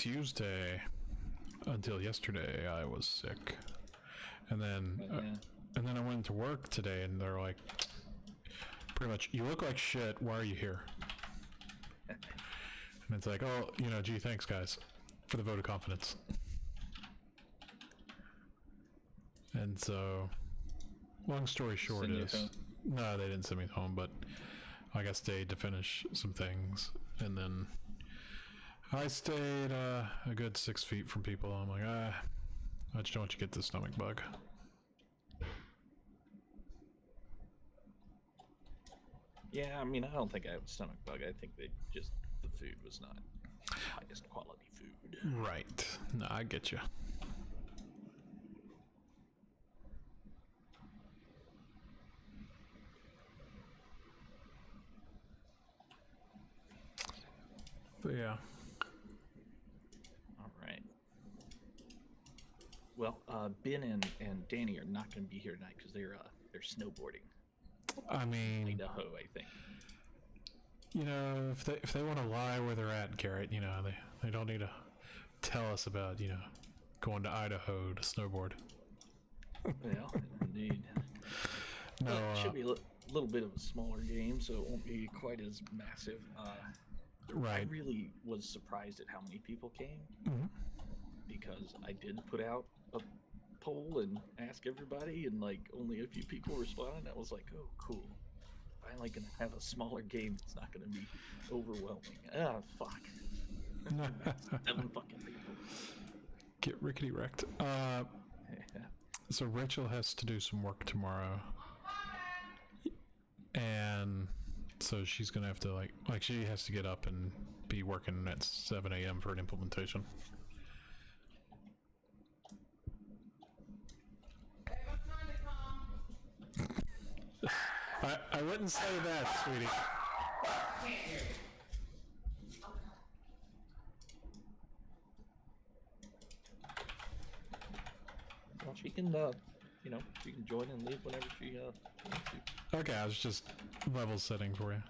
Tuesday until yesterday I was sick, and then I went to work today, and they're like, pretty much, you look like shit. Why are you here? And it's like, oh, gee, thanks guys for the vote of confidence. And so, long story short is, no, they didn't send me home, but I got stayed to finish some things, and then I stayed a good 6 feet from people. I'm like, I just don't want you to get the stomach bug. Yeah, I mean, I don't think I have a stomach bug. I think the food was not highest quality food. Right. No, I get you. But yeah. All right. Well, Ben and Danny are not going to be here tonight because they're snowboarding. I mean, Idaho, I think. If they want to lie where they're at, Garrett, they don't need to tell us about going to Idaho to snowboard. Well, indeed. No, it should be a little bit of a smaller game, so it won't be quite as massive. Right. I really was surprised at how many people came, because I did put out a poll and ask everybody, and only a few people responded. I was like, oh, cool. Finally gonna have a smaller game that's not gonna be overwhelming. Ah, fuck. 7 fucking people. Get rickety wrecked. So Rachel has to do some work tomorrow, and so she's gonna have to she has to get up and be working at 7 a.m. for an implementation. I wouldn't say that, sweetie. Well, she can, she can join and leave whenever she wants to. Okay, I was just level setting for you.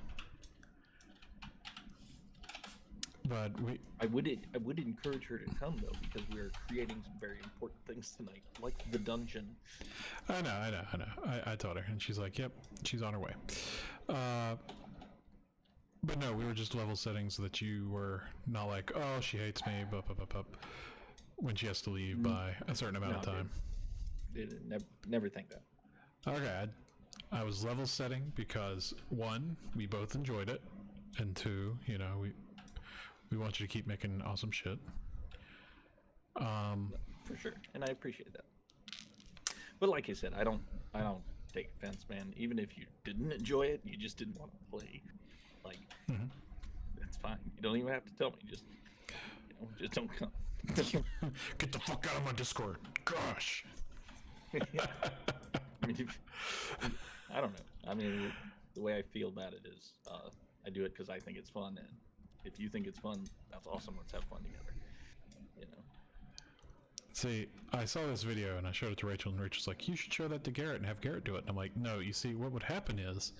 But I would encourage her to come though, because we are creating some very important things tonight, like the dungeon. I know. I told her, and she's like, "Yep, she's on her way." But no, we were just level setting so that you were not like, "Oh, she hates me," when she has to leave by a certain amount of time. Never think that. Okay, I was level setting because 1, we both enjoyed it, and 2, we want you to keep making awesome shit. For sure, and I appreciate that. But like I said, I don't take offense, man. Even if you didn't enjoy it, you just didn't want to play. That's fine. You don't even have to tell me. Just don't come. Get the fuck out of my Discord. Gosh. I mean, I don't know. I mean, the way I feel about it is, I do it because I think it's fun, and if you think it's fun, that's awesome. Let's have fun together. See, I saw this video and I showed it to Rachel, and Rachel's like, "You should show that to Garrett and have Garrett do it." And I'm like, "No, you see, what would happen is,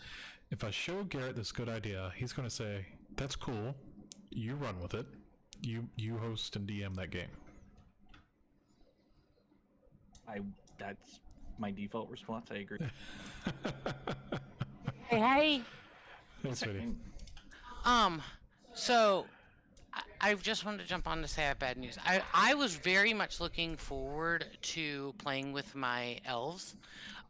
if I show Garrett this good idea, he's going to say, 'That's cool. You run with it. You host and DM that game.'" That's my default response. I agree. Hey. Thanks, sweetie. So I just wanted to jump on to say I have bad news. I was very much looking forward to playing with my elves.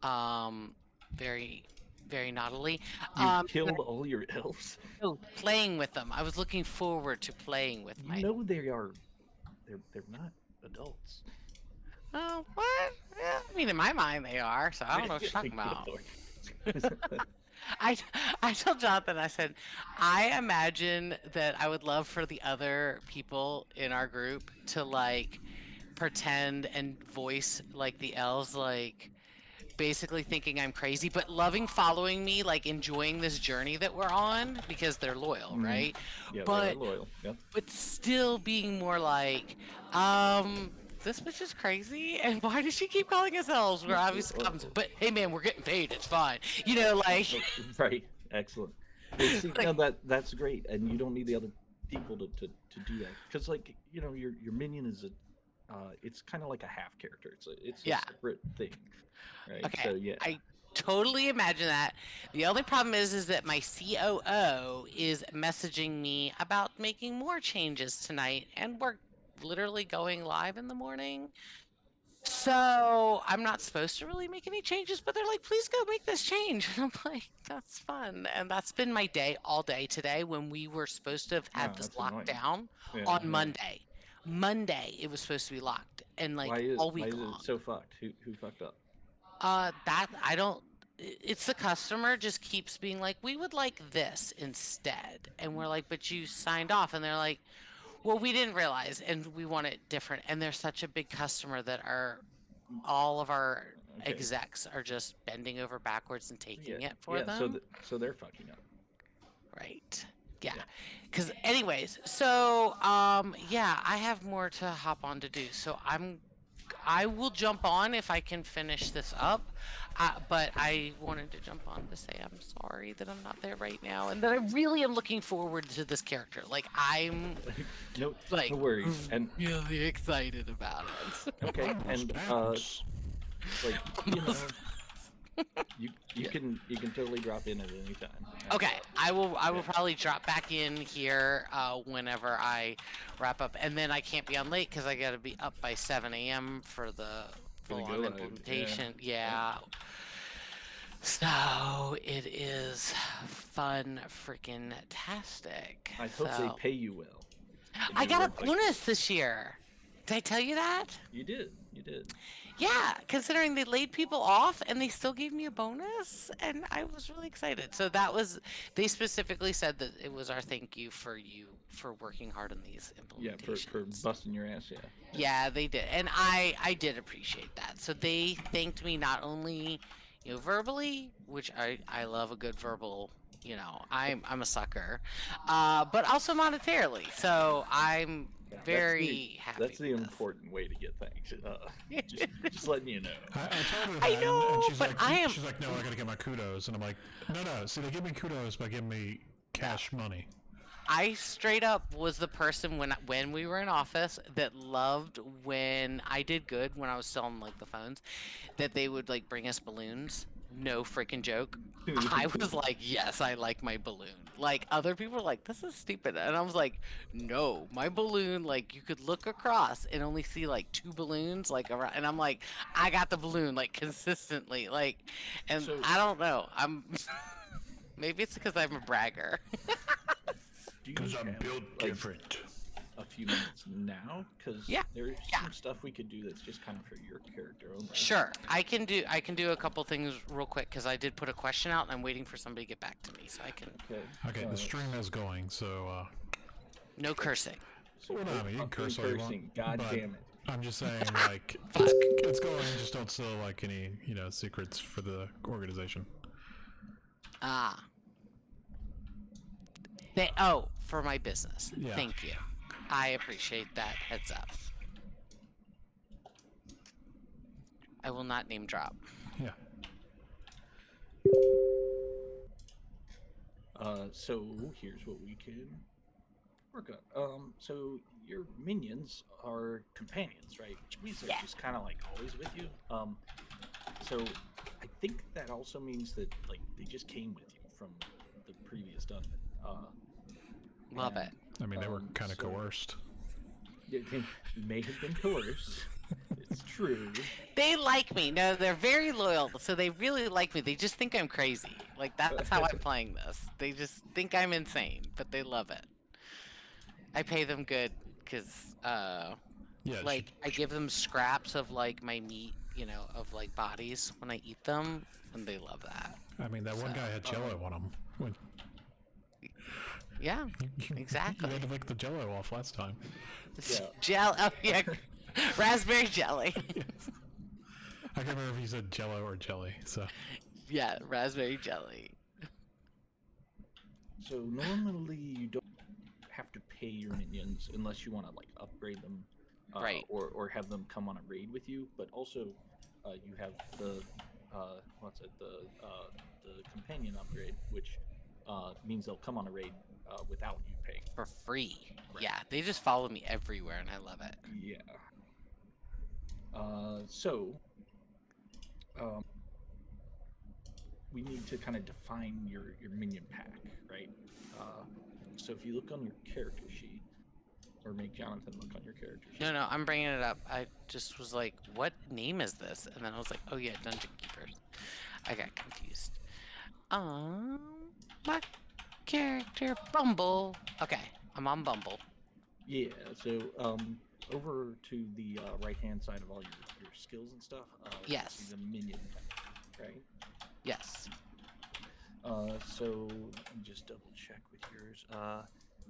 Very, very naughtily. You killed all your elves? No, playing with them. I was looking forward to playing with my... They're not adults. Oh, what? Yeah, I mean, in my mind they are, so I don't know what you're talking about. I told Jonathan, I said, I imagine that I would love for the other people in our group to pretend and voice the elves, basically thinking I'm crazy, but following me, enjoying this journey that we're on because they're loyal, right? Yeah, but they're loyal. Yep. But still being more this bitch is crazy, and why does she keep calling us elves? We're obviously comes, but hey man, we're getting paid, it's fine. Right, excellent. See, no, that's great, and you don't need the other people to do that, because like your minion is it's kind of like a half character. It's a separate thing, right? Okay. So yeah, I totally imagine that. The only problem is that my COO is messaging me about making more changes tonight, and we're literally going live in the morning. So I'm not supposed to really make any changes, but they're like, please go make this change. And I'm like, that's fun. And that's been my day all day today when we were supposed to have had this that's annoying. lockdown Yeah, on yeah. Monday. Monday it was supposed to be locked, and like all week why is long. it so fucked? Who fucked up? That I don't. It's the customer just keeps being like, we would like this instead, and we're like, but you signed off, and they're like, well, we didn't realize, and we want it different. And they're such a big customer that all of our execs are just bending over backwards and taking it for them. So they're fucking up. Right. Yeah. Because anyways, so yeah, I have more to hop on to do. So I will jump on if I can finish this up. But I wanted to jump on to say I'm sorry that I'm not there right now, and that I really am looking forward to this character. Like I'm no worries, and really excited about it. Okay, and you can totally drop in at any time. Okay, I will probably drop back in here whenever I wrap up, and then I can't be on late because I got to be up by 7 a.m. for the full-on implementation. Yeah. So it is fun freaking tastic. I hope they pay you well. I got a bonus this year. Did I tell you that? You did. Yeah, considering they laid people off and they still gave me a bonus, and I was really excited. So they specifically said that it was our thank you for working hard on these implementations. Yeah, for busting your ass, yeah. Yeah, they did. And I did appreciate that. So they thanked me not only, verbally, which I love a good verbal, I'm a sucker, but also monetarily. So I'm very happy. That's the important way to get thanks. Just letting you know. I told her I that, know, and she's but like, she's like, no, I gotta get my kudos, and I'm like, no. See, they give me kudos by giving me cash money. I straight up was the person when we were in office that loved when I did good when I was still on like the phones, that they would like bring us balloons. No freaking joke. I was like, yes, I like my balloon. Like other people were like, this is stupid, and I was like, no, my balloon, like you could look across and only see like 2 balloons like around, and I'm like, I got the balloon like consistently, like, and so, I don't know, I'm maybe it's because I'm a bragger. Because I'm built different. A few minutes now, because there's some stuff we could do that's just kind of for your character only. Sure, I can do a couple things real quick because I did put a question out and I'm waiting for somebody to get back to me, so I can. Okay, the stream is going, so. No cursing. So well, no, I mean, you can curse all you want. God damn it! I'm just saying, like, it's going. Just don't sell like any, secrets for the organization. For my business. Yeah. Thank you. I appreciate that heads up. I will not name drop. Yeah. So here's what we can work on. So your minions are companions, right? Which means they're just kind of like always with you. So I think that also means that like they just came with you from the previous dungeon. Love it. I mean, they were kind of coerced. They may have been coerced. It's true. They like me. No, they're very loyal, so they really like me. They just think I'm crazy. Like, that's how I'm playing this. They just think I'm insane, but they love it. I pay them good, because, I give them scraps of, like, my meat, of, like, bodies when I eat them, and they love that. I mean, that one guy had Jello on him. Yeah, exactly. You had to lick the Jello off last time. Raspberry jelly. I can't remember if you said Jello or jelly. So. Yeah, raspberry jelly. So normally you don't have to pay your minions unless you want to like upgrade them, right? Or have them come on a raid with you. But also, you have the the companion upgrade, which means they'll come on a raid without you paying. For free. Right. Yeah, they just follow me everywhere, and I love it. Yeah. We need to kind of define your minion pack, right? So if you look on your character sheet, or make Jonathan look on your character sheet. No, I'm bringing it up. I just was like, what name is this? And then I was like, oh yeah, Dungeon Keepers. I got confused. My character, Bumble. Okay, I'm on Bumble. Yeah, so over to the right-hand side of all your skills and stuff. Yes. Is a minion pack, right? Yes. So let me just double check with yours.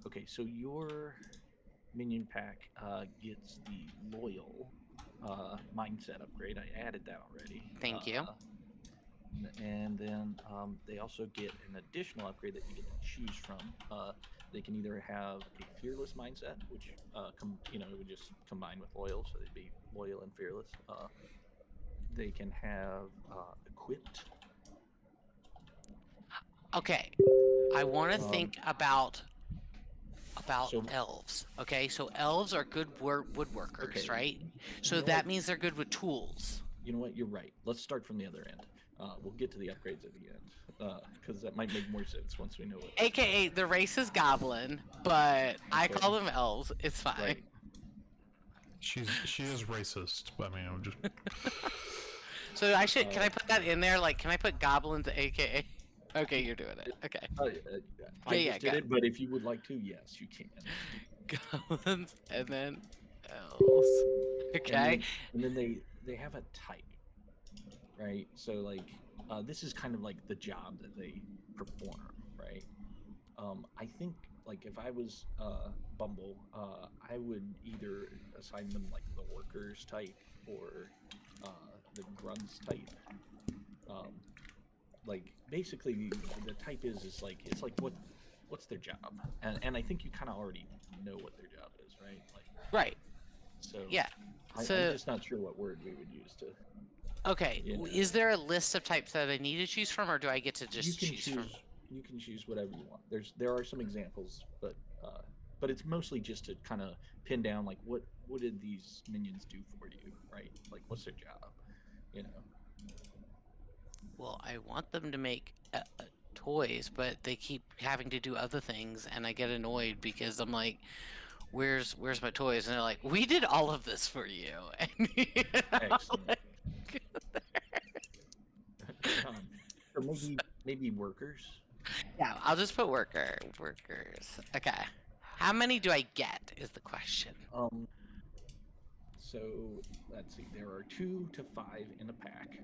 Okay, so your minion pack gets the loyal mindset upgrade. I added that already. Thank you. And then they also get an additional upgrade that you get to choose from. They can either have a fearless mindset, which it would just combine with loyal, so they'd be loyal and fearless. They can have equipped. Okay, I want to think about So- elves. Okay, so elves are good woodworkers, Okay. right? So You know that what? means they're good with tools. You know what? You're right. Let's start from the other end. We'll get to the upgrades at the end, because that might make more sense once we know it. AKA the race is goblin, but I Okay. call them elves. It's fine. Right. She is racist. I mean, I'm just So I should. Can I put that in there? Like, can I put goblins, AKA? Okay, you're doing it. Okay. I Yeah, just got did it, but if you would like to, yes, you can. Goblins and then elves. Okay. And then they have a type, right? So like this is kind of like the job that they perform, right? I think like if I was Bumble, I would either assign them like the workers type or the grunts type. Like basically the type is like it's like what's their job, and I think you kind of already know what their job is, right? Like Right. so. Yeah. I'm So just not sure what word we would use to. okay, Yeah. is there a list of types that I need to choose from, or do I get to just you can choose from? You can choose whatever you want. There are some examples, but it's mostly just to kind of pin down like what did these minions do for you, right? Like what's their job, you know? Well, I want them to make toys, but they keep having to do other things, and I get annoyed because I'm like, "Where's my toys?" And they're like, "We did all of this for you." And I'm Excellent. like, So maybe workers. yeah, I'll just put workers. Okay. How many do I get? Is the question. So let's see. There are 2 to 5 in a pack.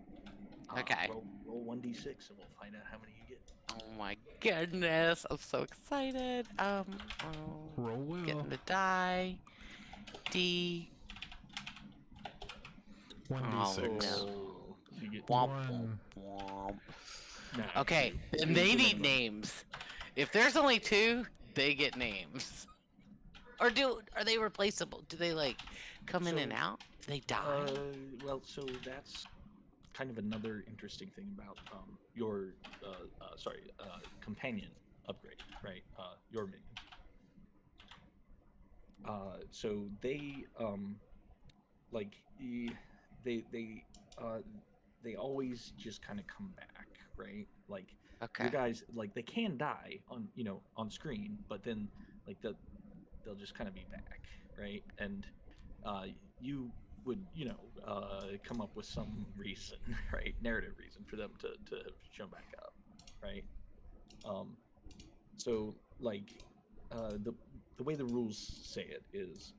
Okay. Roll 1d6 and we'll find out how many you get. Oh my goodness, I'm so excited. roll well. Getting the die. D. 1d6. no. You get Womp, One. womp. Nah, Okay, two and they is the need minimum. names. If there's only 2, they get names. Or are they replaceable? Do they like come in and So, out? Do they die? Well, so that's kind of another interesting thing about your companion upgrade, right? Your minion. So they they always just kind of come back, right? Like Okay. your guys, like they can die on screen, but then like they'll just kind of be back, right? And you would come up with some reason, right, narrative reason for them to have shown back up, right? So like the way the rules say it is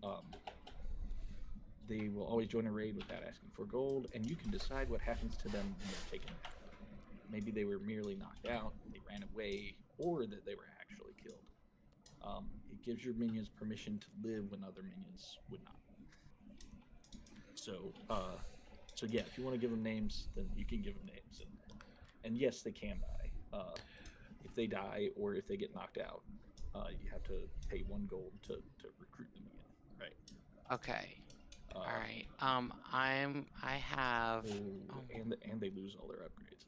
they will always join a raid without asking for gold, and you can decide what happens to them when they're taken out. Maybe they were merely knocked out, they ran away, or that they were actually killed. It gives your minions permission to live when other minions would not. So yeah, if you want to give them names, then you can give them names, and yes, they can die. If they die or if they get knocked out, you have to pay 1 gold to recruit them again, right? Okay. All right. I have. And they lose all their upgrades.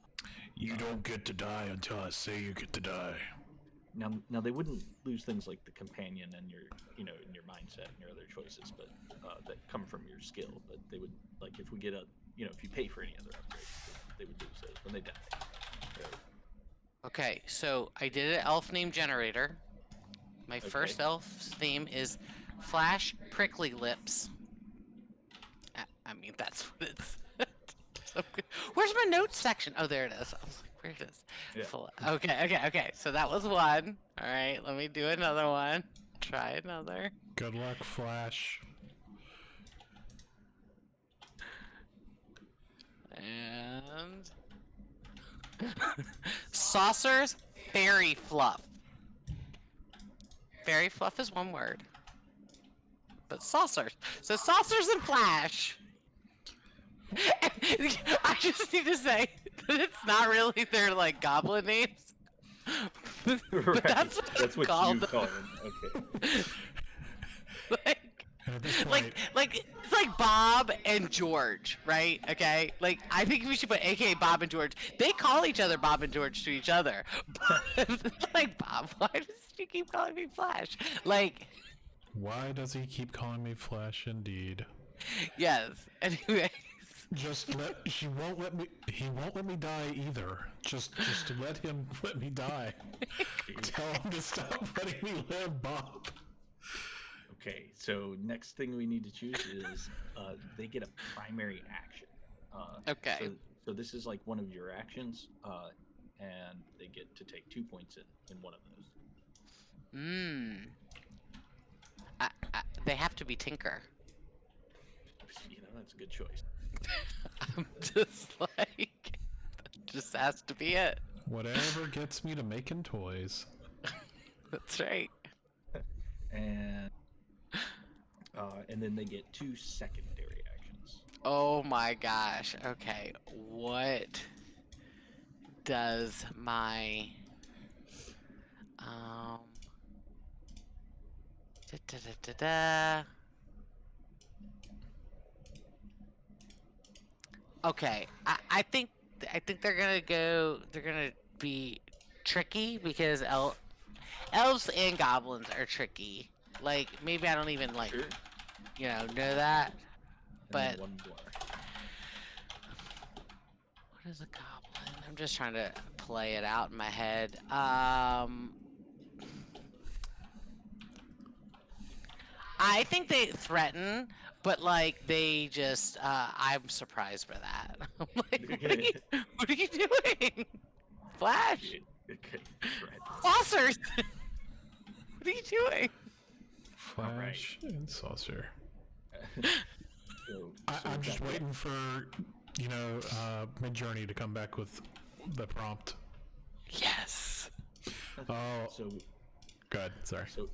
You don't get to die until I say you get to die. Now they wouldn't lose things like the companion and your, in your mindset and your other choices, but that come from your skill. But they would, like, if we get a, if you pay for any other upgrades, they would lose those when they die. So, Okay, so I did an elf name generator. My first elf's name is Flash Prickly Lips. I mean, that's what it's. Where's my notes section? Oh, there it is. I was like, where it is. Yeah. Okay. So that was one. All right, let me do another one. Try another. Good luck, Flash. And Saucers Fairy Fluff. Fairy Fluff is one word. But saucers. So Saucers and Flash. I just need to say that it's not really their like goblin names. But right. That's what you call them. Okay. like it's like Bob and George, right? Okay, like I think we should put AKA Bob and George. They call each other Bob and George to each other. Like, Bob, why does you keep calling me Flash? Like, why does he keep calling me Flash? Indeed. Yes. Anyway. He won't let me die either. Just let me die. Tell him to stop letting me live, Bob. Okay, so next thing we need to choose is they get a primary action. Okay. So this is like one of your actions, and they get to take 2 points in one of those. They have to be Tinker. That's a good choice. I'm just like, that just has to be it. Whatever gets me to making toys. That's right. And then they get 2 secondary actions. Oh my gosh. Okay. What does my Okay, I think they're gonna be tricky because elves and goblins are tricky. Like, maybe I don't even like, Sure. Know that. And But then one more. what is a goblin? I'm just trying to play it out in my head. I think they threaten, but like they just I'm surprised by that. I'm like, what are you doing? Flash! Okay. Saucers! What are you doing? Flash and Saucer. So I'm just waiting for, Midjourney to come back with the prompt. Yes. Oh. So good. Sorry. So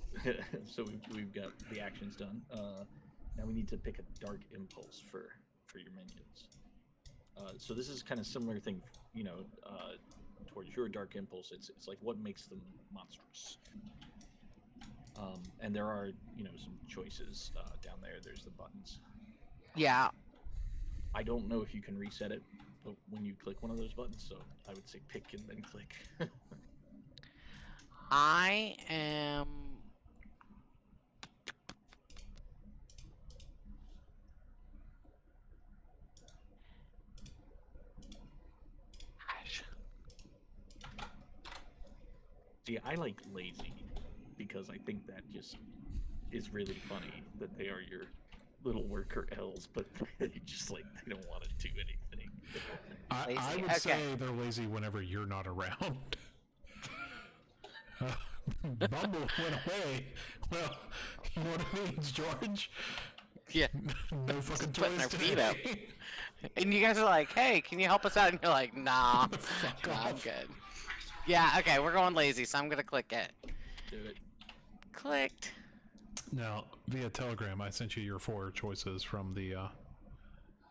we've got the actions done. Now we need to pick a dark impulse for your minions. So this is kind of similar thing, towards your dark impulse. It's like what makes them monstrous. And there are some choices down there. There's the buttons. Yeah. I don't know if you can reset it when you click one of those buttons, so I would say pick and then click. I am... See, I like lazy because I think that just is really funny that they are your little worker elves, but they don't want to do anything. I would say they're lazy whenever you're not around. Bumble went away. Well, you know what it means, George? Yeah. No fucking toys today. And you guys are like, hey, can you help us out? And you're like, nah. Fuck off. I'm good. Yeah, okay, we're going lazy, so I'm gonna click it. Do it. Clicked. Now, via Telegram, I sent you your 4 choices from the,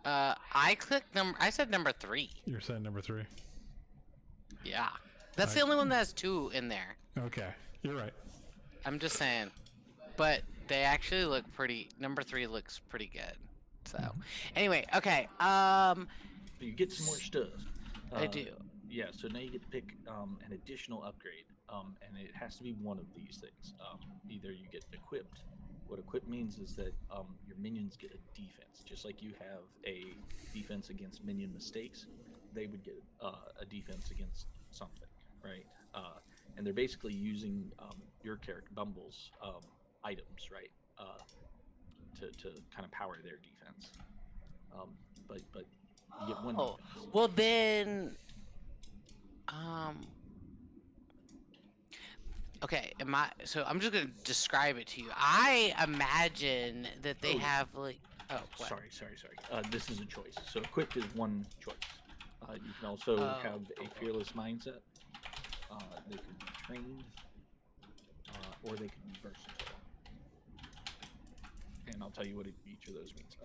I clicked I said number 3. You're saying number 3? Yeah. That's the only one that has 2 in there. Okay, you're right. I'm just saying. But they actually look pretty, number 3 looks pretty good. So, anyway, okay, You get some more stuff. I do. Yeah, so now you get to pick an additional upgrade. and it has to be one of these things. Either you get equipped. What equipped means is that your minions get a defense, just like you have a defense against minion mistakes. They would get a defense against something, right? And they're basically using your character Bumble's items, right, to kind of power their defense. But you get one. Oh, defense. well then, okay, so I'm just gonna describe it to you. I imagine that they have like. Oh, what? Sorry. This is a choice. So equipped is one choice. You can also have a fearless mindset. They could be trained, or they could be versatile. And I'll tell you what each of those means.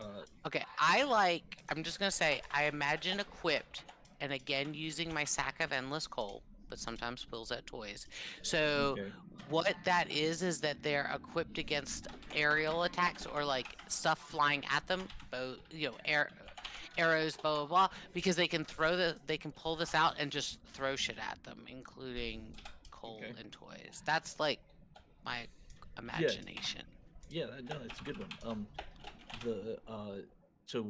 Okay, I'm just gonna say, I imagine equipped, and again using my sack of endless coal, but sometimes pulls at toys. So Okay. what that is that they're equipped against aerial attacks or like stuff flying at them, arrows, blah blah blah, because they can pull this out and just throw shit at them, including coal and toys. That's like my imagination. Yeah, no, it's a good one. So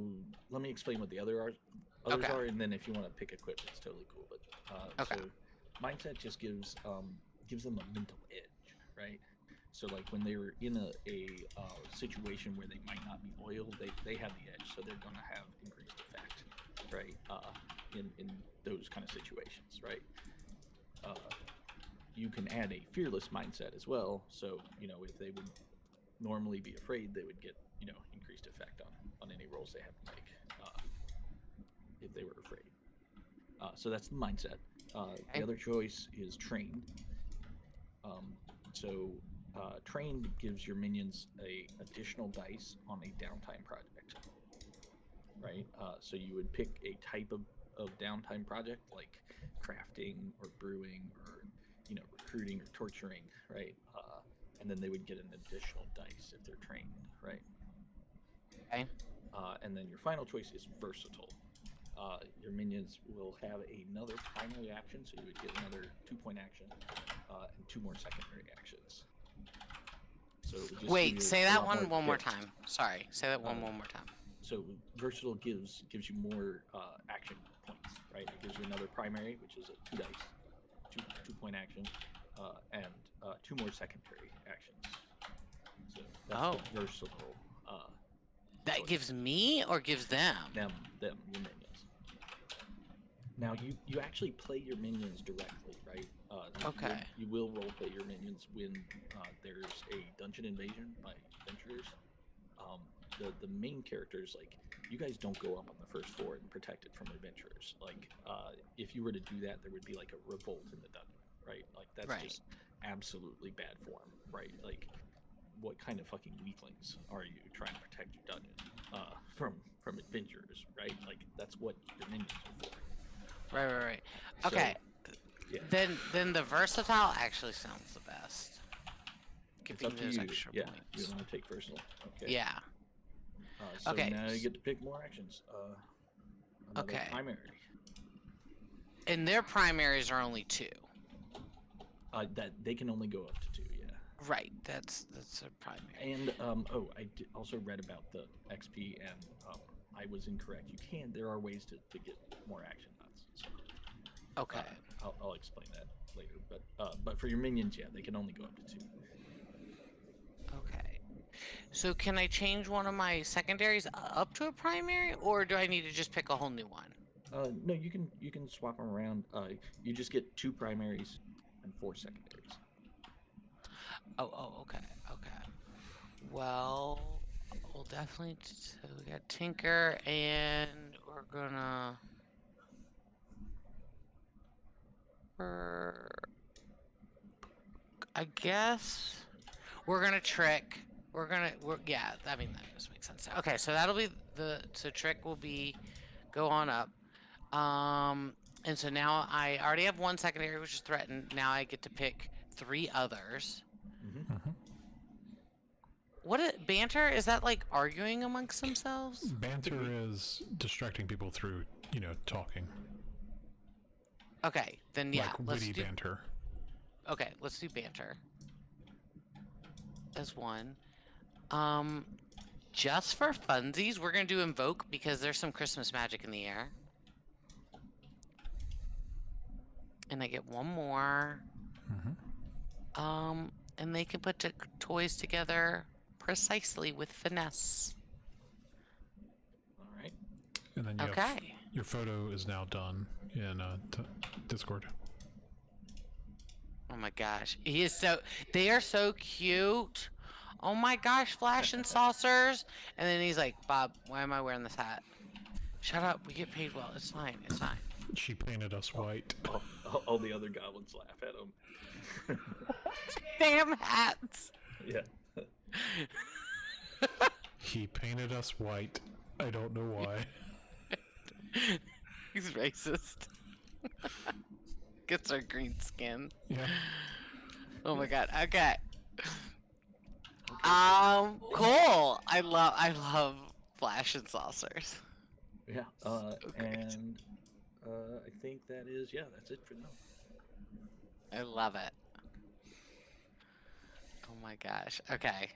let me explain what the others are, and then if you want to pick equip, it's totally cool. But so mindset just gives them a mental edge, right? So like when they're in a situation where they might not be loyal, they have the edge, so they're gonna have increased effect, right? In those kind of situations, right? You can add a fearless mindset as well. So if they would normally be afraid, they would get increased effect on any rolls they have to make if they were afraid. So that's the mindset. The other choice is trained. Trained gives your minions a additional dice on a downtime project, right? So you would pick a type of downtime project like crafting or brewing or recruiting or torturing, right? And then they would get an additional dice if they're trained, right? Okay. And then your final choice is versatile. Your minions will have another primary action, so you would get another 2-point action and 2 more secondary actions. So wait, say that one more time. Sorry, say that one more time. So versatile gives you more action points, right? It gives you another primary, which is a 2 dice, 2-point action, and 2 more secondary actions. So that's the versatile. That gives me or gives them? Them, your minions. Now you actually play your minions directly, right? Okay. You will roleplay your minions when there's a dungeon invasion by adventurers. The main characters, like, you guys don't go up on the first floor and protect it from adventurers. Like, if you were to do that, there would be like a revolt in the dungeon, right? Like, that's just absolutely bad form, right? Like, what kind of fucking weaklings are you trying to protect your dungeon from adventurers, right? Like, that's what your minions are for. Right. Okay. So, yeah. Then the versatile actually sounds the best. It's up to those you. extra Yeah, points. you want to take versatile. Okay. Yeah. So now you get to pick more actions. Another primary. And their primaries are only 2. That they can only go up to 2. Yeah. Right. That's a primary. And I also read about the XP, and I was incorrect. There are ways to get more action nuts. So, okay. I'll explain that later. But for your minions, yeah, they can only go up to 2. Okay. So can I change one of my secondaries up to a primary, or do I need to just pick a whole new one? No, you can swap them around. You just get 2 primaries and 4 secondaries. Oh, okay. Well, we'll definitely. So we got Tinker, and we're gonna. I guess we're gonna trick. Yeah. I mean, that just makes sense. Okay, so that'll be trick will be go on up. And so now I already have 1 secondary, which is threatened. Now I get to pick 3 others. Mm-hmm. Banter? Is that like arguing amongst themselves? Banter is distracting people through, talking. Okay, then yeah, like let's witty do. banter. Okay, let's do banter. As one. Just for funsies, we're gonna do invoke because there's some Christmas magic in the air. And I get one more. And they can put toys together precisely with finesse. All right. And then you have, your photo is now done in Discord. Oh my gosh, they are so cute. Oh my gosh, flash and saucers. And then he's like, Bob, why am I wearing this hat? Shut up, we get paid well. It's fine, it's fine. She painted us white. All the other goblins laugh at him. Damn hats. Yeah. He painted us white. I don't know why. He's racist. Gets our green skin. Yeah. Oh my god. Okay. Cool. I love flash and saucers. Yeah. And I think that's it for now. I love it. Oh my gosh. Okay.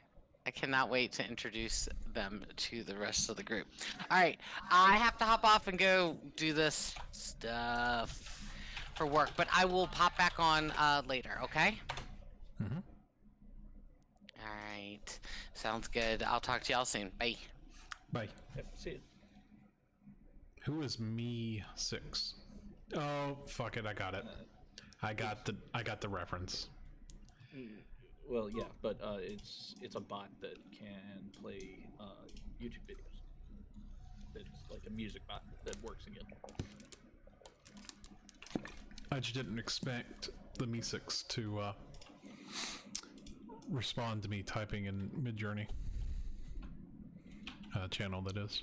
I cannot wait to introduce them to the rest of the group. All right. I have to hop off and go do this stuff for work, but I will pop back on later, okay? Mm-hmm. All right. Sounds good. I'll talk to y'all soon. Bye. Bye. Yep, see you. Who is me6? Oh, fuck it. I got it. I got the reference. Well, yeah, but it's a bot that can play YouTube videos. It's like a music bot that works again. I just didn't expect the Me6 to respond to me typing in Midjourney. Channel, that is.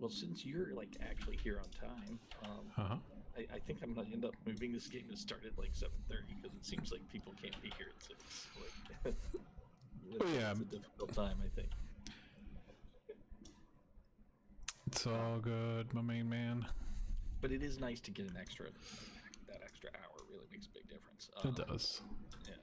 Well, since you're like actually here on time, I think I'm gonna end up moving this game to start at like 7:30 because it seems like people can't be here at 6. Like, it's a difficult time, I think. It's all good, my main man. But it is nice to get an extra. That extra hour really makes a big difference. It does. Yeah.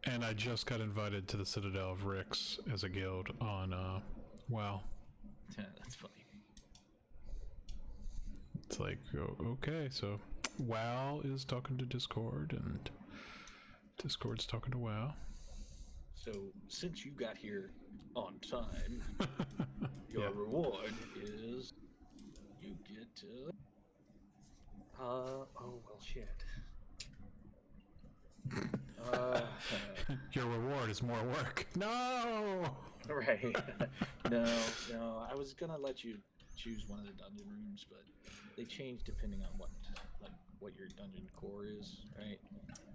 And I just got invited to the Citadel of Rix as a guild on WoW. Yeah, that's funny. It's like, okay, so WoW is talking to Discord, and Discord's talking to WoW. So, since you got here on time, your reward is you get to... oh, well, shit. Your reward is more work. No! Right. No. I was gonna let you choose one of the dungeon rooms, but they change depending on what your dungeon core is, right?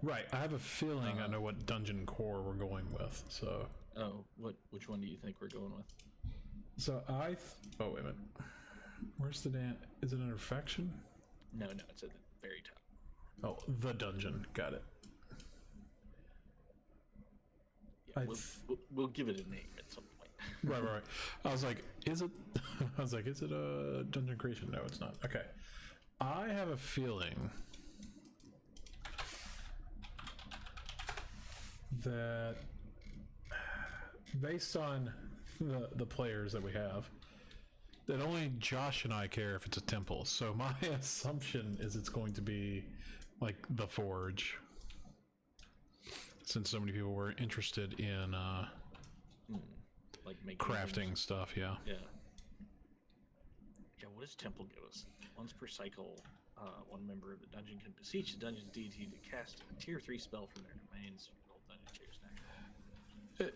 Right. I have a feeling I know what dungeon core we're going with. So. Oh, which one do you think we're going with? So oh, wait a minute. Where's the is it under faction? No, it's at the very top. Oh, the dungeon. Got it. Yeah, we'll give it a name at some point. Right. I was like, is it a dungeon creation? No, it's not. Okay. I have a feeling that based on the players that we have, that only Josh and I care if it's a temple. So my assumption is it's going to be like the Forge. Since so many people were interested in like making crafting things. stuff, yeah. Yeah. What does Temple give us? Once per cycle, one member of the dungeon can beseech the dungeon's deity to cast a tier 3 spell from their domains. Roll dungeon cheers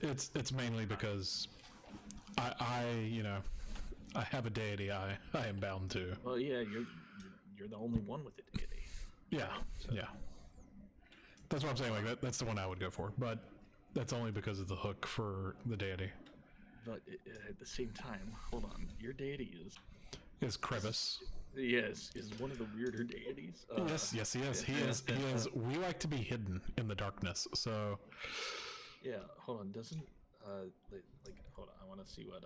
next. It's mainly because I have a deity I am bound to. Well, yeah, you're the only one with a deity. Yeah, so. Yeah. That's what I'm saying. Like that's the one I would go for, but that's only because of the hook for the deity. But at the same time, hold on, your deity is Crevice. Yes, is one of the weirder deities. Yes, he is. He is. We like to be hidden in the darkness. So. Yeah. Hold on. Doesn't hold on. I want to see what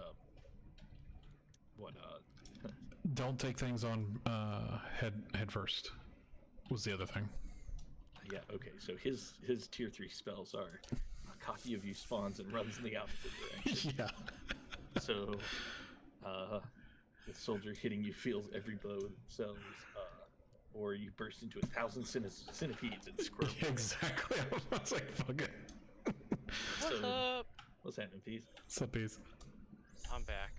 don't take things on head first. Was the other thing. Yeah. Okay. So his tier 3 spells are a copy of you spawns and runs in the opposite direction. Yeah. So, the soldier hitting you feels every blow themselves, or you burst into 1,000 centipedes and squirm. Exactly. I was like, fuck it. What's up? What's happening, Peace? What's up, Peace? I'm back.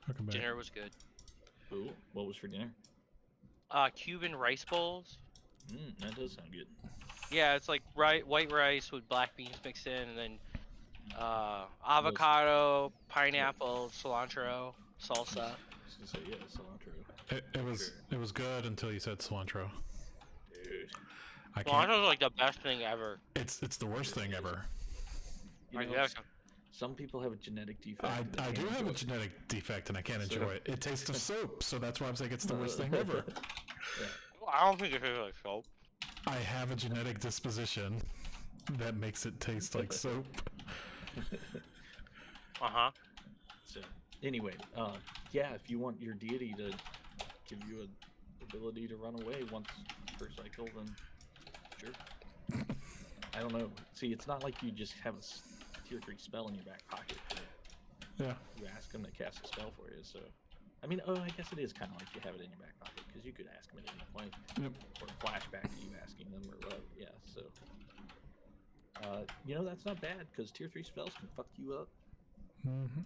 Welcome back. Dinner was good. Ooh, what was for dinner? Cuban rice bowls. That does sound good. Yeah, it's like white rice with black beans mixed in, and then avocado, pineapple, cilantro, salsa. I was gonna say, yeah, cilantro. It was good until you said cilantro. Dude. I can't. Cilantro's like the best thing ever. It's the worst thing ever. You know, some people have a genetic defect. I do have a genetic defect and I can't enjoy it. It tastes of soap, so that's why I'm saying it's the worst thing ever. Yeah. Well, I don't think it tastes like soap. I have a genetic disposition that makes it taste like soap. So anyway, yeah, if you want your deity to give you an ability to run away once per cycle, then sure. I don't know. See, it's not like you just have a tier 3 spell in your back pocket. Yeah. You ask them to cast a spell for you, so... I mean, I guess it is kind of like you have it in your back pocket, because you could ask them at any point. Yep. Or flashback to you asking them, or whatever, yeah, so... you know, that's not bad, because tier 3 spells can fuck you up. Mm-hmm.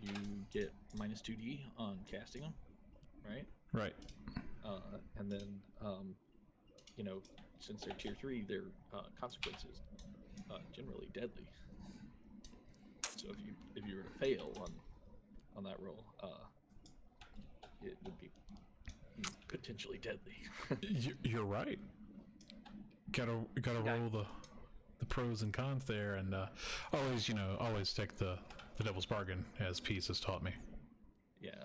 You get minus 2d on casting them, right? Right. And then, you know, since they're tier 3, their consequences generally deadly. So if you were to fail on that roll, it would be potentially deadly. You're right. Gotta roll the pros and cons there, and always take the devil's bargain, as Peace has taught me. Yeah.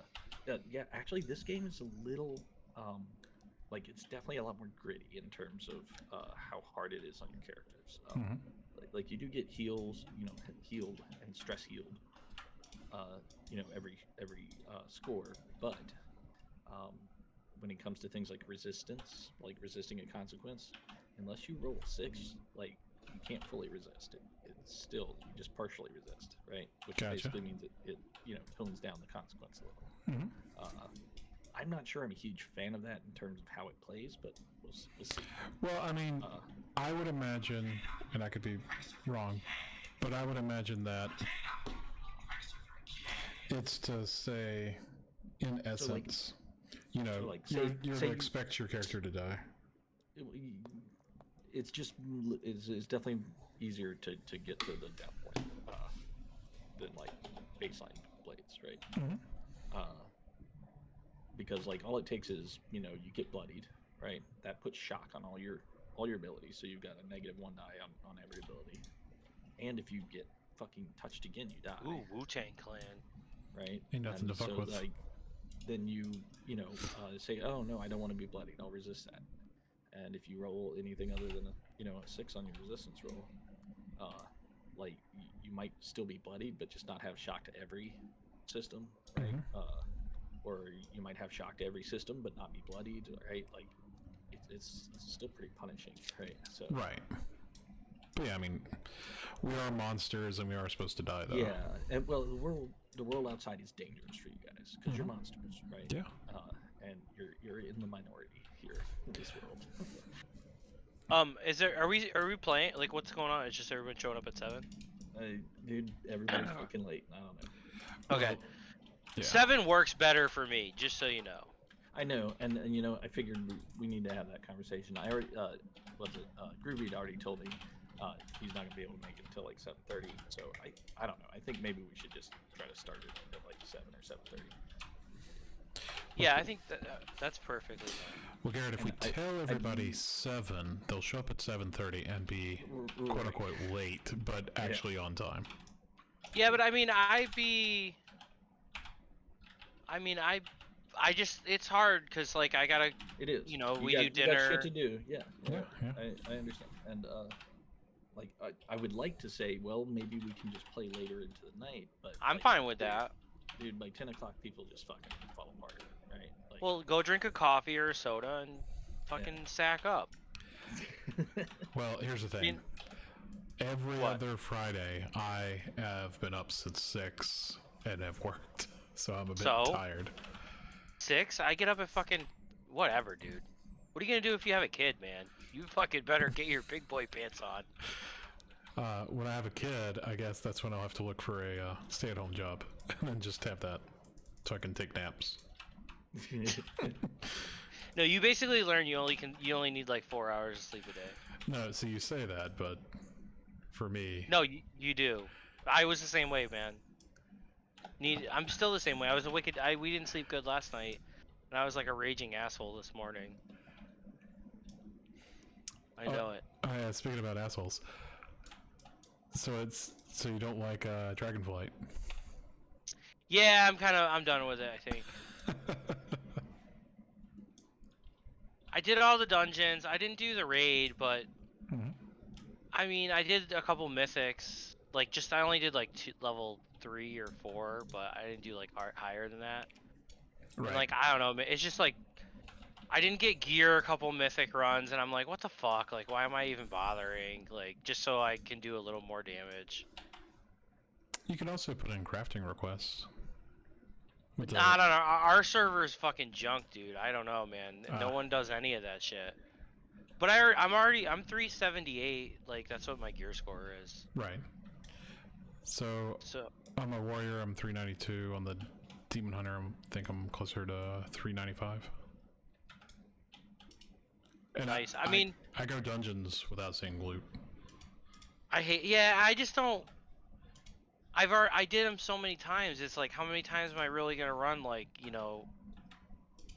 Actually, this game is a little it's definitely a lot more gritty in terms of how hard it is on your characters. Like you do get healed and stress healed, every score, but when it comes to things like resistance, like resisting a consequence, unless you roll 6, like you can't fully resist it. It's still, you just partially resist, right? Which basically means it tones down the consequence a little. I'm not sure I'm a huge fan of that in terms of how it plays, but we'll see. Well, I mean, I would imagine, and I could be wrong, but I would imagine that it's to say, in essence, you're going to expect your character to die. It's definitely easier to get to the death point than like baseline blades, right? Because like all it takes is you get bloodied, right? That puts shock on all your abilities, so you've got a -1 die on every ability, and if you get fucking touched again, you die. Ooh, Wu-Tang Clan. Right? Ain't nothing to fuck with. Like, then you say, oh no, I don't want to be bloodied. I'll resist that. And if you roll anything other than a 6 on your resistance roll, you might still be bloodied, but just not have shock to every system, right? Or you might have shock to every system, but not be bloodied, right? Like, it's still pretty punishing, right? So right. But yeah, I mean, we are monsters, and we are supposed to die, though. Yeah, and well, the world outside is dangerous for you guys because you're monsters, right? Yeah. And you're in the minority here in this world. Are we playing? Like, what's going on? It's just everyone showing up at 7. Dude, everybody's fucking late. I don't know. Okay. Yeah. 7 works better for me, just so you know. I know, and I figured we need to have that conversation. I already, Groovy already told me he's not gonna be able to make it until like 7:30. So I don't know. I think maybe we should just try to start it at like 7 or 7:30. Yeah, I think that's perfectly fine. Well, Garrett, if we tell everybody 7, they'll show up at 7:30 and be quote unquote late, but actually on time. Yeah, but I mean, it's hard because like I gotta. It is. We do dinner. You got shit to do. Yeah. Yeah. I understand. And Like I would like to say, well, maybe we can just play later into the night, but I'm like, fine with that. Dude, by 10 o'clock, people just fucking fall apart, right? Like, Well, go drink a coffee or a soda and fucking sack up. Well, here's the thing. mean- Every What? other Friday, I have been up since 6 and have worked, so I'm a bit So? tired. 6? I get up at fucking whatever, dude. What are you gonna do if you have a kid, man? You fucking better get your big boy pants on. When I have a kid, I guess that's when I'll have to look for a stay-at-home job, and then just have that, so I can take naps. No, you basically learn you only need like 4 hours of sleep a day. No, so you say that, but for me, No, you do. I was the same way, man. I'm still the same way. I was a wicked. We didn't sleep good last night, and I was like a raging asshole this morning. I know it. speaking about assholes, so you don't like Dragonflight? Yeah, I'm done with it. I think I did all the dungeons. I didn't do the raid, but Mhm. I mean, I did a couple mythics. Like, I only did like level 3 or 4, but I didn't do like higher than that. Right. And, like, I don't know. It's just like I didn't get gear a couple mythic runs, and I'm like, what the fuck? Like, why am I even bothering? Like, just so I can do a little more damage. You can also put in crafting requests. With the- I don't know. Our server is fucking junk, dude. I don't know, man. No one does any of that shit. But I'm 378. Like, that's what my gear score is. Right. So on my warrior, I'm 392. On the demon hunter, I think I'm closer to 395. And Nice. I mean, I go dungeons without seeing loot. I just don't. I did them so many times. It's like, how many times am I really gonna run, like, you know,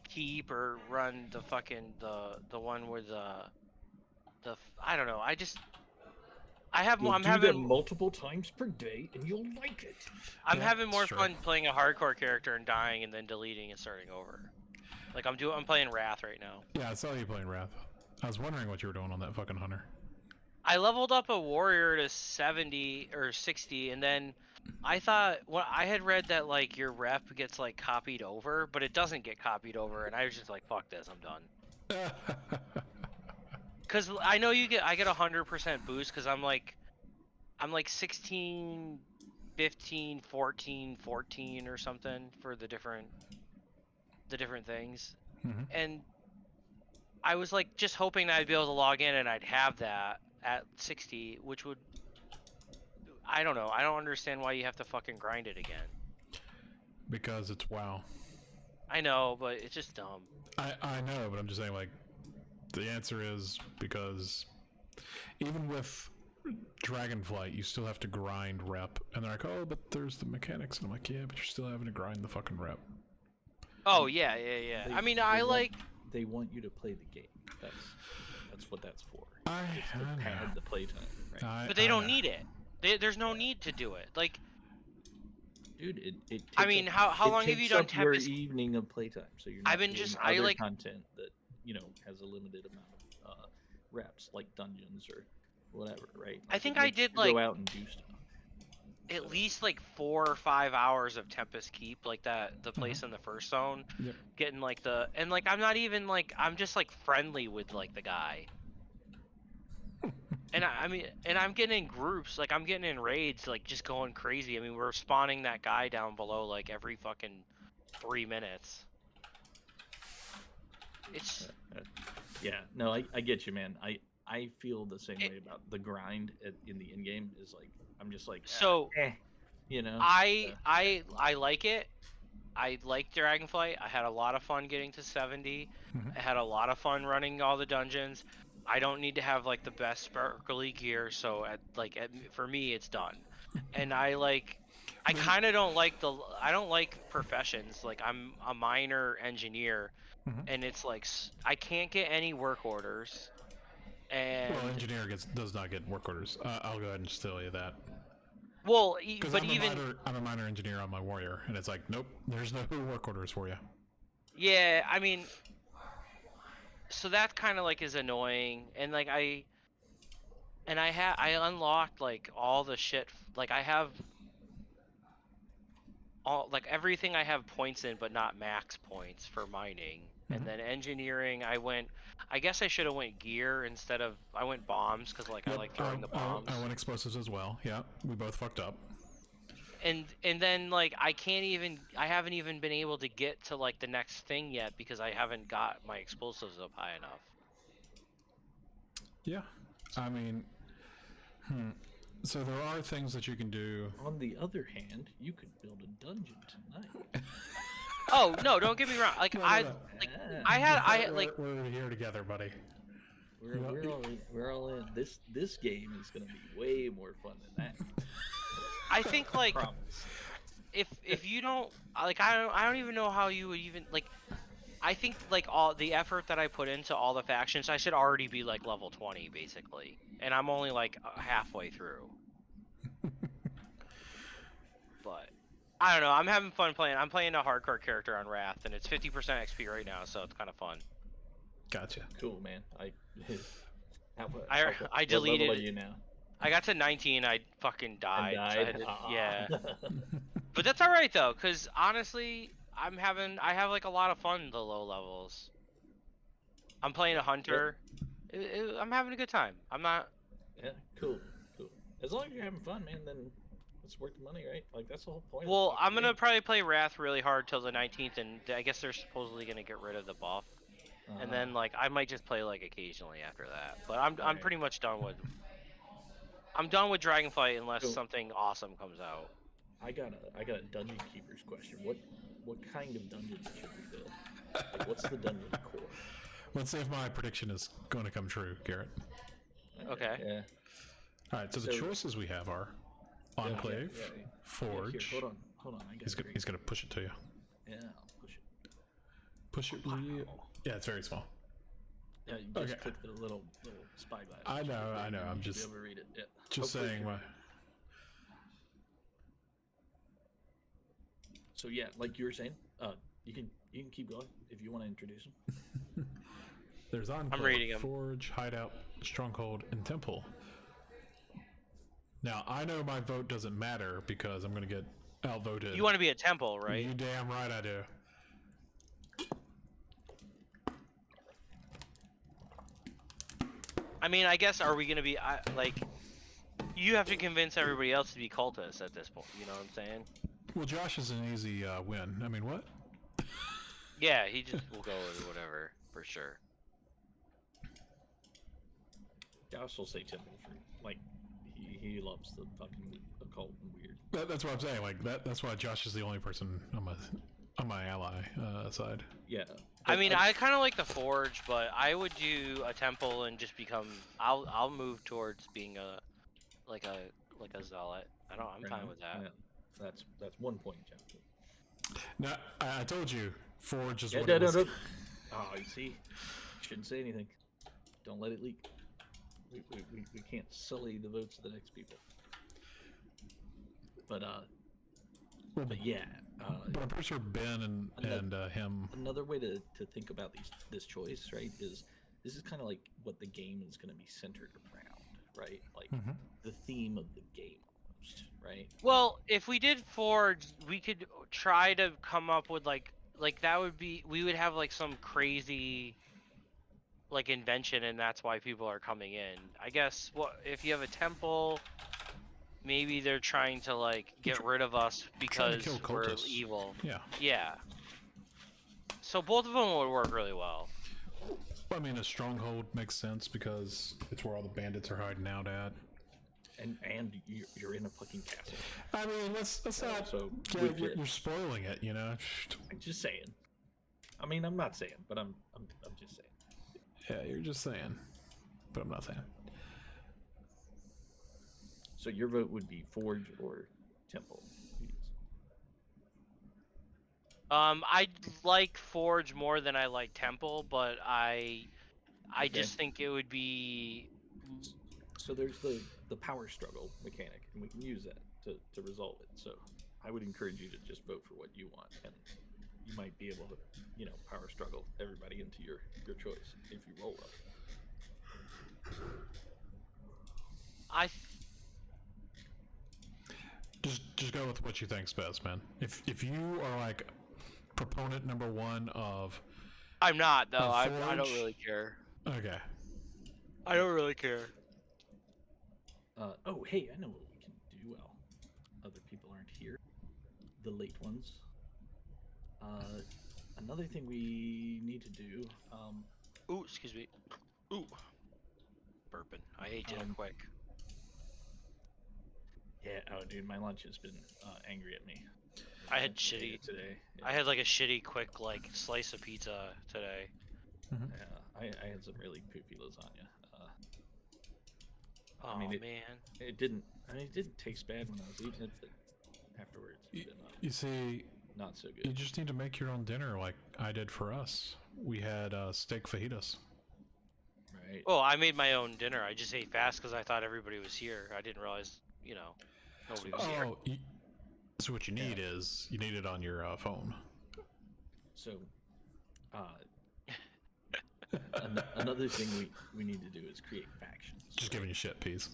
keep, or run the fucking the one where I don't know. I'm having them multiple times per day, and you'll like it. I'm Yeah, having more it's true. fun playing a hardcore character and dying and then deleting and starting over. Like, I'm playing Wrath right now. Yeah, I saw you playing Wrath. I was wondering what you were doing on that fucking hunter. I leveled up a warrior to 70 or 60, and then I thought, well, I had read that like your rep gets like copied over, but it doesn't get copied over, and I was just like, fuck this, I'm done. Cause I know I get 100% boost, cause I'm like 16, 15, 14, 14 or something for the different things, Mhm. and I was like just hoping that I'd be able to log in and I'd have that at 60, which would, I don't know. I don't understand why you have to fucking grind it again. Because it's WoW. I know, but it's just dumb. I know, but I'm just saying, like, the answer is because even with Dragonflight, you still have to grind rep. And they're like, oh, but there's the mechanics. And I'm like, yeah, but you're still having to grind the fucking rep. Oh, yeah. I mean, They want you to play the game. That's what that's for. I It's to pad the playtime, right? but they don't need it. There's no need to do it. Like, Dude, it takes I mean, up, how it long have you takes done up your Tempest? evening of playtime? So you're not I've been doing just- other I like- content that, you know, has a limited amount of reps, like dungeons or whatever, right? I think it I makes did, you like, go out and do stuff. at least like 4 or 5 hours of Tempest Keep, like the place in the first zone. Yep. Getting like and like I'm not even like, I'm just like friendly with like the guy. And I mean, and I'm getting in groups, like I'm getting in raids, like just going crazy. I mean, we're spawning that guy down below like every fucking 3 minutes. It's Yeah, no, I get you, man. I feel the same way about the grind in the in game. Is like I'm just like so. you know. I like it. I like Dragonflight. I had a lot of fun getting to 70. Mhm. I had a lot of fun running all the dungeons. I don't need to have like the best sparkly gear, so for me it's done. And I kind of don't like I don't like professions. Like, I'm a minor engineer, Mhm. and it's like I can't get any work orders. And Well, engineer does not get work orders. I'll go ahead and tell you that. well, Because but I'm a minor engineer on my warrior, and it's like, nope, there's no work orders for you. yeah, I mean, so that kind of like is annoying, and like and I unlocked like all the shit. Like I have all like everything I have points in, but not max points for mining. And then engineering, I guess I should have went gear instead of I went bombs because like I like throwing the bombs. I went explosives as well. Yeah, we both fucked up. And then like I haven't even been able to get to like the next thing yet because I haven't got my explosives up high enough. Yeah, I mean, so there are things that you can do. On the other hand, you could build a dungeon tonight. Oh no, don't get me wrong. Like No. I had like we're here together, buddy. We're all in. This game is gonna be way more fun than that. I think like Promise. if you don't like I don't even know how you would even like I think like all the effort that I put into all the factions I should already be like level 20 basically, and I'm only like halfway through. But I don't know, I'm having fun playing. I'm playing a hardcore character on Wrath and it's 50% XP right now, so it's kind of fun. Gotcha. Cool, man. I deleted. What level are you now? I got to 19, I fucking died. And So I had died? to- yeah. But that's all right though, cuz honestly, I have like a lot of fun the low levels. I'm playing a hunter. I'm having a good time. I'm not Yeah, cool. As long as you're having fun, man, then it's worth the money, right? Like that's the whole point. Well, of the fucking I'm going to game. probably play Wrath really hard till the 19th, and I guess they're supposedly going to get rid of the buff. And then like I might just play like occasionally after that. But I'm Alright. pretty much done with Dragonflight unless Cool. something awesome comes out. I got a dungeon keeper's question. What kind of dungeon should we build? Like, what's the dungeon core? Let's see if my prediction is going to come true, Garrett. Okay. Yeah. All right, so the choices we have are Enclave, yeah. Forge. Here, hold on. He's gonna push it to you. Yeah, I'll push it. Push it. Wow. Yeah, it's very small. Yeah, you just Okay. click the little spyglass. I know. You I'm should just be able to read it. Yeah. just Hopefully saying. So yeah, like you were saying, you can keep going if you want to introduce them. There's Enclave, reading 'em. Forge, Hideout, Stronghold, and Temple. Now I know my vote doesn't matter because I'm gonna get outvoted. You want to be a temple, right? You damn right I do. I mean, I guess are we gonna be like? You have to convince everybody else to be cultists at this point. You know what I'm saying? Well, Josh is an easy win. I mean, what? Yeah, he just will go with whatever for sure. Josh will say temple for like he loves the fucking occult and weird. That's what I'm saying. Like that's why Josh is the only person on my ally side. Yeah. I mean, I kind of like the Forge, but I would do a temple and just become. I'll move towards being a zealot. I'm fine with that. Yeah. That's 1 point, Josh. Now I told you, Forge is Yeah, what it was. no. Oh, you see, shouldn't say anything. Don't let it leak. We can't sully the votes of the next people. But yeah. But I'm pretty sure Ben and him. Another way to think about this choice, right, is this is kind of like what the game is going to be centered around, right? Like the theme of the game, almost, right? Well, if we did Forge, we could try to come up with like that would be we would have like some crazy like invention, and that's why people are coming in. I guess what if you have a temple? Maybe they're trying to like get rid of us because kill we're cultists. evil. Yeah. Yeah. So both of them would work really well. I mean, a stronghold makes sense because it's where all the bandits are hiding out at. And you're in a fucking castle. I mean, let's not. So You're spoiling it, you know. I'm just saying. I mean, I'm not saying, but I'm just saying. Yeah, you're just saying, but I'm not saying. So your vote would be Forge or Temple? I like Forge more than I like Temple, but I just think it would be. So there's the power struggle mechanic, and we can use that to resolve it. So I would encourage you to just vote for what you want, and you might be able to, power struggle everybody into your choice if you roll up. Just go with what you think's best, man. If you are like proponent number one of, I'm not though. I don't Forge? really care. okay, I don't really care. Oh, hey, I know what we can do while other people aren't here. The late ones. Another thing we need to do. Ooh, excuse me. Ooh, burping. I ate dinner quick. Yeah, oh, dude, my lunch has been angry at me. I had ate shitty it today. Yeah. I had like a shitty quick like slice of pizza today. Yeah, I had some really poopy lasagna. Oh I mean, man. it didn't taste bad when I was eating it, but afterwards, it's been, you see, not so you good. just need to make your own dinner like I did for us. We had steak fajitas. Right. Well, I made my own dinner. I just ate fast because I thought everybody was here. I didn't realize, nobody was here. Oh, so what you need is you need it on your phone. So, another thing we need to do is create factions. Just giving you shit, Peas.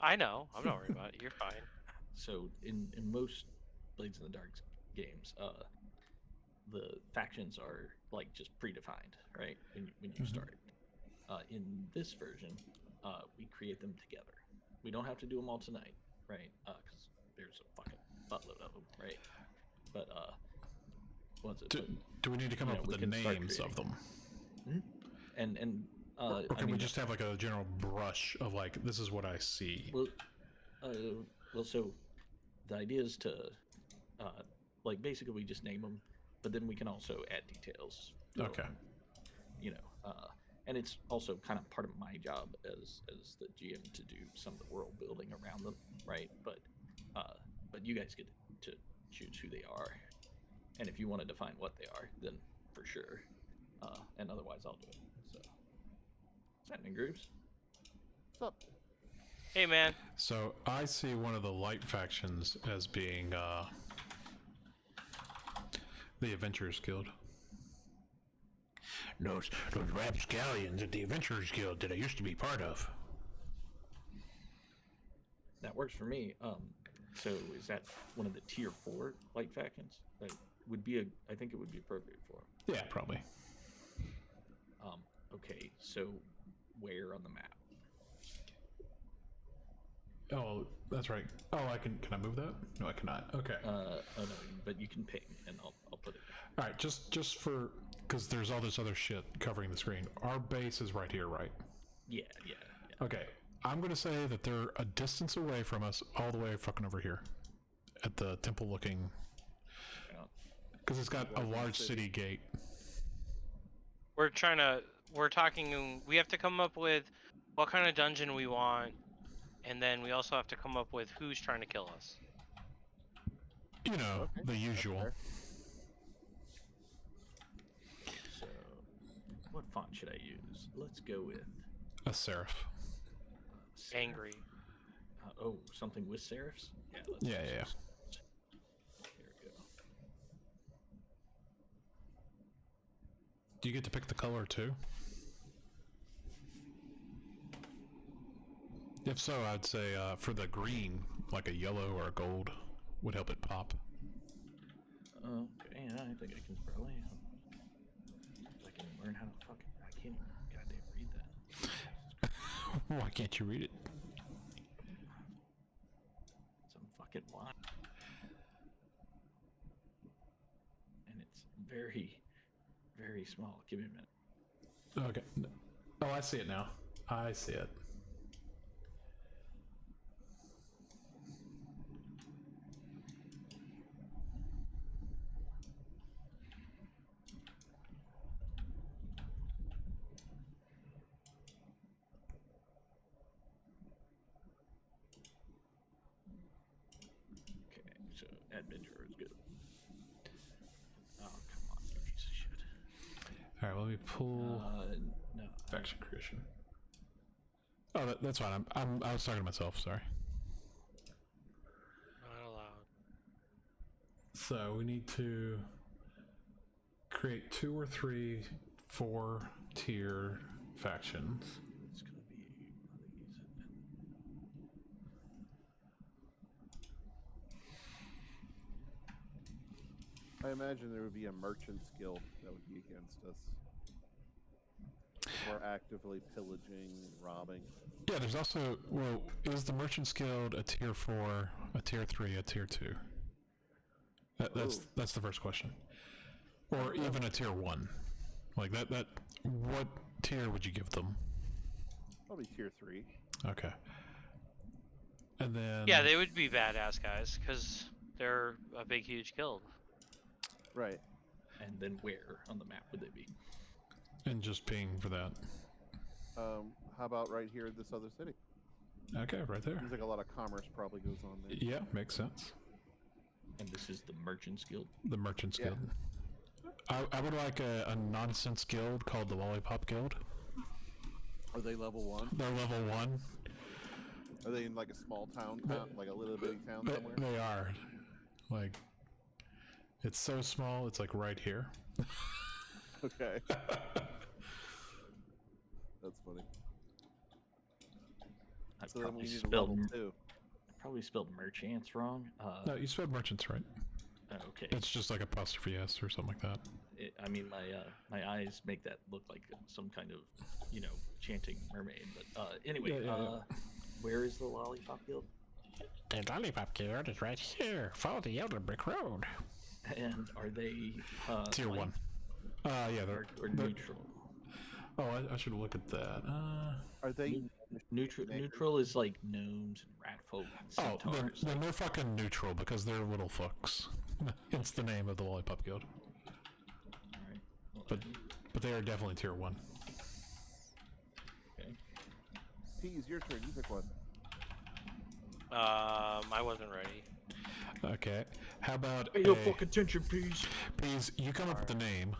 I know. I'm not worried about it. You're fine. So in most Blades in the Dark games, the factions are like just predefined, right? When you start. In this version, we create them together. We don't have to do them all tonight, right? Because there's a fucking buttload of them, right? But do we need to come up with the names of them? Or can we just have like a general brush of like, this is what I see? Well, so the idea is to, like, basically we just name them, but then we can also add details. Okay. And it's also kind of part of my job as the GM to do some of the world building around them, right? But you guys get to choose who they are, and if you want to define what they are, then for sure. And otherwise, I'll do it. So, what's happening, Grooves? What's up? Hey, man. So I see one of the light factions as being the Adventurers Guild. Those rapscallions at the Adventurers Guild that I used to be part of. That works for me. So is that one of the tier 4 light factions? That would be I think it would be appropriate for. Yeah, probably. Okay, so where on the map? Oh, that's right. Oh, can I move that? No, I cannot. Okay. Oh no, but you can ping, and I'll put it there. All right, just for because there's all this other shit covering the screen. Our base is right here, right? Yeah. Okay, I'm gonna say that they're a distance away from us, all the way fucking over here, at the temple-looking. Because it's got a large city gate. We're talking. We have to come up with what kind of dungeon we want, and then we also have to come up with who's trying to kill us. The usual. So, what font should I use? Let's go with A serif. serif. Angry. Something with serifs? Yeah. Here we go. Do you get to pick the color too? If so, I'd say for the green, like a yellow or a gold would help it pop. Okay, I think I can probably. If I can learn how to fucking. I can't even goddamn read that. Why can't you read it? Some fucking line. And it's very, very small. Give me a minute. Okay. Oh, I see it now. I see it. So Adventurer is good. Oh, come on, you piece of shit. All right, let me pull No. faction creation. Oh, that's fine. I was talking to myself. Sorry. Not allowed. So we need to create 2 or 3 4-tier factions. It's gonna be one of these. I imagine there would be a merchant's guild that would be against us. We're actively pillaging, robbing. Yeah, there's also, well, is the Merchant's Guild a tier 4, a tier 3, a tier 2? That's the first question. Or even a tier 1. Like that what tier would you give them? Probably tier 3. Okay. And then Yeah, they would be badass guys because they're a big, huge guild. Right. And then where on the map would they be? and just ping for that. How about right here in this other city? Okay, right there. Seems like a lot of commerce probably goes on there. Yeah, makes sense. And this is the Merchants Guild. The Merchants Yeah. Guild. I would like a nonsense guild called the Lollipop Guild. Are they level 1? They're level 1. Are they in like a small town, like a little bitty town somewhere? They are. Like, it's so small, it's like right here. Okay. That's funny. I So then we probably need a spelled level 2. probably spelled merchants wrong. No, you spelled merchants right. Okay. It's just like apostrophe S or something like that. I mean, my eyes make that look like some kind of, chanting mermaid. But anyway, Yeah. where is the Lollipop Guild? The Lollipop Guild is right here. Follow the Elder Brick Road. And are they Tier light 1. Yeah, or they're neutral? Oh, I should look at that. Are they Neutral is like gnomes and rat folk and Oh, centaurs. then they're fucking neutral because they're little fucks. It's the name of the Lollipop Guild. Alright. Well, But they are definitely tier 1. okay. Peas, your turn. You pick one. I wasn't ready. Okay. How about Pay no fucking attention, please. please, you come up with a name.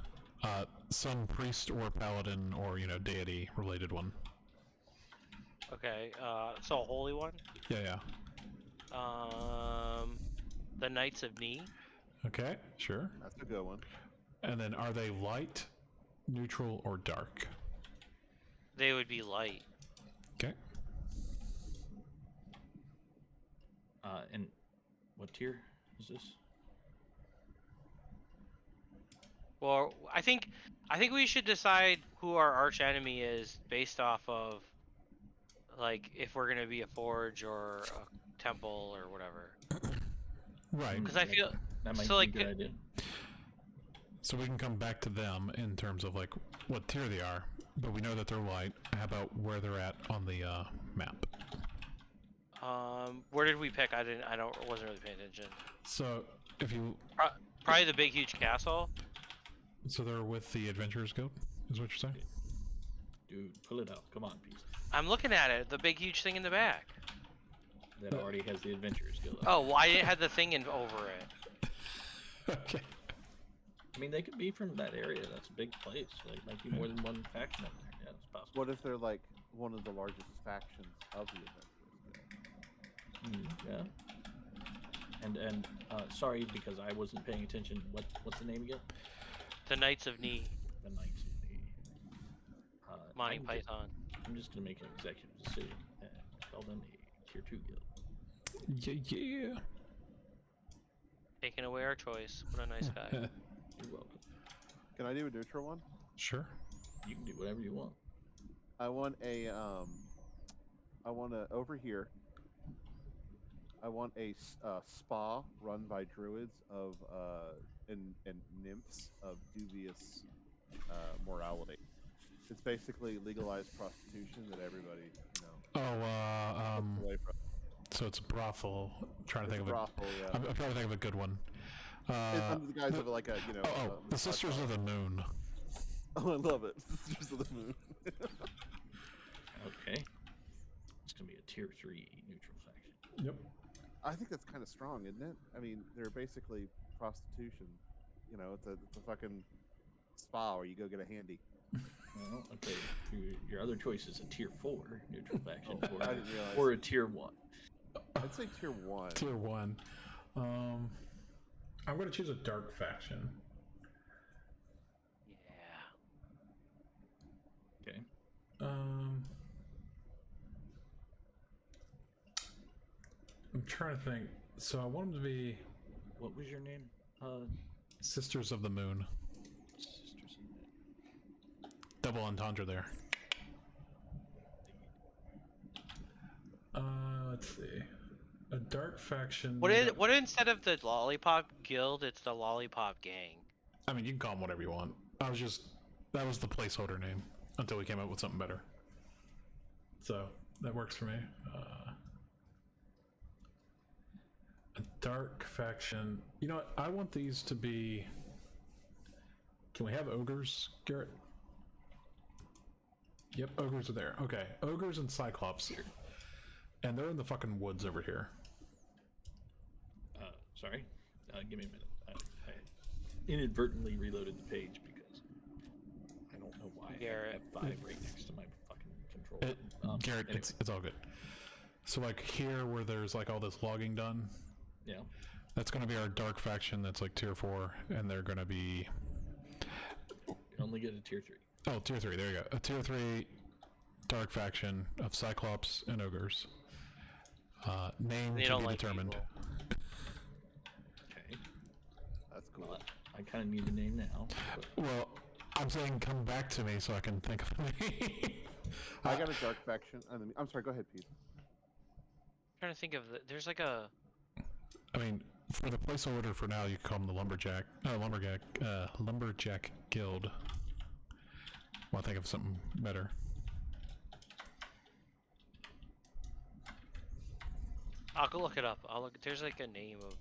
Some priest or paladin or, deity related one. Okay, so a holy one. Yeah. The Knights of Knee. Okay, sure. That's a good one. And then are they light, neutral, or dark? They would be light. Okay. And what tier is this? Well, I think we should decide who our arch enemy is based off of, like, if we're gonna be a forge or a temple or whatever. Right. Because I feel That might so, be like, a good idea. So we can come back to them in terms of like what tier they are, but we know that they're light. How about where they're at on the map? where did we pick? Wasn't really paying attention. So if you, Probably the big huge castle. so they're with the Adventurers Guild, is what you're saying? Dude, pull it out. Come on, piece. I'm looking at it. The big huge thing in the back. That already has the Adventurers Guild. Oh, well, I didn't have the thing over it. Okay. I mean, they could be from that area. That's a big place. Like, might be more than one faction up there. Yeah, it's possible. What if they're like one of the largest factions of the Adventurers? Yeah. And sorry because I wasn't paying attention. What's the name again? The Knights of Knee. The Knights of the Monty Python. I'm just gonna make an executive decision and call them a tier 2 guild. Yeah. Taking away our choice. What a nice guy. You're welcome. Can I do a neutral one? Sure. You can do whatever you want. I want over here. I want a spa run by druids of and nymphs of dubious morality. It's basically legalized prostitution that everybody, Oh, away from. so it's a brothel. I'm trying to It's think a of brothel, yeah. I'm trying to think of a good one. It's under the guise of like a, The Sisters of the Moon. Oh, I love it. Sisters of the Moon. Okay. It's gonna be a tier 3 neutral faction. Yep. I think that's kind of strong, isn't it? I mean, they're basically prostitution. It's a fucking spa where you go get a handy. Well, okay. Your other choice is a tier 4 neutral faction, Oh, I didn't realize. or a tier 1. I'd say tier 1. Tier 1. I'm going to choose a dark faction. Yeah. Okay. I'm trying to think. So I want them to be. What was your name? Sisters of the Moon. Sisters in that. Double entendre there. Let's see. A dark faction. What instead of the Lollipop Guild, it's the Lollipop Gang. I mean, you can call them whatever you want. That was the placeholder name until we came up with something better. So that works for me. A dark faction. You know what? I want these to be. Can we have ogres, Garrett? Yep, ogres are there. Okay, ogres and cyclops. And they're in the fucking woods over here. Sorry. Give me a minute. I inadvertently reloaded the page because I don't know why I have F5 right next to my fucking controller. Garrett, anyway. it's all good. So like here where there's like all this logging done, Yeah. that's going to be our dark faction that's like tier 4, and they're going to be... You only get a tier 3. Oh, tier 3, there you go. A tier 3 dark faction of Cyclops and Ogres. Name They to don't be like determined. people. Okay. That's cool. Well, I kind of need a name now. But Well, I'm saying come back to me so I can think of a name. I got a dark faction. I'm sorry. Go ahead, Pete. trying to think of there's like a I mean, for the placeholder for now, you can call them the Lumberjack Guild. Well, think of something better. I'll go look it up. I'll look. There's like a name of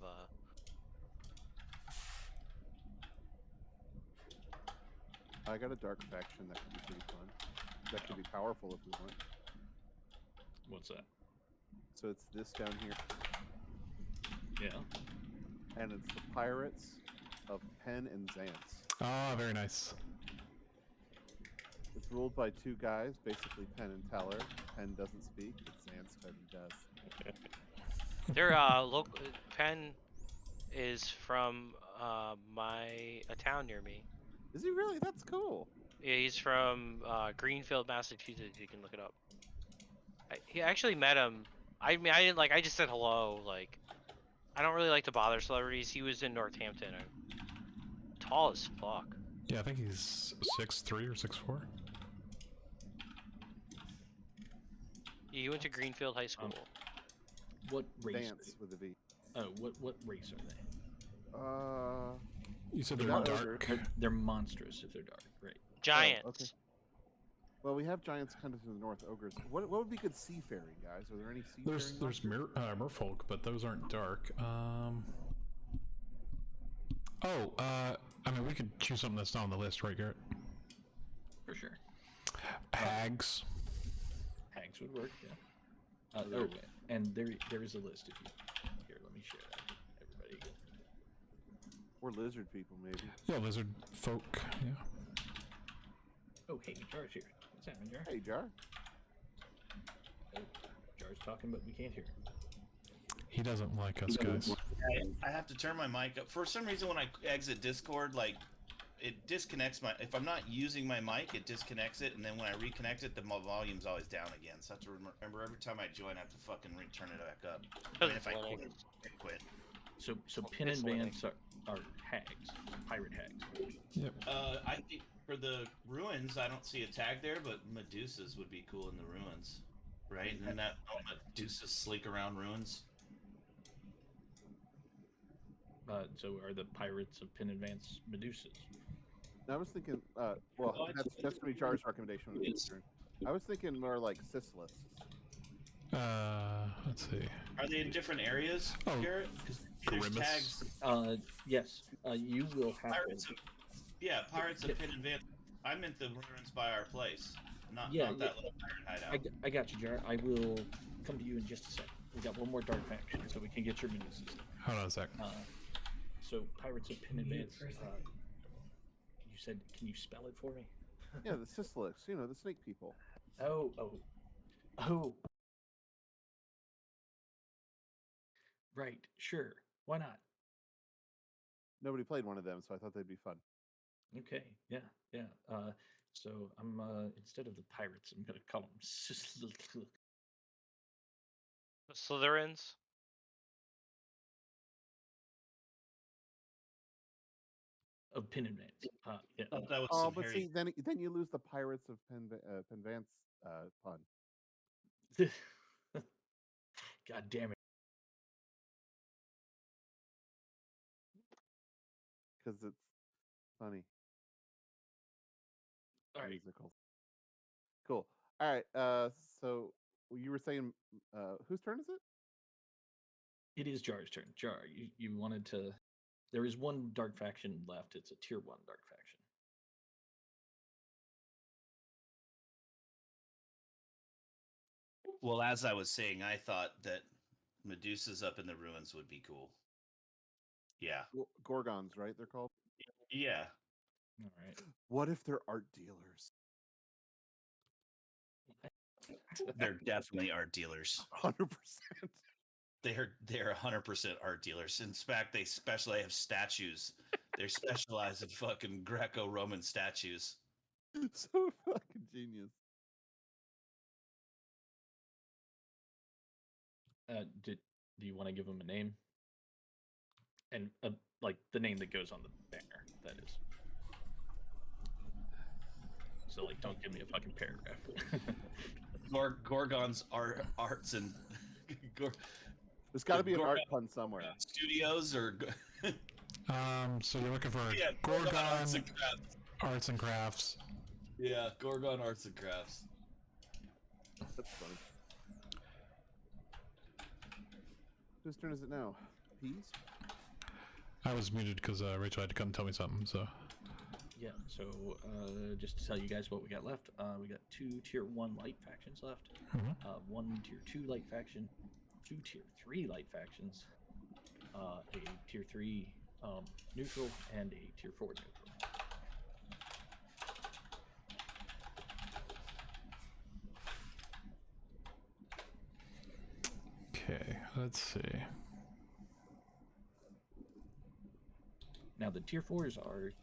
I got a dark faction that could be pretty fun. That could be powerful if we want. what's that? So it's this down here, Yeah. and it's the Pirates of Penn and Xantz. Ah, very nice. It's ruled by two guys, basically Penn and Teller. Penn doesn't speak, but Xantz totally does. their local Penn is from a town near me. Is he really? That's cool. Yeah, he's from Greenfield, Massachusetts. You can look it up. He actually met him. I mean, I didn't like. I just said hello. Like, I don't really like to bother celebrities. He was in Northampton. Tall as fuck. Yeah, I think he's 6'3" or 6'4". He went to Greenfield High School. What race? Dance with a V. Oh, what race are they? You said They're they're not dark. They're monstrous if they're dark, right? Giants. okay. Well, we have giants kind of to the north, ogres. What would be good seafaring, guys? Are there any seafaring? There's merfolk, but those aren't dark. I mean, we could choose something that's not on the list, right, Garrett? For sure. Hags. Hags would work, yeah. And there is a list if you... Here, let me share that with everybody. Or lizard people, maybe. Yeah, lizard folk. Yeah. Oh, hey, Jar's here. What's happening, Jar? Hey, Jar. Oh, Jar's talking, but we can't hear him. He doesn't like us, guys. I have to turn my mic up. For some reason, when I exit Discord, like, it disconnects my... If I'm not using my mic, it disconnects it, and then when I reconnect it, the volume's always down again. So I have to remember every time I join, I have to fucking turn it back up. And if I quit. So Pin and Vance are hags, pirate hags. Yep. I think for the ruins, I don't see a tag there, but Medusas would be cool in the ruins, right? And then that Medusas slink around ruins. So are the pirates of Pin and Vance Medusas? I was thinking, well, that's going to be Jar's recommendation when it's turn. I was thinking more like Sisyphus. Let's see. Are they in different areas, Oh, Garrett? Because there's Grimace. tags. Yes. You will have Pirates to... of, Pirates of Pin and Vance. I meant the ruins by our place, not that little pirate hideout. I got you, Jar. I will come to you in just a second. We got one more dark faction, so we can get your Medusas. Hold on a sec. So Pirates of Pin and Vance. You said, can you spell it for me? Yeah, the Sisyphus, the snake people. Oh. Right, sure. Why not? Nobody played one of them, so I thought they'd be fun. Okay, yeah. So I'm instead of the pirates, I'm gonna call them The Slytherins. of Pin Advance. Yeah. I thought that was Oh, some but hairy. see, then you lose the Pirates of Penvance pun. God damn it. Because it's funny. All right. Musical. Cool. All right. So you were saying, whose turn is it? It is Jar's turn. Jar, you wanted to. There is one dark faction left. It's a tier 1 dark faction. Well, as I was saying, I thought that Medusa's up in the ruins would be cool. Yeah. Gorgons, right? They're called. Yeah. All right. What if they're art dealers? They're definitely art dealers. 100%. They're 100% art dealers. In fact, they have statues. They specialize in fucking Greco-Roman statues. So fucking genius. Do you want to give them a name? And like the name that goes on the banner, that is. So like, don't give me a fucking paragraph. Gorgon's arts and There's got to be an art Gorgon pun somewhere. studios or So you're looking for yeah, Gorgon Arts and Crafts. Arts and Crafts. Yeah, Gorgon Arts and Crafts. That's funny. Whose turn is it now? Peas? I was muted because Rachel had to come tell me something. So Yeah, so just to tell you guys what we got left, we got 2 tier 1 light factions left, 1 tier 2 light faction, 2 tier 3 light factions, a tier 3 neutral, and a tier 4 neutral. okay, let's see. Now the tier 4s are,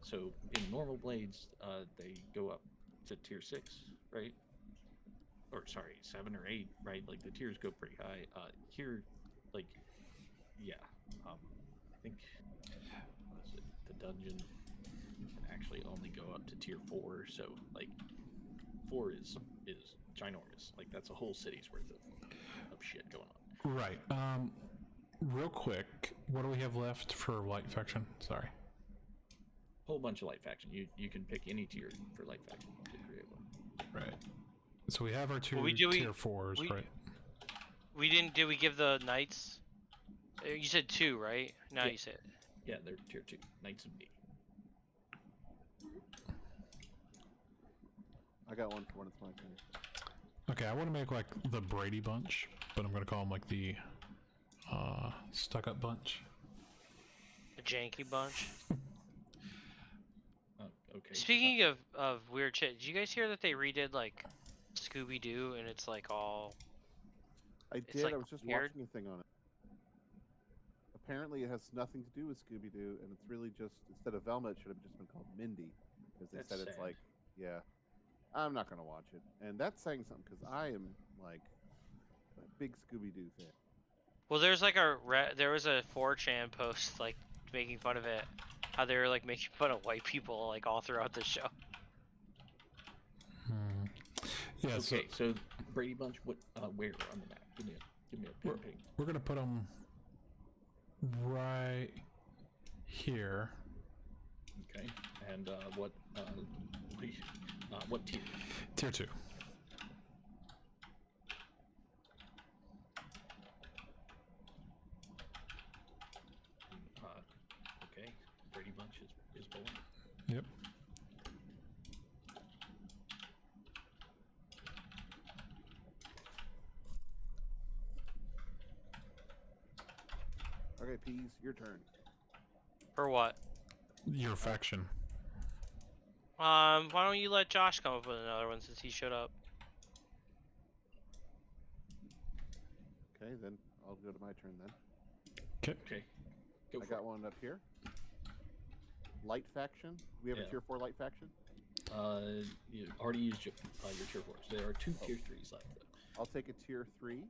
so in normal blades, they go up to tier 6, right? Or sorry, 7 or 8, right? Like the tiers go pretty high. Here, like, yeah, I think what is it? The dungeon can actually only go up to tier 4, so like 4 is ginormous. Like that's a whole city's worth of shit going on. Right. Real quick, what do we have left for light faction? Sorry. Whole bunch of light faction. You can pick any tier for light faction to create one. Right. So we have our two Well, tier 4s, right? We didn't. Did we give the knights? You said 2, right? Now Yeah. you said. Yeah, they're tier 2. Knights of B. I got one for when it's my turn. Okay, I want to make like the Brady Bunch, but I'm going to call them like the Stuck Up Bunch. The janky bunch. Okay. Speaking of weird shit, did you guys hear that they redid like Scooby Doo and it's like all? I It's, did. like, I was just weird. watching a thing on it. Apparently, it has nothing to do with Scooby Doo, and it's really just instead of Velma, it should have just been called Mindy, because they That's said it's sad. like, yeah, I'm not gonna watch it, and that's saying something because I am like a big Scooby Doo fan. Well, there's like there was a 4chan post like making fun of it, how they were like making fun of white people like all throughout the show. Yeah. Okay, so Brady Bunch, what? Where on the map? Give me a We're, ping. we're going to put them right here. Okay, and what tier? Tier 2. Okay, Brady Bunch is bowling. Yep. Okay, Peas, your turn. For what? Your faction. Why don't you let Josh come up with another one since he showed up? Okay, then I'll go to my turn then. Okay, go I for got it. one up here. Light faction. We have a Yeah. tier 4 light faction. You already used your tier 4s. There are 2 tier 3s left. Though. I'll take a tier 3.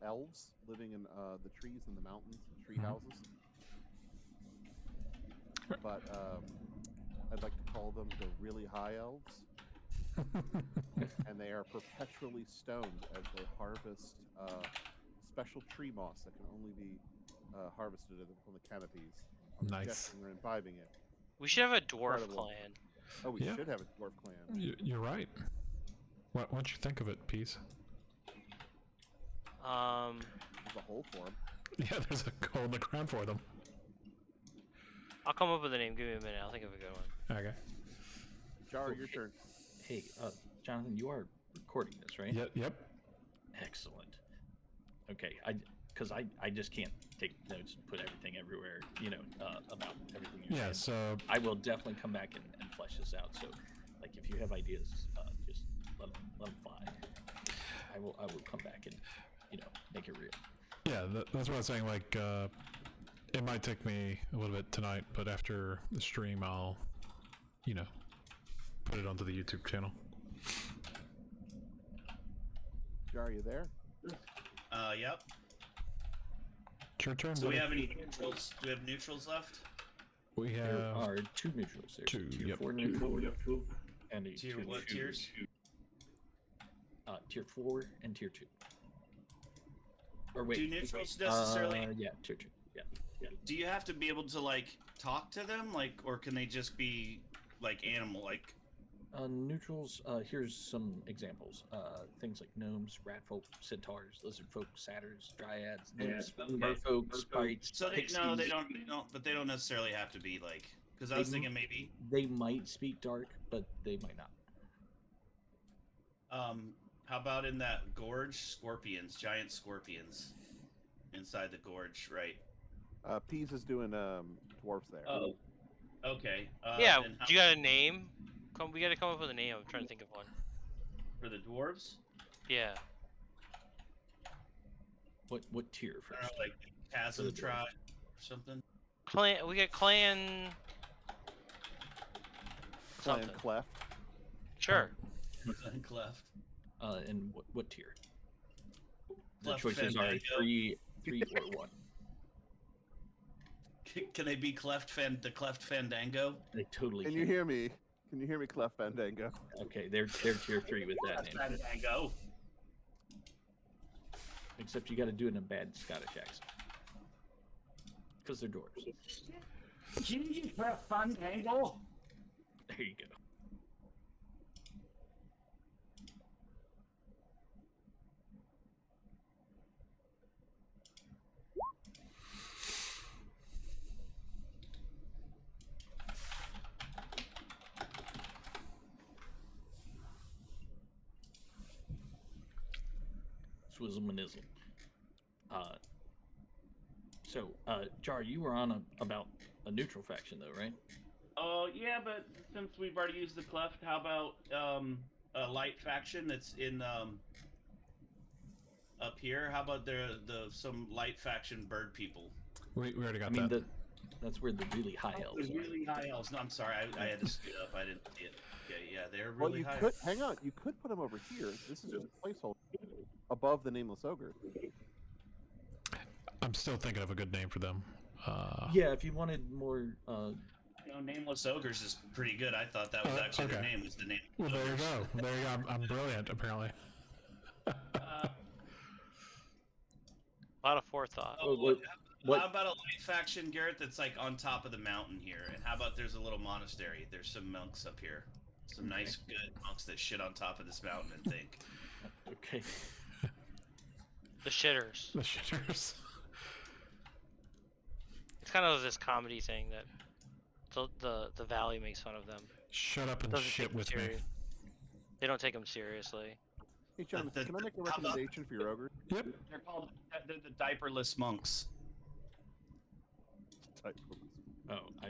elves living in the trees in the mountains, tree Mhm. houses. But I'd like to call them the really high elves, and they are perpetually stoned as they harvest special tree moss that can only be harvested from the canopies. Nice. They're imbibing it. We should have a dwarf Incredible. clan. Oh, we Yeah. should have a dwarf clan. You're right. What don't you think of it, Peace? There's a hole for them. Yeah, there's a hole in the ground for them. I'll come up with a name. Give me a minute. I'll think of a good one. Okay. Jar, your turn. Hey, Jonathan, you are recording this, right? Yep. Excellent. Okay, because I just can't take notes and put everything everywhere, about everything you're Yeah, saying. so I will definitely come back and flesh this out. So, like, if you have ideas, just let them fly. I will come back and make it real. yeah, that's what I was saying. Like, it might take me a little bit tonight, but after the stream, I'll, put it onto the YouTube channel. Jar, are you there? Yep. It's your turn. So we buddy. have any neutrals? Do we have neutrals left? We There have are 2 neutrals. There's two, a tier yep. 4 neutral and a Tier tier what 2. tiers? Tier 4 and tier 2. Or wait. Do neutrals necessarily? Yeah, tier 2. Yeah. Do you have to be able to talk to them, or can they just be animal? Neutrals, here's some examples. Things like gnomes, ratfolk, centaurs, lizardfolk, satyrs, dryads, nymphs, okay. merfolk, sprites, So they pixies. no, they don't. But they don't necessarily have to be because I was thinking maybe. They might speak dark, but they might not. How about in that gorge, scorpions, giant scorpions, inside the gorge, right? Peas is doing dwarves there. Oh, okay. Yeah. and how- Do you got a name? We got to come up with a name. I'm trying to think of one. for the dwarves? Yeah. What tier I first? don't know, chasm tribe or something. Clan. We got clan. Clan Something. Cleft. Sure. Cleft. And what tier? The Cleft choices are Fandango. 3 or 1. Can they be the Cleft Fandango? They totally Can can. you hear me? Can you hear me, Cleft Fandango? Okay, they're tier 3 with that Cleft name. Fandango. Except you got to do it in a bad Scottish accent. Because they're dwarves. Ginger Cleft Fandango. There you go. Swizzle and Izzle. Jar, you were on about a neutral faction, though, right? Oh yeah, but since we've already used the Cleft, how about a light faction that's in up here? How about some light faction bird people? we already got I mean, that. that's where the really high elves The are. really high elves. No, I'm sorry, I had to scoot up. I didn't see it. Okay, yeah, they're Well, really you high. could hang on. You could put them over here. This is just a placeholder above the nameless ogre. I'm still thinking of a good name for them. Yeah, if you wanted more, Nameless Ogres is pretty good. I thought that was actually okay. the name. Was the name? Well, there you go. There you go. I'm brilliant, apparently. A lot of forethought. what- How about a light faction, Garrett? That's on top of the mountain here. And how about there's a little monastery? There's some monks up here. Some nice, good monks that shit on top of this mountain and think. okay. The shitters. The shitters. It's kind of this comedy thing that the Valley makes fun of them. Shut up and Doesn't take shit them with me. They don't take them seriously. Hey, Jonathan, can I make a how about- recommendation for your ogre? Yep. They're the diaperless monks. Oh, I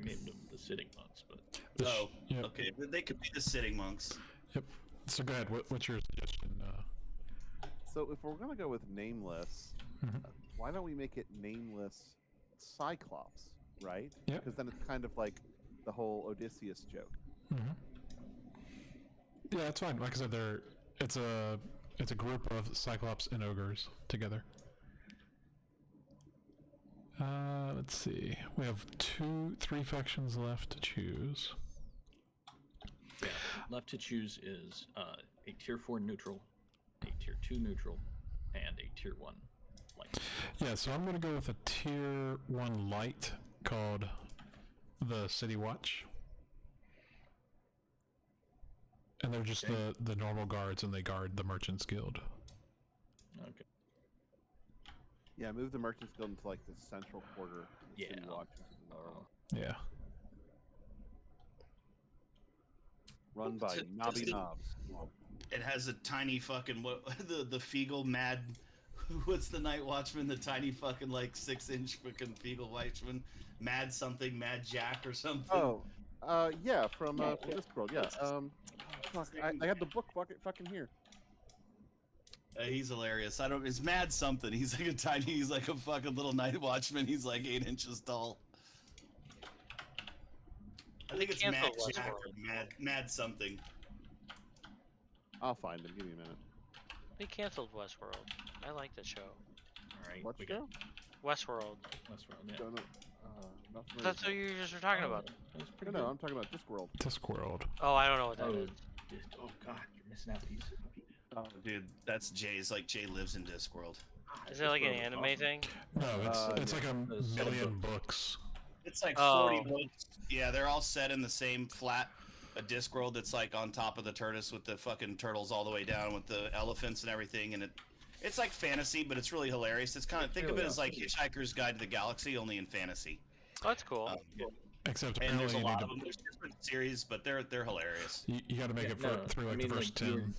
named them the sitting monks, but The Oh, yep. okay. They could be the sitting monks. Yep. So go ahead. What's your suggestion? So if we're gonna go with nameless, Mhm. why don't we make it nameless Cyclops, right? Yeah. Because then it's kind of like the whole Odysseus joke. Yeah, that's fine. Like I said, It's a group of Cyclops and ogres together. Let's see. We have 3 factions left to choose. Yeah, left to choose is a tier 4 neutral, a tier 2 neutral, and a tier 1 light. Yeah, so I'm gonna go with a tier 1 light called the City Watch. And they're just the normal guards, and they guard the Merchants Guild. Okay. Yeah, move the Merchants Guild into like the central quarter. Yeah. City Watch. Yeah. Run by Nobby Knobs. It has a tiny fucking the Feagle Mad. What's the Night Watchman? The tiny fucking like 6-inch fucking Feagle Watchman, Mad something, Mad Jack or something. Oh, yeah, from Discworld. Yeah. Fuck, I have the book fucking here. He's hilarious. It's Mad something. He's like a fucking little Night Watchman. He's like 8 inches tall. I think it's Mad Jack or Mad something. I'll find him. Give me a minute. They canceled Westworld. I like the show. All right. What we show? Westworld. Westworld, yeah. Don't know. Not familiar. That's what you just were talking about. That's pretty No, good. I'm talking about Discworld. Discworld. Oh, I don't know what that is. Oh god, you're missing out pieces. Oh, dude, that's Jay's. Like Jay lives in Discworld. Is it like an Discworld is anime awesome. thing? No, it's yeah. like a Those million books. books. It's like Oh. 40 books. Yeah, they're all set in the same flat. A Discworld that's like on top of the tortoise with the fucking turtles all the way down with the elephants and everything, and it's like fantasy, but it's really hilarious. It's kind of think of it as like Hitchhiker's Guide to the Galaxy, only in fantasy. Oh, that's cool. Except And there's apparently a you lot need of them. There's different series, but they're hilarious. you got to make it through like the first 10.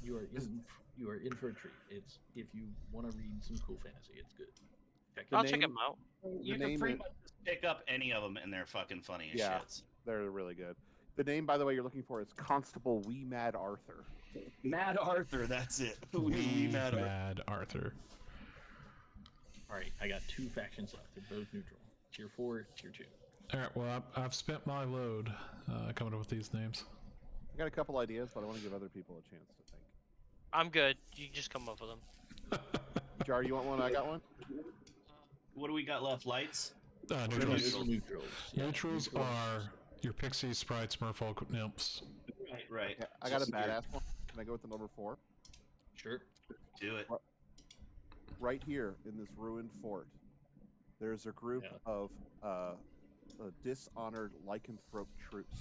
You are in for a treat. It's if you want to read some cool fantasy, it's good. I'll check them out. You The can name pretty is- much just pick up any of them, and they're fucking funny as Yeah. shit. They're really good. The name, by the way, you're looking for is Constable Wee Mad Arthur. Mad Arthur, that's it. Wee Mad Arthur. Mad Arthur. All right, I got 2 factions left. They're both neutral. Tier 4, tier 2. All right, well, I've spent my load coming up with these names. I got a couple ideas, but I want to give other people a chance to think. I'm good. You just come up with them. Jar, you want one? I got one. What do we got left? Lights? Neutrals. Neutrals. Yeah, Neutrals are your pixies, sprites, merfolk, nymphs. Right. Yeah, I got a Just badass one. Can I go with the number 4? Sure. Do it. Right here in this ruined fort, there's a group of dishonored lycanthrope troops,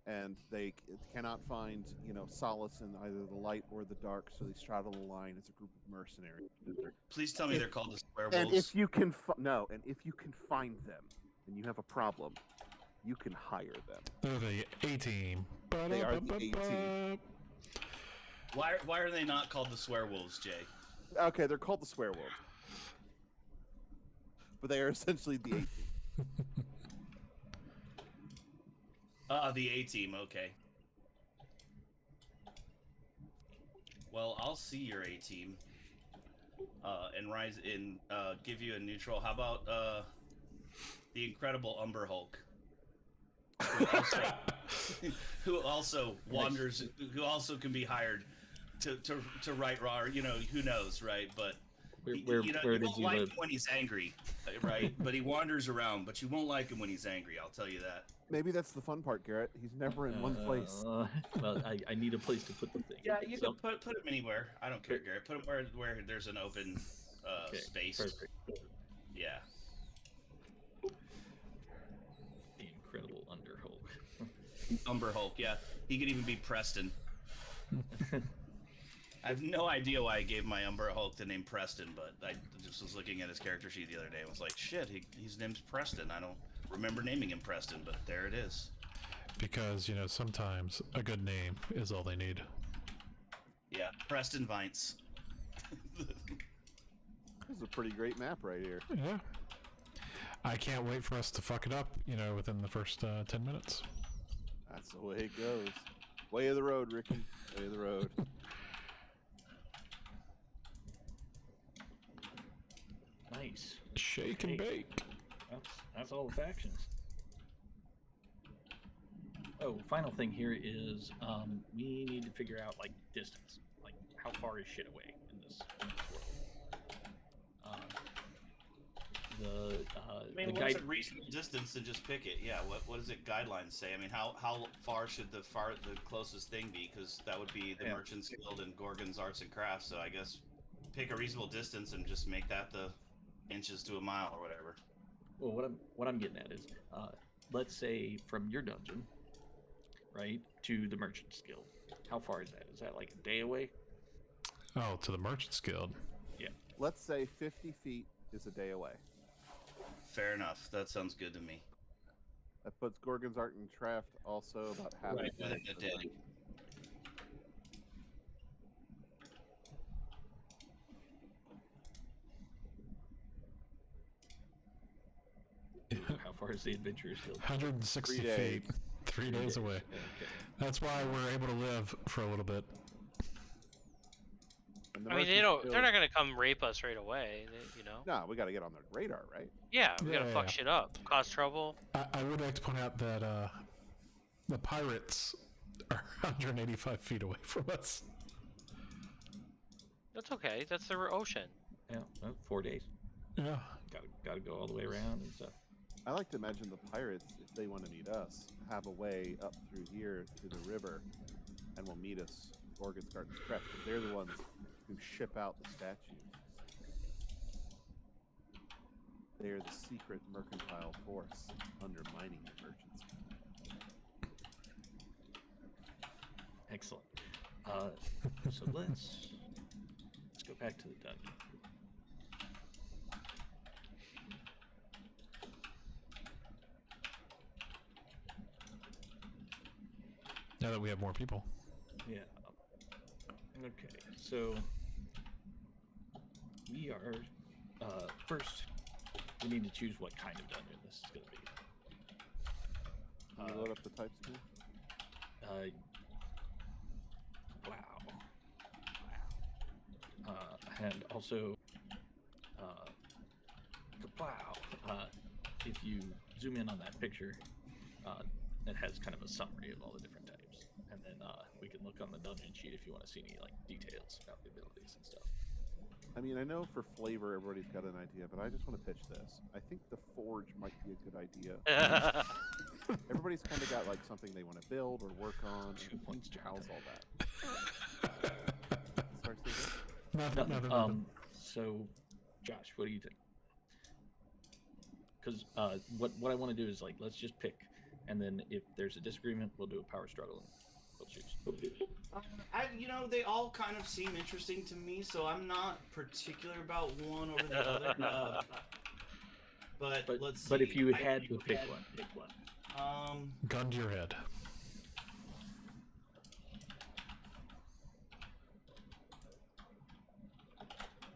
and they cannot find solace in either the light or the dark, so they straddle the line as a group of mercenaries. Please tell me they're called the Swear And Wolves. if you can find them and you have a problem, you can hire them. They're the A-team. They are the A-team. Why are they not called the Swear Wolves, Jay? Okay, they're called the Swear Wolves, but they are essentially the A-team. The A-team, okay. Well, I'll see your A-team. And give you a neutral. How about the Incredible Umber Hulk? Who also wanders, who also can be hired to right raw, who knows, right? But Where you did won't you like live? him when he's angry, right? But he wanders around, but you won't like him when he's angry, I'll tell you that. Maybe that's the fun part, Garrett. He's never in one place. Well, I need a place to put the thing. Yeah, you So- can put him anywhere. I don't care, Garrett. Put him where there's an open okay, space. Perfect. Yeah. The Incredible Under Hulk. Umber Hulk, yeah. He could even be Preston. I have no idea why I gave my Umber Hulk the name Preston, but I just was looking at his character sheet the other day and was like, shit, his name's Preston. I don't remember naming him Preston, but there it is. Because, sometimes a good name is all they need. Yeah, Preston Vince. This is a pretty great map right here. Yeah. I can't wait for us to fuck it up, within the first 10 minutes. That's the way it goes. Way of the road, Ricky. Way of the road. Nice. Shake and Okay. bake. That's all the factions. Oh, So, final thing here is we need to figure out like distance, like how far is shit away in this world. I mean, the what's guide. a reasonable distance to just pick it? Yeah, what does it guidelines say? I mean, how far should the closest thing be? Because that would be the Merchants Guild and Gorgon's Arts and Crafts. So I guess pick a reasonable distance and just make that the inches to a mile or whatever. Well, what I'm getting at is, let's say from your dungeon, right, to the Merchants Guild. How far is that? Is that like a day away? Oh, to the Merchants Guild. Yeah. Let's say 50 feet is a day away. Fair enough. That sounds good to me. That puts Gorgon's Art and Craft also about half Right, a within day. a day. How far is the Adventurers Guild? 160 3 days. feet. 3 days away. Okay. That's why we're able to live for a little bit. And the I mean, Merchants they're Guild- not gonna come rape us right away, you know. No, we got to get on their radar, right? Yeah, we gotta Yeah, fuck yeah. shit up, cause trouble. I would like to point out that the pirates are 185 feet away from us. That's okay. That's the ocean. Yeah, well, 4 days. Yeah. Gotta go all the way around and stuff. I like to imagine the pirates, if they want to meet us, have a way up through here to the river, and will meet us with Gorgon's Art and Craft, because they're the ones who ship out the statues. They are the secret mercantile force undermining the merchants. Excellent. So let's go back to the dungeon. Now that we have more people. Yeah. Okay, so we are first. We need to choose what kind of dungeon this is going to be. Can you load up the types too? Wow. And also, wow. If you zoom in on that picture, it has kind of a summary of all the different types, and then we can look on the dungeon sheet if you want to see any like details about the abilities and stuff. I mean, I know for flavor everybody's got an idea, but I just want to pitch this. I think the Forge might be a good idea. Everybody's kind of got like something they want to build or work on. 2 points, How's Jonathan. all that? Sorry, Steve. Nothing. So, Josh, what do you think? Because what I want to do is like let's just pick, and then if there's a disagreement, we'll do a power struggle and we'll choose. They all kind of seem interesting to me, so I'm not particular about one over the other. But let's see. But if you had to pick one. Gun to your head.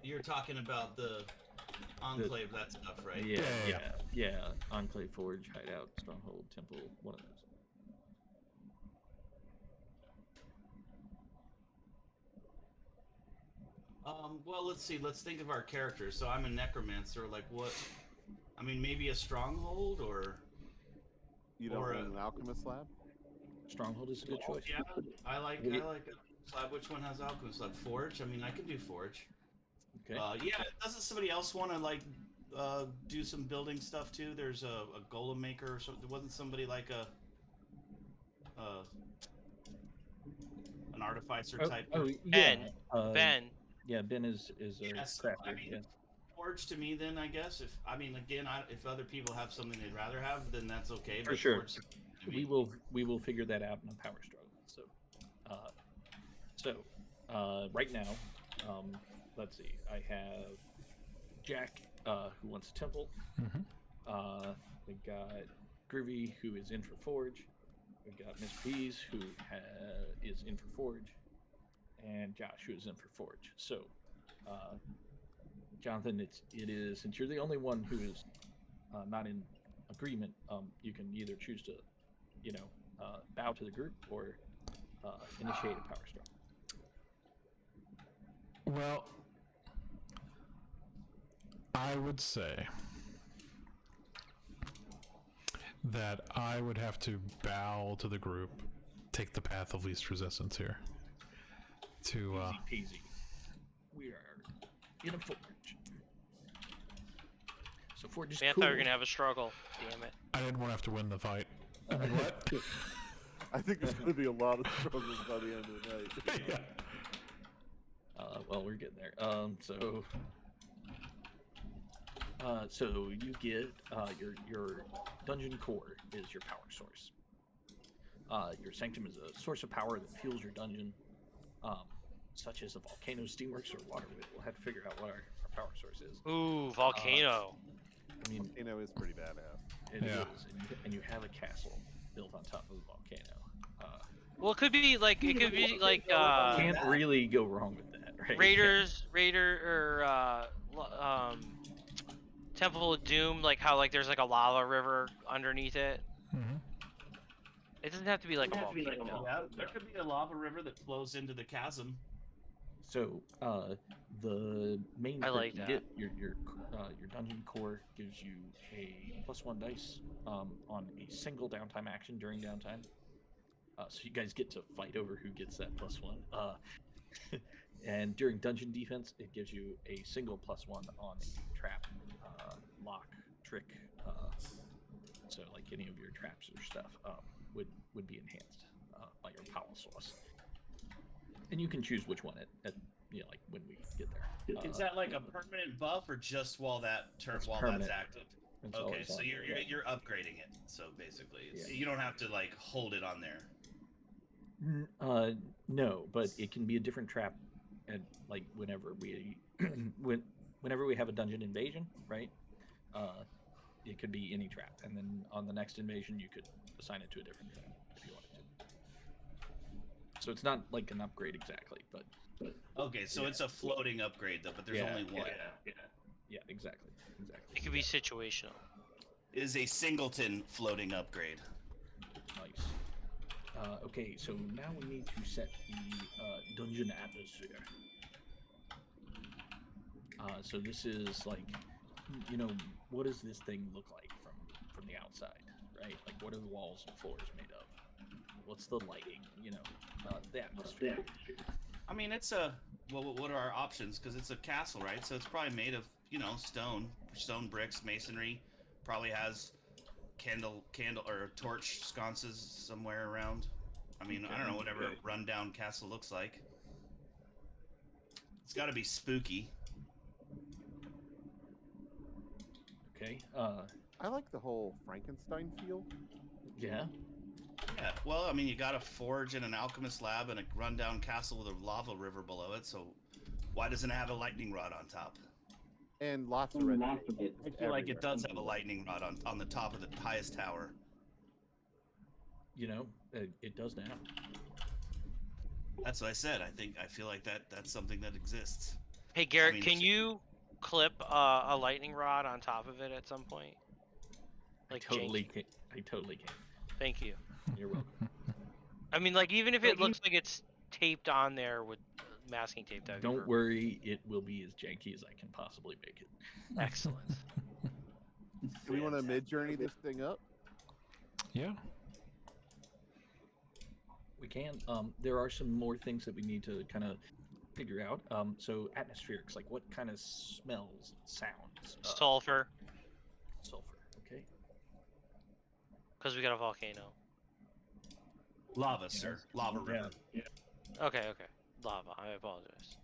You're talking about the Enclave, that stuff, right? Yeah. Enclave, Forge, Hideout, Stronghold, Temple, one of those. Well, let's see. Let's think of our characters. So I'm a necromancer. Like what? I mean, maybe a stronghold or. You don't Or run a- an alchemist lab? Stronghold is a good choice. Yeah, I like We- a slab. Which one has alchemist lab? Forge. I mean, I can do forge. Okay. Yeah. Doesn't somebody else want to like do some building stuff too? There's a golem maker or something. Wasn't somebody like an artificer type? yeah. Ben. Ben. Yeah, Ben is a Yes, crafter. I mean, Yeah. Forge to me, then I guess. If other people have something they'd rather have, then that's okay. For but sure. Forge to me- We will figure that out in a power struggle. So, right now, let's see. I have Jack, who wants a temple. Mhm. We got Groovy, who is in for Forge. We got Miss Peas, who is in for Forge, and Josh, who is in for Forge. So, Jonathan, it is since you're the only one who is not in agreement, you can either choose to, bow to the group or initiate a power struggle. Well, I would say that I would have to bow to the group, take the path of least resistance here. To Easy peasy. We are in a forge. So forge is Man, I cool. thought we were gonna have a struggle. Damn it. I didn't want to have to win the fight. I mean, what? I think there's going to be a lot of struggles by the end of the night. Yeah. Well, we're getting there. So you get your dungeon core is your power source. Your sanctum is a source of power that fuels your dungeon, such as a volcano, steamworks, or water wheel. We'll have to figure out what our power source is. Ooh, volcano. I mean, Volcano is pretty badass. it Yeah. is, and you have a castle built on top of a volcano. Well, it could be like Can't really go wrong with that, right? Temple of Doom, like how like there's like a lava river underneath it. Mm-hmm. It doesn't have to be like a volcano. Yeah, there could be a lava river that flows into the chasm. So, the main I perk like you that. get your dungeon core gives you a +1 dice on a single downtime action during downtime. So you guys get to fight over who gets that +1. And during dungeon defense, it gives you a single +1 on a trap, lock, trick. So like any of your traps or stuff would be enhanced by your power source. And you can choose which one at like when we get there. Is that like a permanent buff or just while It's that's permanent. active? It's Okay, always so on. you're upgrading it. So basically, Yeah. you don't have to like hold it on there. No, but it can be a different trap, and like whenever we whenever we have a dungeon invasion, right? It could be any trap, and then on the next invasion, you could assign it to a different trap if you wanted to. So it's not like an upgrade exactly, but Okay, so it's a floating upgrade though, but there's only one. yeah, exactly. It could be situational. It is a singleton floating upgrade. Nice. Okay, so now we need to set the dungeon atmosphere. So this is like, what does this thing look like from the outside, right? Like, what are the walls and floors made of? What's the lighting? The atmosphere. I mean, it's a what are our options? Because it's a castle, right? So it's probably made of stone bricks, masonry. Probably has candle or torch sconces somewhere around. I mean, I don't know, whatever a rundown castle looks like. It's got to be spooky. Okay. I like the whole Frankenstein feel. Yeah. Yeah, well, I mean, you got a forge and an alchemist lab and a rundown castle with a lava river below it, so why doesn't it have a lightning rod on top? And lots of red. I feel like it does have a lightning rod on the top of the highest tower. It does now. That's what I said. I feel like that's something that exists. Hey Garrett, I mean, can it's- you clip a lightning rod on top of it at some point? Like I janky? totally can. Thank you. You're welcome. I mean, like even if it looks like it's taped on there with masking tape, that'd be Don't perfect. worry, it will be as janky as I can possibly make it. Excellent. Do we want to mid-journey this thing up? Yeah. We can. There are some more things that we need to kind of figure out. So atmospherics, like what kind of smells, sounds? Sulfur, Sulfur. Okay. because we got a volcano. Lava, sir. Lava river. Okay. Lava. I apologize.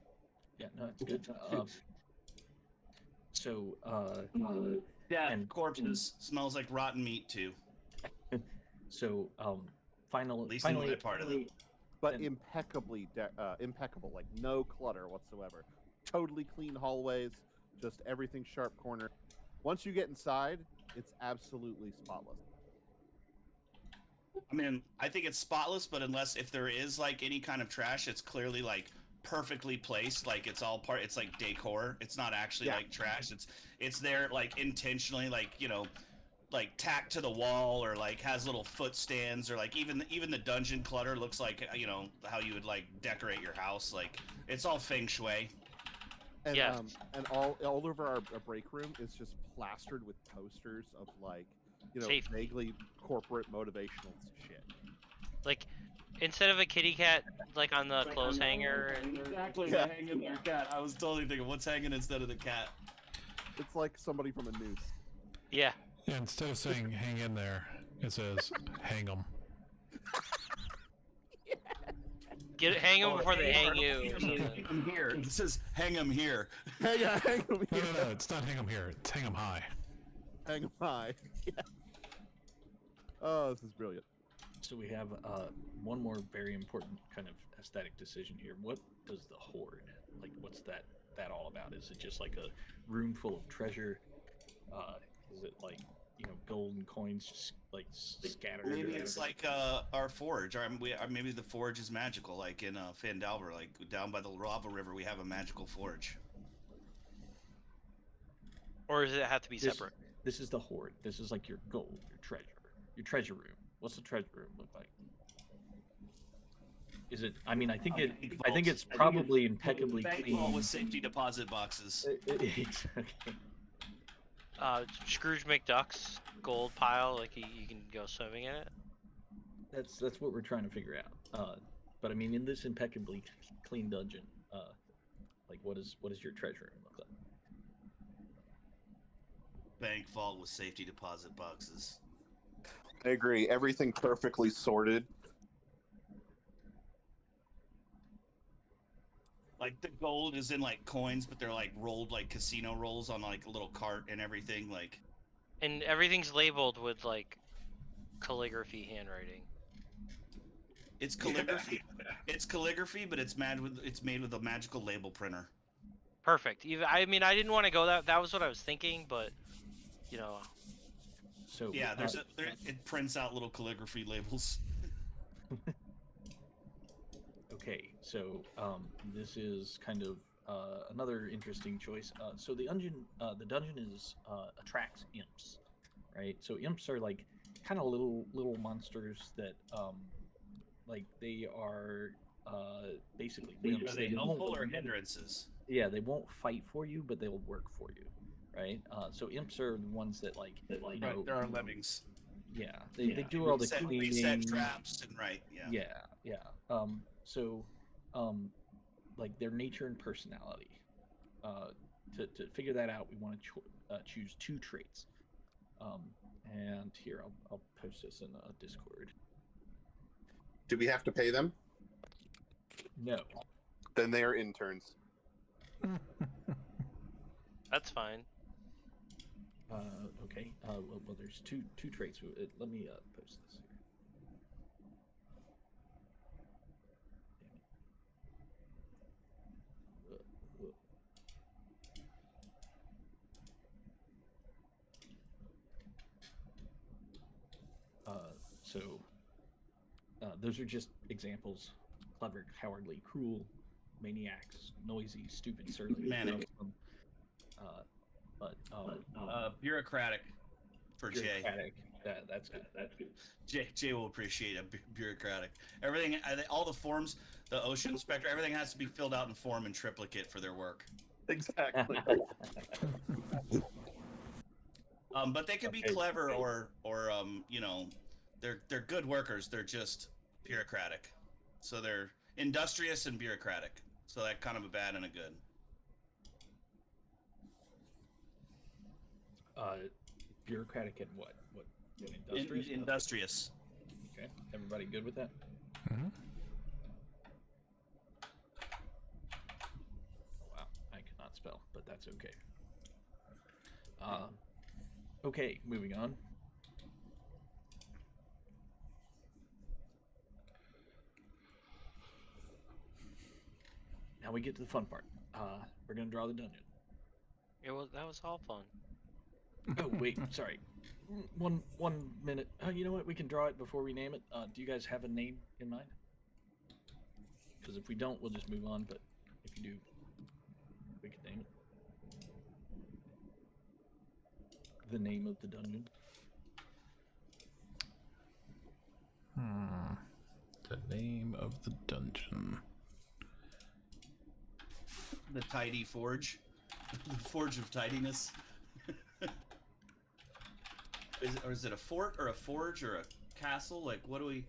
Yeah. No, it's good. So Yeah, And- corpses. Smells like rotten meat too. At least in finally, my part of it. But And- impeccable, like no clutter whatsoever. Totally clean hallways, just everything sharp corner. Once you get inside, it's absolutely spotless. I mean, I think it's spotless, but if there is like any kind of trash, it's clearly like perfectly placed. Like it's all part. It's like decor. It's not actually Yeah. like trash. It's there like intentionally, like like tacked to the wall, or like has little foot stands, or like even the dungeon clutter looks like how you would like decorate your house. Like it's all feng shui. And Yeah. and all over our break room is just plastered with posters of like Safety. vaguely corporate motivational shit. Like, instead of a kitty cat, like on the clothes hanger. Exactly, Yeah. the hanging there cat. I was totally thinking, what's hanging instead of the cat? It's like somebody from a noose. Yeah. Yeah, instead of saying hang in there, it says hang 'em. Hang them before they hang you. Or something. Hang 'em here. It says hang 'em here. Hey, yeah, hang 'em No, here. no, it's not hang 'em here. It's hang 'em high. Hang 'em high. Yeah. Oh, this is brilliant. So we have one more very important kind of aesthetic decision here. What does the hoard, like, what's that all about? Is it just like a room full of treasure? Is it like, gold and coins just like scattered? Maybe it's like our forge, or maybe the forge is magical, like in Phandelver, like down by the Lava River, we have a magical forge. Or does it have to be separate? This is the hoard. This is like your gold, your treasure room. What's the treasure room look like? Is it? I mean, I think it's probably impeccably Bank clean. vault with safety deposit boxes. Okay. Scrooge McDuck's gold pile, like you can go swimming in it. That's what we're trying to figure out. But I mean, in this impeccably clean dungeon, like what does your treasure room look like? Bank vault with safety deposit boxes. I agree. Everything perfectly sorted. Like the gold is in like coins, but they're like rolled like casino rolls on like a little cart and everything. Like, And everything's labeled with like calligraphy handwriting. it's calligraphy. It's calligraphy, but it's made with a magical label printer. Perfect. I mean, I didn't want to go that was what I was thinking, but So Yeah, it prints out little calligraphy labels. Okay, so this is kind of another interesting choice. So the dungeon is attracts imps, right? So imps are like kind of little monsters that like they are basically imps. Are they won't- helpful or hindrances? Yeah, they won't fight for you, but they'll work for you, right? So imps are the ones that like Right, there are lemmings. yeah, they do all the They cleaning. set traps and right, yeah. Yeah. So, like their nature and personality. To figure that out, we want to choose 2 traits. And here I'll post this in Discord. Do we have to pay them? No. Then they are interns. that's fine. Okay. Well, there's two traits. Let me post this here. So those are just examples: clever, cowardly, cruel, maniacs, noisy, stupid, surly. Manic. But Bureaucratic for Jay. bureaucratic. That's good. That's good. Jay will appreciate a bureaucratic. Everything, all the forms, the ocean inspector, everything has to be filled out in form and triplicate for their work. Exactly. But they could be Okay. clever or they're good workers. They're just bureaucratic. So they're industrious and bureaucratic. So that kind of a bad and a good. Bureaucratic and what? Industrious? Industrious. Okay. Everybody good with that? Mhm. Oh, wow. I cannot spell, but that's okay. Okay, moving on. Now we get to the fun part. We're gonna draw the dungeon. That was all fun. Oh wait, sorry. One minute. You know what? We can draw it before we name it. Do you guys have a name in mind? Because if we don't, we'll just move on. But if you do, we can name it. The name of the dungeon. The name of the dungeon. The tidy forge. The forge of tidiness. is it a fort or a forge or a castle? Like, what do we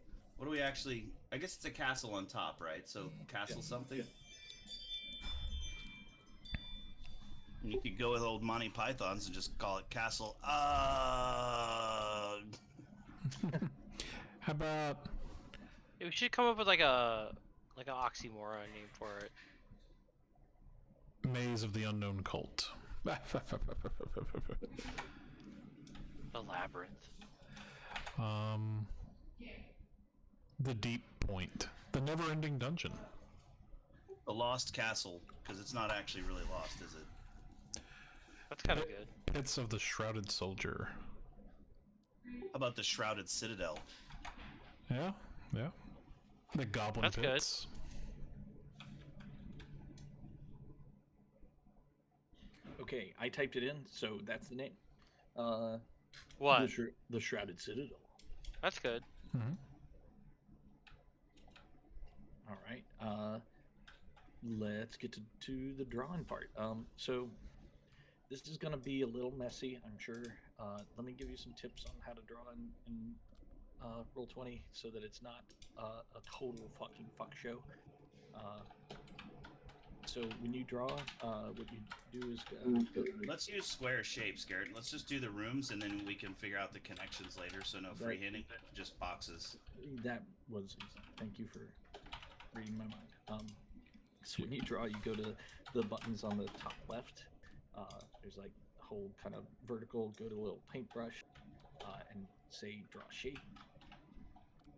actually? I guess it's a castle on top, right? So castle something. And you could go with old Monty Pythons and just call it Castle. How about We should come up with like an oxymoron name for it. Maze of the Unknown Cult? The Labyrinth. The Deep Point. The Never-Ending Dungeon. The Lost Castle, because it's not actually really lost, is it? That's kind of good. Pits of the Shrouded Soldier. How about the Shrouded Citadel? Yeah. The Goblin That's good. Pits. Okay, I typed it in, so that's the name. What? The Shrouded Citadel. That's good. Mm-hmm. All right. Let's get to the drawing part. So this is going to be a little messy, I'm sure. Let me give you some tips on how to draw in Roll20 so that it's not a total fucking fuck show. So when you draw, what you do is go Let's use square shapes, Garrett. Let's just do the rooms, and then we can figure out the connections later. So no freehanding, just boxes. That was. Thank you for reading my mind. So when you draw, you go to the buttons on the top left. There's like a whole kind of vertical. Go to a little paintbrush and say draw shape.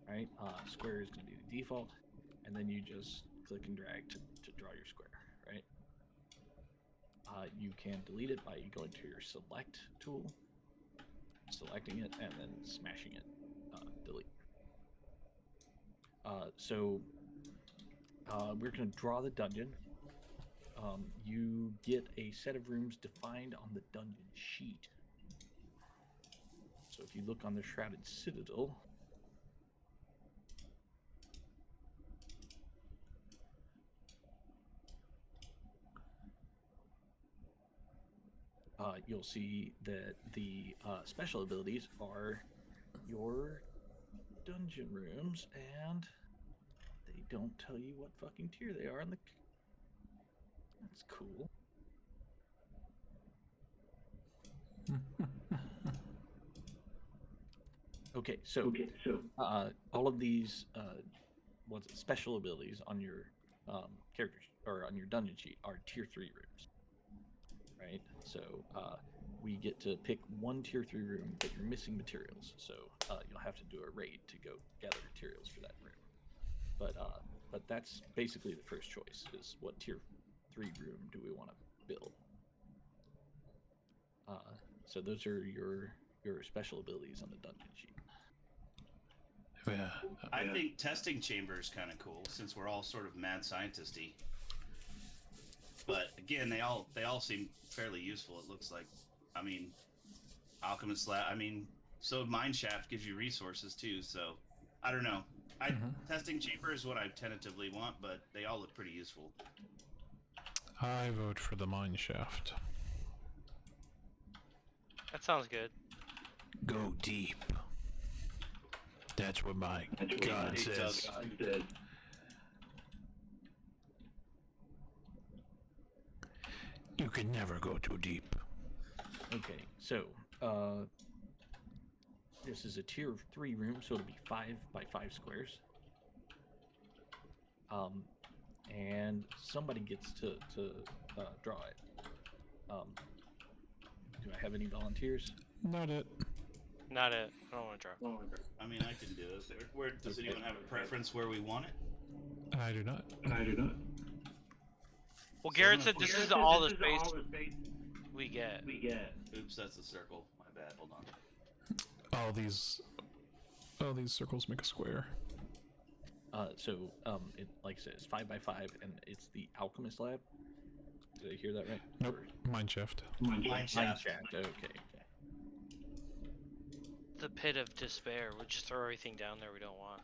Right. Square is going to be the default, and then you just click and drag to draw your square. Right. You can delete it by going to your select tool, selecting it, and then smashing it. Delete. We're going to draw the dungeon. You get a set of rooms defined on the dungeon sheet. So if you look on the Shrouded Citadel, you'll see that the special abilities are your dungeon rooms, and they don't tell you what fucking tier they are on the. That's cool. Okay, so all of these special abilities on your character or on your dungeon sheet are tier 3 rooms, right? So we get to pick one tier 3 room, but you're missing materials, so you'll have to do a raid to go gather materials for that room. But that's basically the first choice: is what tier 3 room do we want to build? So those are your special abilities on the dungeon sheet. Yeah. I think testing chamber is kind of cool since we're all sort of mad scientisty. But again, they all seem fairly useful. It looks like, I mean, alchemist lab. I mean, so mineshaft gives you resources too. So I don't know. Testing chamber is what I tentatively want, but they all look pretty useful. I vote for the mine shaft. That sounds good. Go deep. That's what my God says. You can never go too deep. Okay, so this is a tier 3 room, so it'll be 5 by 5 squares. And somebody gets to draw it. Do I have any volunteers? Not it. Not it. I don't want to draw. I mean, I can do this. Does anyone have a preference where we want it? I do not. Well, Garrett said this is all the space we get. Oops, that's a circle. My bad. Hold on. All these circles make a square. It, like I said, it's 5 by 5, and it's the Alchemist Lab. Did I hear that right? Nope. Mine shaft. Mineshaft. Okay. The pit of despair. We'll just throw everything down there we don't want.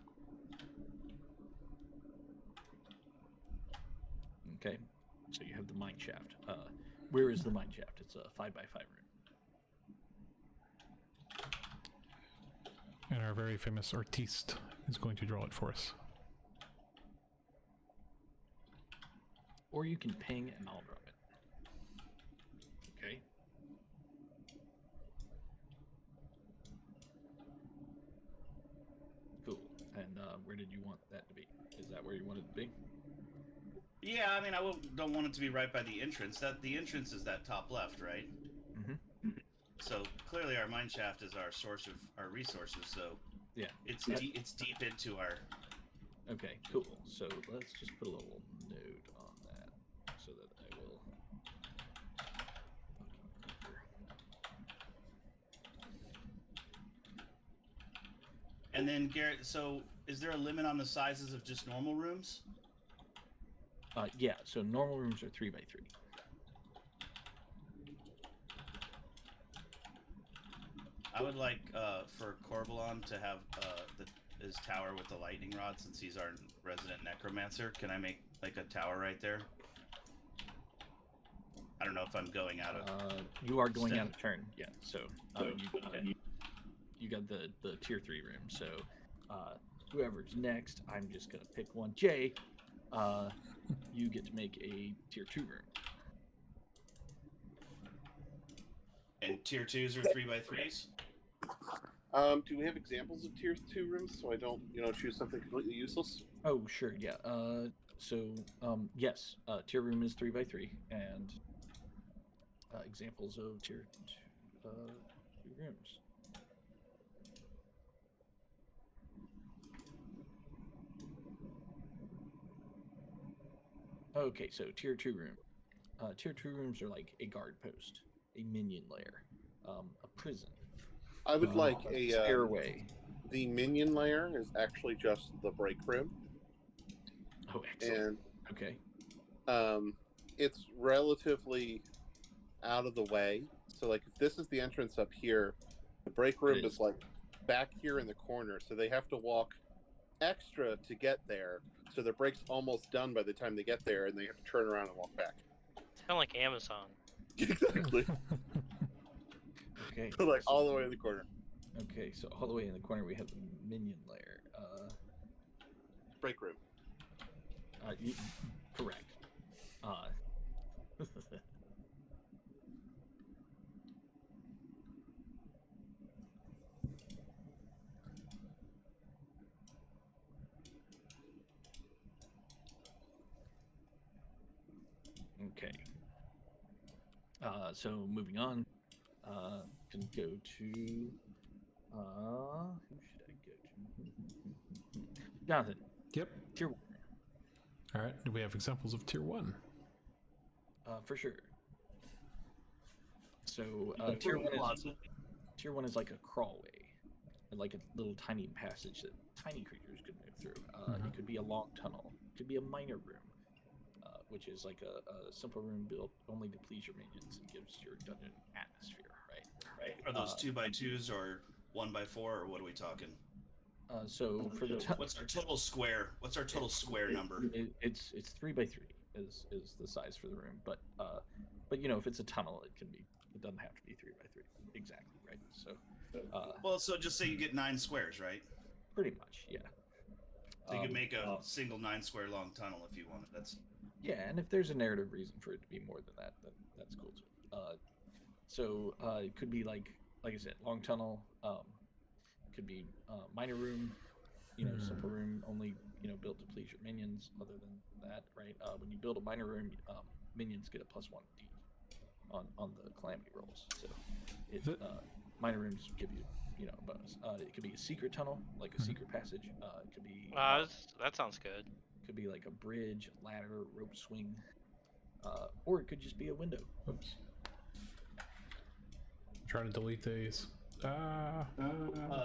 Okay. So you have the mine shaft. Where is the mine shaft? It's a 5 by 5 And our very famous artiste is going to draw it for us. Or you can ping and I'll draw it. Okay. Cool. And where did you want that to be? Is that where you want it to be? Yeah, I mean, don't want it to be right by the entrance. The entrance is that top left, right? Mm-hmm. So clearly, our mine shaft is our source of our resources. So Yeah. it's deep into our. Okay, cool. So let's just put a little note on that so that I will. And then Garrett, so is there a limit on the sizes of just normal rooms? Yeah. So normal rooms are 3 by 3. I would like for Corbalon to have his tower with the lightning rod, since he's our resident necromancer. Can I make like a tower right there? I don't know if I'm going out of. You are going step. out of turn. Yeah. So you got the tier 3 room. So whoever's next, I'm just gonna pick one. Jay, you get to make a tier 2 room. And tier 2s are 3 by 3s. Do we have examples of tier 2 rooms so I don't, choose something completely useless? Oh, sure. Yeah. Yes. Tier room is 3 by 3, and examples of tier 2 rooms. Okay, so tier 2 room. Tier 2 rooms are like a guard post, a minion lair, a prison. I would like a stairway. The minion layer is actually just the break room, Oh, excellent. and Okay. it's relatively out of the way. So, like, if this is the entrance up here, the break room is like back here in the corner, so they have to walk extra to get there. So their break's almost done by the time they get there, and they have to turn around and walk back. Sound like Amazon. Exactly. Okay. Like all the way in the corner. Okay, so all the way in the corner we have the minion layer. Break room. Correct. Okay. So moving on, can go to. Who should I go to? Jonathan. Yep. Tier 1. All right. Do we have examples of tier 1? For sure. So tier 1 is like a crawlway, like a little tiny passage that tiny creatures could move through. It could be a long tunnel. It could be a minor room, which is like a simple room built only to please your minions and gives your dungeon atmosphere. Right. Are those 2 by 2s or 1 by 4, or what are we talking? So for the what's our total square? What's our total square number? It's 3 by 3 is the size for the room, but if it's a tunnel, it doesn't have to be 3 by 3 exactly, right? So well, so just say you get 9 squares, right? Pretty much, yeah. So you could make a single 9 square long tunnel if you wanted. That's and if there's a narrative reason for it to be more than that, then that's cool too. So it could be like I said, long tunnel. Could be minor room, simple room only, built to please your minions. Other than that, right? When you build a minor room, minions get a +1d on the calamity rolls. So minor rooms give you, a bonus. It could be a secret tunnel, like a secret passage. It could be That sounds good. Could be like a bridge, ladder, rope swing, or it could just be a window. Oops. Trying to delete these.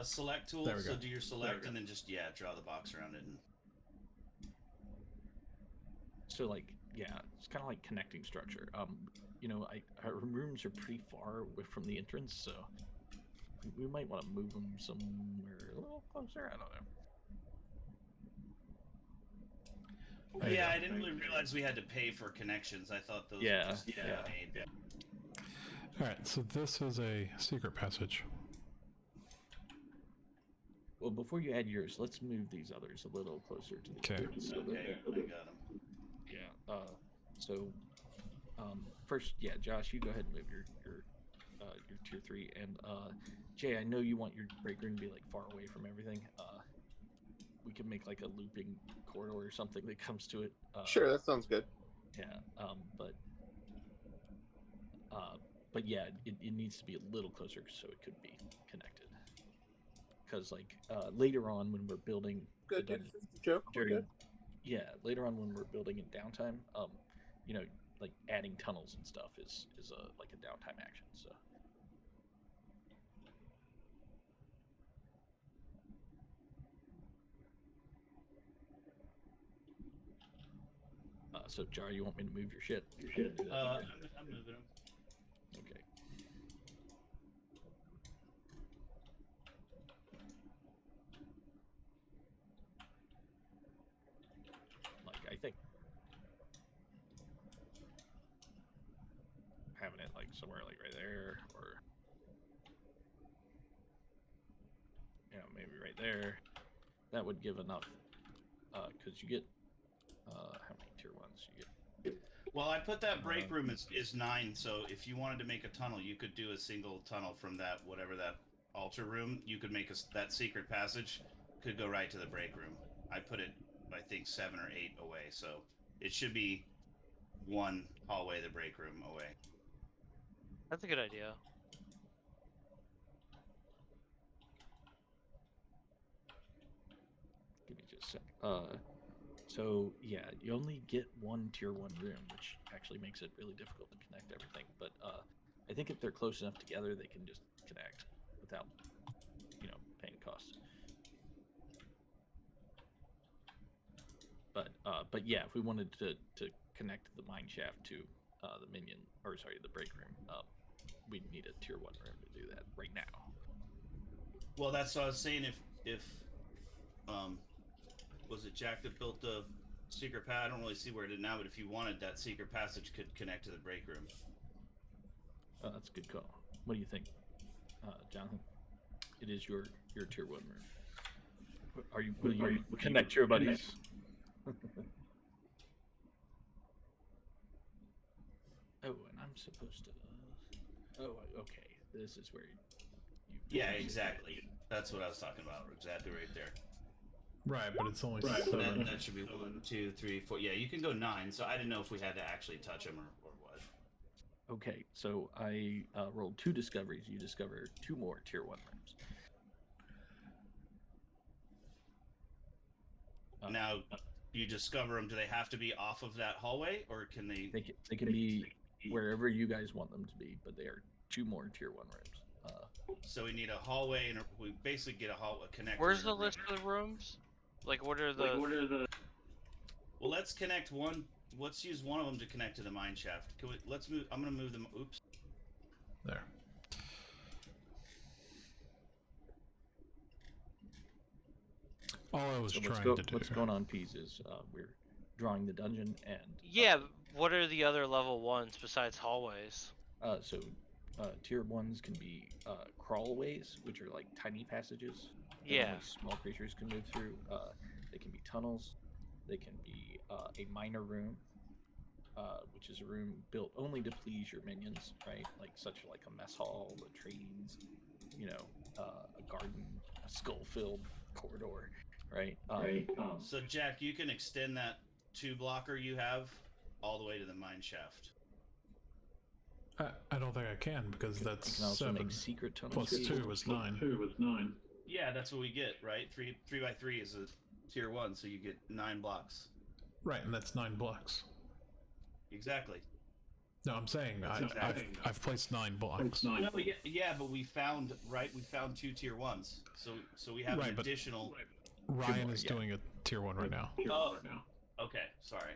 select tool. There we So go. do your select and then just draw the box around it. And... So it's kind of like connecting structure. Our rooms are pretty far away from the entrance, so we might want to move them somewhere a little closer. I don't know. Yeah, I didn't really realize we had to pay for connections. I thought those were just made. All right, so this is a secret passage. Well, before you add yours, let's move these others a little closer to the Okay. grid so that- Okay, I got him. yeah. So, first, yeah, Josh, you go ahead and move your tier 3, and Jay, I know you want your break room to be like far away from everything. We can make like a looping corridor or something that comes to it. Sure, that sounds good. Yeah. But yeah, it needs to be a little closer so it could be connected. Because like later on when we're building Good. the It's just a joke. We're during, good. yeah, later on when we're building in downtime, you know, like adding tunnels and stuff is like a downtime action. So. So Jar, you want me to move your shit? I'm moving him. Okay. Like, I think having it like somewhere like right there, or maybe right there. That would give enough, because you get how many tier 1s you get? Well, I put that break room is 9, so if you wanted to make a tunnel, you could do a single tunnel from that whatever that altar room. You could make that secret passage could go right to the break room. I put it, I think, 7 or 8 away, so it should be one hallway the break room away. That's a good idea. Give me just a sec. So yeah, you only get one tier 1 room, which actually makes it really difficult to connect everything. But I think if they're close enough together, they can just connect without, paying costs. But yeah, if we wanted to connect the mine shaft to the break room, we'd need a tier 1 room to do that right now. Well, that's what I was saying. If was it Jack that built the secret pad? I don't really see where it is now, but if you wanted, that secret passage could connect to the break room. That's a good call. What do you think, Jonathan? It is your tier 1 room. Will you connect your buddies? Oh, and I'm supposed to. Oh, okay. This is where you. Yeah, exactly. That's what I was talking about. Exactly right there. Right, but it's only So 7. that should be 1, 2, 3, 4. Yeah, you can go 9. So I didn't know if we had to actually touch them or what. Okay, so I rolled 2 discoveries. You discover 2 more tier 1 rooms. Now, you discover them. Do they have to be off of that hallway, or can they? They can be wherever you guys want them to be, but they are 2 more tier 1 rooms. So we need a hallway, and we basically get a connector. Where's the list of the rooms? Like, what are the? Well, let's connect one. Let's use one of them to connect to the mine shaft. Can we? Let's move. I'm gonna move them. Oops. There. All I was trying to do. What's going on, Peas, is we're drawing the dungeon, and Yeah, what are the other level 1s besides hallways? so tier 1s can be crawlways, which are like tiny passages that Yeah. only small creatures can move through. They can be tunnels. They can be a minor room, which is a room built only to please your minions, right? Like a mess hall, latrines, a garden, a skull-filled corridor, right? So Jack, you can extend that 2 blocker you have all the way to the mine shaft. I don't think I can because that's You can also 7 make secret tunnels. plus 2 is 9. Yeah, that's what we get, right? 3 by 3 is a tier 1, so you get 9 blocks. Right, and that's 9 blocks. Exactly. No, I'm saying I've placed 9 blocks. No, yeah, but we found 2 tier 1s, so we have Right, an but- additional. Ryan more, is yeah. doing a tier 1 right now. Oh, okay, sorry.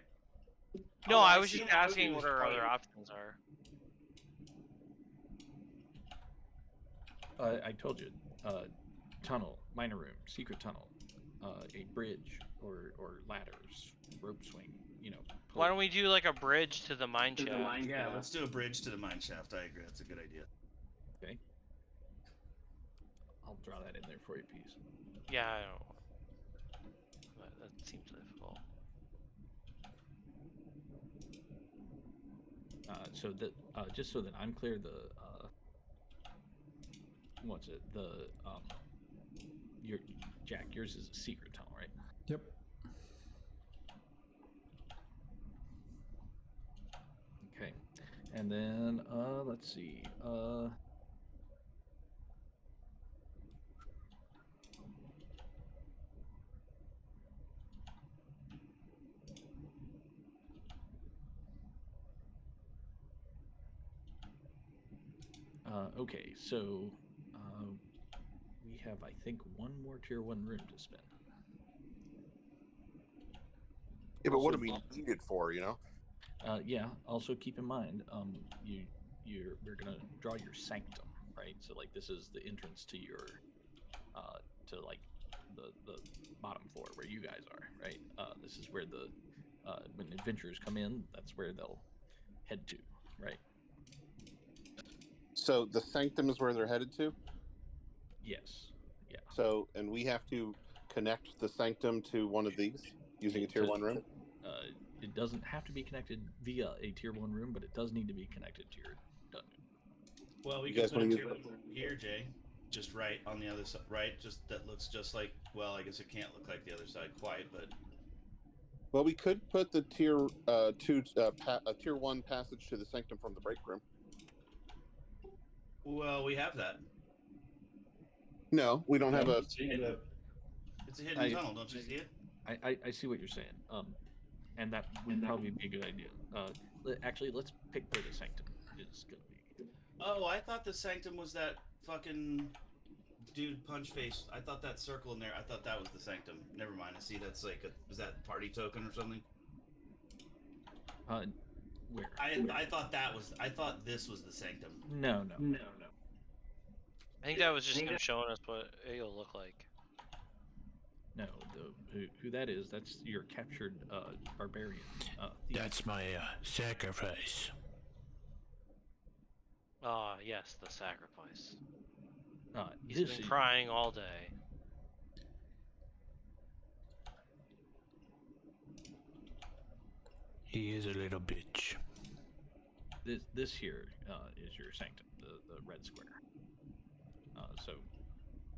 No, Oh, I I was see. just I asking was what our probably- other options are. I told you, tunnel, minor room, secret tunnel, a bridge or ladders, rope swing. Why don't we do like a bridge to the mine shaft? Yeah, let's do a bridge to the mine shaft. I agree. That's a good idea. Okay. I'll draw that in there for you, Peas. Yeah, I don't. That seems difficult. So that just so that I'm clear, the what's it? The your Jack, yours is a secret tunnel, right? Yep. Okay, and then let's see. Okay, so we have, I think, one more tier 1 room to spend. Yeah, but what do Also, we need it for? You know. Yeah. Also, keep in mind, we're gonna draw your sanctum, right? So like this is the entrance to your, to like the bottom floor where you guys are, right? This is where the when adventurers come in, that's where they'll head to, right? So the sanctum is where they're headed to. Yes. Yeah. So, and we have to connect the sanctum to one of these using a tier 1 room. It doesn't have to be connected via a tier 1 room, but it does need to be connected to your dungeon. Well, we You can guys put a wanna tier 1 here, Jay. Just right on the other side, right? Just that looks just like. Well, I guess it can't look like the other side quite, but Well, we could put the tier a tier 1 passage to the sanctum from the break room. well, we have that. No, we don't have a. It's a hidden tunnel, don't you see it? I see what you're saying. And that would probably be a good idea. Actually, let's pick where the sanctum is gonna be. Oh, I thought the sanctum was that fucking dude punch face. I thought that circle in there. I thought that was the sanctum. Never mind. I see that's like is that party token or something? Where? I thought that was. I thought this was the sanctum. No. I think that was just him showing us what it'll look like. No, who that is? That's your captured barbarian. Thief. That's my sacrifice. Ah, yes, the sacrifice. He's This been is, crying all day. He is a little bitch. this here is your sanctum, the red square. So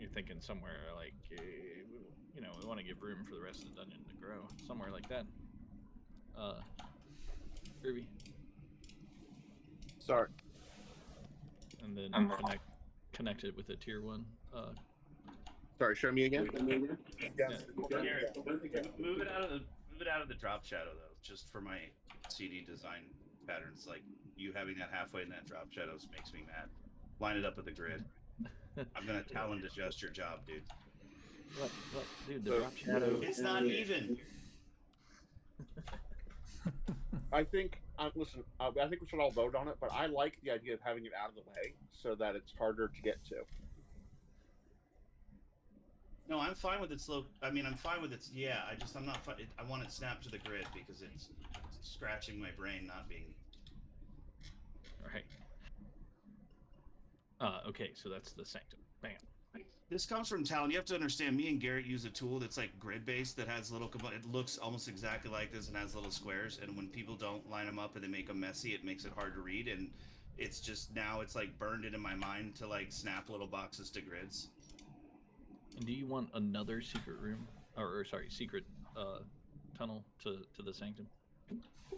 you're thinking somewhere like we want to give room for the rest of the dungeon to grow, somewhere like that. Ruby. Sorry. And then connect it with a tier 1. Sorry, show me again. Garrett, move it out of the drop shadow though, just for my CD design patterns. Like you having that halfway in that drop shadows makes me mad. Line it up with the grid. I'm gonna talent adjust your job, dude. What, dude? The drop shadow. It's not even. I think. Listen, I think we should all vote on it, but I like the idea of having it out of the way so that it's harder to get to. No, I'm fine with its low. I mean, I'm fine with its. Yeah, I'm not. I want it snapped to the grid because it's scratching my brain not being. Right. Okay, so that's the sanctum. Bam. This comes from Talon. You have to understand. Me and Garrett use a tool that's like grid based that has little. It looks almost exactly like this and has little squares. And when people don't line them up and they make them messy, it makes it hard to read. And it's just now it's like burned into my mind to like snap little boxes to grids. And do you want another secret room, or sorry, secret tunnel to the sanctum?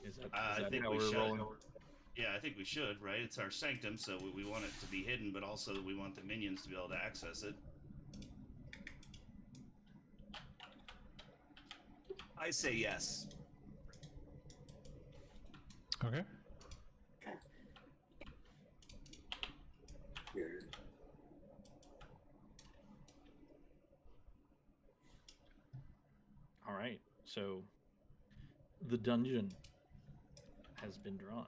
Is that I think how we we're should. rolling? Yeah, I think we should. Right? It's our sanctum, so we want it to be hidden, but also we want the minions to be able to access it. I say yes. Okay. All right, so the dungeon has been drawn.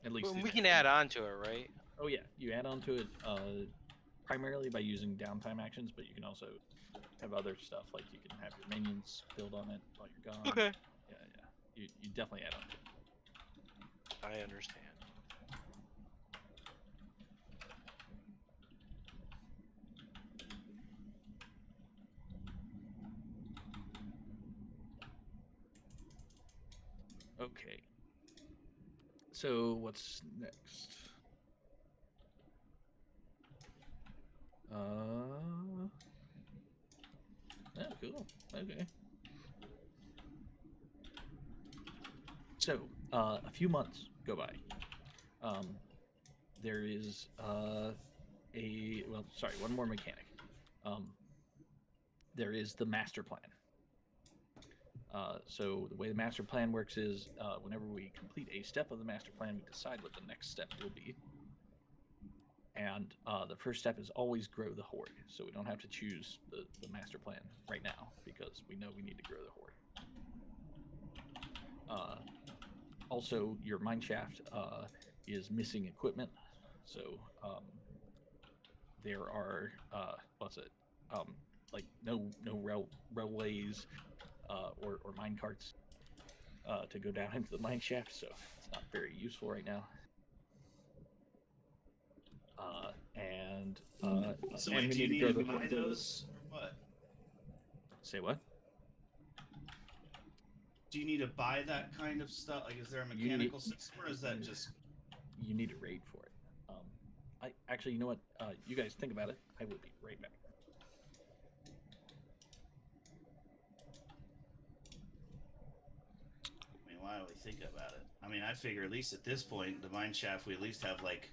At least But we can add on to it, right? Oh yeah, you add on to it primarily by using downtime actions, but you can also have other stuff like you can have your minions build on it while you're gone. Okay. Yeah. You definitely add on to it. I understand. Okay. So what's next? Oh, cool. Okay. So, a few months go by. There is one more mechanic. There is the master plan. So the way the master plan works is whenever we complete a step of the master plan, we decide what the next step will be. And the first step is always grow the horde. So we don't have to choose the master plan right now because we know we need to grow the horde. Also, your mineshaft is missing equipment. So there are like no railways or mine carts to go down into the mine shaft, so it's not very useful right now. So wait, do you need to buy those or what? Say what? Do you need to buy that kind of stuff? Like, is there a mechanical system, or is that just? You need a raid for it. You know what? You guys think about it. I will be right back. I mean, why do we think about it? I mean, I figure at least at this point, the mine shaft, we at least have like,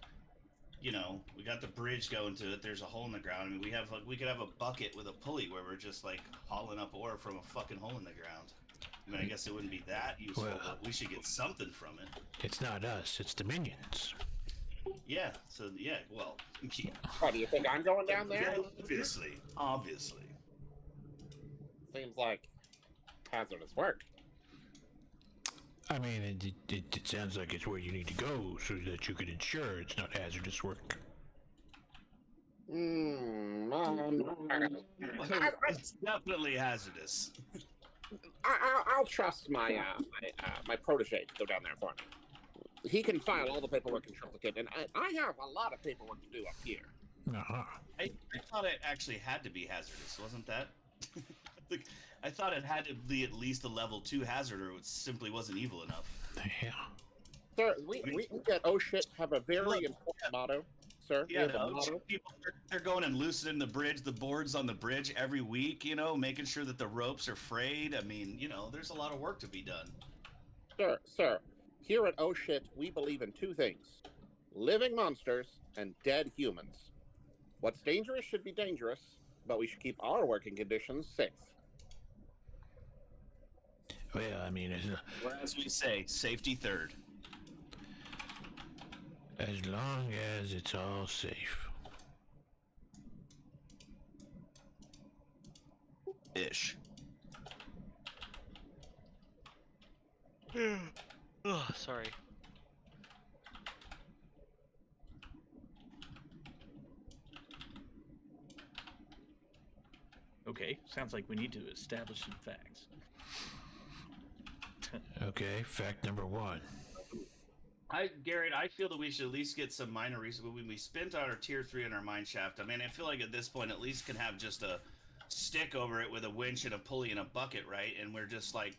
you know, we got the bridge going to it. There's a hole in the ground. I mean, we could have a bucket with a pulley where we're just like hauling up ore from a fucking hole in the ground. I mean, I guess it wouldn't be that useful, but we should get something from it. It's not us, it's the minions. Yeah, so, yeah, well... Yeah. Oh, do you think I'm going down there? Obviously. Seems like hazardous work. I mean, it sounds like it's where you need to go so that you can ensure it's not hazardous work. It's definitely hazardous. I'll trust my my protege to go down there for me. He can file all the paperwork in triplicate, and I have a lot of paperwork to do up here. Uh-huh. I thought it actually had to be hazardous, wasn't that? I thought it had to be at least a level 2 hazard, or it simply wasn't evil enough. Yeah. Sir, we at Oh Shit have a very important motto, sir. Yeah, people, they're going and loosening the bridge, the boards on the bridge every week, you know, making sure that the ropes are frayed. I mean, you know, there's a lot of work to be done. Sir, here at Oh Shit, we believe in two things: living monsters and dead humans. What's dangerous should be dangerous, but we should keep our working conditions safe. Well, I mean, As we say, safety third. as long as it's all safe. Ish. Oh, sorry. Okay, sounds like we need to establish some facts. Okay, fact number 1. Garrett, I feel that we should at least get some minor research. When we spent our tier 3 on our mine shaft, I mean, I feel like at this point at least can have just a stick over it with a winch and a pulley and a bucket, right? And we're just like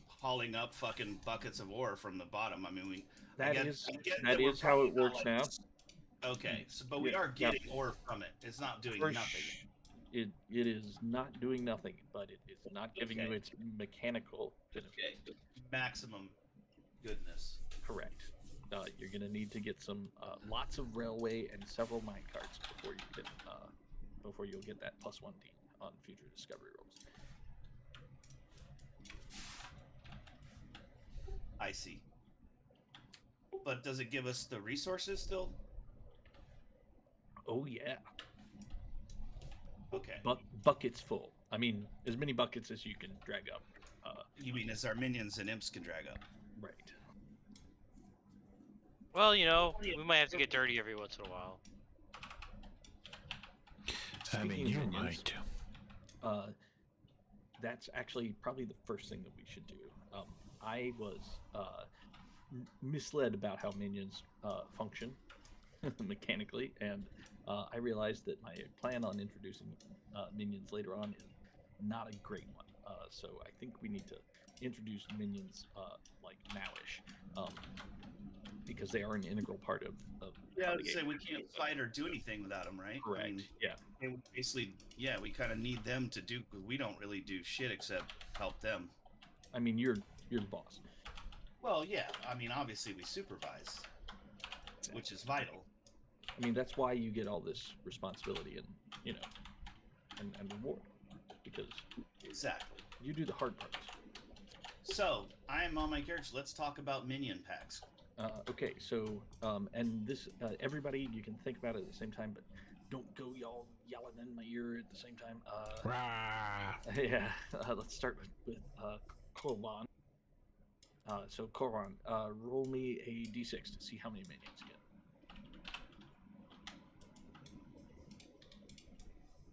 hauling up fucking buckets of ore from the bottom. I mean, That is how it works now. Okay, so, but we are getting ore from it. It's not doing nothing. It is not doing nothing, but it is not giving you its mechanical benefit. Okay. Maximum goodness. Correct. You're gonna need to get some lots of railway and several mine carts before you'll get that +1D on future discovery rolls. I see. But does it give us the resources still? Oh yeah. Okay. Buckets full. I mean, as many buckets as you can drag up. You mean as our minions and imps can drag up? Right. Well, you know, we might have to get dirty every once in a while. I mean, you might. That's actually probably the first thing that we should do. I was misled about how minions function mechanically, and I realized that my plan on introducing minions later on is not a great one. So I think we need to introduce minions like nowish, because they are an integral part of Yeah, how I the would game say we works. can't fight or do anything without them, right? Correct. I mean, Yeah. they basically, yeah, we kind of need them to do. We don't really do shit except help them. I mean, you're the boss. Well, yeah. I mean, obviously we supervise, which is vital. I mean, that's why you get all this responsibility and and reward, because Exactly. you do the hard parts. So I am on my character. Let's talk about minion packs. Okay, so and this everybody, you can think about it at the same time, but don't go y'all yelling in my ear at the same time. Rah. Yeah, let's start with Korban. So Korban, roll me a d6 to see how many minions you get.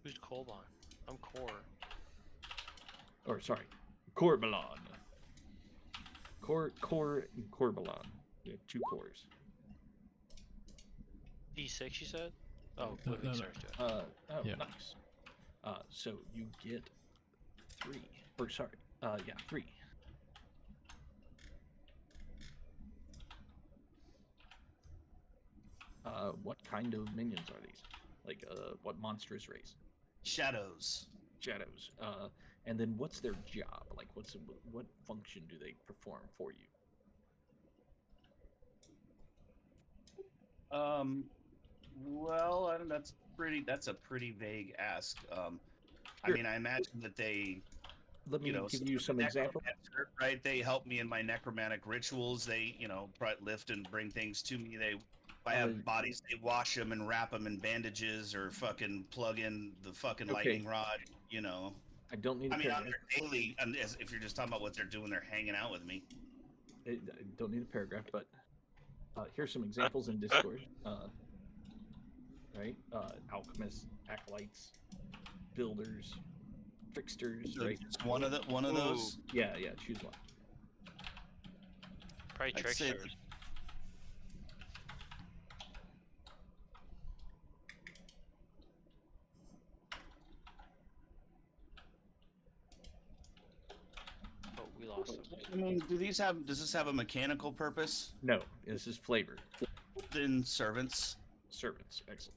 Who's Kolban? I'm Core. Or sorry, Korbalan. Korbalan. You have 2 cores. D6, you said? Oh, No, living no, no. stars do it. Oh, Yeah. nice. So you get 3. Or sorry, 3. What kind of minions are these? Like, what monstrous race? Shadows. Shadows. And then what's their job? Like, what function do they perform for you? Well, I don't, that's a pretty vague ask. I Sure. mean, I imagine that they, Let me give you some examples. necromancer, right? They help me in my necromantic rituals. They, lift and bring things to me. If I have bodies, they wash them and wrap them in bandages or fucking plug in the fucking lightning rod. I don't need. I mean, on their daily, if you're just talking about what they're doing, they're hanging out with me. I don't need a paragraph, but here's some examples in Discord. Right? Alchemists, acolytes, builders, tricksters. So right? just one of those. Yeah. Choose one. Probably I'd say- tricksters. Oh, we lost them. I mean, does this have a mechanical purpose? No, this is flavor. Then servants. Servants. Excellent.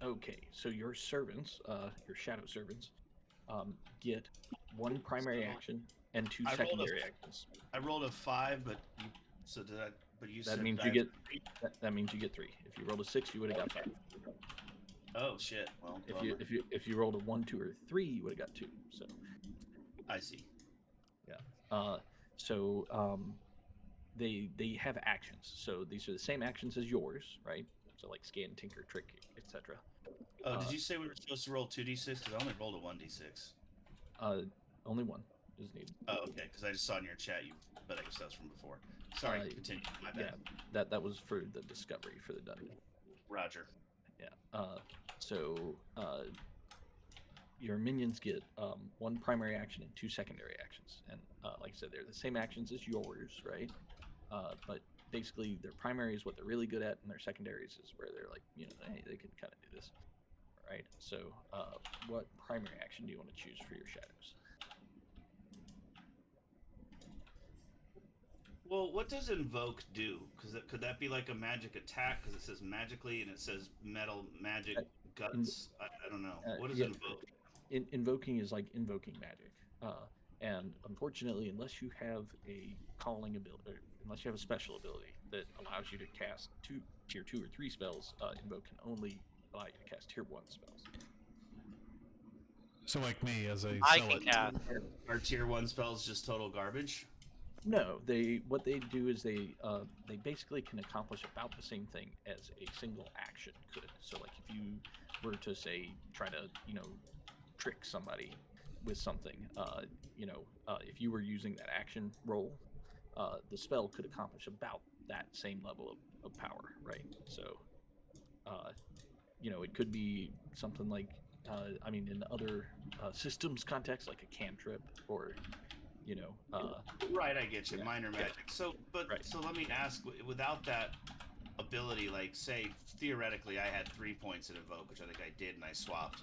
Okay, so your servants, your shadow servants, get 1 primary action and 2 I rolled a- secondary actions. I rolled a 5, but you That said means I you have get 3. that means you get 3. If you rolled a 6, you would have got 5. Oh shit. Well, If you rolled a 1, 2, or 3, you would have got 2. So I see. they have actions. So these are the same actions as yours, right? So like scan, tinker, trick, etc. Oh, did you say we were supposed to roll 2d6? Because I only rolled a 1d6. Only 1 is needed. Oh, okay. Because I just saw in your chat but I guess that was from before. Sorry, continue. My bad. Yeah, that was for the discovery for the dungeon. Roger. Yeah. Your minions get 1 primary action and 2 secondary actions, and like I said, they're the same actions as yours, right? But basically, their primary is what they're really good at, and their secondaries is where they're like, hey, they can kind of do this, right? So, what primary action do you want to choose for your shadows? Well, what does invoke do? Because could that be like a magic attack? Because it says magically and it says metal magic guts. I don't know. What is invoke? Invoking is like invoking magic, and unfortunately, unless you have a calling ability, or unless you have a special ability that allows you to cast tier 2 or 3 spells, invoke can only allow you to cast tier 1 spells. So like me as a I can zealot. cast. Are tier 1 spells just total garbage? No, what they do is they basically can accomplish about the same thing as a single action could. So like if you were to say try to trick somebody with something, if you were using that action roll, the spell could accomplish about that same level of power, right? So it could be something like in other systems context, like a cantrip, or Right, I get you. Yeah, Minor yeah. magic. So let me ask, without that ability, like say theoretically I had 3 points in Invoke, which I think I did, and I swapped.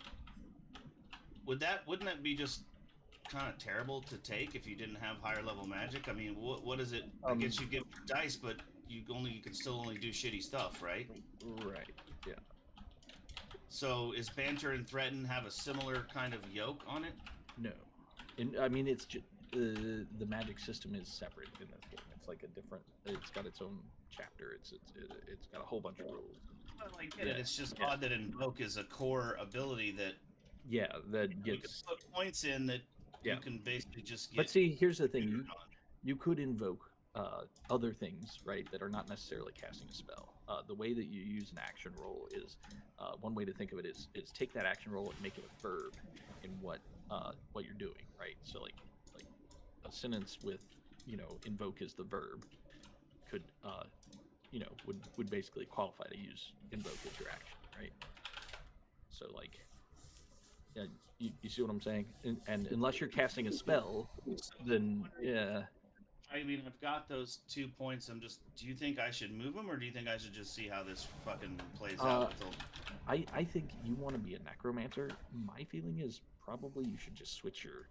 Wouldn't that be just kind of terrible to take if you didn't have higher level magic? I mean, what is it? I guess you get dice, but you can still only do shitty stuff, right? Right. Yeah. So is Banter and Threaten have a similar kind of yoke on it? No. And I mean, it's just the magic system is separate in this game. It's like a different. It's got its own chapter. It's got a whole bunch of rules. Well, I get it. It's just odd that Invoke is a core ability that that you can gets put points in that you can basically just get. But see, here's the thing: you could invoke other things, right, that are not necessarily casting a spell. The way that you use an action roll is one way to think of it is take that action roll and make it a verb in what you're doing, right? So like a sentence with invoke is the verb could would basically qualify to use invoke as your action, right? So like you see what I'm saying? And unless you're casting a spell, then yeah. I mean, I've got those 2 points. Do you think I should move them, or do you think I should just see how this fucking plays out? I think you want to be a necromancer. My feeling is probably you should just switch your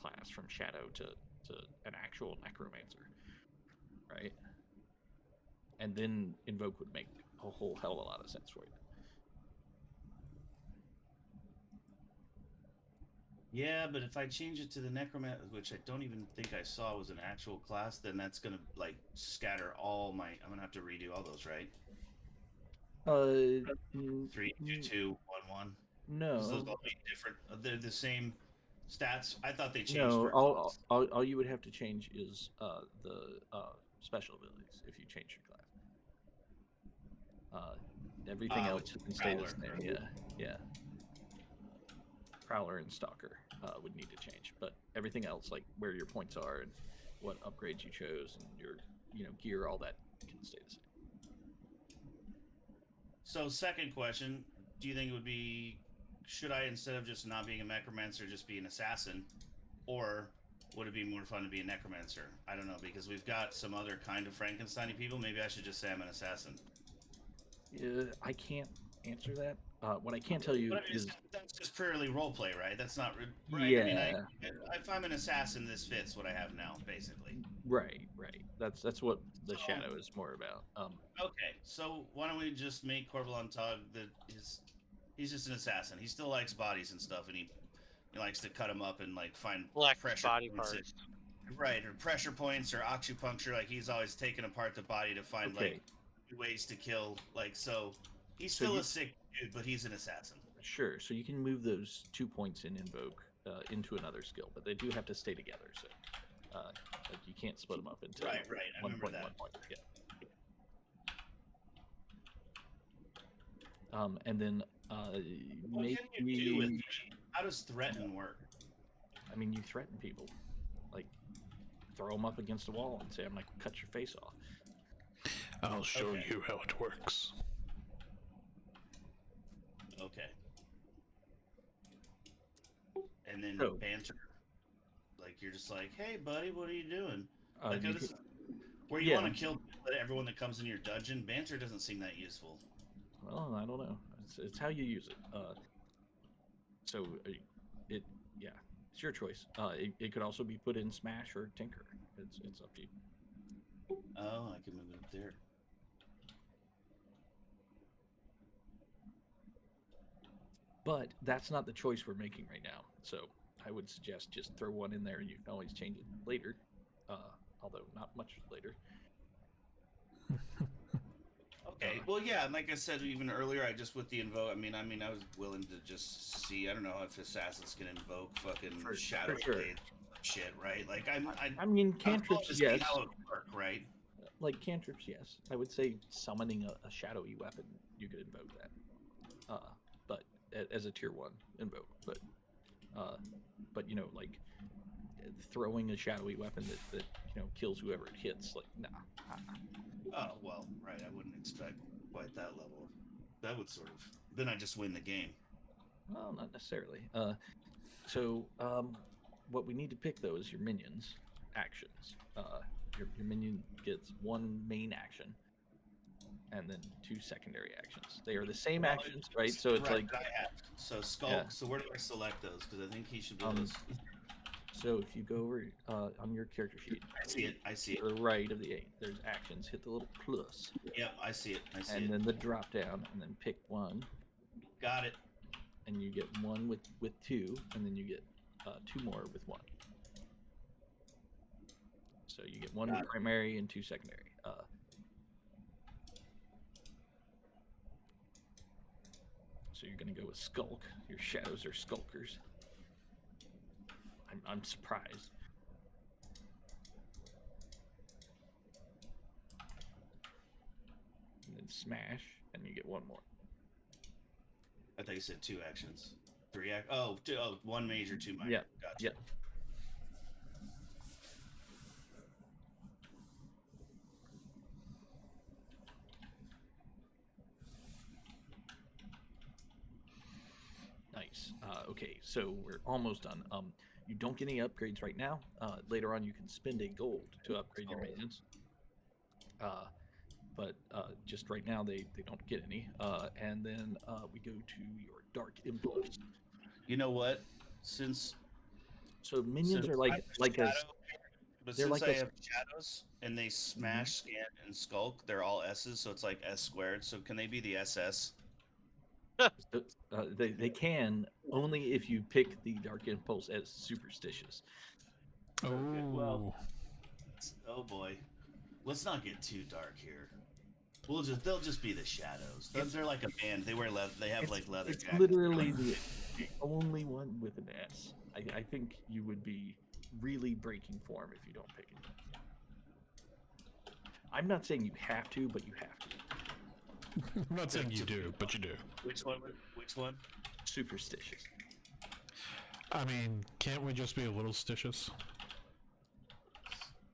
class from shadow to an actual necromancer, right? And then invoke would make a whole hell of a lot of sense for you. Yeah, but if I change it to the necromancer, which I don't even think I saw was an actual class, then that's gonna like scatter all my. I'm gonna have to redo all those, right? 3, 2, 2, 1, 1. No, those all be different. They're the same stats. I thought they changed. No, all you would have to change is the special abilities if you change your class. Everything else can stay the same. Yeah. Prowler and Stalker would need to change, but everything else, like where your points are and what upgrades you chose and your gear, all that can stay the same. So second question, do you think it would be, should I, instead of just not being a necromancer, just be an assassin, or would it be more fun to be a necromancer? I don't know, because we've got some other kind of Frankenstein people. Maybe I should just say I'm an assassin. I can't answer that. What I can tell you is that's just purely roleplay, right? That's not right. Yeah. I mean, if I'm an assassin, this fits what I have now, basically. Right. That's what the shadow is more about. Okay, so why don't we just make Corvalon Tog he's just an assassin. He still likes bodies and stuff, and he likes to cut them up and like find pressure body points. Right, or pressure points or acupuncture. Like he's always taking apart the body to find like ways to kill. Like so. He's still a sick dude, but he's an assassin. Sure. So you can move those 2 points in invoke into another skill, but they do have to stay together. So like you can't split them up into right. I remember that. 1 point. Yeah. And then what can you do with how does threaten work? I mean, you threaten people, like throw them up against a wall and say, "I'm gonna cut your face off." I'll show you how it works. Okay. And then banter. Like, you're just like, hey, buddy, what are you doing? Like, where you want to kill everyone that comes in your dungeon, banter doesn't seem that useful. Well, I don't know. It's how you use it. So, it's your choice. It could also be put in Smash or Tinker. It's up to you. Oh, I can move it up there. But that's not the choice we're making right now. So I would suggest just throw one in there and you can always change it later. Although not much later. Okay. Well, yeah, like I said even earlier, with the invoke, I mean, I was willing to just see. I don't know if assassins can invoke fucking shadow blade shit, right? Like I mean, cantrips, yes. How it work, right? Like cantrips, yes. I would say summoning a shadowy weapon, you could invoke that. But as a tier 1 invoke, but like throwing a shadowy weapon that kills whoever it hits, like nah. Oh well, right. I wouldn't expect quite that level. That would then I just win the game. Well, not necessarily. So what we need to pick though is your minions actions. Your minion gets 1 main action, and then 2 secondary actions. They are the same actions, right? So it's like, that I have. So Skulk. Yeah. So where do I select those? Because I think he should be Um, those. so if you go over on your character sheet, I see it. I see it. to the right of the 8, there's actions. Hit the little plus, Yep, I see it. I see and it. then the drop down, and then pick 1, Got it. and you get 1 with 2, and then you get 2 more with 1. So you get 1 Got it. primary and 2 secondary. So you're gonna go with Skulk. Your shadows are skulkers. I'm surprised. And then smash, and you get 1 more. I thought you said 2 actions. 3 Oh, 1 major, 2 minor. Yeah, Gotcha. yeah. Nice. Okay, so we're almost done. You don't get any upgrades right now. Later on, you can spend a gold to upgrade your minions. But just right now, they don't get any. And then we go to your Dark Impulse. You know what? Since So minions are I like have like a shadow, but they're since like I a- have shadows and they smash, scan, and skulk, they're all S's, so it's like S squared. So can they be the SS? they can only if you pick the Dark Impulse as superstitious. Oh, well- Oh boy, let's not get too dark here. They'll just be the shadows. They're like a band. They wear leather. They have like leather It's jackets. literally the only one with an S. I think you would be really breaking form if you don't pick it. I'm not saying you have to, but you have to. I'm not saying you do, but you do. Which one? Which one? Superstitious. I mean, can't we just be a little stitious?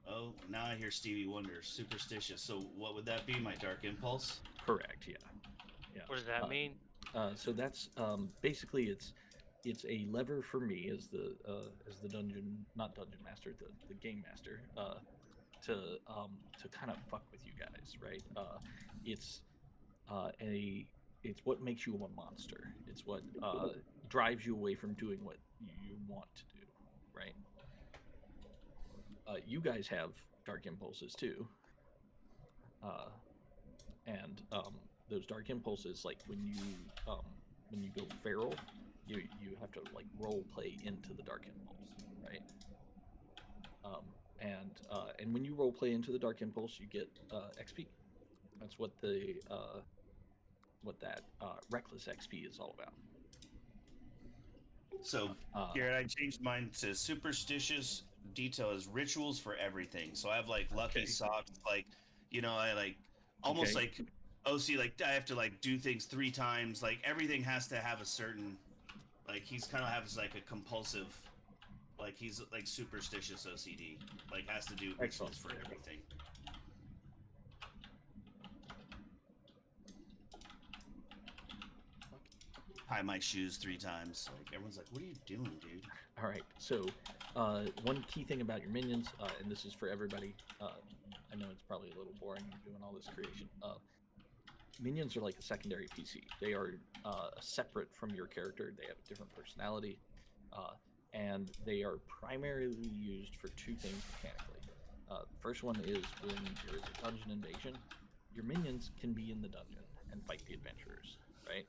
Oh, now I hear Stevie Wonder. Superstitious. So what would that be? My dark impulse? Correct. Yeah. Yeah. What does that mean? So that's basically it's a lever for me as the dungeon master, the game master, to kind of fuck with you guys, right? It's what makes you a monster. It's what drives you away from doing what you want to do, right? You guys have dark impulses too, and those dark impulses, like when you go feral, you have to like role play into the dark impulse, right? And when you role play into the dark impulse, you get XP. That's what that reckless XP is all about. So, Garrett, I changed mine to superstitious detail as rituals for everything. So I have like lucky socks, like, I like almost like OC, like I have to like do things 3 times. Like everything has to have a certain, like he's kind of has like a compulsive, like he's like superstitious OCD, like has to do rituals for everything. Tie my shoes 3 times. Like everyone's like, "What are you doing, dude?" All right. So, one key thing about your minions, and this is for everybody. I know it's probably a little boring doing all this creation. Minions are like a secondary PC. They are separate from your character. They have a different personality, and they are primarily used for 2 things mechanically. The first one is when there is a dungeon invasion, your minions can be in the dungeon and fight the adventurers, right?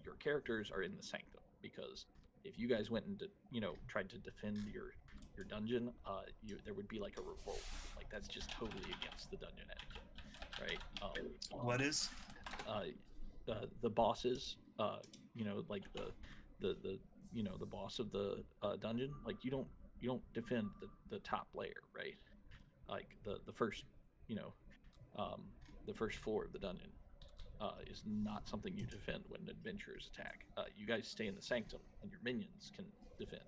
Your characters are in the sanctum, because if you guys went and tried to defend your dungeon, there would be like a revolt. Like that's just totally against the dungeon etiquette, right? What is? The bosses, like the boss of the dungeon. Like you don't defend the top layer, right? Like the first the first floor of the dungeon. Is not something you defend when adventurers attack. You guys stay in the sanctum, and your minions can defend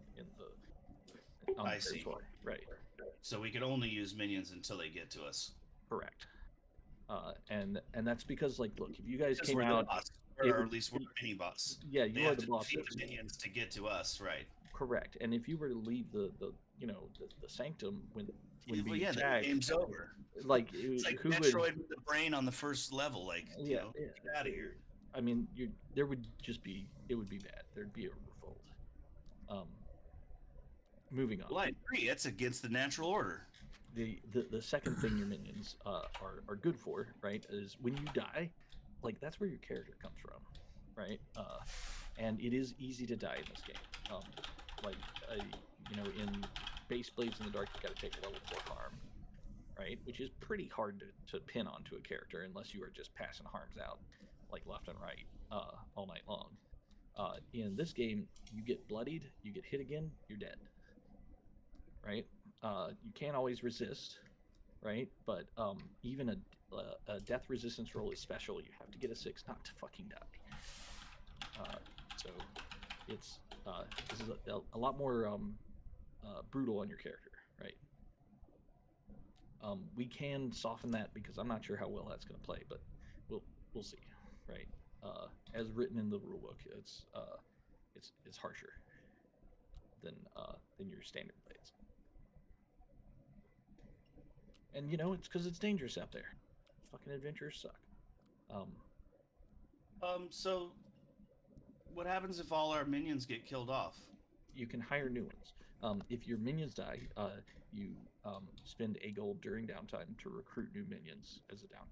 on the third floor. Right. So we can only use minions until they get to us. Correct. And that's because, like, look, if you guys Because came we're out, the boss, or at least we're mini boss. yeah, They you are have the to boss. defeat the minions to get to us, right? Correct. And if you were to leave the sanctum when Well, being yeah, the tagged, game's over. like It's like who would? Metroid with the brain on the first level. Like, you know, Yeah. get out of here. I mean, there would just be it would be bad. There'd be a revolt. Moving on. Well, I agree. That's against the natural order. The second thing your minions are good for, right, is when you die, like that's where your character comes from, right? And it is easy to die in this game. In base Blades in the Dark, you got to take a level 4 harm, right? Which is pretty hard to pin onto a character unless you are just passing harms out like left and right all night long. In this game, you get bloodied, you get hit again, you're dead, right? You can't always resist, right? But even a death resistance roll is special. You have to get a 6 not to fucking die. So it's this is a lot more brutal on your character, right? We can soften that because I'm not sure how well that's going to play, but we'll see, right? As written in the rulebook, it's harsher than your standard blades. And it's because it's dangerous out there. Fucking adventurers suck. So what happens if all our minions get killed off? You can hire new ones. If your minions die, you spend a gold during downtime to recruit new minions as a down.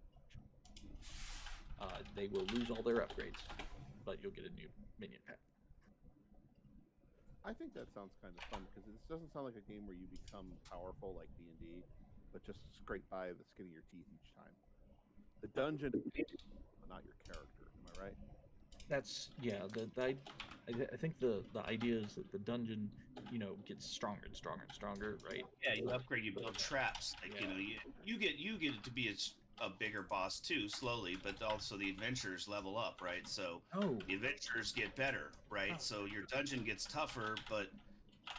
They will lose all their upgrades, but you'll get a new minion pack. I think that sounds kind of fun because this doesn't sound like a game where you become powerful like D&D, but just scrape by the skin of your teeth each time. The dungeon, not your character. Am I right? That's I think the idea is that the dungeon, gets stronger and stronger and stronger, right? Yeah, you upgrade, you build traps. Like, you get it to be a bigger boss too, slowly, but also the adventurers level up, right? So the adventurers get better, right? So your dungeon gets tougher, but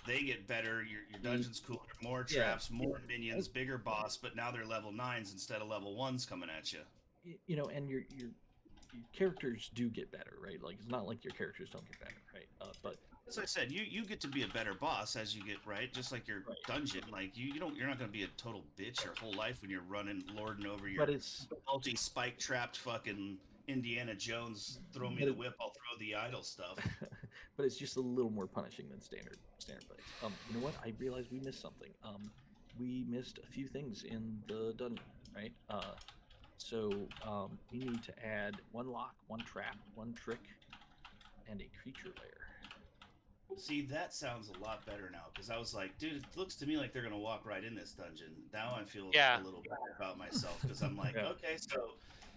they get better. Your dungeon's cooler, more traps, more minions, bigger boss, but now they're level 9s instead of level 1s coming at you. And your characters do get better, right? Like it's not like your characters don't get better, right? But as I said, you get to be a better boss as you get just like your dungeon. Like you're not going to be a total bitch your whole life when you're lording over your multi-spike trapped fucking Indiana Jones. Throw me the whip, I'll throw the idol stuff. But it's just a little more punishing than standard blades. You know what? I realized we missed something. We missed a few things in the dungeon, right? So we need to add 1 lock, 1 trap, 1 trick, and a creature lair. See, that sounds a lot better now, because I was like, dude, it looks to me like they're going to walk right in this dungeon. Now I feel a little bad about myself, because I'm like, okay, so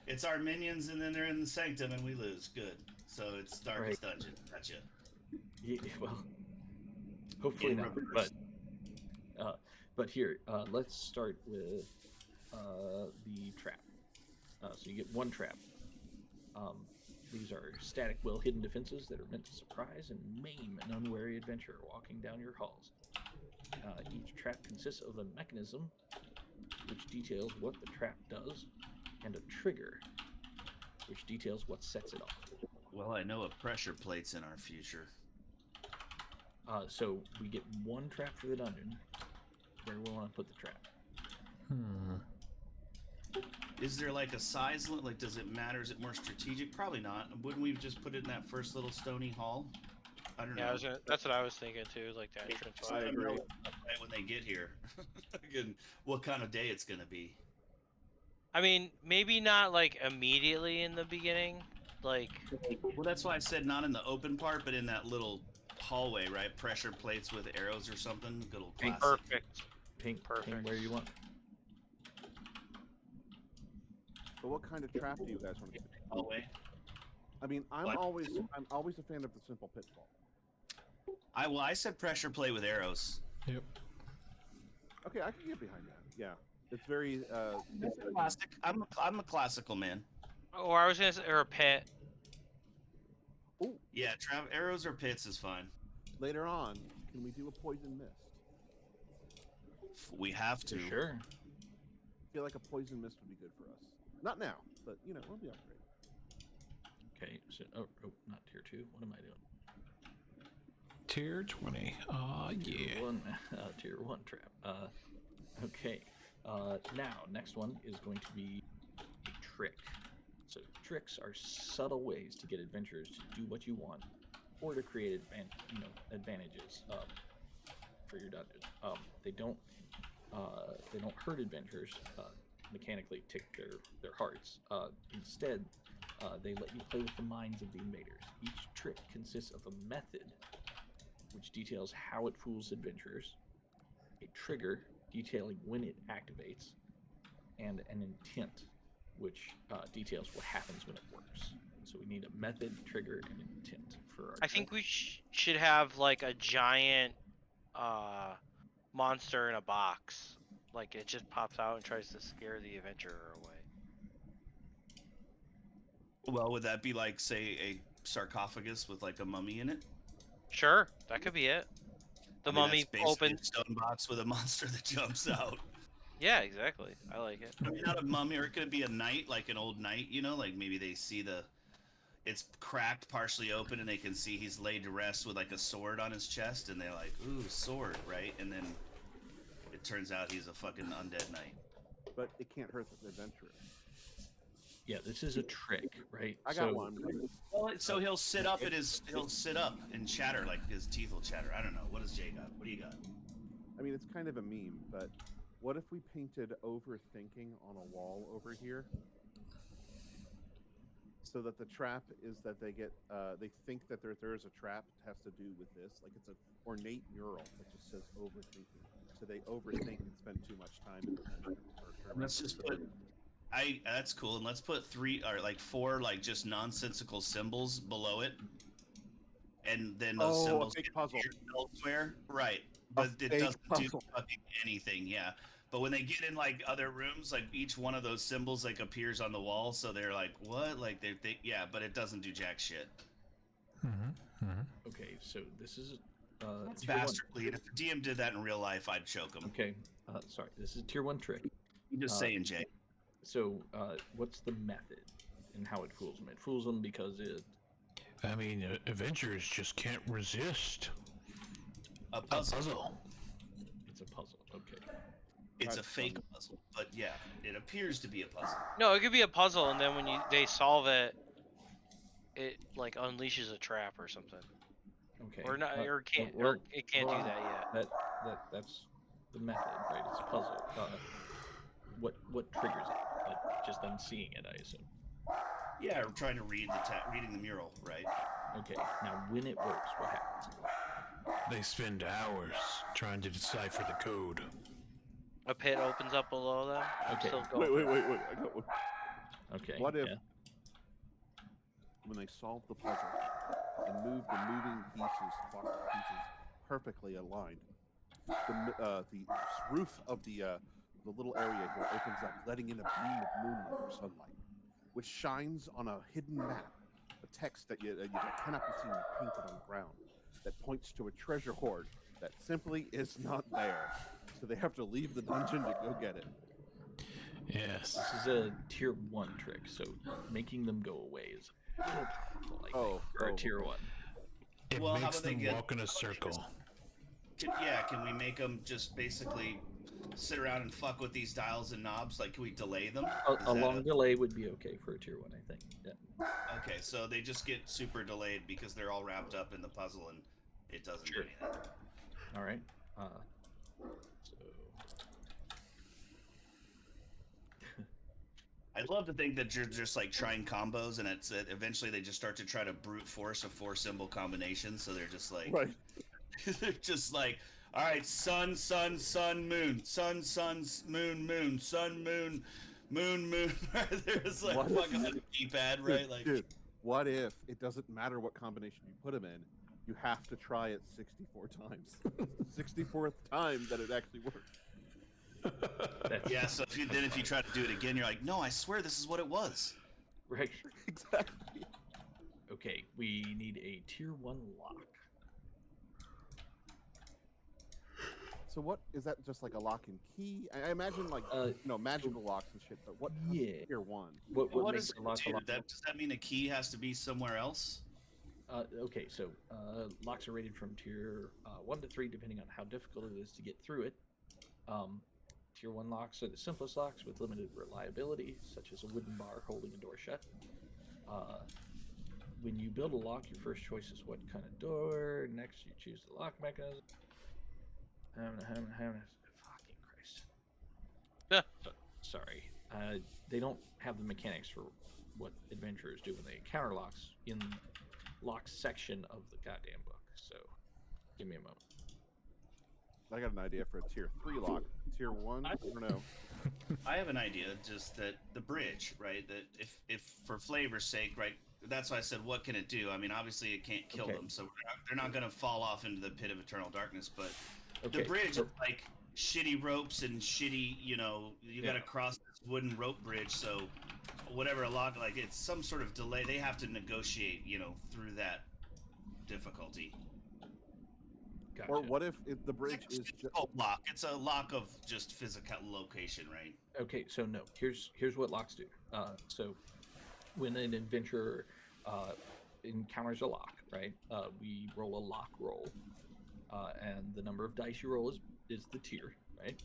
it's our minions, and then they're in the sanctum, and we lose. Good. So it's Darkest Dungeon. Gotcha. Yeah, well, hopefully not. But here, let's start with the trap. So you get 1 trap. These are static, well-hidden defenses that are meant to surprise and maim an unwary adventurer walking down your halls. Each trap consists of a mechanism which details what the trap does, and a trigger which details what sets it off. Well, I know a pressure plate's in our future. So we get 1 trap for the dungeon. Where we want to put the trap. Is there like a size limit? Like, does it matter? Is it more strategic? Probably not. Wouldn't we just put it in that first little stony hall? I don't know. That's what I was thinking too, like the entrance. I agree. Right when they get here, again, what kind of day it's gonna be? I mean, maybe not like immediately in the beginning, like. Well, that's why I said not in the open part, but in that little hallway, right? Pressure plates with arrows or something. Good old classic. Perfect. Ping Perfect. where you want. But what kind of trap do you guys want to get? Hallway. I mean, I'm always a fan of the simple pitfall. I said pressure plate with arrows. Yep. Okay, I can get behind that. Yeah, it's very Classic. I'm a classical man. Or I was gonna say, or a pit. Oh, Yeah, arrows or pits is fine. later on, can we do a poison mist? We have to. Sure. I feel like a poison mist would be good for us. Not now, but we'll be upgraded. Okay, so not tier 2. What am I doing? tier 20. Yeah. Tier 1 trap. Okay. Now, next one is going to be a trick. So tricks are subtle ways to get adventurers to do what you want, or to create advantages for your dungeon. They don't hurt adventurers. Mechanically tick their hearts. Instead, they let you play with the minds of the invaders. Each trick consists of a method, which details how it fools adventurers, a trigger detailing when it activates, and an intent, which details what happens when it works. So we need a method, trigger, and intent for our I think we should have like a giant monster in a box. Like it just pops out and tries to scare the adventurer away. Well, would that be like, say, a sarcophagus with like a mummy in it? Sure, that could be it. The mummy that's basically opens. a stone box with a monster that jumps out. Yeah, exactly. I like it. I mean, not a mummy, or it could be a knight, like an old knight, you know, like maybe they see it's cracked, partially open, and they can see he's laid to rest with like a sword on his chest, and they're like, ooh, sword, right? And then it turns out he's a fucking undead knight. But it can't hurt the adventurer. Yeah, this is a trick, right? I got one. Well, so he'll sit up and chatter, like his teeth will chatter. I don't know. What does Jay got? What do you got? I mean, it's kind of a meme, but what if we painted overthinking on a wall over here? So that the trap is that they think that there is a trap. It has to do with this. Like it's an ornate mural that just says overthinking. So they overthink and spend too much time in the dungeon. Let's just put. That's cool, and let's put 4 like just nonsensical symbols below it, and then those symbols a big get puzzle elsewhere, right? But it doesn't do puzzle. fucking anything, yeah. But when they get in like other rooms, like each one of those symbols like appears on the wall, so they're like, what? Like they yeah, but it doesn't do jack shit. Okay, so this is That's tier 1. bastardly, and if the DM did that in real life, I'd choke him. Okay, sorry, this is tier 1 trick. You just saying, Jay. So, what's the method and how it fools them? It fools them because I mean, adventurers just can't resist A a puzzle. it's a puzzle. Okay. It's a fake puzzle, but yeah, it appears to be a puzzle. No, it could be a puzzle, and then when they solve it, it like unleashes a trap or something. Okay. Or not, or can't, well, or it can't do that yet. That's the method, right? It's a puzzle. What triggers it? Just them seeing it, I assume. Yeah, we're trying to reading the mural, right? Okay. Now, when it works, what happens? They spend hours trying to decipher the code. A pit opens up below them. I'm Okay. still going. Wait. I got one. Okay. What if yeah. when they solve the puzzle and move the moving pieces, perfectly aligned, the roof of the little area here opens up, letting in a beam of moonlight or sunlight, which shines on a hidden map, a text that cannot be seen painted on the ground, that points to a treasure hoard that simply is not there. So they have to leave the dungeon to go get it. Yes. This is a tier 1 trick, so making them go away is a little powerful, I think, for a tier 1. It Well, how makes about they them get- walk in a circle. Can we make them just basically sit around and fuck with these dials and knobs? Like, can we delay them? A Is that long delay would be okay for a tier 1, I think. Yeah. Okay, so they just get super delayed because they're all wrapped up in the puzzle and it doesn't Sure. do anything. All right. So I'd love to think that you're just like trying combos, and eventually they just start to try to brute force a 4-symbol combination. So they're just like, Right. they're just like, all right, sun, sun, sun, moon, sun, sun, moon, moon, sun, moon, moon, moon. There's like What? fucking on the keypad, right? Like, Dude, what if it doesn't matter what combination you put them in? You have to try it 64 times. 64th time that it actually works. that's yeah. So if you try to do it again, you're like, no, I swear this is what it was. right. Exactly. Okay, we need a tier 1 lock. So what is that? Just like a lock and key? I imagine like magical locks and shit. But what? Yeah. Tier 1. What What makes does a lock a it do? lock? Does that mean a key has to be somewhere else? Okay, so locks are rated from tier 1 to 3, depending on how difficult it is to get through it. Tier 1 locks are the simplest locks with limited reliability, such as a wooden bar holding a door shut. When you build a lock, your first choice is what kind of door. Next, you choose the lock mechanism. Fucking Christ. Sorry. They don't have the mechanics for what adventurers do when they encounter locks in locks section of the goddamn book. So, give me a moment. I got an idea for a tier 3 lock. Tier 1, I don't know. I have an idea, just that the bridge, right? That if for flavor's sake, right? That's why I said, what can it do? I mean, obviously it can't kill them, so they're not going to fall off into the pit of eternal darkness. But the bridge is like shitty ropes and shitty, you got to cross this wooden rope bridge. So whatever a log, like it's some sort of delay. They have to negotiate, through that difficulty. Gotcha. Or what if the bridge is just lock? It's a lock of just physical location, right? Okay, so no. Here's what locks do. So when an adventurer encounters a lock, right? We roll a lock roll, and the number of dice you roll is the tier, right?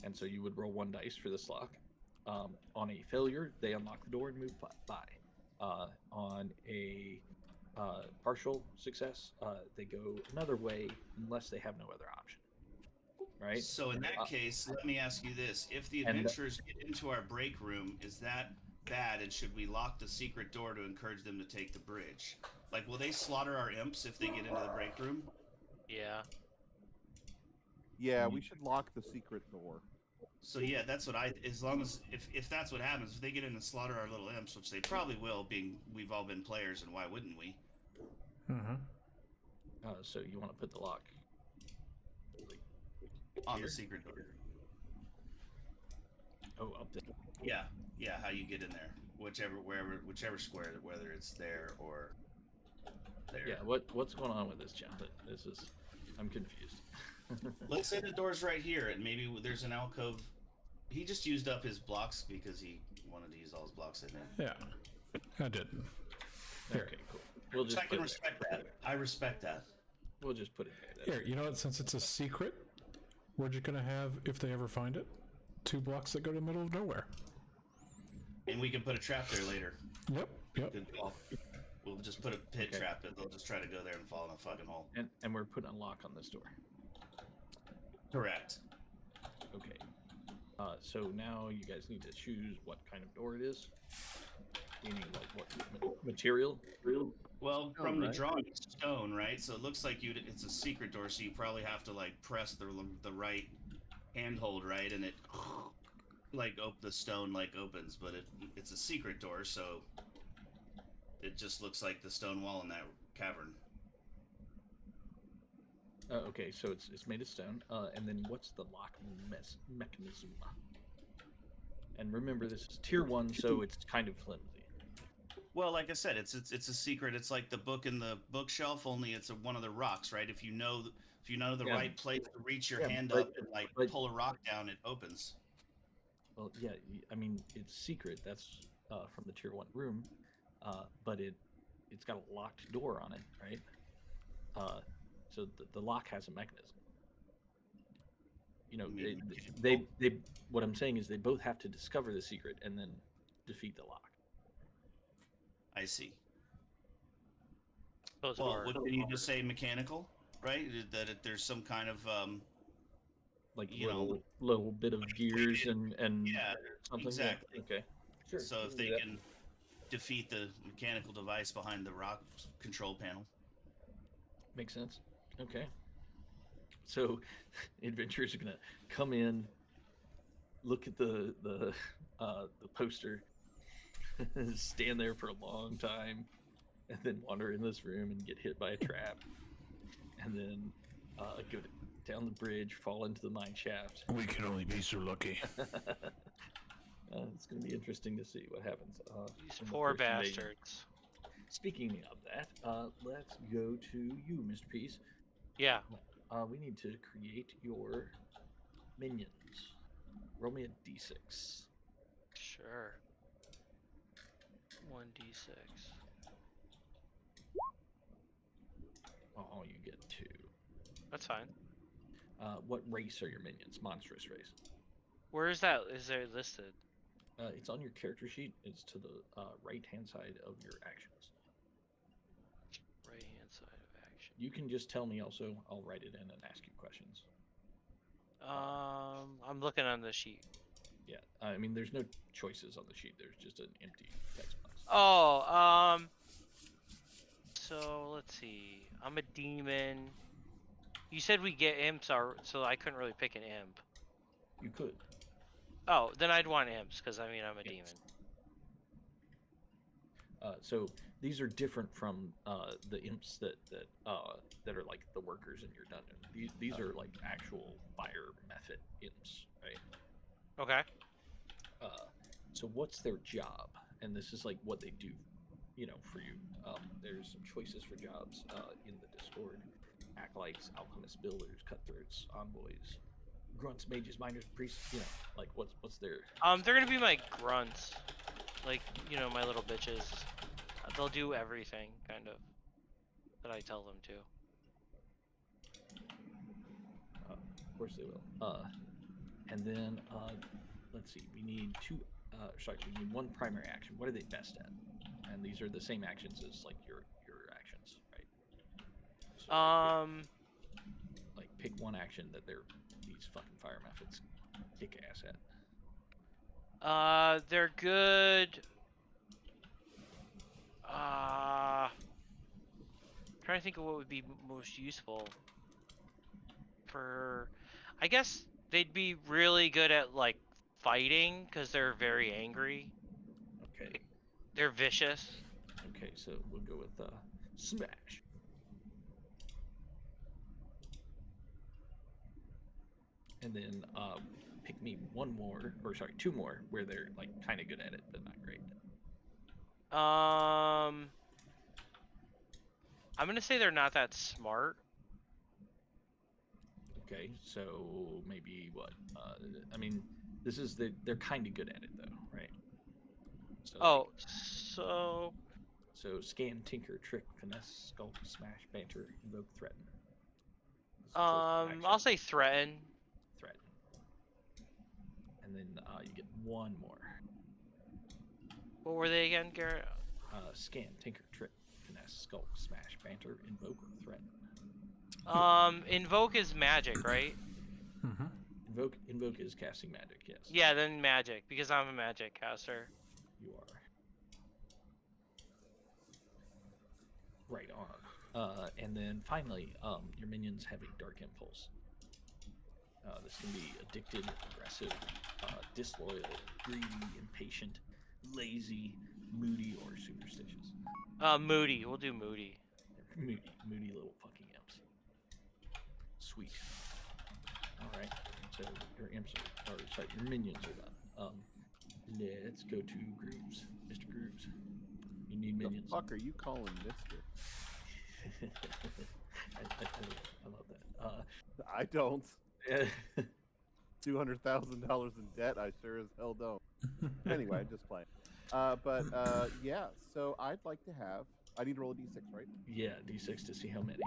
And so you would roll 1 dice for this lock. On a failure, they unlock the door and move by. On a partial success, they go another way unless they have no other option. Right. So in that case, let me ask you this: if the adventurers get into our break room, is that bad? And should we lock the secret door to encourage them to take the bridge? Like, will they slaughter our imps if they get into the break room? Yeah. Yeah, we should lock the secret door. So yeah, that's what as long as if that's what happens, if they get in and slaughter our little imps, which they probably will, being we've all been players, and why wouldn't we? So you want to put the lock on the secret door. Oh, up there. Yeah, how you get in there, whichever square, whether it's there or there. Yeah, what's going on with this, Jonathan? I'm confused. Let's say the door's right here, and maybe there's an alcove. He just used up his blocks because he wanted to use all his blocks, I think. Yeah, I didn't. Here. Okay, cool. We'll just I can respect that. I respect that. We'll just put it there. Here, you know what? Since it's a secret, we're just gonna have, if they ever find it, 2 blocks that go to the middle of nowhere. And we can put a trap there later. Yep. Good call. We'll just put a pit trap, and they'll just try to go there and fall in a fucking hole. And we're putting a lock on this door. Correct. Okay. So now you guys need to choose what kind of door it is. Meaning, like, what material? Well, from the drawing, it's stone, right? So it looks like it's a secret door, so you probably have to, like, press the right handhold, right? And it, like, the stone, like, opens. But it's a secret door, so it just looks like the stone wall in that cavern. Okay, so it's made of stone. And then what's the lock mechanism? And remember, this is tier 1, so it's kind of flimsy. Well, like I said, it's a secret. It's like the book in the bookshelf, only it's one of the rocks, right? If you know the right place to reach your hand up and pull a rock down, it opens. Well, yeah, I mean, it's secret. That's from the tier 1 room, but it's got a locked door on it, right? So the lock has a mechanism. They what I'm saying is they both have to discover the secret and then defeat the lock. I see. Well, wouldn't you just say mechanical, right? That there's some kind of like little bit of gears and something. Exactly. Yeah. Okay. Sure. So if they can defeat the mechanical device behind the rock control panel, makes sense. Okay. So, adventurers are gonna come in, look at the poster, stand there for a long time, and then wander in this room and get hit by a trap, and then go down the bridge, fall into the mine shaft. We can only be so lucky. It's gonna be interesting to see what happens. These poor bastards. Speaking of that, let's go to you, Mr. Peace. Yeah. We need to create your minions. Roll me a d6. Sure. 1d6. That's fine. What race are your minions? Monstrous race. Where is that? Is there listed? It's on your character sheet. It's to the right-hand side of your actions. Right hand side of action. You can just tell me also. I'll write it in and ask you questions. I'm looking on the sheet. Yeah, I mean, there's no choices on the sheet. There's just an empty text box. Oh, so let's see. I'm a demon. You said we get imps, so I couldn't really pick an imp. You could. Oh, then I'd want imps, because I mean, I'm a Yes. demon. So these are different from the imps that are like the workers in your dungeon. These are like actual fire method imps, right? Okay. So what's their job? And this is like what they do, for you. There's some choices for jobs in the Discord: acolytes, alchemists, builders, cutthroats, envoys, grunts, mages, miners, priests. Like what's their? They're gonna be my grunts, like my little bitches. They'll do everything, kind of, that I tell them to. Of course they will. And then let's see. We need we need one primary action. What are they best at? And these are the same actions as like your actions, right? So, like pick one action that these fucking fire methods kick ass at. They're good. Trying to think of what would be most useful for. I guess they'd be really good at like fighting because they're very angry. Okay. They're vicious. Okay, so we'll go with smash. And then pick me two more where they're like kind of good at it but not great. I'm gonna say they're not that smart. Okay, so maybe what? I mean, they're kind of good at it though, right? So, So scan, tinker, trick, finesse, skulk, smash, banter, invoke, threaten. I'll say threaten. Threaten. And then you get one more. What were they again, Garrett? Scan, tinker, trick, finesse, skulk, smash, banter, invoke, or threaten. Invoke is magic, right? Mm-hmm. Invoke is casting magic, yes. Yeah, then magic, because I'm a magic caster. You are. Right on. And then finally, your minions have a dark impulse. This can be addicted, aggressive, disloyal, greedy, impatient, lazy, moody, or superstitious. Moody. We'll do moody. Moody little fucking imps. Sweet. All right. So your your minions are done. Let's go to Grooves. Mr. Grooves. You need minions. The fuck are you calling Mister? I love that. I don't. $200,000 in debt, I sure as hell don't. Anyway, just playing. Yeah, so I'd like to have. I need to roll a d6, right? Yeah, d6 to see how many.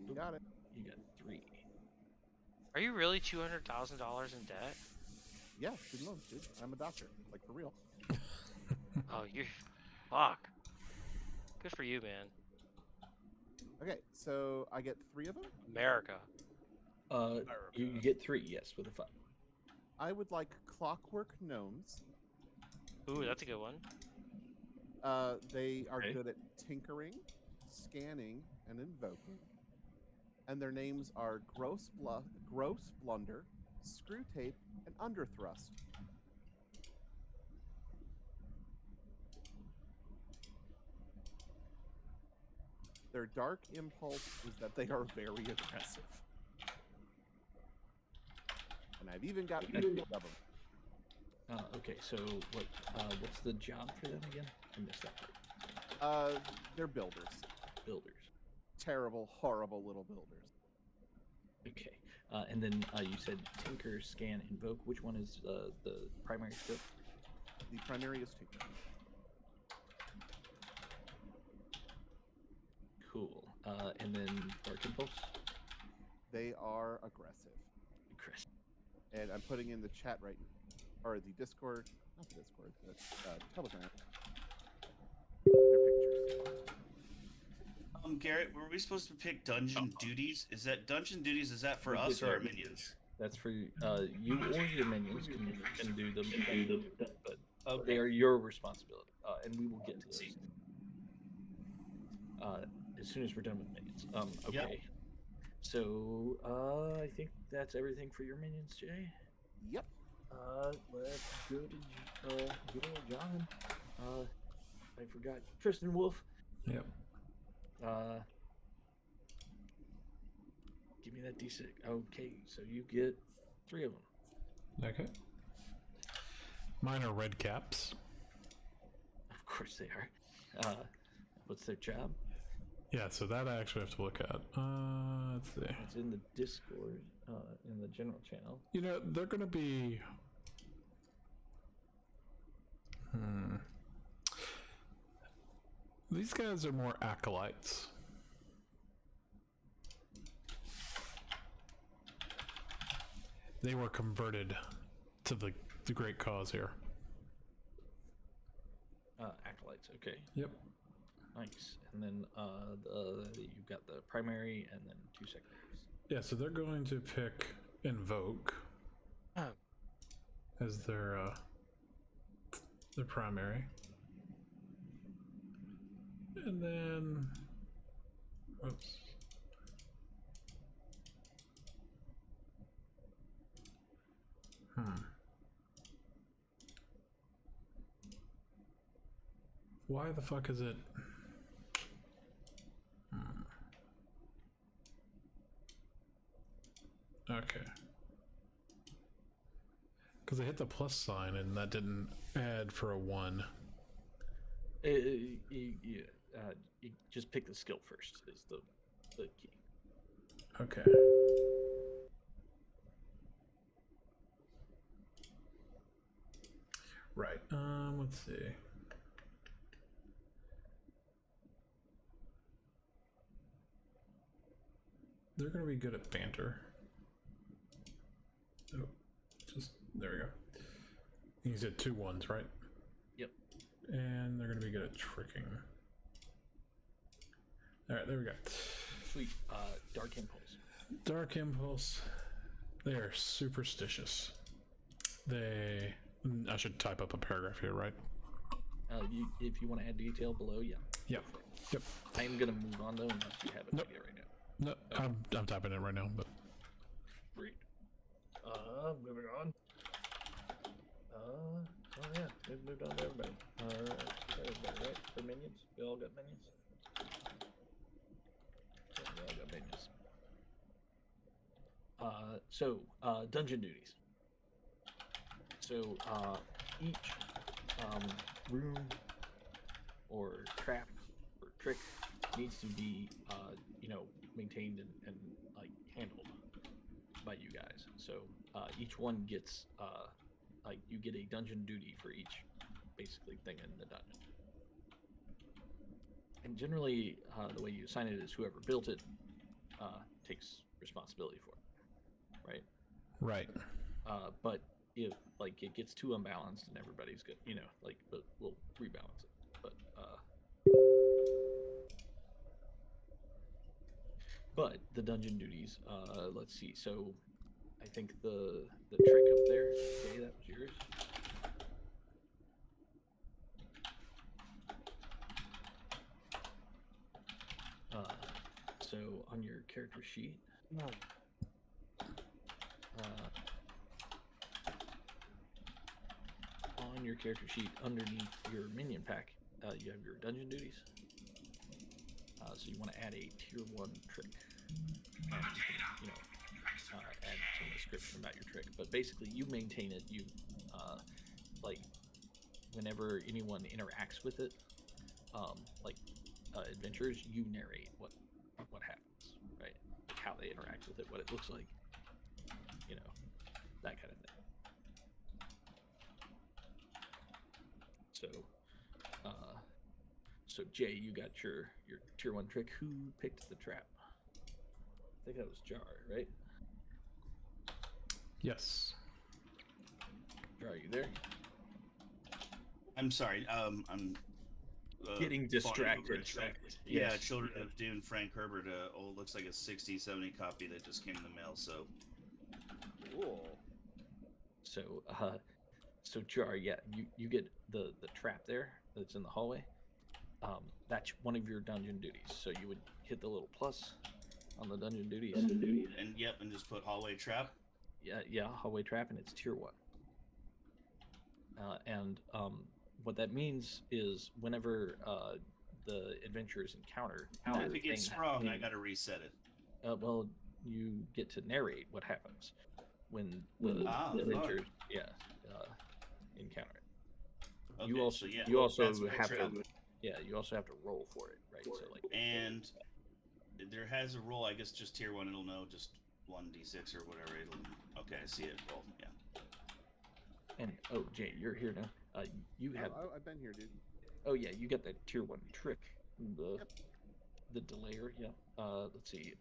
You got it. You got 3. Are you really $200,000 in debt? Yeah, student loans, dude. I'm a doctor, like for real. Oh, you're. Fuck. Good for you, man. Okay, so I get 3 of them. America. You get 3, yes, with a 5. I would like Clockwork Gnomes. Ooh, that's a good one. They are Okay. good at tinkering, scanning, and invoking. And their names are Gross Blunder, Screw Tape, and Underthrust. Their dark impulse is that they are very aggressive. And I've even got pictures of them. Okay, so what's the job for them again? I missed that part. They're builders. Builders. Terrible, horrible little builders. Okay. And then you said Tinker, Scan, Invoke. Which one is the primary skill? The primary is Tinker. Cool. And then Dark Impulse? They are aggressive. Chris. And I'm putting in the chat right now, or the Discord, not the Discord, the Telegram. Their pictures. Garrett, were we supposed to pick dungeon duties? Is that dungeon duties? Is that for We us did or our that. minions? That's for you or your minions can do them, but they are your responsibility, and we will get to those as soon as we're done with minions. Okay. Yep. So I think that's everything for your minions, Jay. Yep. Let's go to good old John. I forgot Tristan Wolf. Yep. Give me that D6. Okay, so you get 3 of them. Okay. Mine are red caps. Of course they are. What's their job? Yeah, so that I actually have to look at. Let's see. It's in the Discord, in the general channel. You know, they're going to be... These guys are more acolytes. They were converted to the great cause here. Acolytes, okay. Yep. Nice. And then you've got the primary and then 2 secondaries. Yeah, so they're going to pick Invoke as their primary. And then... Oops. Why the fuck is it? Okay. Because I hit the plus sign and that didn't add for a 1. You just pick the skill first is the key. Okay. Right. Let's see. They're gonna be good at banter. Oh, just there we go. You said 2 1s, right? Yep. And they're gonna be good at tricking. All right, there we go. Sweet. Dark Impulse. Dark Impulse. They are superstitious. I should type up a paragraph here, right? If you want to add detail below, yeah. Yep. Yep. I am gonna move on though, unless you have it Nope. right now. No, I'm typing it right now, but Great. Moving on. Oh yeah, we've moved on to everybody. Everybody, right? For minions, we all got minions. Yeah, we all got minions. So dungeon duties. So each room or trap or trick needs to be maintained and like handled by you guys. So each one gets you get a dungeon duty for each basically thing in the dungeon. And generally the way you assign it is whoever built it takes responsibility for it. Right? right. But if it gets too unbalanced and everybody's good, but we'll rebalance it. But the dungeon duties, let's see. So I think the trick up there, okay, that was yours. So on your character sheet, underneath your minion pack, you have your dungeon duties. So you want to add a tier 1 trick. And you can, add some description about your trick. But basically, you maintain it. You, whenever anyone interacts with it, adventurers, you narrate what happens, right? How they interact with it, what it looks like, that kind of thing. So Jay, you got your tier 1 trick. Who picked the trap? think that was Jar, right? Yes. Jar, are you there? I'm sorry. I'm Getting falling distracted. over a track. Yeah, Yes. Children of Dune, Frank Herbert. Looks like a 60, 70 copy that just came in the mail. So Cool. So Jar, yeah, you get the trap there that's in the hallway. That's one of your dungeon duties. So you would hit the little plus on the dungeon duties. and yep, and just put hallway trap. Yeah, hallway trap, and it's tier 1. And what that means is whenever the adventurers encounter that If it gets thing, sprung, I gotta reset it. well, you get to narrate what happens when the fun. adventurers, encounter it. Okay, You also so yeah, you also that's my have trap. to you also have to roll for it, right? So like And there has a roll. I guess just tier 1. It'll know just 1d6 or whatever. Okay, I see it. Roll. Yeah. and oh Jay, you're here now. You have I've been here, dude. oh yeah, you got the tier 1 trick, the delayer. Yeah. Let's see.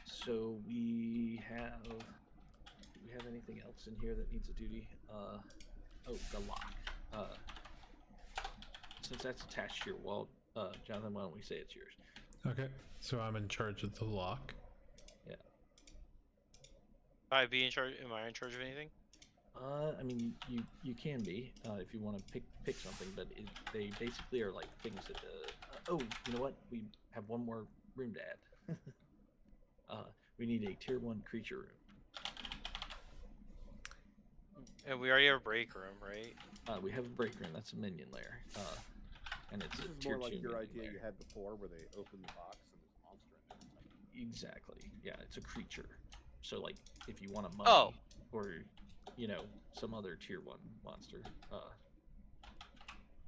So we have. Do we have anything else in here that needs a duty? Oh, the lock. Since that's attached to your wall, Jonathan, why don't we say it's yours? Okay. So I'm in charge of the lock. I be in charge? Am I in charge of anything? I mean, you can be if you want to pick something, but they basically are like things that. Oh, you know what? We have one more room to add. We need a tier 1 creature room. And we already have a break room, right? We have a break room. That's a minion layer, and it's This a is tier more 2 like your minion idea layer. you had before, where they open the box and there's a monster in there. Exactly. Yeah, it's a creature. So like, if you want a mummy Oh. or some other tier 1 monster,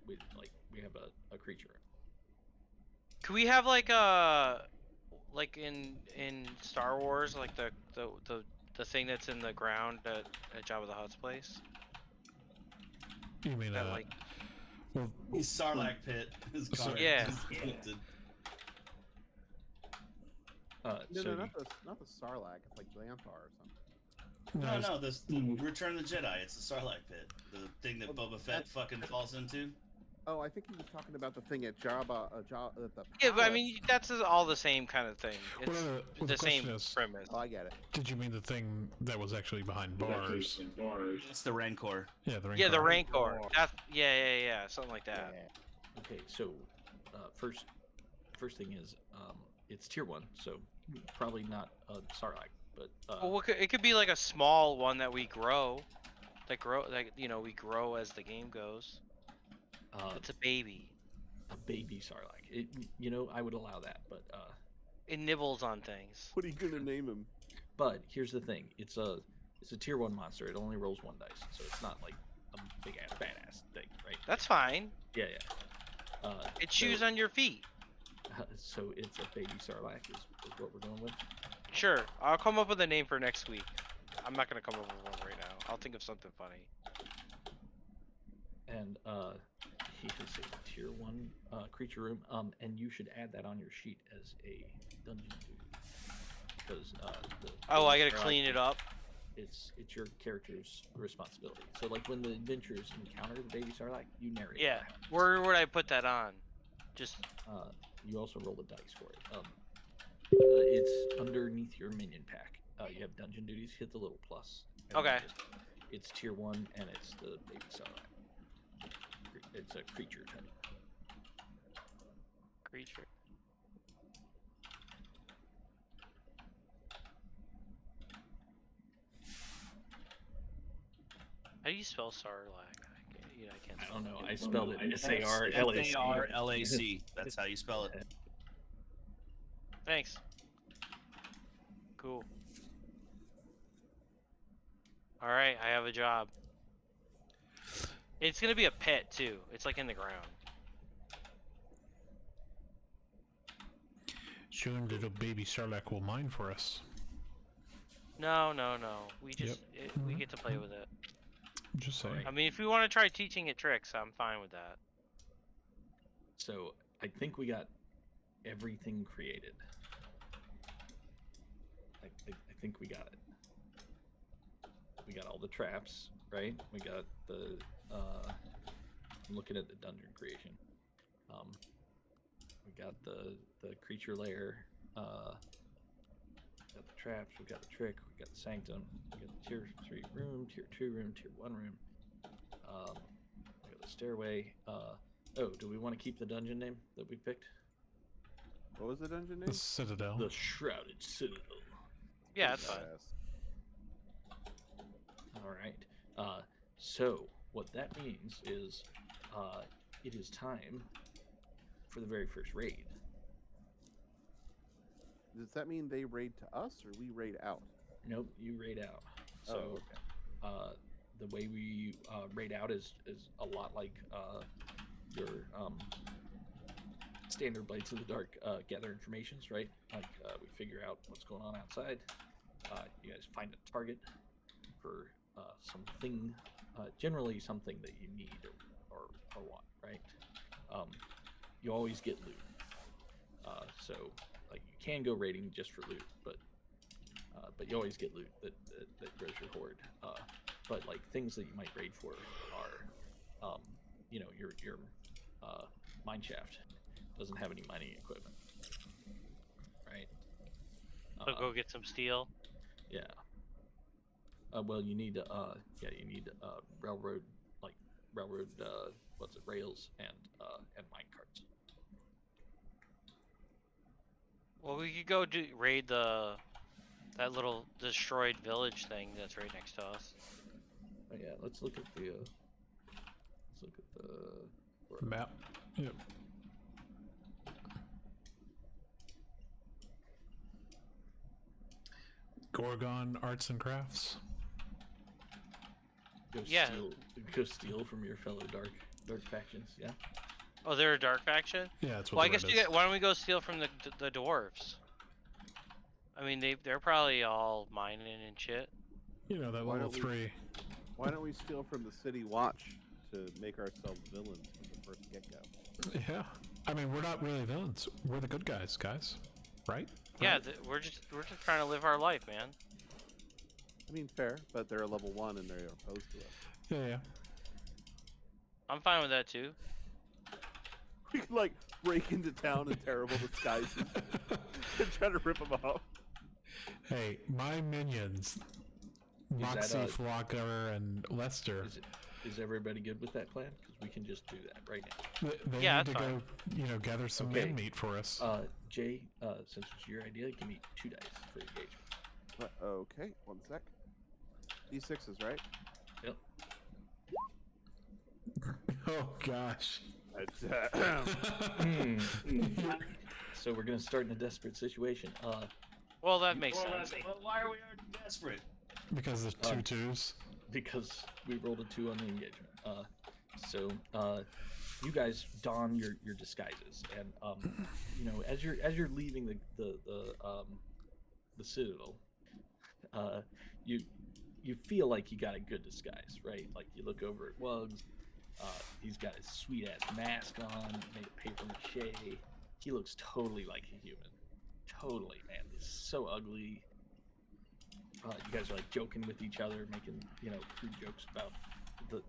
we have a creature. Could we have like in Star Wars, like the thing that's in the ground at Jabba the Hutt's place? You mean That like well, He's Sarlacc pit. His car Yeah. just tilted. So Not the Sarlacc. It's like Xanthar or something. No, it's- no, this Return of the Jedi. It's the Sarlacc pit, the thing that Boba Fett fucking falls into. Oh, I think he was talking about the thing at Jabba, at the yeah, but I palace. mean that's all the same kind of thing. It's well, the the same question is, premise. Oh, I get it. did you mean the thing that was actually behind bars? It's the Rancor. Yeah, the Yeah, the Rancor. Rancor. That's yeah, something like that. okay, so first thing is it's tier 1, so probably not a Sarlacc, but Well, it could be like a small one that we grow, we grow as the game goes. It's a baby. a baby Sarlacc. I would allow that, but It nibbles on things. What are you gonna name him? but here's the thing: it's a tier 1 monster. It only rolls 1 dice, so it's not like a big ass badass thing, right? That's fine. Yeah. It chews on your feet. So it's a baby Sarlacc is what we're going with. Sure, I'll come up with a name for next week. I'm not gonna come up with one right now. I'll think of something funny. And he is a tier 1 creature room. And you should add that on your sheet as a dungeon duty because Oh, I gotta clean it up. It's your character's responsibility. So like when the adventurers encounter the baby Sarlacc, you narrate. Yeah. what happens. Where would I put that on? Just You also roll the dice for it. It's underneath your minion pack. You have dungeon duties. Hit the little plus. and Okay. It's tier 1, and it's the baby Sarlacc. It's a creature type. creature. How do you spell Sarlacc? I can't I spell don't know. it. I spelled it S-A-R-L-A-C. F-A-R-L-A-C. That's how you spell it. Thanks. Cool. Alright, I have a job. It's gonna be a pet too. It's like in the ground. Soon little baby Sarlacc will mine for us. No. We just we Mhm. get to play with it. Just saying. I mean, if we want to try teaching it tricks, I'm fine with that. So I think we got everything created. think we got it. We got all the traps, right? We got the. I'm looking at the dungeon creation. We got the creature lair. Got the traps. We got the trick. We got the sanctum. We got the tier 3 room, tier 2 room, tier 1 room. We got the stairway. Oh, do we want to keep the dungeon name that we picked? What was the dungeon name? The Citadel. The Shrouded Citadel. Yeah, that's fine. All right. So what that means is, it is time for the very first raid. Does that mean they raid to us or we raid out? Nope, you raid out. So, Oh, okay. The way we raid out is a lot like your standard Blades of the Dark gather informations, right? Like we figure out what's going on outside. You guys find a target for something, generally something that you need or want, right? You always get loot. So like you can go raiding just for loot, but you always get loot that grows your horde. But like things that you might raid for are, you know, your mine shaft doesn't have any mining equipment, right? So go get some steel. Yeah. Well, you need you need railroad rails and mine carts. Well, we could go raid that little destroyed village thing that's right next to us. Oh yeah, let's look at the Map. Yep. Gorgon Arts and Crafts. Yeah. Go steal from your fellow dark factions. Yeah. Oh, they're a dark faction? Yeah, that's what. Well, I the guess red you is. get, why don't we go steal from the dwarves? I mean, they're probably all mining and shit. You know that Why level don't we- 3. Why don't we steal from the City Watch to make ourselves villains from the first get-go? Yeah. I mean, we're not really villains. We're the good guys, right? Yeah, Right? we're just trying to live our life, man. I mean, fair, but they're level 1 and they're opposed to us. Yeah. I'm fine with that too. We could, like, break into town in terrible disguises and try to rip them off. Hey, my minions, Moxie, Flocker, and Lester. Is everybody good with that plan? Because we can just do that right now. They Yeah, need to that's go, gather some Okay. men meat for us. Jay, since it's your idea, give me 2 dice for engagement. Okay, 1 sec. D6s, right? Yep. Oh gosh. So we're gonna start in a desperate situation. Well, that makes sense. Well, why are we desperate? Because there's 2 twos. Because we rolled a 2 on the engagement. So you guys don your disguises, and as you're leaving the citadel, you feel like you got a good disguise, right? Like you look over at Wugs. He's got his sweet ass mask on, made of paper mache. He looks totally like a human. Totally, man. He's so ugly. You guys are like joking with each other, making crude jokes about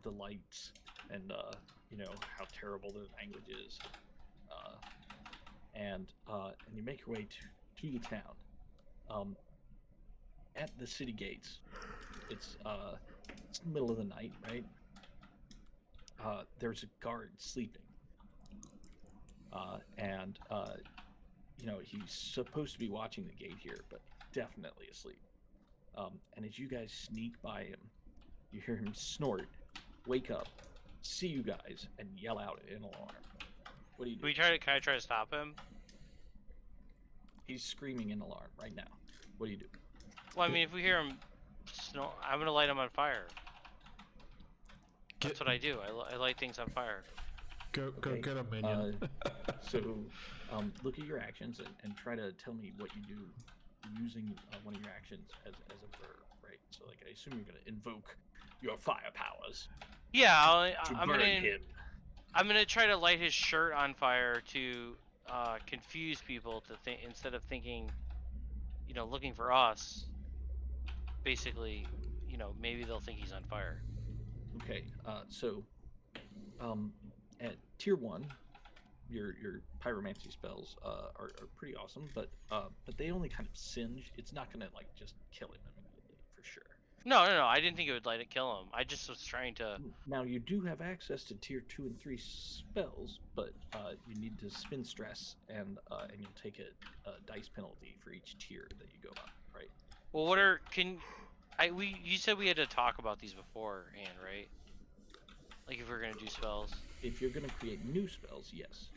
the lights and how terrible the language is. And you make your way to the town. At the city gates, it's the middle of the night, right? There's a guard sleeping, and he's supposed to be watching the gate here, but definitely asleep. And as you guys sneak by him, you hear him snort, wake up, see you guys, and yell out in alarm. What do you do? Can I try to stop him? He's screaming in alarm right now. What do you do? Well, I mean, if we hear him snort, I'm gonna light him on fire. That's what I do. I light things on fire. Go Okay, get a minion. So look at your actions and try to tell me what you do using one of your actions as a verb, right? So like I assume you're gonna invoke your fire powers Yeah, to I'm burn gonna him. I'm gonna try to light his shirt on fire to confuse people to think instead of thinking, looking for us, basically, you know, maybe they'll think he's on fire. Okay. At tier 1, your pyromancy spells are pretty awesome, but they only kind of singe. It's not gonna like just kill him immediately for sure. No, I didn't think it would let it kill him. I just was trying to. Now you do have access to tier 2 and 3 spells, but you need to spin stress, and you'll take a dice penalty for each tier that you go up. Right? Well, you said we had to talk about these beforehand, right? Like if we're gonna do spells. If you're gonna create new spells, yes.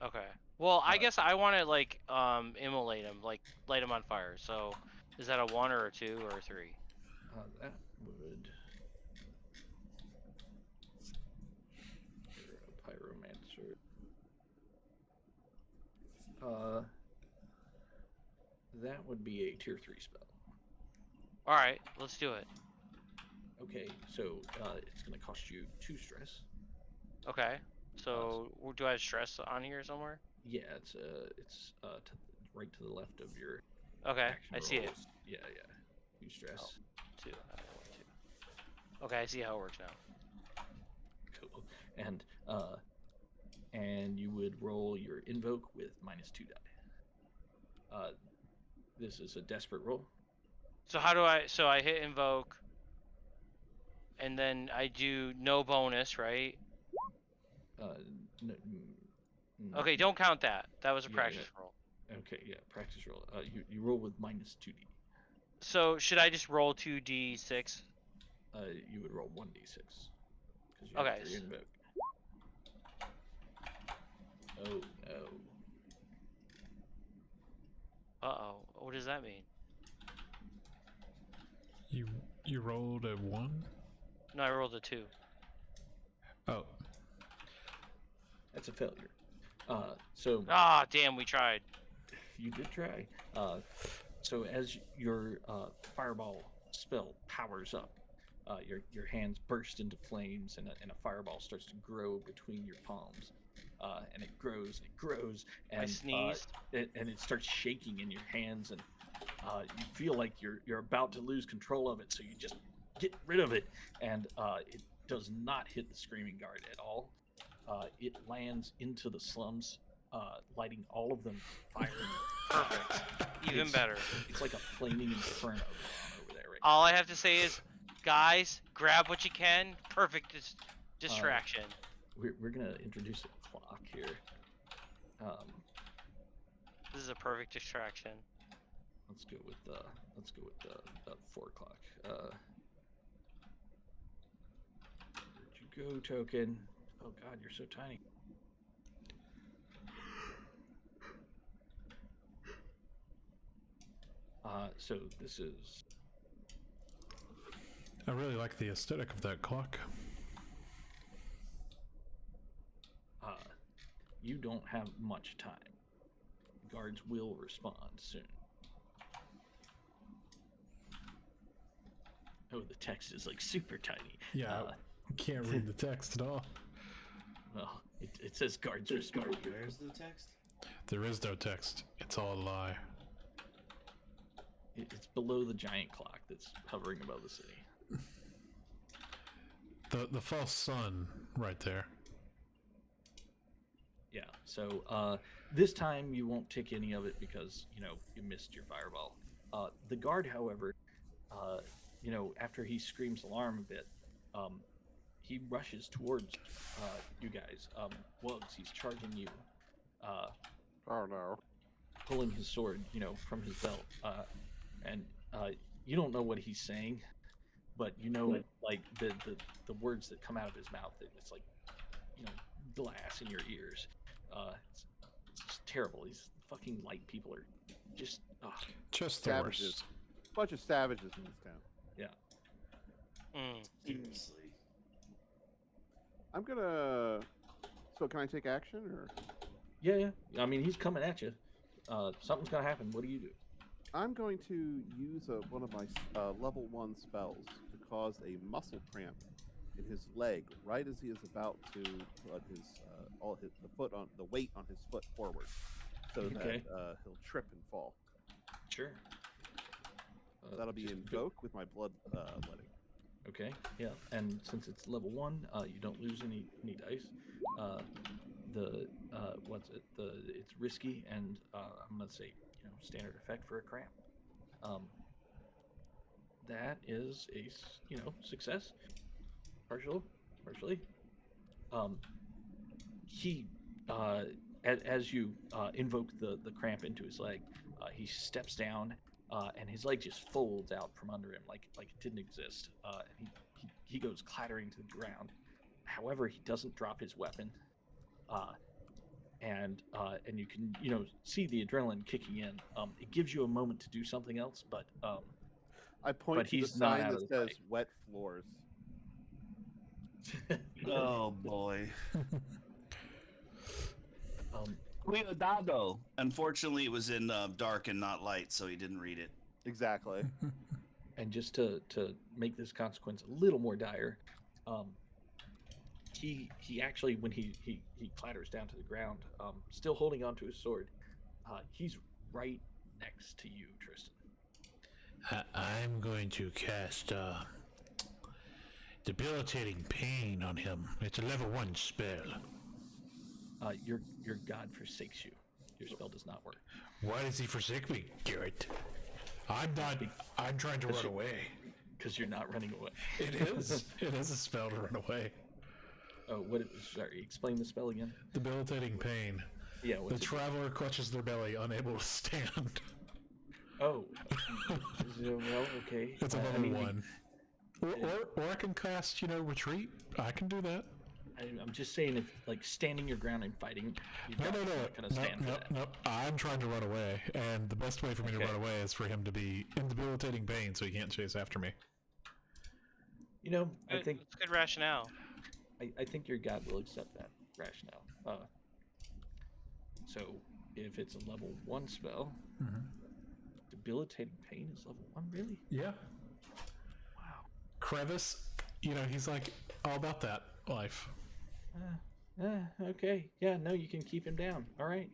Okay. Well, I guess I want to like immolate him, like light him on fire. So, is that a 1 or a 2 or a 3? That would. You're a pyromancer. That would be a tier 3 spell. All right, let's do it. Okay, so it's gonna cost you 2 stress. Okay. So, do I have stress on here somewhere? Yeah, it's right to the left of your. Okay, action I see it. rolls. Yeah. 2 stress. 2. Okay, I see how it works now. Cool. And you would roll your invoke with -2 die. This is a desperate roll. So how do I? So I hit invoke, and then I do no bonus, right? Okay, don't count that. That was a practice roll. Okay, yeah, practice roll. You roll with -2d. So should I just roll 2d6? You would roll 1d6 because you Okay. have 3 invoke. Oh no. Uh-oh. What does that mean? You rolled a 1? No, I rolled a 2. Oh. That's a failure. So Ah, damn, we tried. you did try. So as your fireball spell powers up, your hands burst into flames, and a fireball starts to grow between your palms. And it grows and it grows, and I sneezed. and it starts shaking in your hands, and you feel like you're about to lose control of it, so you just get rid of it, and it does not hit the screaming guard at all. It lands into the slums, lighting all of them fire. Perfect. Even better. It's like a flaming inferno going on over there right now. All I have to say is, guys, grab what you can. Perfect distraction. We're gonna introduce a clock here. This is a perfect distraction. Let's go with the 4 o'clock. Where'd you go, token? Oh God, you're so tiny. So this is. I really like the aesthetic of that clock. You don't have much time. Guards will respond soon. Oh, the text is like super tiny. Yeah, can't read the text at all. Well, it says guards respond. Where's the text? There is no text. It's all a lie. It's below the giant clock that's hovering above the city. The false sun right there. Yeah, so this time you won't take any of it because, you missed your fireball. The guard, however, after he screams alarm a bit, he rushes towards you guys. Wugs, he's charging you. Oh no. Pulling his sword, from his belt. And you don't know what he's saying, but like the words that come out of his mouth, it's like, glass in your ears. It's just terrible. These fucking light people are just Just the Savages. worst. Bunch of savages in this town. Seriously. I'm gonna. So can I take action or? Yeah. I mean, he's coming at you. Something's gonna happen. What do you do? I'm going to use one of my level 1 spells to cause a muscle cramp in his leg right as he is about to put the weight on his foot forward, so that Okay. he'll trip and fall. Sure. That'll be just- invoke with my blood letting. Okay, yeah, and since it's level 1, you don't lose any dice. It's risky, and I'm gonna say standard effect for a cramp. That is a success, partially. He as you invoke the cramp into his leg, he steps down. And his leg just folds out from under him like it didn't exist. And he goes clattering to the ground. However, he doesn't drop his weapon. And you can see the adrenaline kicking in. It gives you a moment to do something else, but I point but to the he's not sign out that of the says fight. "wet floors." Oh boy. um, Cuidado. Unfortunately, it was in dark and not light, so he didn't read it. Exactly. and just to make this consequence a little more dire, he actually when he clatters down to the ground, still holding onto his sword, he's right next to you, Tristan. I'm going to cast debilitating pain on him. It's a level 1 spell. Your god forsakes you. Your spell does not work. Why does he forsake me, Garrett? I'm trying to run away. Because you're not running away. It is. It is a spell to run away. Oh, sorry, explain the spell again. Debilitating pain. Yeah, The what's it? traveler clutches their belly, unable to stand. Oh. Well, okay. It's a I level mean, 1. Or I can cast, retreat. I can do that. I'm just saying, if like standing your ground and fighting, No. not gonna stand for that. No. I'm trying to run away, and the best way for me to Okay. run away is for him to be in debilitating pain, so he can't chase after me. I think It's good rationale. I think your god will accept that rationale. So if it's a level 1 spell, debilitating pain is level 1, really? Yeah. Wow. Crevice, he's like all about that life. Okay. Yeah. No, you can keep him down. All right.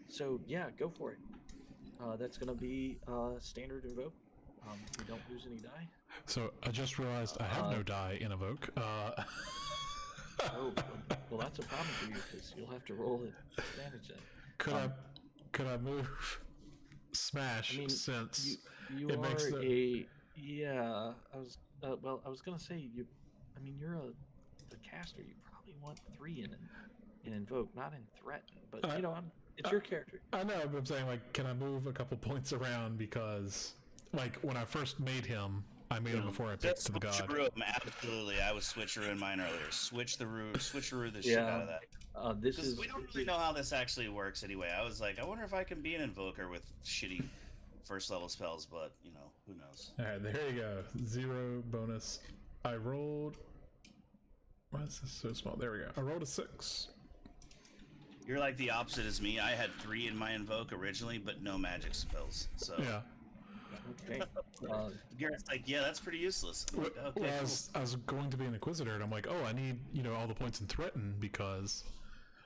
So yeah, go for it. That's gonna be standard invoke. You don't lose any die. So I just realized I have no die in evoke. Oh, well, that's a problem for you because you'll have to roll it advantage then. Could I move smash since you it are makes yeah. I was gonna say you. I mean, you're a caster. You probably want 3 in invoke, not in threaten. But it's your character. I know, but I'm saying, can I move a couple points around because, when I first made him, I made him before I picked to the god. Switcheroo him, absolutely. I was switcherooing mine earlier. Switcheroo the shit out of that. This Because is we don't really know how this actually works anyway. I was like, I wonder if I can be an invoker with shitty first level spells, but who knows? All right, there you go. 0 bonus. I rolled. Why is this so small? There we go. I rolled a 6. You're like the opposite as me. I had 3 in my invoke originally, but no magic spells. So Yeah. okay. Garrett's like, yeah, that's pretty useless. I'm like, okay, Well, cool. I was going to be an inquisitor, and I'm like, oh, I need all the points in threaten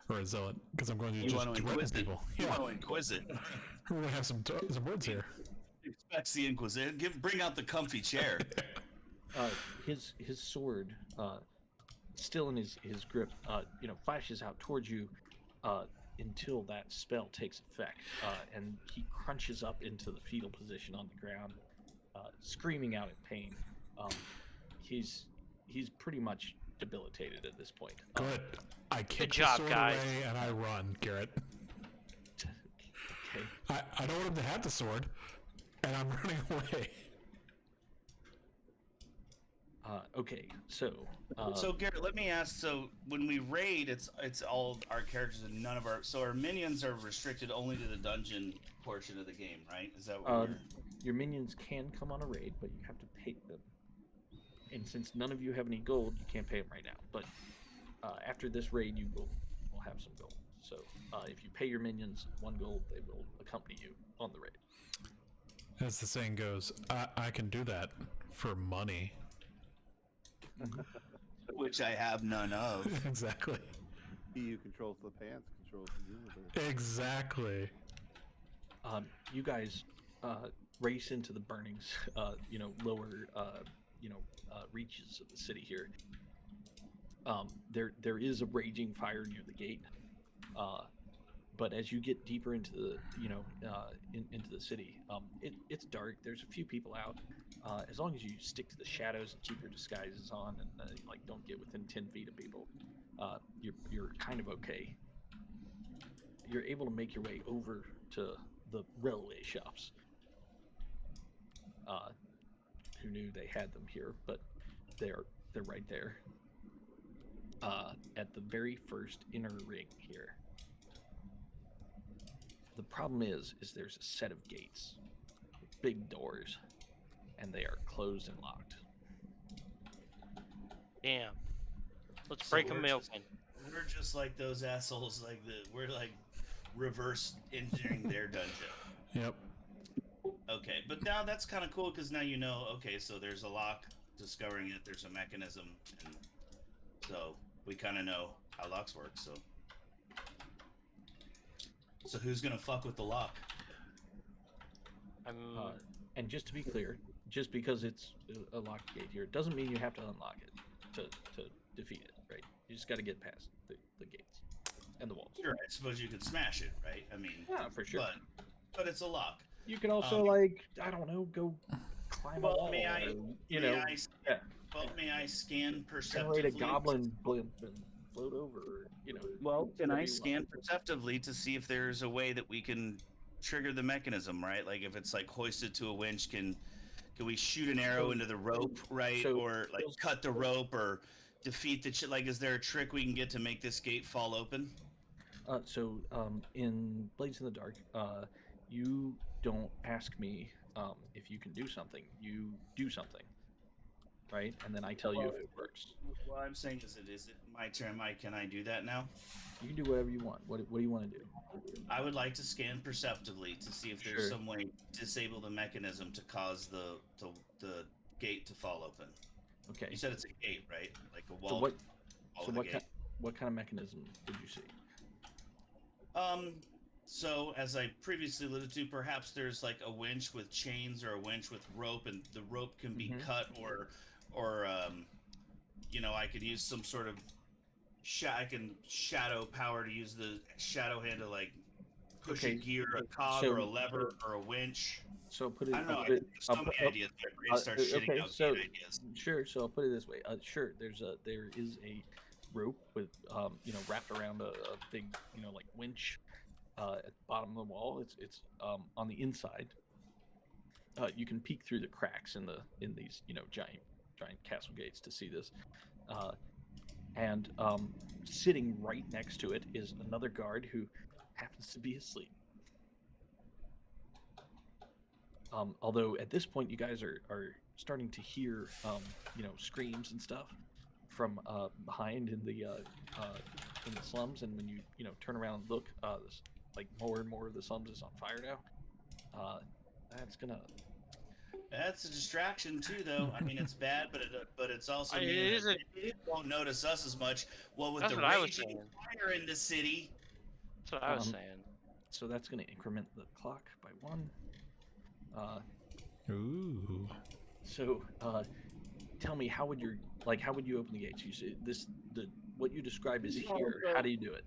or a zealot because I'm going to You just want to threaten inquisitor? people. You Yeah, want to inquisitor? we're gonna have some words here. Expects the inquisitor. Bring out the comfy chair. His sword, still in his grip, flashes out towards you until that spell takes effect, and he crunches up into the fetal position on the ground, screaming out in pain. He's pretty much debilitated at this point. Good. I kick job, the sword guys. away and I run, Garrett. Okay. I don't want him to have the sword, and I'm running away. Okay. So. So Garrett, let me ask. So when we raid, it's all our characters and none of our minions are restricted only to the dungeon portion of the game, right? Is that what we're... Your minions can come on a raid, but you have to pay them. And since none of you have any gold, you can't pay them right now. But after this raid, you will have some gold. So if you pay your minions 1 gold, they will accompany you on the raid. As the saying goes, I can do that for money. Which I have none of. Exactly. He who controls the pants controls the universe. Exactly. You guys race into the burning, lower, reaches of the city here. There is a raging fire near the gate, but as you get deeper into the, into the city, it's dark. There's a few people out. As long as you stick to the shadows and keep your disguises on, and don't get within 10 feet of people, you're kind of okay. You're able to make your way over to the railway shops. Who knew they had them here? But they're right there. At the very first inner ring here. The problem is there's a set of gates, big doors, and they are closed and locked. Damn. Let's So break them we're just- open. We're just like those assholes. We're like reverse engineering their dungeon. Yep. Okay, but now that's kind of cool because now you know. Okay, so there's a lock. Discovering it, there's a mechanism, and so we kind of know how locks work. So who's gonna fuck with the lock? I'm. And just to be clear, just because it's a locked gate here, doesn't mean you have to unlock it to defeat it, right? You just got to get past the gates and the walls. Sure, I suppose you could smash it, right? I mean, Yeah, for sure. but it's a lock. You can also I don't know, go climb a Well, wall. may I- or, Yeah. Well, may I scan perceptively? generate a goblin blimp and float over. Well, can whatever I you scan want. perceptively to see if there's a way that we can trigger the mechanism, right? Like if it's like hoisted to a winch, can we shoot an arrow into the rope, right? so- Or like cut the rope or defeat the like is there a trick we can get to make this gate fall open? In Blades in the Dark, you don't ask me if you can do something. You do something, right? And then I tell you if it works. Well, I'm saying is it my turn? Can I do that now? You can do whatever you want. What do you want to do? I would like to scan perceptively to see if there's Sure. some way to disable the mechanism to cause the gate to fall open. Okay. You said it's a gate, right? Like a wall. So what? wall So of the what? gate. What kind of mechanism did you see? So as I previously alluded to, perhaps there's like a winch with chains or a winch with rope, and the rope can be Mhm. cut, or I could use some sort of I can shadow power to use the shadow hand to like push a Okay, gear, a cog, so- or a lever, or a winch. So put it. I don't know. I'll I put think it- there's so I'll many put- ideas. My brain starts shitting okay, out so- great ideas. Sure. So I'll put it this way. Sure. There is a rope with wrapped around a big like winch at the bottom of the wall. It's on the inside. You can peek through the cracks in these giant castle gates to see this. And sitting right next to it is another guard who happens to be asleep. Although at this point you guys are starting to hear screams and stuff from behind in the slums, and when you turn around and look, like more and more of the slums is on fire now. That's a distraction too, though. I mean, it's bad, but it's also It meaning is that they won't notice us as much. Well, with That's the what I was raging saying. fire in the city, That's what I was Um, saying. So that's going to increment the clock by 1. Ooh. So tell me, how would you open the gates? You see what you describe is here. How do you do it?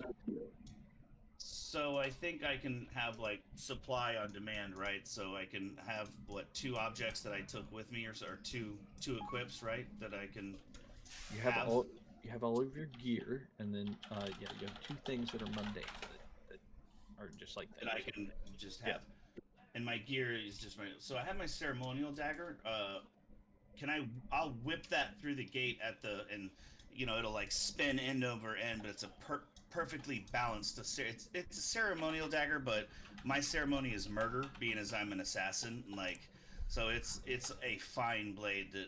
so I think I can have like supply on demand, right? So I can have 2 objects that I took with me, or two equips, right? That I can. You have all of your gear, and then you have 2 things that are mundane that are just like that I things. can just have. And my gear is just my. So I have my ceremonial dagger. I'll whip that through the gate and it'll like spin end over end, but it's a perfectly balanced. It's a ceremonial dagger, but my ceremony is murder, being as I'm an assassin. So it's a fine blade that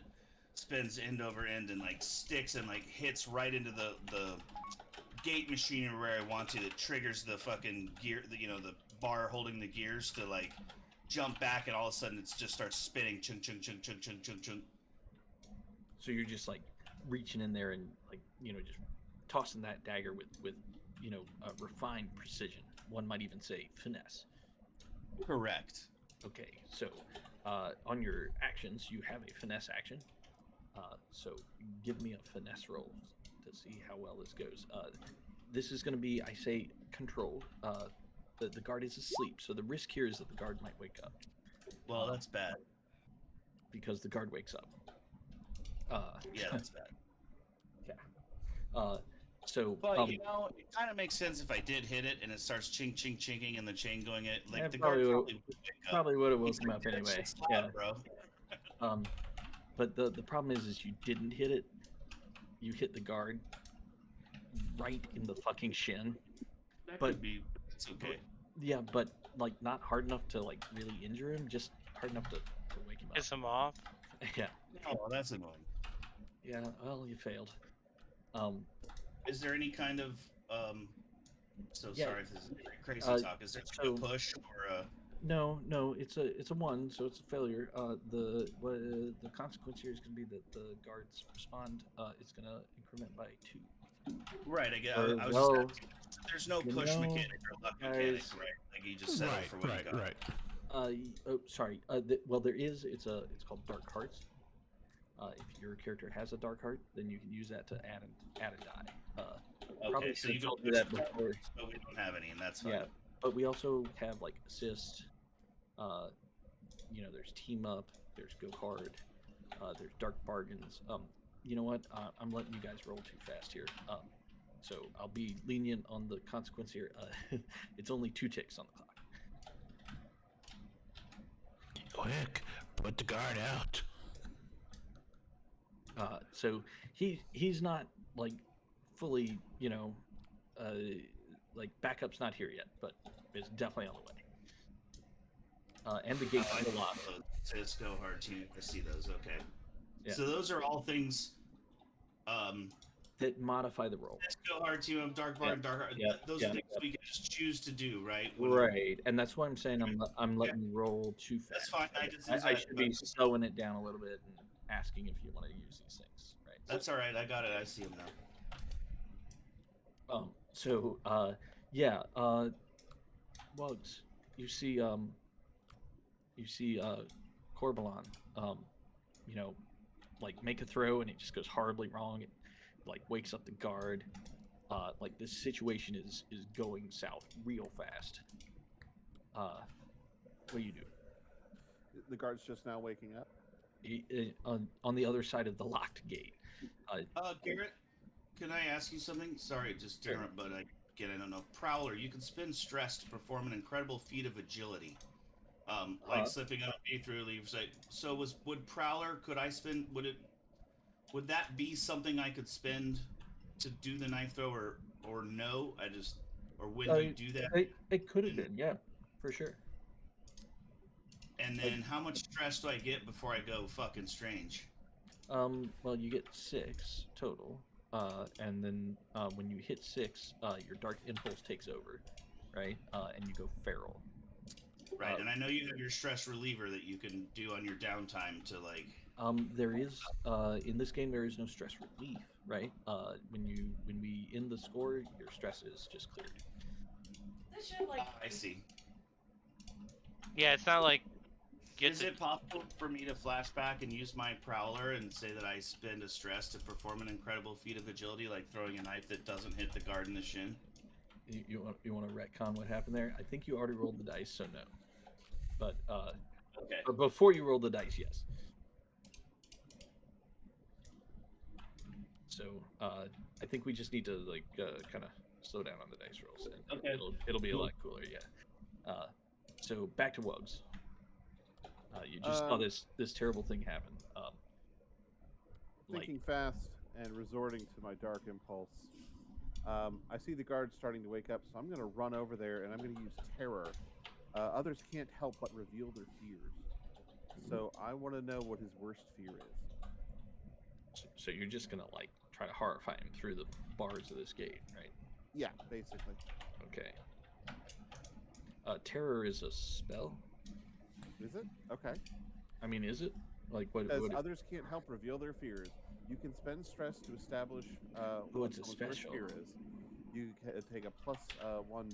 spins end over end and like sticks and like hits right into the gate machinery where I want to. That triggers the fucking gear, the bar holding the gears to like jump back, and all of a sudden it just starts spinning, chung chung chung chung chung chung chung. So you're just like reaching in there and like just tossing that dagger with refined precision. One might even say finesse. Correct. Okay, so On your actions, you have a finesse action. So give me a finesse roll to see how well this goes. This is going to be, I say, controlled. The guard is asleep, so the risk here is that the guard might wake up. Well, that's bad. Because the guard wakes up. Yeah, that's bad. So, But it kind of makes sense if I did hit it and it starts chinking and the chain going at Yeah, the guard probably would wake up. probably would have He's woken him like, up "That anyway. shit's Yeah. loud, bro." But the problem is you didn't hit it. You hit the guard right in the fucking shin. That But- could be. It's okay. Yeah, but like not hard enough to like really injure him, just hard enough to wake him up. Piss him off. Yeah. Oh, that's annoying. Yeah. Well, you failed. Is there any kind of So Yeah. sorry if this is crazy talk. Is there so- a push or a? No, it's a 1, so it's a failure. The consequence here is going to be that the guards respond. It's going to increment by 2. Right, I guess. Or, I was well, just asking, there's no you push know, mechanic or luck mechanic, guys- right? Like you just settle for what you got. Right. Oh, sorry. Well, there is. It's called Dark Hearts. If your character has a Dark Heart, then you can use that to add a die. Okay, Probably so you should've don't told you that before. but we don't have any, and that's fine. Yeah, but we also have like assist. There's team up. There's go hard. There's dark bargains. You know what? I'm letting you guys roll too fast here. So I'll be lenient on the consequence here. It's only 2 ticks on the clock. Quick, put the guard out. So he's not like fully, like backup's not here yet, but it's definitely on the way. And the gate's I still know locked. those. Cisco hard team. I see those. Okay. Yeah. So those are all things. That modify the roll. Cisco hard team of Dark Bar and Dark Heart. Yeah, Those yeah, are things we can just choose to do, right? Right, and that's why I'm saying I'm letting you roll too fast. That's fine. I just I should be slowing it down a little bit and asking if you want to use these things, right? That's all right. I got it. I see them now. Wugs, you see Corbalon, like make a throw and it just goes horribly wrong. It like wakes up the guard. Like this situation is going south real fast. What do you do? The guard's just now waking up. On the other side of the locked gate. Garrett, can I ask you something? Sorry, just to interrupt, but I don't know. Prowler, you can spend stress to perform an incredible feat of agility, like slipping on a B through leave. So would Prowler? Could I spend? Would that be something I could spend to do the knife throw, or no? Or when do you do that? It could have been, yeah, for sure. And then how much stress do I get before I go fucking strange? Well, you get 6 total, and then when you hit 6, your dark impulse takes over, right? And you go feral. Right, and I know you have your stress reliever that you can do on your downtime to like. There is in this game there is no stress relief, right? When we end the score, your stress is just cleared. I see. Yeah, it's not like. Is it possible for me to flashback and use my Prowler and say that I spend a stress to perform an incredible feat of agility, like throwing a knife that doesn't hit the guard in the shin? You want to retcon what happened there? I think you already rolled the dice, so no. But Okay. but before you roll the dice, yes. So I think we just need to like kind of slow down on the dice rolls. And Okay. It'll be a lot cooler, yeah. So back to Wugs. You just saw this terrible thing happen. Thinking fast and resorting to my dark impulse. I see the guard starting to wake up, so I'm going to run over there and I'm going to use terror. Others can't help but reveal their fears. So I want to know what his worst fear is. So you're just gonna like try to horrify him through the bars of this gate, right? Yeah, basically. Okay. Terror is a spell. Is it? Okay. I mean, is it? Like what? As what others can't help reveal their fears, you can spend stress to establish what it's a someone's worst special. fear is. You can take a plus 1d when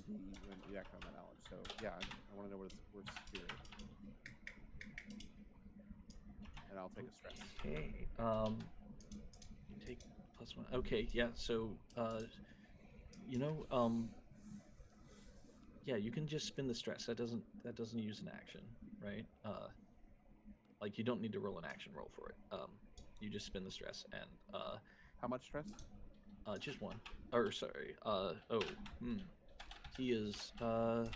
you act on that knowledge. So yeah, I want to know what his worst fear is. and I'll take a stress. Okay. You take +1. Okay. Yeah. So, yeah, you can just spin the stress. That doesn't use an action, right? Like you don't need to roll an action roll for it. You just spin the stress and How much stress? just one. Or sorry. He is okay.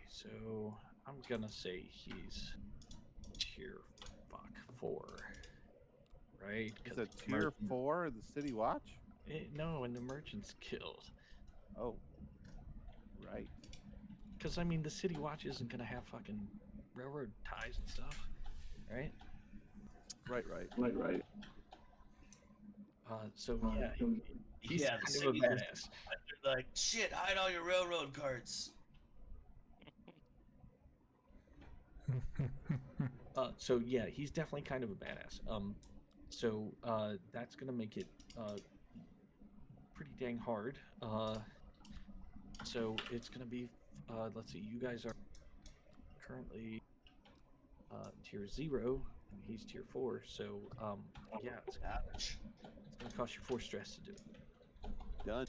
So I'm gonna say he's tier 4, right? It's 'Cause a tier 4 in the City Watch. no, and the merchant's killed. Oh, right. Because I mean, the City Watch isn't gonna have fucking railroad ties and stuff, right? Right. So yeah, he's Yeah, kind the of a city badass. They're like, shit, hide all your railroad carts. So yeah, he's definitely kind of a badass. So that's gonna make it pretty dang hard. So it's gonna be let's see, you guys are currently tier 0 and he's tier 4, so yeah, it's Ouch. gonna cost you 4 stress to do it. Done.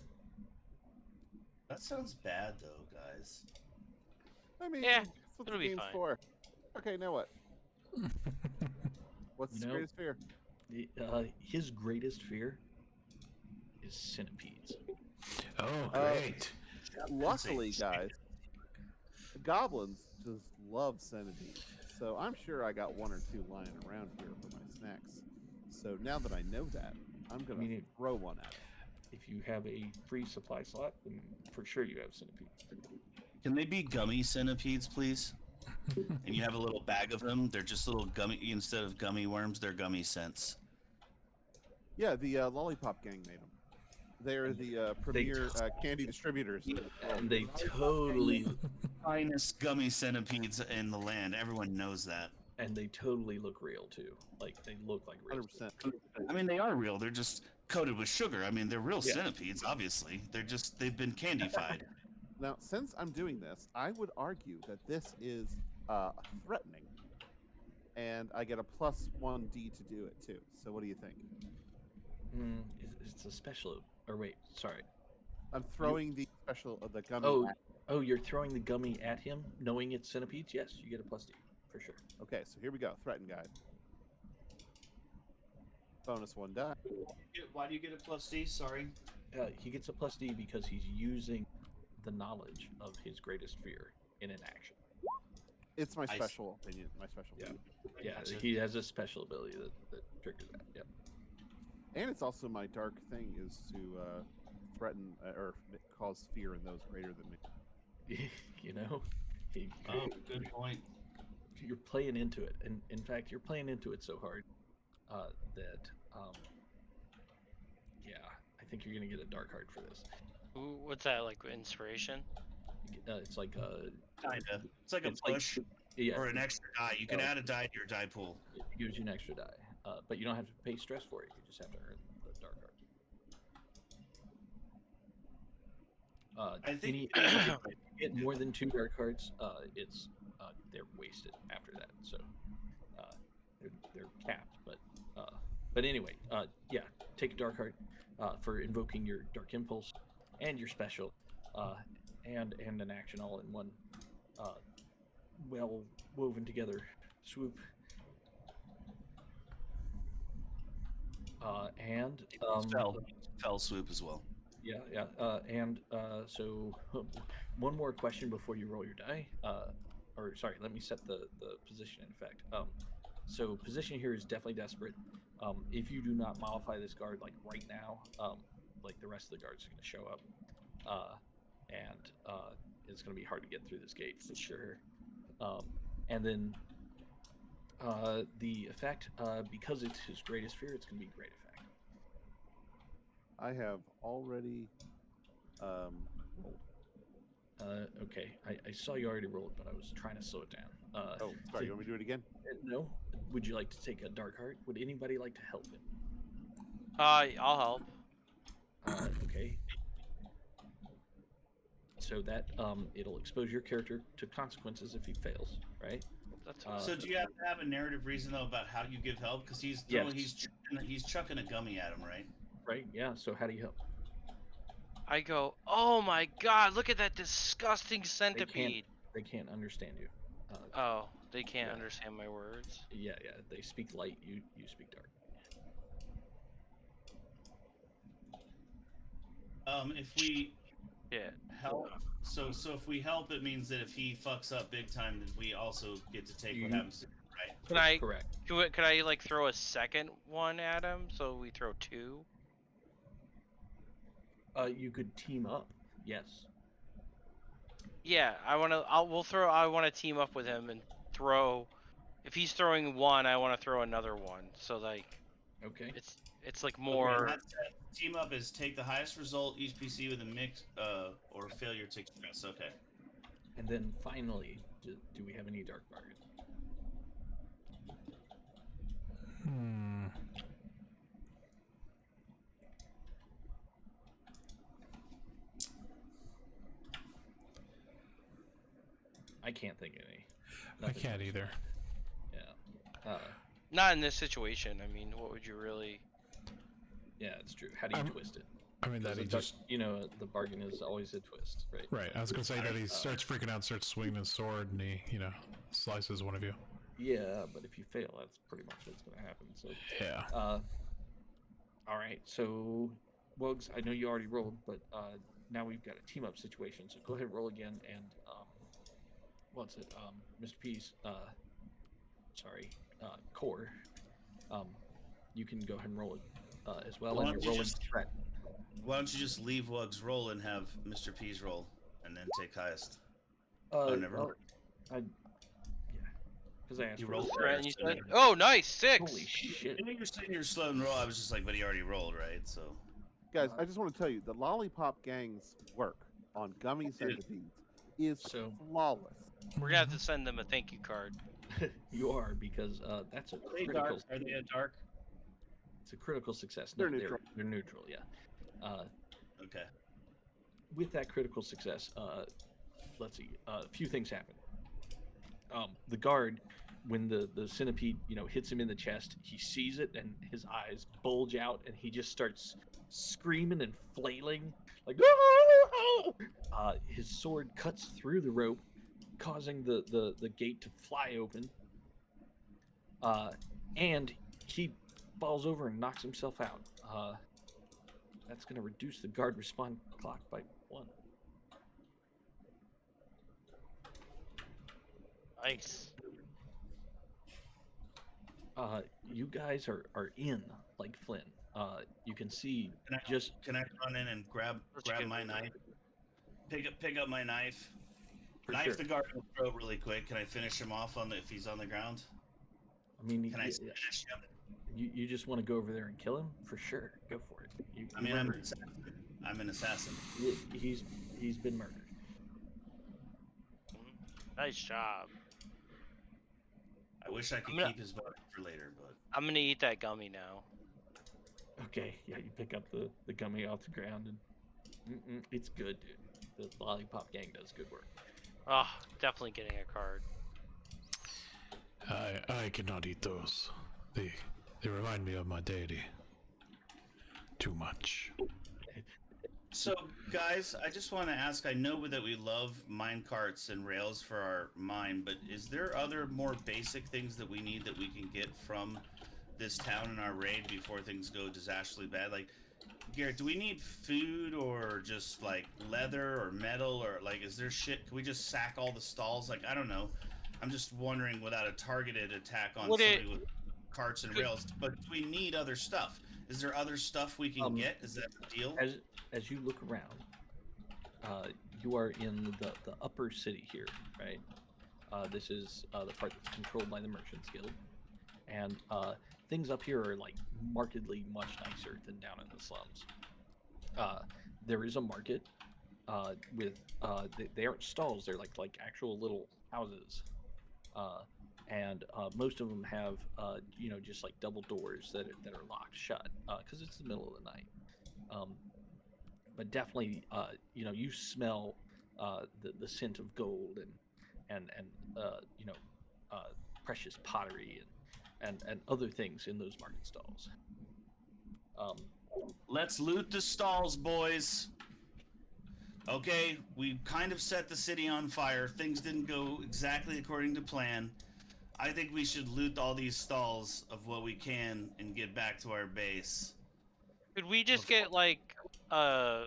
That sounds bad though, guys. I mean, Yeah, that's what it'll the be game's fine. for. Okay, now what? What's You his know- greatest fear? His greatest fear is centipedes. Oh, great. Luckily, guys, the goblins just love centipedes. So I'm sure I got 1 or 2 lying around here for my snacks. So now that I know that, I'm gonna mean, throw one at him. If you have a free supply slot, then for sure you have centipedes. Can they be gummy centipedes, please? And you have a little bag of them. They're just little gummy. Instead of gummy worms, they're gummy scents. Yeah, the Lollipop Gang made them. They're the premier candy distributors. And they totally Finest gummy centipedes in the land. Everyone knows that. look real too. Like they look like real. 100%. I mean, they are real. They're just coated with sugar. I mean, they're real Yeah. centipedes. Obviously, they've been candified. Now, since I'm doing this, I would argue that this is threatening, and I get a +1d to do it too. So, what do you think? It's a special. Or wait, sorry. I'm throwing the gummy. Oh, at- oh, you're throwing the gummy at him, knowing it's centipedes. Yes, you get a +D for sure. Okay, so here we go. Threaten guide. Bonus 1 die. Why do you get a +D? Sorry. He gets a +D because he's using the knowledge of his greatest fear in an action. It's my I see. special opinion. My special. Yeah. opinion. Yeah, Gotcha. he has a special ability that triggers that. Yep. And it's also my dark thing is to threaten or cause fear in those greater than me. You know, Oh, good point. you're playing into it, and in fact, you're playing into it so hard that yeah, I think you're gonna get a dark heart for this. Ooh, what's that, like inspiration? It's like Kinda. It's like a it's like- push yeah, or an extra die. You can Oh. add a die to your die pool. it gives you an extra die, but you don't have to pay stress for it. You just have to earn the dark heart. I think- if you get more than 2 dark hearts, it's they're wasted after that. So they're capped, but anyway, yeah, take a dark heart for invoking your dark impulse and your special, and an action all in one, well woven together swoop. And Fell swoop as well. yeah, and so one more question before you roll your die. Or sorry, let me set the position in effect. So position here is definitely desperate. If you do not mollify this guard like right now, like the rest of the guards are going to show up, and it's going to be hard to get through this gate for sure. And then the effect, because it's his greatest fear, it's going to be great effect. I have already rolled. Okay, I saw you already rolled, but I was trying to slow it down. Oh, sorry. You want me to do it again? No. Would you like to take a dark heart? Would anybody like to help him? I'll help. Okay. So that it'll expose your character to consequences if he fails, right? That's So do you have to have a narrative reason though about how you give help? Because he's Yes. he's chucking a gummy at him, right? Right? Yeah. So how do you help? I go, oh my god, look at that disgusting centipede. They can't understand you. Oh, they can't Yeah. understand my words. Yeah. They speak light. You speak dark. If we Yeah. help, so if we help, it means that if he fucks up big time, then we also get to take what You- happens to him, right? Can I Correct. could I like throw a second one at him? So we throw two. You could team up. Yes. Yeah, I want to team up with him and throw. If he's throwing one, I want to throw another one. So like Okay. it's like Okay, more. that's it. Team up is take the highest result each PC with a mix or failure takes stress. Okay. And then finally, do we have any dark bargain? I can't think of any. I Nothing can't comes to either. mind. Yeah. Not in this situation. I mean, what would you really? Yeah, it's true. How do you twist it? I mean, that 'Cause he the dark- just. the bargain is always a twist, right? Right, I was gonna say that he starts freaking out, starts swinging his sword, and he, slices one of you. Yeah, but if you fail, that's pretty much what's going to happen. So, Yeah. all right. So, Wugs, I know you already rolled, but now we've got a team up situation. So go ahead, roll again, and what's it? Mr. P's, core. You can go ahead and roll it as well, Why and don't you're you rolling just- threat. Why don't you just leave Wugs roll and have Mr. P's roll, and then take highest? Never mind. Because I asked You for rolled the threat. And you so said, then- oh, nice, 6. Holy shit! I think you're saying you're slow and roll. I was just like, but he already rolled, right? So Guys, I just want to tell you, the Lollipop Gang's work on Gummy Centipedes is So- flawless. We're gonna have to send them a thank you card. You are, because that's a are they critical. dark? Are they a dark? It's a critical success. They're No, neutral. They're neutral. Yeah. Okay. With that critical success, let's see. A few things happen. The guard, when the centipede, hits him in the chest, he sees it and his eyes bulge out, and he just starts screaming and flailing like. His sword cuts through the rope, causing the gate to fly open. And he falls over and knocks himself out. That's going to reduce the guard respawn clock by 1. Nice. You guys are in like Flynn. You can see Can I just Can I run in and grab That's a good my move. knife? Pick up my knife. For Knife sure. the guard in the throat really quick. Can I finish him off if he's on the ground? I mean, Can I finish him? you just want to go over there and kill him for sure. Go for it. I mean, I'm an assassin. he's been murdered. Nice job. I wish I could I'm gonna- keep his body for later, but I'm gonna eat that gummy now. Okay, yeah, you pick up the gummy off the ground, and it's good, dude. The Lollipop Gang does good work. Oh, definitely getting a card. I cannot eat those. They remind me of my deity. Too much. so guys, I just want to ask. I know that we love mine carts and rails for our mine, but is there other more basic things that we need that we can get from this town in our raid before things go disastrously bad? Like, Garrett, do we need food or just like leather or metal, or like is there shit? Can we just sack all the stalls? Like, I don't know. I'm just wondering without a targeted attack on Would somebody it- with carts and rails, but do we need other stuff? Is there other stuff we can get? Is that the deal? As you look around, you are in the upper city here, right? This is the part that's controlled by the Merchants Guild, and things up here are like markedly much nicer than down in the slums. There is a market with they aren't stalls; they're like actual little houses, and most of them have just like double doors that are locked shut because it's the middle of the night. But definitely, you smell the scent of gold and precious pottery and other things in those market stalls. Let's loot the stalls, boys. Okay, we kind of set the city on fire. Things didn't go exactly according to plan. I think we should loot all these stalls of what we can and get back to our base. Could we just get like a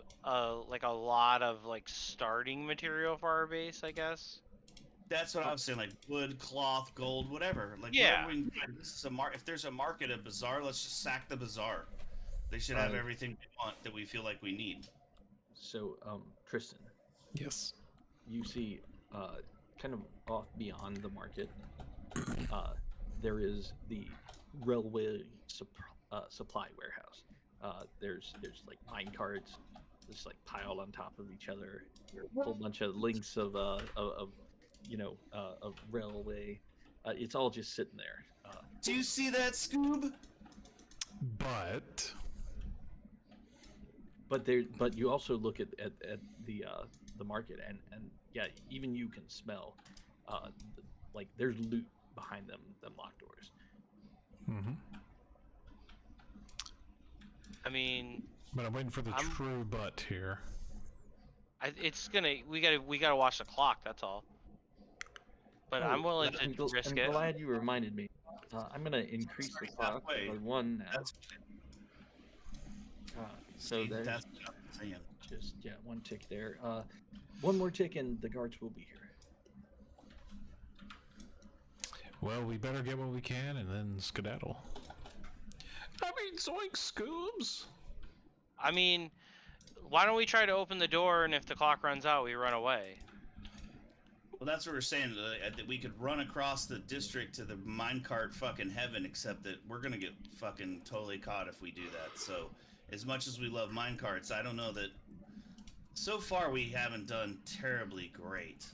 lot of like starting material for our base? I guess. That's what I was saying, like wood, cloth, gold, whatever. Like Yeah. whatever we can find. This is a if there's a market at Bazaar, let's just sack the Bazaar. They should have everything we want that we feel like we need. So, Tristan, Yes. you see, kind of off beyond the market, there is the railway supply warehouse. There's like mine carts, just like piled on top of each other. A whole bunch of links of railway. It's all just sitting there. Do you see that, Scoob? But you also look at the market and yeah, even you can smell like there's loot behind them locked doors. Mm-hmm. I mean, But I'm waiting for the true but here. we gotta watch the clock. That's all. But I'm willing to risk it. I'm glad you reminded me. I'm gonna increase the clock by 1 now. So See, there's that's what I'm saying. just 1 tick there. 1 more tick and the guards will be here. Well, we better get what we can and then skedaddle. I mean, zoink, Scoobs! I mean, why don't we try to open the door, and if the clock runs out, we run away? Well, that's what we're saying. That we could run across the district to the minecart fucking heaven, except that we're gonna get fucking totally caught if we do that. So, as much as we love minecarts, I don't know that. So far, we haven't done terribly great.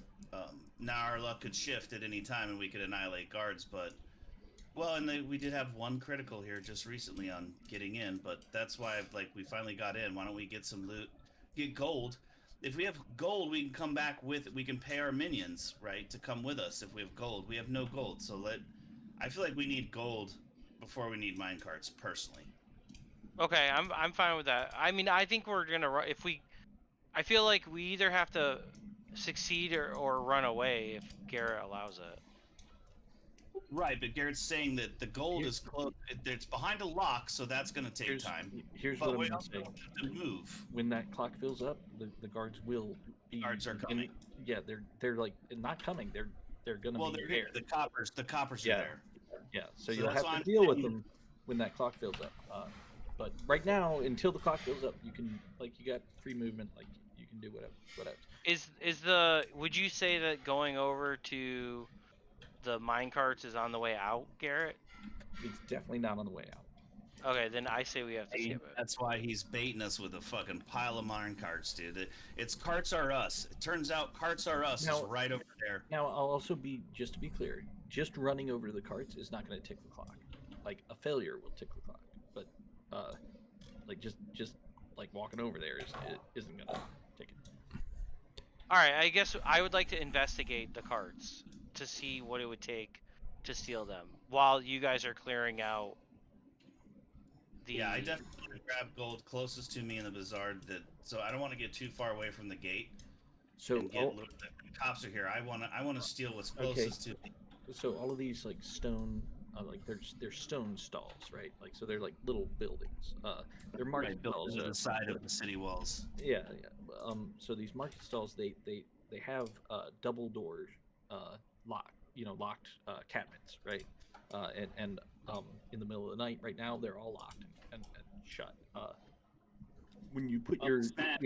Now our luck could shift at any time, and we could annihilate guards. But well, and we did have 1 critical here just recently on getting in. But that's why we finally got in. Why don't we get some loot, get gold? If we have gold, we can come back with. We can pay our minions, right, to come with us. If we have gold, we have no gold, so I feel like we need gold before we need minecarts, personally. Okay, I'm fine with that. I mean, I think we're gonna run I feel like we either have to succeed or run away if Garrett allows it. Right, but Garrett's saying that the gold is close. It's behind a lock, so that's going to take time. Here's But what we I'm gonna also say. have to move. When that clock fills up, the guards will be. Guards are coming. Yeah, they're like not coming. They're gonna Well, be they're there. here. The coppers Yeah. are there. Yeah, so So you'll that's have why to I'm deal with saying- them when that clock fills up. But right now, until the clock fills up, you can you got free movement. You can do whatever. Would you say that going over to the minecarts is on the way out, Garrett? It's definitely not on the way out. Okay, then I say we have to skip it. That's why he's baiting us with a fucking pile of minecarts, dude. It's carts are us. It turns out carts are us Now- is right over there. Now, I'll also just to be clear, just running over the carts is not going to tick the clock. Like a failure will tick the clock, but just walking over there isn't going to tick it. All right, I guess I would like to investigate the carts to see what it would take to steal them while you guys are clearing out the. Yeah, I definitely grab gold closest to me in the bazaar. So I don't want to get too far away from the gate. So And get the cops are here. I want to steal what's closest to me. So all of these stone, they're stone stalls, right? So they're like little buildings. They're market Built stalls. into the side of the city walls. Yeah. So these market stalls, they have double doors, locked cabinets, right? And in the middle of the night, right now, they're all locked and shut. When you put Smash.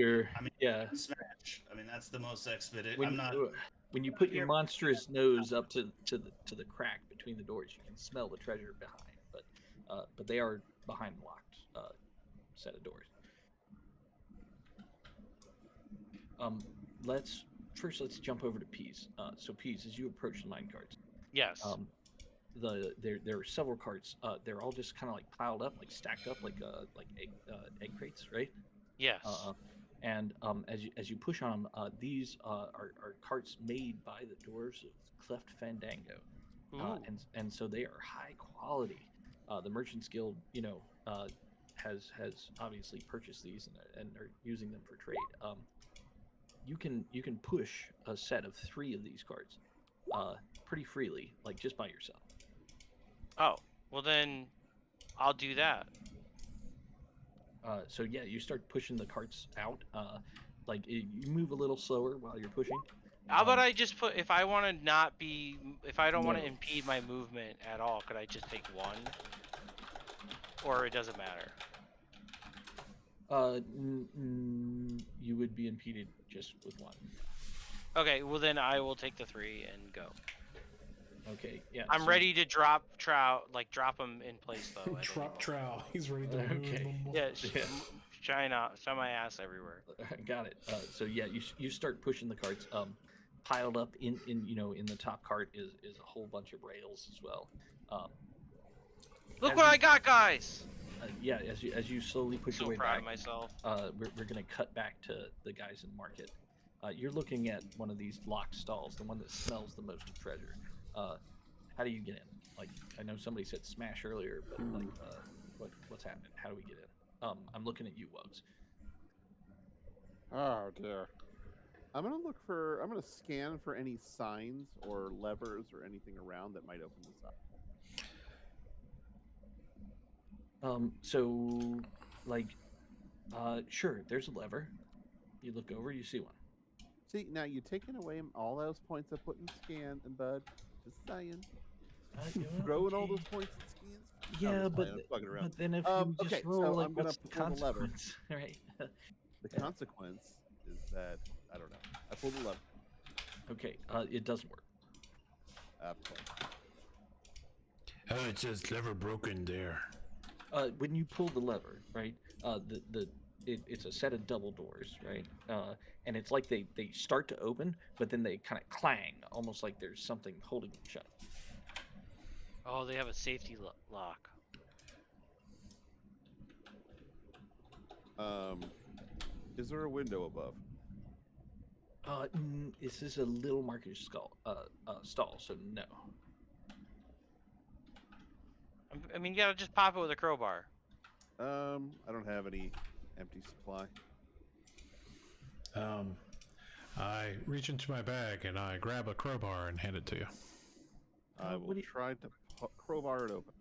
Smash. I mean, that's the most expeditious. When you put your monstrous nose up to the crack between the doors, you can smell the treasure behind. But they are behind locked set of doors. Let's jump over to Peas. So Peas, as you approach the mine carts, Yes. there are several carts. They're all just kind of piled up, stacked up, like egg crates, right? Yes. And as you push on them, these are carts made by the dwarves of Cleft Fandango. Ooh. and so they are high quality. The Merchants Guild, has obviously purchased these and are using them for trade. You can push a set of 3 of these cards pretty freely, like just by yourself. Oh, well then, I'll do that. So yeah, you start pushing the carts out. You move a little slower while you're pushing. How about I just put, if I want to not be, if I don't want to No. impede my movement at all, could I just take 1? Or it doesn't matter? You would be impeded just with 1. Okay, well then I will take the 3 and go. Okay, yeah. I'm so- ready to drop drop them in place though. at any Drop moment. trowel. He's ready to move Okay. them. Yeah, Yeah. shine my ass everywhere. Got it. So yeah, you start pushing the carts. Piled up in the top cart is a whole bunch of rails as well. Look As what you- I got, guys! Yeah, as you slowly push So your way proud back, of myself. we're gonna cut back to the guys in market. You're looking at one of these locked stalls, the one that smells the most of treasure. How do you get in? Like, I know somebody said smash earlier, but what's happening? How do we get in? I'm looking at you, Wugs. Oh dear. I'm gonna scan for any signs or levers or anything around that might open this up. Sure, there's a lever. You look over, you see one. See, now you're taking away all those points I put in scan and bud. Just saying. Throwing all those points in scans. Yeah, I'm just but playing, I'm fucking around. but then if Um, you just okay, roll, so like, I'm gonna what's the pull the lever. consequence, right? The consequence is that I don't know. I pulled the lever. Okay, it doesn't work. Okay. Oh, it says lever broken there. When you pull the lever, right? It's a set of double doors, right? And it's like they start to open, but then they kind of clang, almost like there's something holding them shut. Oh, they have a safety lock. Is there a window above? This is a little market stall, so no. I mean, you gotta just pop it with a crowbar. I don't have any empty supply. I reach into my bag and I grab a crowbar and hand it to you. I will try to crowbar it open.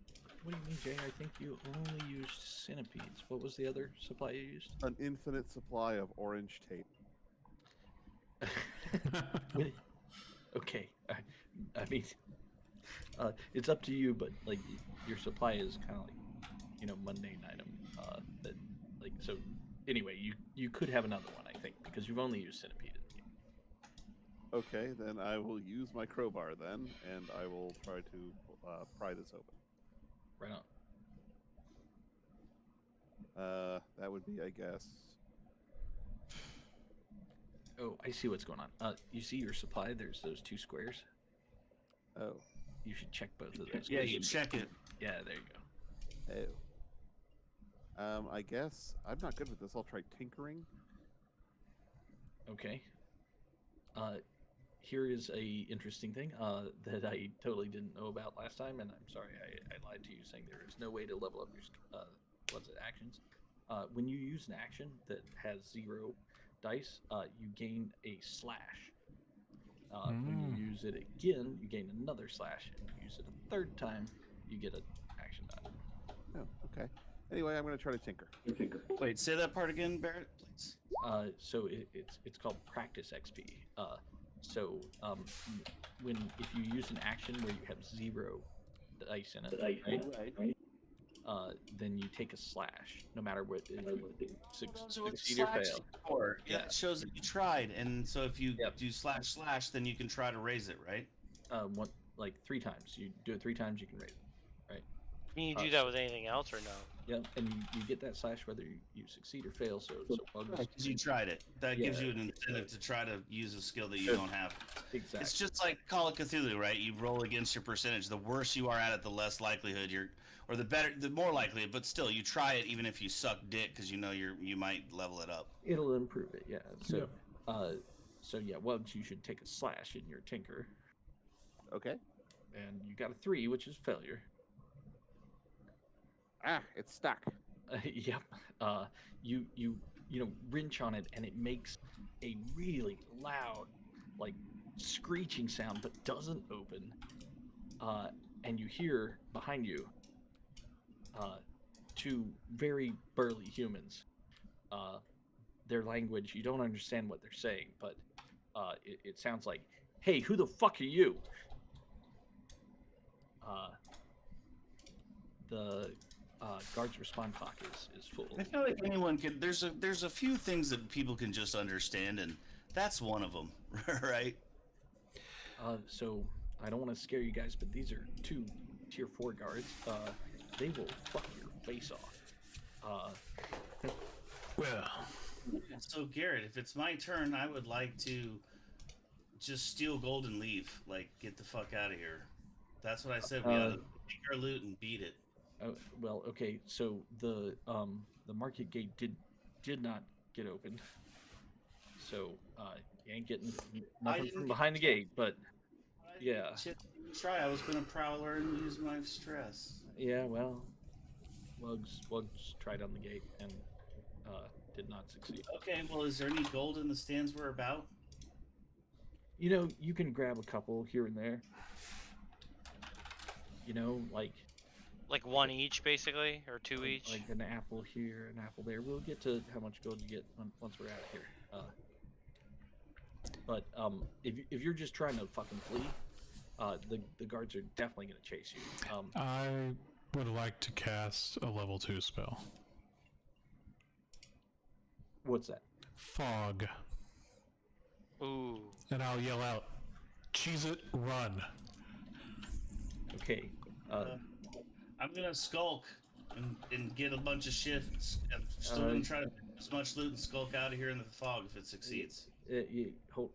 What do you mean, Jay? I think you only used centipedes. What was the other supply you used? An infinite supply of orange tape. Okay, I mean, it's up to you, but like your supply is kind of like, mundane item. So. Anyway, you could have another one, I think, because you've only used centipede in the game. Okay, then I will use my crowbar then, and I will try to pry this open. Right on. That would be, I guess. Oh, I see what's going on. You see your supply? There's those 2 squares. Oh. You should check both of those. Yeah, you check it. Yeah, there you go. Oh. I guess I'm not good with this. I'll try tinkering. Okay. Here is a interesting thing that I totally didn't know about last time, and I'm sorry I lied to you, saying there is no way to level up your actions. When you use an action that has 0 dice, you gain a slash. When you use it again, you gain another slash, and you use it a 3rd time, you get an action die. Oh, okay. Anyway, I'm going to try to tinker. Wait, say that part again, Barrett, please. So it's called practice XP. If you use an action where you have 0 dice in it, right? Then you take a slash, no matter what. So what's Succeed or slash fail. for? Yeah, Yeah. it shows that you tried, and so if you Yep. do //, then you can try to raise it, right? 3 times. You do it 3 times, you can raise it. Can you do that with anything else or no? Yeah, and you get that slash whether you succeed or fail. So bugs. Because you tried it. That gives Yeah. you an incentive to try to use a skill that you don't have. Exactly. It's just like Call of Cthulhu, right? You roll against your percentage. The worse you are at it, the less likelihood the more likely. But still, you try it even if you suck dick because you know you might level it up. It'll improve it. Yeah. So Wugs, you should take a slash in your tinker. Okay. and you got a 3, which is failure. Ah, it's stuck. Yep. You wrench on it, and it makes a really loud, like screeching sound, but doesn't open. And you hear behind you, 2 very burly humans. Their language, you don't understand what they're saying, but it sounds like, "Hey, who the fuck are you?" The guard's response clock is full. I feel like anyone can. There's a few things that people can just understand, and that's one of them, right? So I don't want to scare you guys, but these are 2 tier 4 guards. They will fuck your face off. Well, So Garrett, if it's my turn, I would like to just steal gold and leave. Like, get the fuck out of here. That's what I said. We ought to take our loot and beat it. Well, okay. So the market gate did not get opened. So you ain't getting nothing from behind the gate. But yeah, Try. I was gonna prowler and use my stress. yeah. Well, Wugs tried on the gate and did not succeed. Okay. Well, is there any gold in the stands we're about? You know, you can grab a couple here and there. You know, like 1 each, basically, or 2 each. Like an apple here, an apple there. We'll get to how much gold you get once we're out of here. But if you're just trying to fucking flee, the guards are definitely gonna chase you. I would like to cast a level 2 spell. What's that? Fog. Ooh. And I'll yell out, "Cheese it, run." Okay. I'm gonna skulk and get a bunch of shifts. I'm still gonna try to get as much loot and skulk out of here in the fog if it succeeds. Hold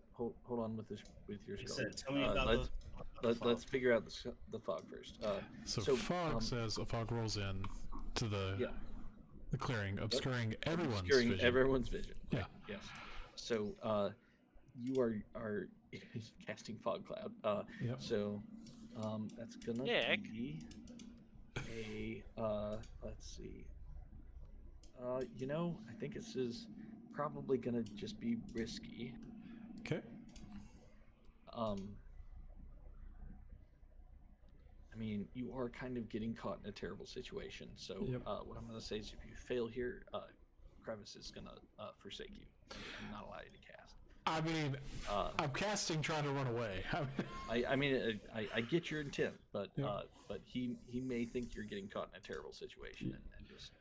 on with your Like I skull. said, tell me about Let's figure out the fog first. So fog says a fog rolls in to the clearing, obscuring everyone's vision. Yeah. Right, yes. So you are casting fog cloud. Yep. So that's gonna Nick. be a let's see. I think this is probably gonna just be risky. Okay. I mean, you are kind of getting caught in a terrible situation. So what I'm gonna say is, if you fail here, Crevice is gonna forsake you and not allow you to cast. I mean, I'm casting trying to run away. I get your intent, but he may think you're getting caught in a terrible situation and just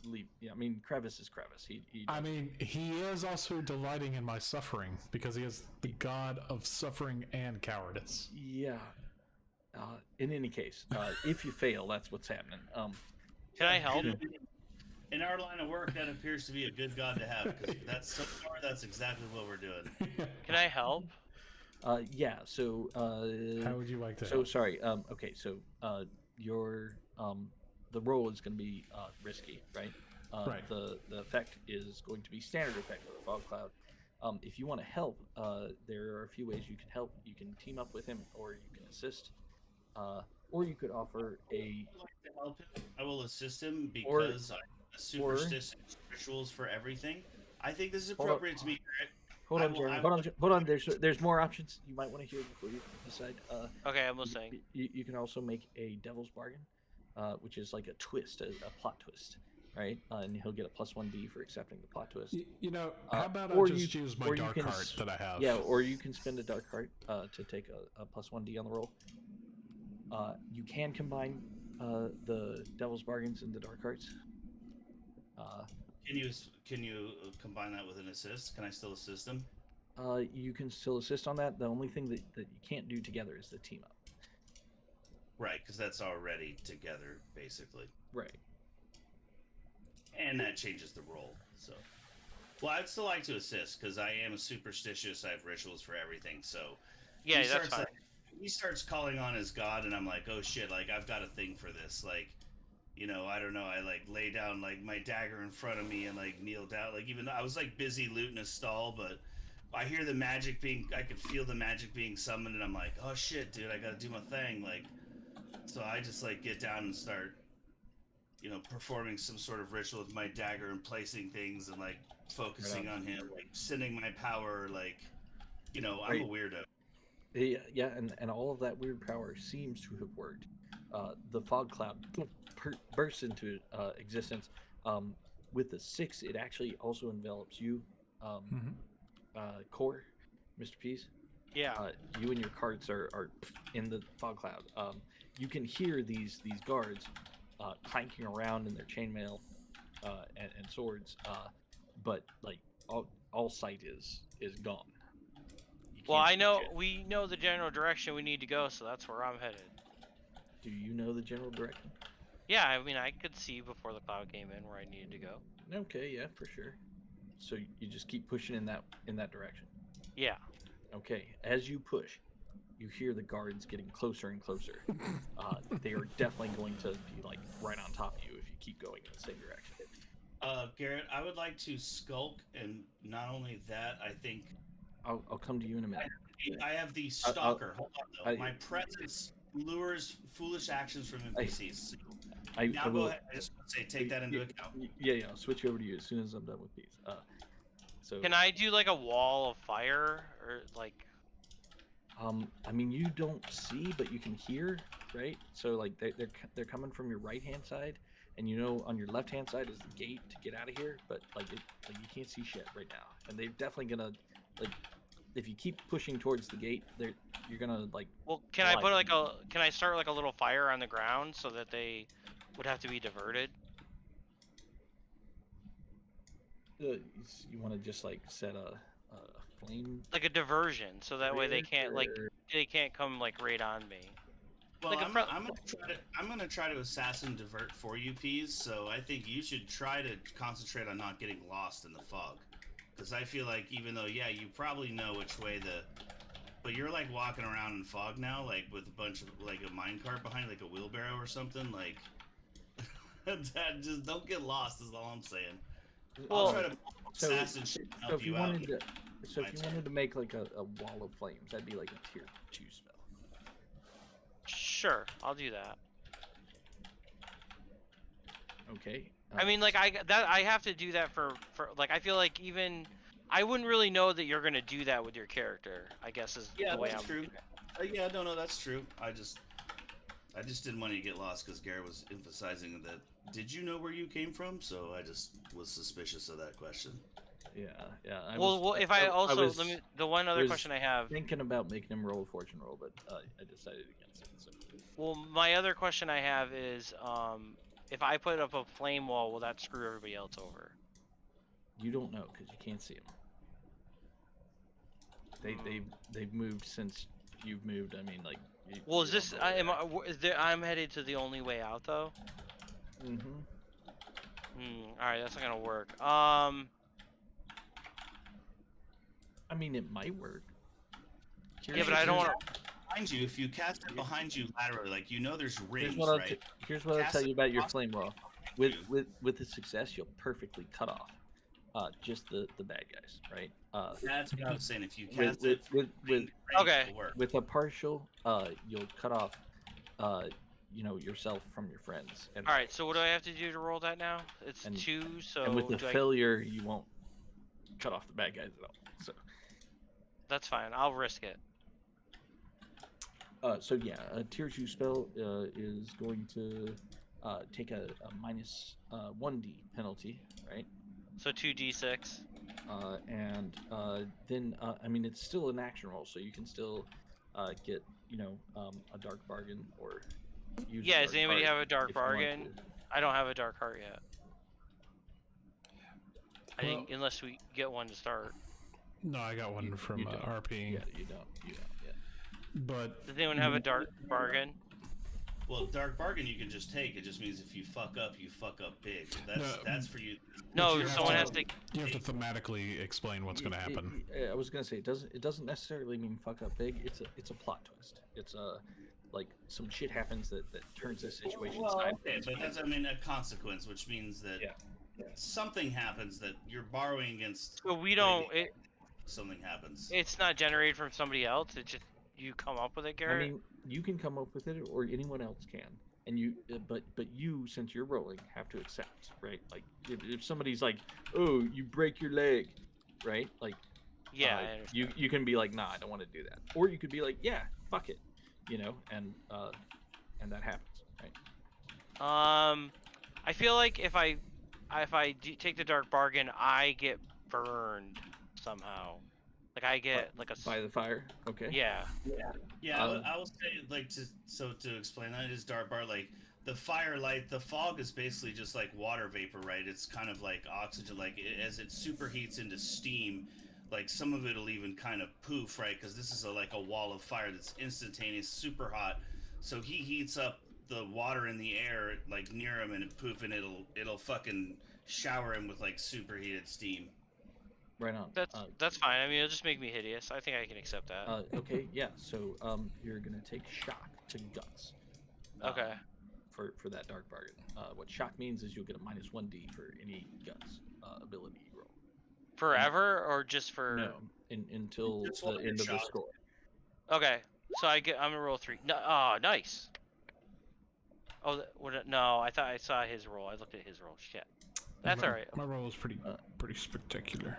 leave. Yeah, I mean, Crevice is Crevice. He is also delighting in my suffering because he is the god of suffering and cowardice. Yeah. In any case, if you fail, that's what's happening. Can I help? In our line of work, that appears to be a good god to have, because so far that's exactly what we're doing. Can I help? Yeah. So. How would you like to? So sorry. Okay. So your the roll is going to be risky, right? Right. The effect is going to be standard effect for the fog cloud. If you want to help, there are a few ways you can help. You can team up with him, or you can assist, or you could offer a. I'd like to help him. I will assist him because I have superstitious rituals for everything. I think this is appropriate to me. Hold on, Jeremy. Hold on. There's more options you might want to hear before you decide. Okay, I'm listening. You can also make a devil's bargain, which is like a twist, a plot twist, right? And he'll get a +1d for accepting the plot twist. How about I just use my dark can heart that I have? Yeah, or you can spend a dark heart to take a +1d on the roll. You can combine the devil's bargains and the dark hearts. Can you combine that with an assist? Can I still assist him? You can still assist on that. The only thing that you can't do together is the team up. Right, because that's already together, basically. Right. And that changes the roll. So, well, I'd still like to assist because I am a superstitious. I have rituals for everything. So, Yeah, that's fine. He starts calling on his god, and I'm like, oh shit! Like I've got a thing for this. Like, I don't know. I like lay down like my dagger in front of me and like kneel down. Like even though I was like busy looting a stall, but I hear the magic being. I could feel the magic being summoned, and I'm like, oh shit, dude, I gotta do my thing. Like, so I just like get down and start, performing some sort of ritual with my dagger and placing things and like focusing on him, like sending my power. Like, I'm a weirdo. Yeah, and all of that weird power seems to have worked. The fog cloud bursts into existence. With the 6, it actually also envelops you, Core, Mr. Peace. Yeah. You and your carts are in the fog cloud. You can hear these guards clanking around in their chainmail and swords, but like all sight is gone. Well, we know the general direction we need to go, so that's where I'm headed. Do you know the general direction? Yeah, I mean, I could see before the cloud came in where I needed to go. Okay, yeah, for sure. So you just keep pushing in that direction. Yeah. Okay, as you push, you hear the guards getting closer and closer. They are definitely going to be like right on top of you if you keep going in the same direction. Garrett, I would like to skulk, and not only that, I think I'll come to you in a minute. I have the stalker. Hold on, though. My presence lures foolish actions from NPCs. Go ahead. I just want to say, take that into account. Yeah. I'll switch over to you as soon as I'm done with these. So. Can I do like a wall of fire or like? I mean, you don't see, but you can hear, right? So like they're coming from your right hand side, and on your left hand side is the gate to get out of here. But like you can't see shit right now, and they're definitely gonna like. If you keep pushing towards the gate, you're gonna like. Well, can I start like a little fire on the ground so that they would have to be diverted? You want to just like set a flame, like a diversion, so that way they can't come like right on me. Well, like I'm gonna try to assassin divert for you, Peas. So I think you should try to concentrate on not getting lost in the fog. Because I feel like even though, you probably know which way but you're like walking around in fog now, like with a bunch of like a minecart behind, like a wheelbarrow or something. Like that, just don't get lost. Is all I'm saying. Well, I'll try to assassin shit and help you out. If you wanted to make like a wall of flames, that'd be like a tier 2 spell. Sure, I'll do that. Okay. I mean, like I have to do that for like I feel like even I wouldn't really know that you're gonna do that with your character. I guess is the way that's true. No, that's true. I just didn't want you to get lost because Garrett was emphasizing that. Did you know where you came from? So I just was suspicious of that question. Yeah. The one other question I have. Thinking about making him roll a fortune roll, but I decided against it. So. Well, my other question I have is, if I put up a flame wall, will that screw everybody else over? You don't know because you can't see them. They've moved since you've moved. I mean, like. Well, is this? I'm headed to the only way out though. Mhm. All right, that's not gonna work. I mean, it might work. Yeah, but I don't want to. Behind you, if you cast it behind you laterally, like there's rings, right? Here's what I'll tell you about your flame wall. With the success, you'll perfectly cut off just the bad guys, right? That's what I was saying. If you cast it with a partial, you'll cut off, yourself from your friends. All right. So what do I have to do to roll that now? It's 2. So and with the failure, you won't cut off the bad guys at all. So that's fine. I'll risk it. A tier 2 spell is going to take a minus 1d penalty, right? So 2d6. And then I mean it's still an action roll, so you can still get a dark bargain or use. Yeah, does anybody have a dark bargain? I don't have a dark heart yet. I think unless we get one to start. No, I got one from RP. Yeah, you don't. Yeah. But does anyone have a dark bargain? Well, dark bargain you can just take. It just means if you fuck up, you fuck up big. That's for you. No, someone has to. You have to thematically explain what's going to happen. I was going to say it doesn't necessarily mean fuck up big. It's a plot twist. It's like some shit happens that turns this situation. Well, okay, but that's a consequence, which means that something happens that you're borrowing against. So we don't. something happens. It's not generated from somebody else. It's just you come up with it, I Garrett. mean, you can come up with it, or anyone else can, and you, but you, since you're rolling, have to accept, right? Like, if somebody's like, "Oh, you break your leg," right? Like, yeah, I understand. you can be like, "Nah, I don't want to do that," or you could be like, "Yeah, fuck it," and that happens, right? I feel like if I take the dark bargain, I get burned somehow. Like I get like a By the fire, okay? yeah. Yeah, I will say, like, to explain that is dark bar, like the firelight, the fog is basically just like water vapor, right? It's kind of like oxygen, like as it superheats into steam, like some of it'll even kind of poof, right? Because this is like a wall of fire that's instantaneous, super hot. So he heats up the water in the air, like near him, and it poof, and it'll fucking shower him with like superheated steam. Right on. That's fine. I mean, it'll just make me hideous. I think I can accept that. Okay, yeah. So you're gonna take shock to guts. Okay. For that dark bargain. What shock means is you'll get a -1d for any guts ability you roll. Forever or just for? No, until Just the one end of the shot. score. Okay, so I'm gonna roll 3. No, oh, nice. Oh, no, I thought I saw his roll. I looked at his roll. Shit. That's all right. My roll was pretty spectacular.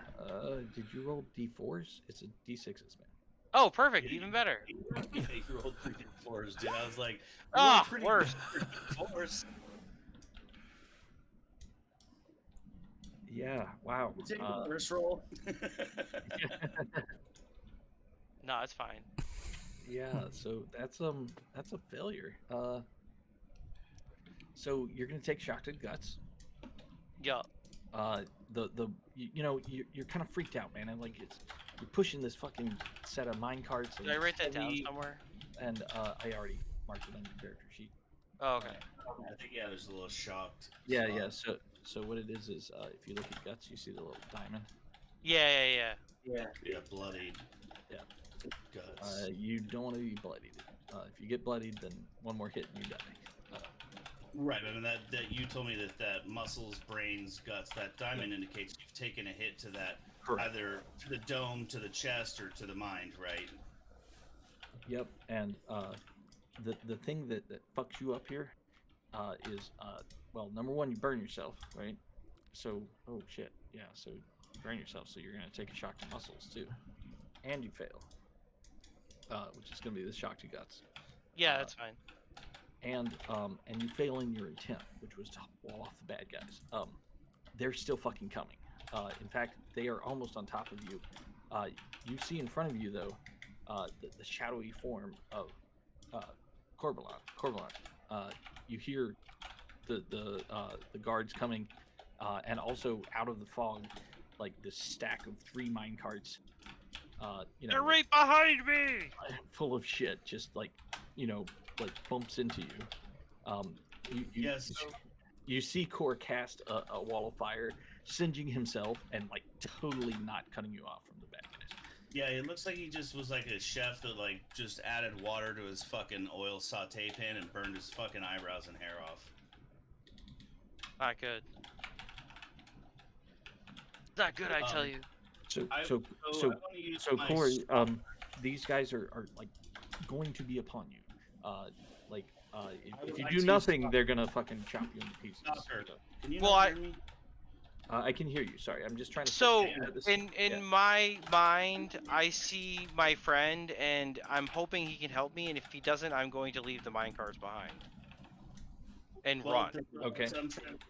Did you roll d4s? It's a d6s, man. Oh, perfect. Even better. Yeah, you rolled 3 4s, dude. I was like, Ah, pretty worse. good for 4s. Yeah. Wow. You take the first roll. No, it's fine. Yeah. So that's a failure. So you're gonna take shock to guts. Yup. You're kind of freaked out, man, and like you're pushing this fucking set of mine carts. Did I write that down somewhere? And I already marked it on your character sheet. Oh, okay. I think there's a little shocked. Yeah, spot. yeah. So what it is if you look at guts, you see the little diamond. Yeah. Yeah, bloodied. Yeah. Guts. You don't want to be bloodied. If you get bloodied, then one more hit and you die. Right, I mean that you told me that muscles, brains, guts, that diamond indicates you've taken a hit to that, Correct. either to the dome, to the chest, or to the mind, right? Yep. And the thing that fucks you up here is well, number one, you burn yourself, right? So oh shit, yeah. So you burn yourself, so you're gonna take a shock to muscles too, and you fail, which is gonna be the shock to guts. Yeah, that's fine. And you fail in your intent, which was to wall off the bad guys. They're still fucking coming. In fact, they are almost on top of you. You see in front of you though, the shadowy form of Corvalon. You hear the guards coming, and also out of the fog, like this stack of 3 mine carts. They're right behind me. Full of shit, just like bumps into you. You see Core cast a wall of fire, singeing himself and like totally not cutting you off from the bad guys. Yeah, it looks like he just was like a chef that like just added water to his fucking oil saute pan and burned his fucking eyebrows and hair off. Not good. Not good, I tell you. So I wanna use my Corey, these guys are like going to be upon you. If you like do to nothing, stop- they're gonna fucking chop you into pieces. Stalker, can you Well, not hear me? I can hear you. Sorry, I'm just trying to. So yeah. in my mind, I see my friend, and I'm hoping he can help me. And if he doesn't, I'm going to leave the minecarts behind and run. Okay.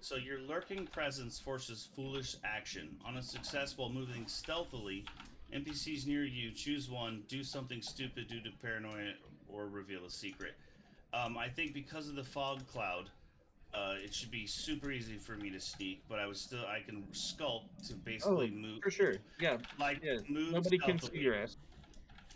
So your lurking presence forces foolish action. On a success while moving stealthily, NPCs near you choose one, do something stupid due to paranoia, or reveal a secret. I think because of the fog cloud, it should be super easy for me to sneak, but I can sculpt to basically move. For sure. Yeah. Like move. Nobody can see stealthily. your ass.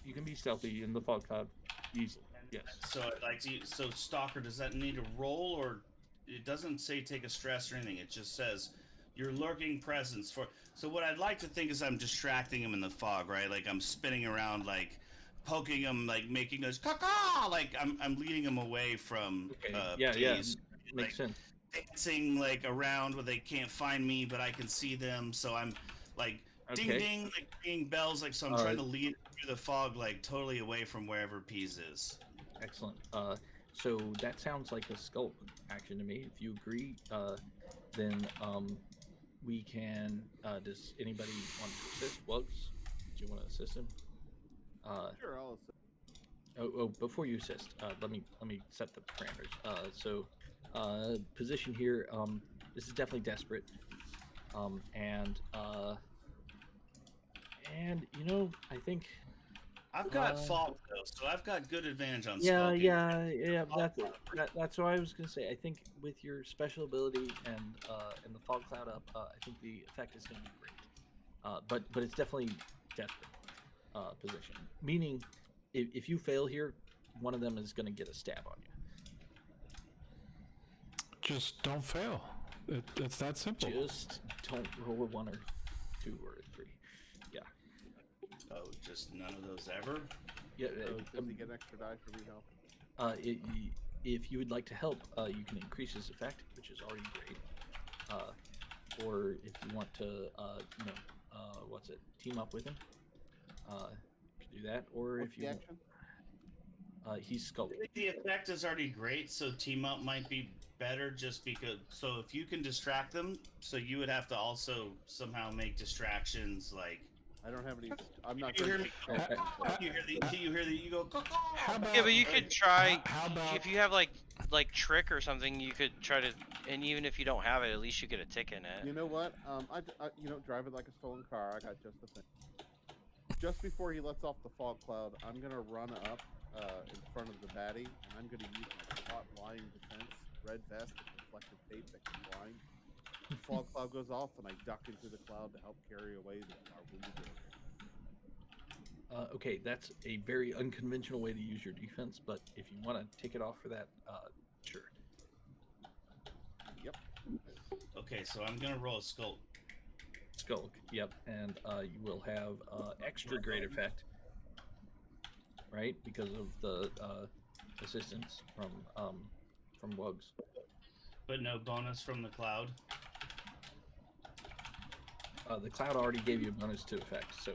You can be stealthy in the fog cloud easily. Yes. So I'd like to. So Stalker, does that need a roll, or it doesn't say take a stress or anything? It just says your lurking presence for. So what I'd like to think is I'm distracting him in the fog, right? Like I'm spinning around, like poking him, like making those caw, like I'm leading him away from. Yeah. Blaze, Makes like, sense. dancing like around where they can't find me, but I can see them. So I'm like Ding Okay. ding, like ringing bells, like so. I'm trying to lead through the fog, like totally away from wherever Peas is. Excellent. So that sounds like a skulk action to me. If you agree, then we can. Does anybody want to assist? Wugs, do you want to assist him? Sure, I'll assist. Oh, before you assist, let me set the parameters. So, position here. This is definitely desperate. And you know, I think. I've got fog though, so I've got good advantage on Yeah, skulking. yeah. That's what I was gonna say. I think with your special ability and the fog cloud up, I think the effect is gonna be great. But it's definitely desperate position. Meaning, if you fail here, one of them is gonna get a stab on you. Just don't fail. It's that simple. Just don't roll a 1 or 2 or 3. Yeah. Oh, just none of those ever. Yeah. Does he get an extra die for me help? If you would like to help, you can increase his effect, which is already great. Or if you want to, team up with him, you can do that. Or What's if the you, action? he's I skulking. think the effect is already great, so team up might be better just because. So if you can distract them, so you would have to also somehow make distractions like. I don't have any. I'm not. You hear good me? at spells. You hear the you go. How about Yeah, but you could try. How about If you have like trick or something, you could try to. And even if you don't have it, at least you get a tick in it. You know what? I drive it like a stolen car. I got just the thing. Just before he lets off the fog cloud, I'm gonna run up in front of the baddie, and I'm gonna use my SWAT blind defense, red vest, and reflective tape that can blind. The fog cloud goes off, and I duck into the cloud to help carry away our wounded warrior. Okay, that's a very unconventional way to use your defense, but if you want to take it off for that, sure. Yep. Okay, so I'm gonna roll a skulk. Skulk, yep, and you will have extra great effect, right? Because of the assistance from Wugs. But no bonus from the cloud. The cloud already gave you a bonus to effect, so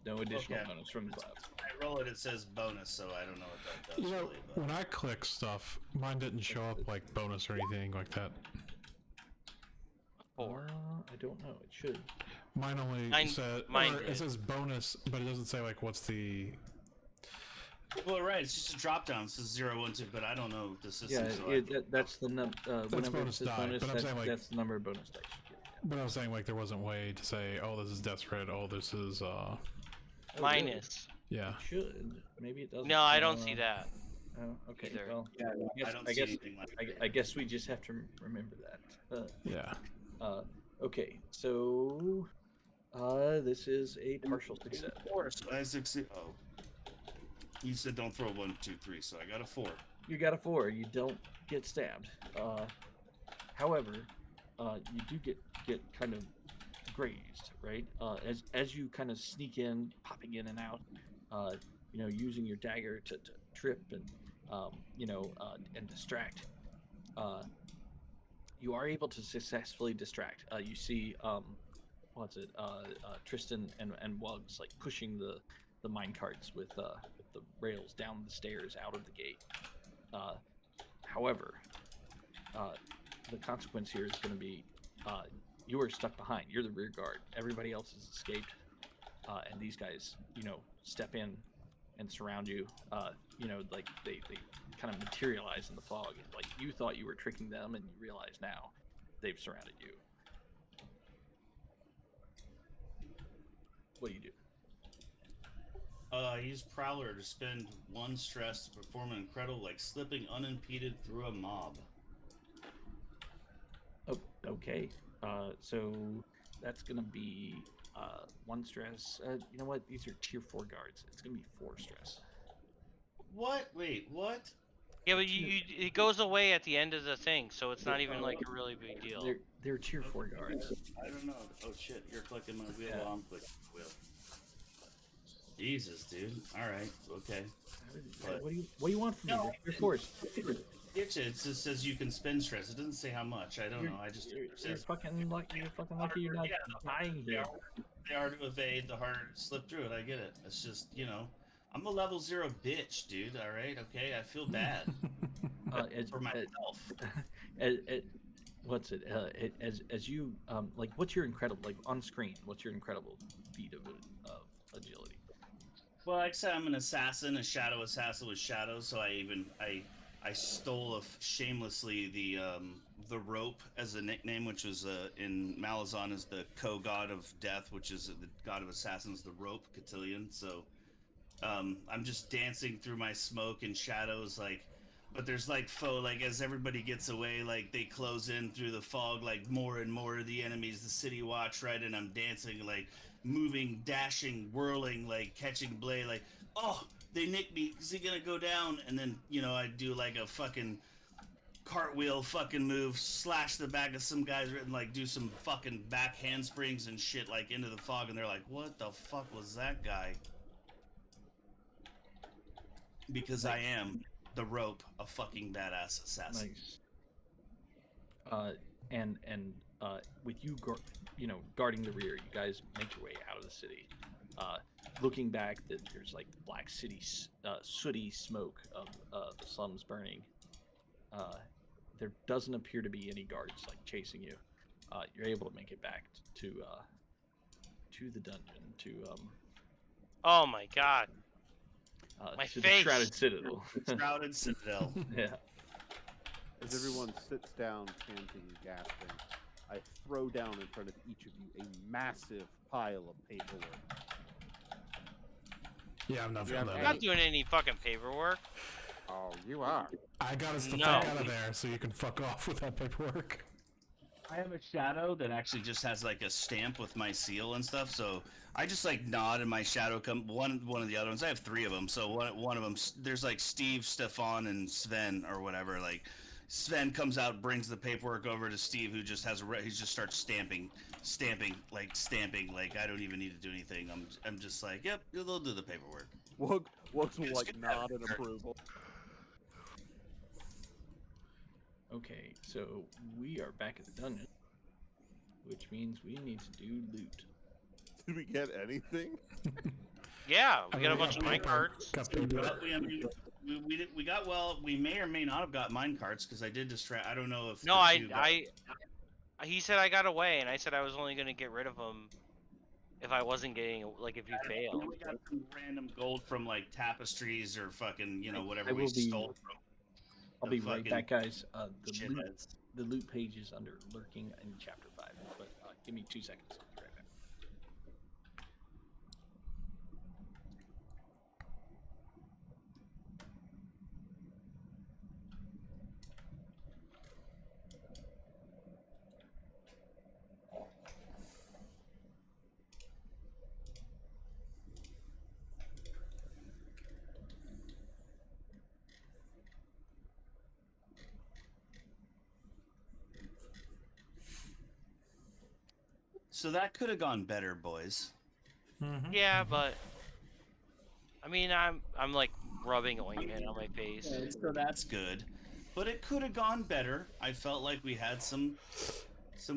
no additional Okay. bonus from the cloud. I roll it. It says bonus, so I don't know what that does. You know, really, but... when I click stuff, mine didn't show up like bonus or anything like that. 4. I don't know. It should. Mine only said mine it did. says bonus, but it doesn't say like what's the. Well, right. It's just a drop down. It says 0, 1, 2, but I don't know the system. Yeah, so that's the number. Whenever bonus it says die, bonus, but I'm saying, like- that's the number of bonus dice. But I was saying like there wasn't a way to say, oh, this is desperate. Oh, this is Minus. yeah. It should. Maybe it doesn't. No, I don't see that. Oh, okay. either. Well, Yeah, I don't guess see anything like that. I guess we just have to remember that. Yeah. Okay, so this is a partial success. 4, so I succeed. Oh, you said don't throw 1, 2, 3, so I got a 4. You got a 4. You don't get stabbed. However, you do get kind of grazed, right? As you kind of sneak in, popping in and out, using your dagger to trip and and distract. You are able to successfully distract. You see, Tristan and Wugs like pushing the mine carts with the rails down the stairs out of the gate. However, the consequence here is going to be you are stuck behind. You're the rear guard. Everybody else has escaped, and these guys, step in and surround you. Like they kind of materialize in the fog. Like you thought you were tricking them, and you realize now they've surrounded you. What do you do? I use Prowler to spend 1 stress to perform an incredible, like slipping unimpeded through a mob. Oh, okay. So that's gonna be 1 stress. You know what? These are tier 4 guards. It's gonna be 4 stress. What? Wait, what? Yeah, but it goes away at the end of the thing, so it's not even like a really big deal. They're tier 4 guards. I don't know. Oh shit, you're clicking my wheel Yeah. while I'm clicking my wheel. Jesus, dude. Alright, okay. What do you want from me? No. They're tier 4s. It just says you can spend stress. It doesn't say how much. I don't know. I just You're fucking lucky. You're fucking lucky. You're not dying here. they are to evade, the harder to slip through it. I get it. It's just, you know, I'm a level 0 bitch, dude. All right, okay. I feel bad for myself. As you like, what's your incredible, like on screen? What's your incredible feat of agility? Well, like I said, I'm an assassin, a shadow assassin with shadows. So I stole shamelessly the rope as a nickname, which was in Malazan is the co-god of death, which is the god of assassins, the rope cotillion. So I'm just dancing through my smoke and shadows, like, but there's like like as everybody gets away, like they close in through the fog, like more and more of the enemies, the city watch, right? And I'm dancing, like moving, dashing, whirling, like catching Blade, like, oh, they nicked me, is he gonna go down? And then, you know, I do like a fucking cartwheel fucking move, slash the back of some guys, and like do some fucking back handsprings and shit, like into the fog, and they're like, what the fuck was that guy? Because I am the rope, a fucking badass assassin. Nice. And with you, guarding the rear, you guys make your way out of the city. Looking back, there's like black city, sooty smoke of the slums burning. There doesn't appear to be any guards like chasing you. You're able to make it back to the dungeon. Oh my god. My to face. the Shrouded Citadel. Shrouded Citadel. Yeah. As everyone sits down, panting and gasping, I throw down in front of each of you a massive pile of paperwork. Yeah, I'm not Yeah, feeling I'm that. not doing any fucking paperwork. Oh, you are. I got us the No. fuck out of there so you can fuck off with that paperwork. I have a shadow that actually just has like a stamp with my seal and stuff, so I just like nod and my shadow one of the other ones. I have 3 of them, so one of them, there's like Steve, Stefan, and Sven or whatever. Like Sven comes out, brings the paperwork over to Steve, who just has he just starts stamping. Like I don't even need to do anything. I'm just like, yep, they'll do the paperwork. Woogs will It's like good. nod in approval. Okay, so we are back at the dungeon, which means we need to do loot. Did we get anything? Yeah, we I got a mean, bunch of paper. minecarts. Got paper. Well, we got, well, we may or may not have got minecarts because I did distract. I don't know if No, the two got- he said I got away, and I said I was only gonna get rid of them if I wasn't getting, like, if you fail. We got some random gold from like tapestries or fucking, you know, whatever I we will be- stole from. I'll the be right fucking back, guys. shitheads. The loot page is under lurking in chapter 5, but give me 2 seconds. I'll be right back. So that could have gone better, boys. Mm-hmm. Yeah, but I mean, I'm like rubbing ointment on my face. So that's good, but it could have gone better. I felt like we had some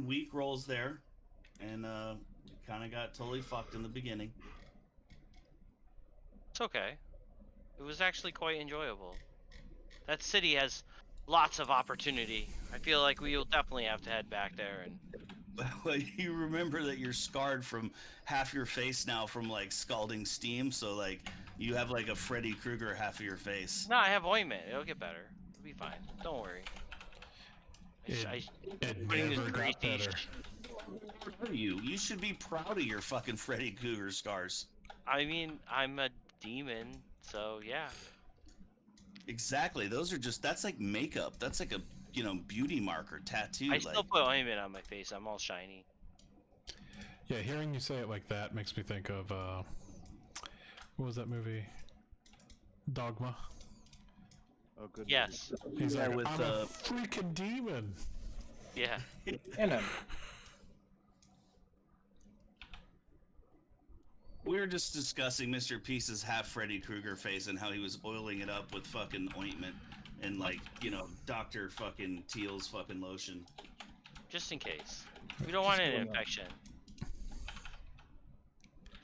weak rolls there, and we kind of got totally fucked in the beginning. It's okay. It was actually quite enjoyable. That city has lots of opportunity. I feel like we will definitely have to head back there and. Well, you remember that you're scarred from half your face now from like scalding steam, so like you have like a Freddy Krueger half of your face. No, I have ointment. It'll get better. It'll be fine. Don't worry. It putting this never got greasy better. What are you? You should be proud of your fucking Freddy Krueger scars. I mean, I'm a demon, so yeah. Exactly. Those are just, that's like makeup. That's like a, you know, beauty marker tattoo. I still put ointment on my face. I'm all shiny. Yeah, hearing you say it like that makes me think of what was that movie? Dogma. Oh, good. Yes. He's Yeah, like, with, I'm a freaking demon. Yeah. And We were just discussing Mr. Peace's half Freddy Krueger face and how he was oiling it up with fucking ointment and like, you know, Dr. fucking Teal's fucking lotion. Just in case. We don't want an infection.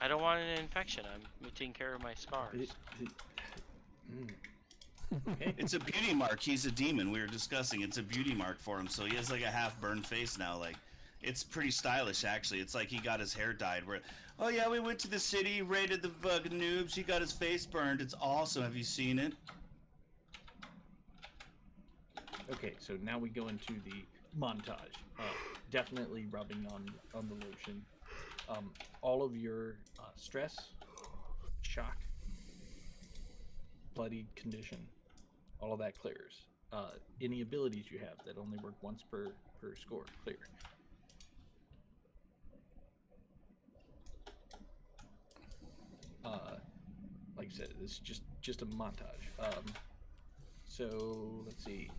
I don't want an infection. I'm taking care of my scars. Okay. It's a beauty mark. He's a demon. We were discussing. It's a beauty mark for him. So he has like a half burned face now. Like, it's pretty stylish actually. It's like he got his hair dyed. Where, oh yeah, we went to the city, raided the fucking noobs. He got his face burned. It's awesome. Have you seen it? Okay, so now we go into the montage. Definitely rubbing on the lotion. All of your stress, shock, bloodied condition, all of that clears. Any abilities you have that only work once per score clear. Like I said, it's just a montage. So let's see.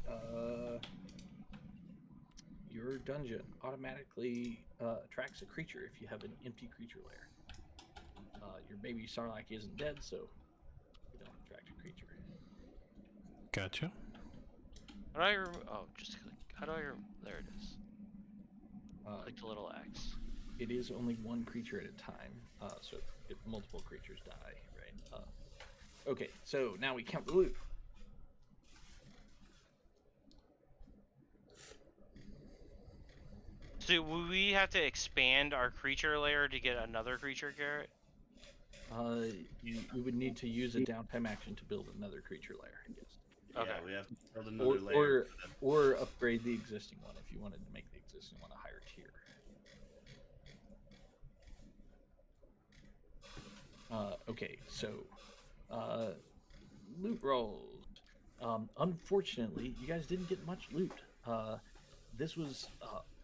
Your dungeon automatically attracts a creature if you have an empty creature lair. Your baby Sarlacc isn't dead, so you don't attract a creature. Gotcha. How do I oh, just click. How do I there it is. Click the little X. It is only one creature at a time, so if multiple creatures die, right? Okay, so now we count the loot. So will we have to expand our creature layer to get another creature, Garrett? You would need to use a downtime action to build another creature layer. Yes. Okay. Yeah, we have to build another layer. Or upgrade the existing one if you wanted to make the existing one a higher tier. Okay, so loot rolls. Unfortunately, you guys didn't get much loot. This was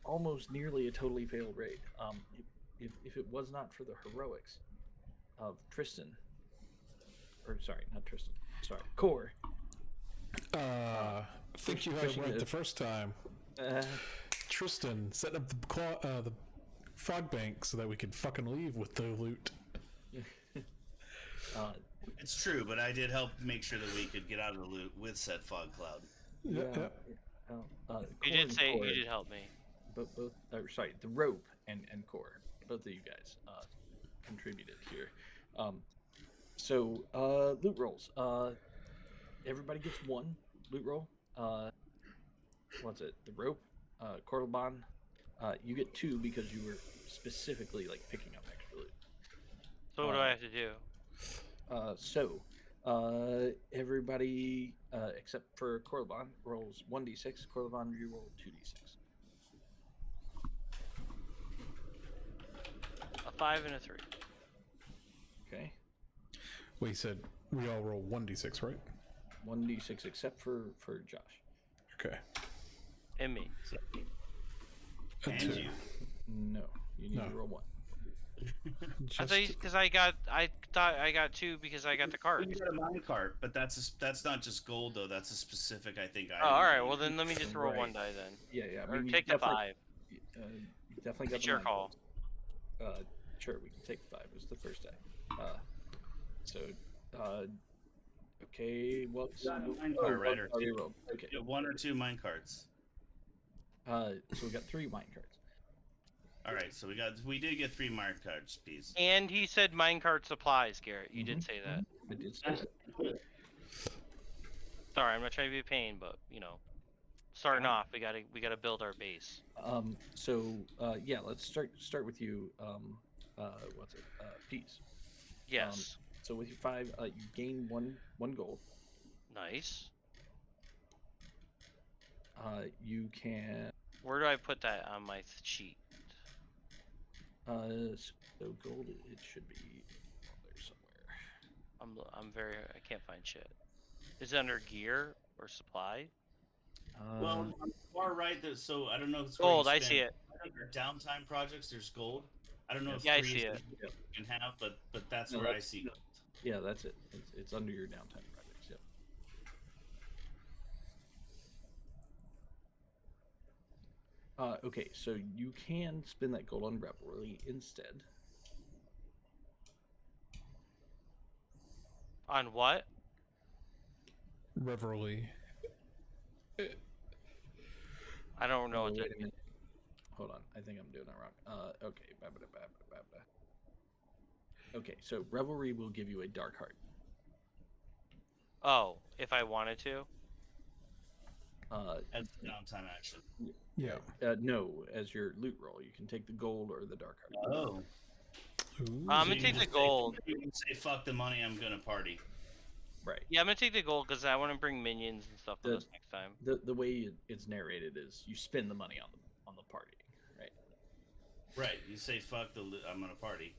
almost nearly a totally failed raid. If it was not for the heroics of Tristan, or sorry, not Tristan, sorry, Core. Think you had it right the first time. Tristan setting up the fog bank so that we could fucking leave with the loot. It's true, but I did help make sure that we could get out of the loot with said fog cloud. Yeah. You did say you did help me. Both sorry, the rope and Core, both of you guys contributed here. So loot rolls. Everybody gets one loot roll. What's it? The rope, Cordoban. You get two because you were specifically like picking up extra loot. So what do I have to do? Everybody except for Cordoban rolls 1d6. Cordoban, you roll 2d6. A 5 and a 3. Okay. We said we all roll 1d6, right? 1d6 except for Josh. Okay. And me. And And two. you. No, you need to roll 1. I thought because I thought I got 2 because I got the card. You got a mine cart, but that's not just gold though. That's a specific, I think. Oh, all right. Well, then let me just roll 1 die then. Yeah. Or you take the 5. You definitely got It's the your nine call. rolls. Sure, we can take the 5. It was the first die. Okay. What's You got a mine cart, right? Or you two. rolled. Okay. You have 1 or 2 mine carts. So we got 3 mine cards. All right, so we did get 3 mine carts, piece. And he said minecart supplies, Garrett. You did say that. I did say that. Sorry, I'm not trying to be a pain, but starting off, we gotta build our base. Let's start with you. What's it? Peas. Yes. So with your 5, you gain one gold. Nice. You can. Where do I put that on my sheet? So gold, it should be there somewhere. I can't find shit. Is it under gear or supply? Well, on the far right, so I don't know if it's Gold, I see it. Under downtime projects, there's gold. I don't know if Yeah, I 3 see is it. what you can have, but that's No, where I that's- see gold. Yeah, that's it. It's under your downtime projects. Yep. Okay, so you can spend that gold on Revelry instead. On what? Revelry. I don't know what Wait that. a minute. Hold on, I think I'm doing it wrong. Okay. Okay, so Revelry will give you a dark heart. Oh, if I wanted to. As a downtime action. Yeah. No, as your loot roll, you can take the gold or the dark heart. Oh. Ooh. I'm So gonna you take can the just gold. You can say fuck the money. I'm gonna party. Right. Yeah, I'm gonna take the gold because I want to bring minions and stuff with us next time. The way it's narrated is you spend the money on the party, right? Right. You say fuck the. I'm gonna party.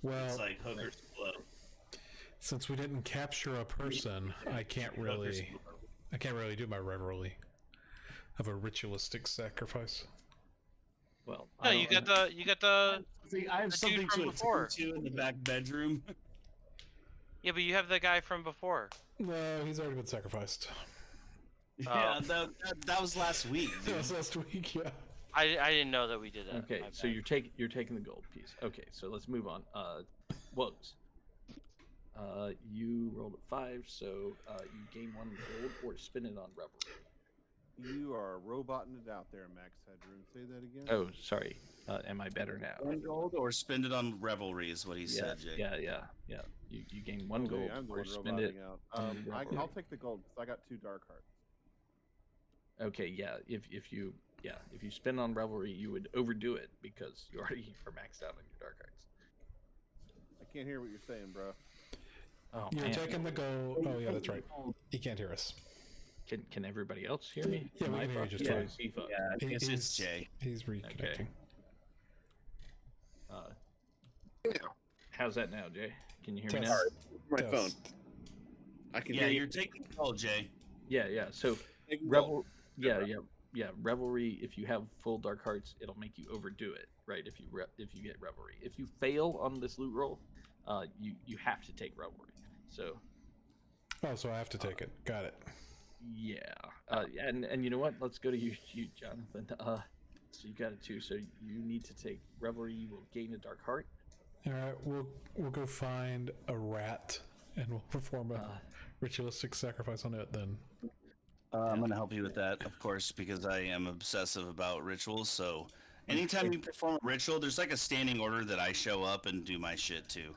Well, It's like hookers blow. since we didn't capture a person, I can't really do my revelry of a ritualistic sacrifice. Well, No, I you don't- got the. See, I have The dude something from to before. attend to in the back bedroom. Yeah, but you have the guy from before. No, he's already been sacrificed. Yeah, that was last week. That Dude. was last week, yeah. I didn't know that we did that. Okay, My so bad. you're taking the gold piece. Okay, so let's move on. Woes. You rolled a 5, so you gain 1 gold or spend it on Revelry. You are roboting it out there, Max Headroom. Say that again. Oh, sorry. Am I better now? 1 gold or spend it on revelry is what he said, Jake. Yeah. You gain 1 gold I'm the or one spend it. roboting out. on Revelry. I'll take the gold because I got 2 dark hearts. Okay, yeah. If you spend on Revelry, you would overdo it because you already are maxed out on your dark hearts. I can't hear what you're saying, bro. Oh You're man. taking the gold. Oh, yeah, that's right. He can't hear us. Can everybody else hear me? Yeah, we Am I can hear you fucked? just Yeah, fine. he fucked. Yeah, I guess He's- it's Jay. He's reconnecting. How's that now, Jay? Can you hear me Test. now? My Test. phone. I can Yeah, hear you. you're taking the gold, Jay. Yeah. So Taking gold. Revel, yeah. Revelry. If you have full dark hearts, it'll make you overdo it, right? If you get Revelry, if you fail on this loot roll, you have to take Revelry. So Oh, so I have to take it. Got it. yeah, and you know what? Let's go to you Jonathan. So you got it too. So you need to take Revelry. You will gain a dark heart. All right, we'll go find a rat and we'll perform a ritualistic sacrifice on it then. I'm going to help you with that, of course, because I am obsessive about rituals. So anytime you perform a ritual, there's like a standing order that I show up and do my shit too.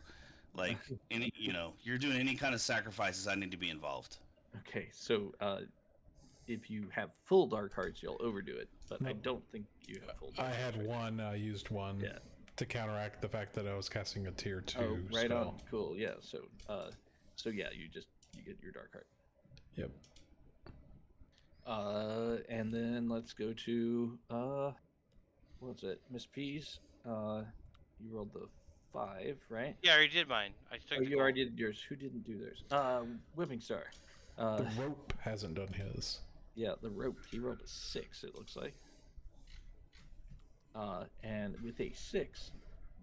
Like, you're doing any kind of sacrifices, I need to be involved. Okay, so if you have full dark hearts, you'll overdo it. But I No. don't think you have full. I Dark had hearts. one. I used one Yeah. to counteract the fact that I was casting a tier 2 Oh, right spell. on. Cool. Yeah. So yeah, you get your dark heart. Yep. And then let's go to what's it, Miss Peas? You rolled the 5, right? Yeah, I already did mine. I took Oh, the you gold. already did yours. Who didn't do theirs? Whipping Star. The rope hasn't done his. Yeah, the rope. He rolled a 6. It looks like. And with a 6,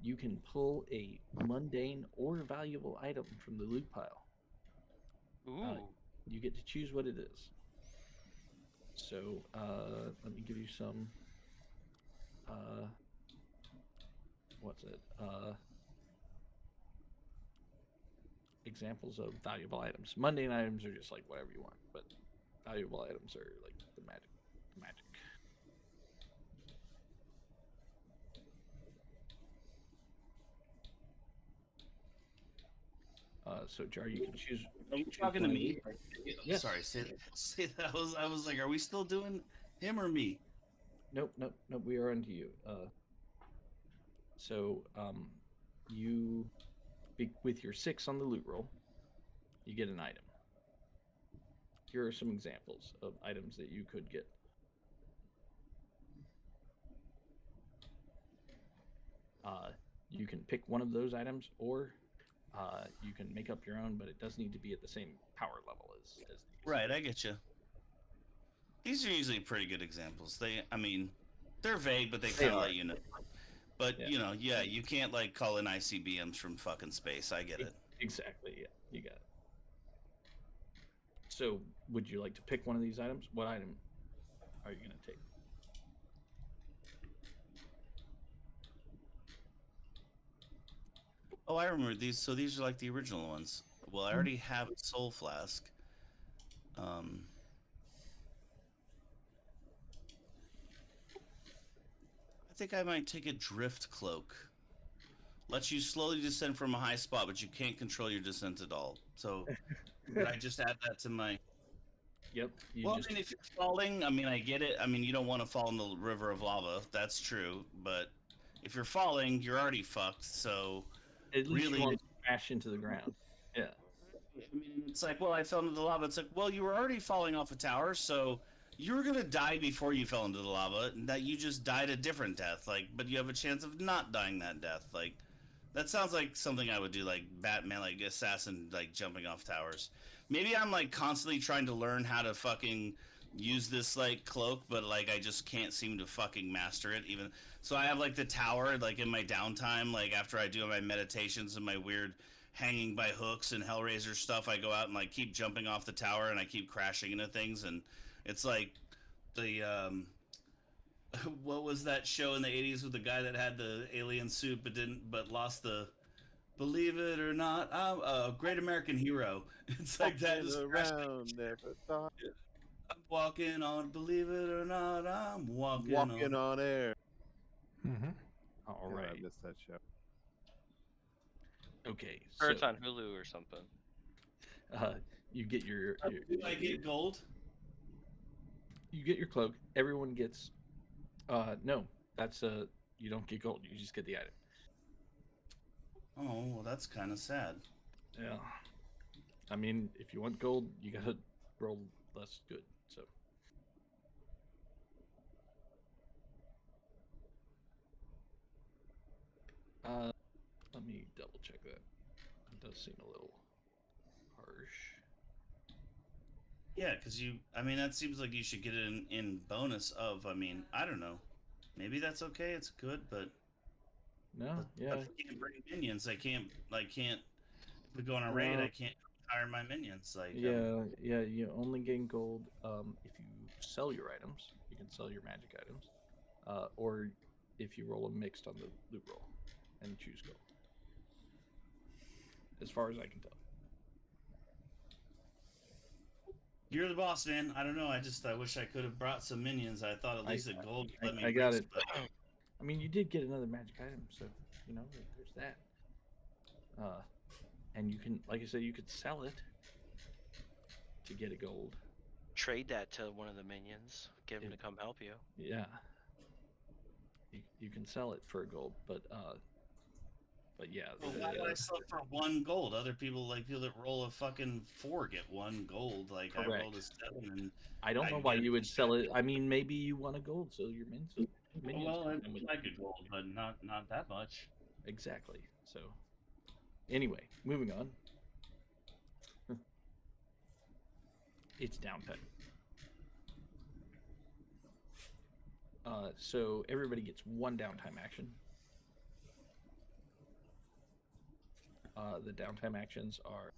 you can pull a mundane or valuable item from the loot pile. Ooh. You get to choose what it is. So let me give you some. What's it? Examples of valuable items. Mundane items are just like whatever you want, but valuable items are like the magic. So Jar, you can choose. Are you talking to me? Yes. Sorry, say that. I was like, are we still doing him or me? Nope. We are onto you. You, with your 6 on the loot roll, you get an item. Here are some examples of items that you could get. You can pick one of those items, or you can make up your own, but it does need to be at the same power level as these. Right, I get you. These are usually pretty good examples. They're vague, but they kind of are. let you know. But Yeah. you can't like call in ICBMs from fucking space. I get it. Exactly. Yeah, you got it. So, would you like to pick one of these items? What item are you going to take? Oh, I remember these. So these are like the original ones. Well, I already have a soul flask. I think I might take a drift cloak. lets you slowly descend from a high spot, but you can't control your descent at all. So, did I just add that to my? Yep. Well, I mean, if you're falling, I mean, I get it. I mean, you don't want to fall in the river of lava. That's true. But if you're falling, you're already fucked. So, at least really, you want to crash into the ground. Yeah. I mean, it's like, well, I fell into the lava. It's like, well, you were already falling off a tower, so you were gonna die before you fell into the lava. And that you just died a different death. Like, but you have a chance of not dying that death. Like, that sounds like something I would do, like Batman, like assassin, like jumping off towers. Maybe I'm like constantly trying to learn how to fucking use this like cloak, but like I just can't seem to fucking master it. Even so, I have like the tower like in my downtime, like after I do my meditations and my weird hanging by hooks and Hellraiser stuff, I go out and like keep jumping off the tower and I keep crashing into things, and it's like the what was that show in the 80s with the guy that had the alien suit but lost the, believe it or not, I'm a Great American Hero. It's like that. Just around, never thought. I'm walking on, believe it or not, I'm walking on air. Mm-hmm. All God, right. I missed that show. Okay. Or it's so, on Hulu or something. you get your Do I get gold? you get your cloak. Everyone gets. No, that's you don't get gold. You just get the item. Oh, well, that's kind of sad. Yeah. I mean, if you want gold, you gotta roll less good. So. Let me double check that. It does seem a little harsh. Yeah, because I mean, that seems like you should get it in bonus of, I mean, I don't know. Maybe that's okay, it's good, but... No, yeah. But I can't bring minions. I can't, if we go on a raid, I can't hire my minions. Like, Yeah, you only gain gold if you sell your items. You can sell your magic items. Or if you roll a mixed on the loot roll and choose gold. As far as I can tell. You're the boss, man. I don't know. I wish I could have brought some minions. I thought at least a gold would let me. I got risk, it. but- I mean, you did get another magic item, so there's that. And you can, like I said, you could sell it to get a gold. Trade that to one of the minions. Get him to come help you. Yeah. You can sell it for a gold, but yeah. Well, why would I sell it for 1 gold? Other people, like people that roll a fucking 4 get 1 gold. Like Correct. I rolled a 7, and I don't know I why get you would sell it. it. I mean, maybe you want a gold, so your minions. well, can come with- I like a gold, but not that much. Exactly. So, anyway, moving on. It's downtime. So everybody gets 1 downtime action. The downtime actions are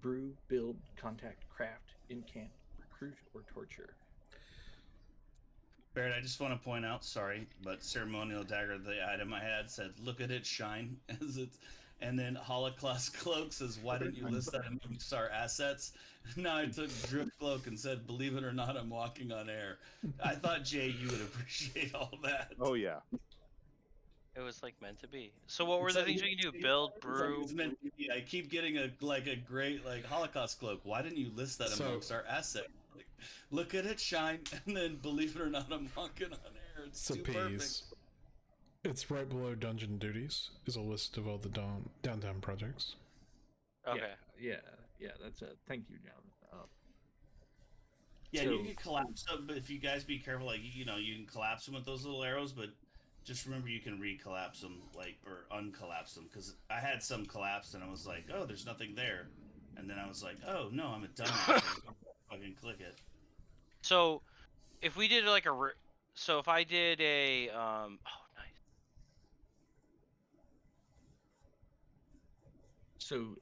brew, build, contact, craft, incant, recruit, or torture. Barrett, I just want to point out, sorry, but ceremonial dagger, the item I had said, "Look at it shine," as it's, and then Holocaust cloak says, "Why didn't you list that amongst our assets?" Now I took drift cloak and said, "Believe it or not, I'm walking on air." I thought Jay, you would appreciate all that. Oh yeah. It was like meant to be. So what were the things we can do? Build, brew. It's meant to be. I keep getting a great Holocaust cloak. Why didn't you list that amongst our assets? Like, look at it shine, and then believe it or not, I'm walking on air. It's too perfect. It's right below dungeon duties. Is a list of all the downtime projects. Okay. Yeah. That's a thank you, John. Yeah, So- you can collapse them, but if you guys be careful, like you can collapse them with those little arrows, but just remember you can recollapse them, or uncollapse them, because I had some collapsed and I was like, oh, there's nothing there, and then I was like, oh no, I'm a dumbass. Fucking click it. So, if we did like so if I did a oh nice. So,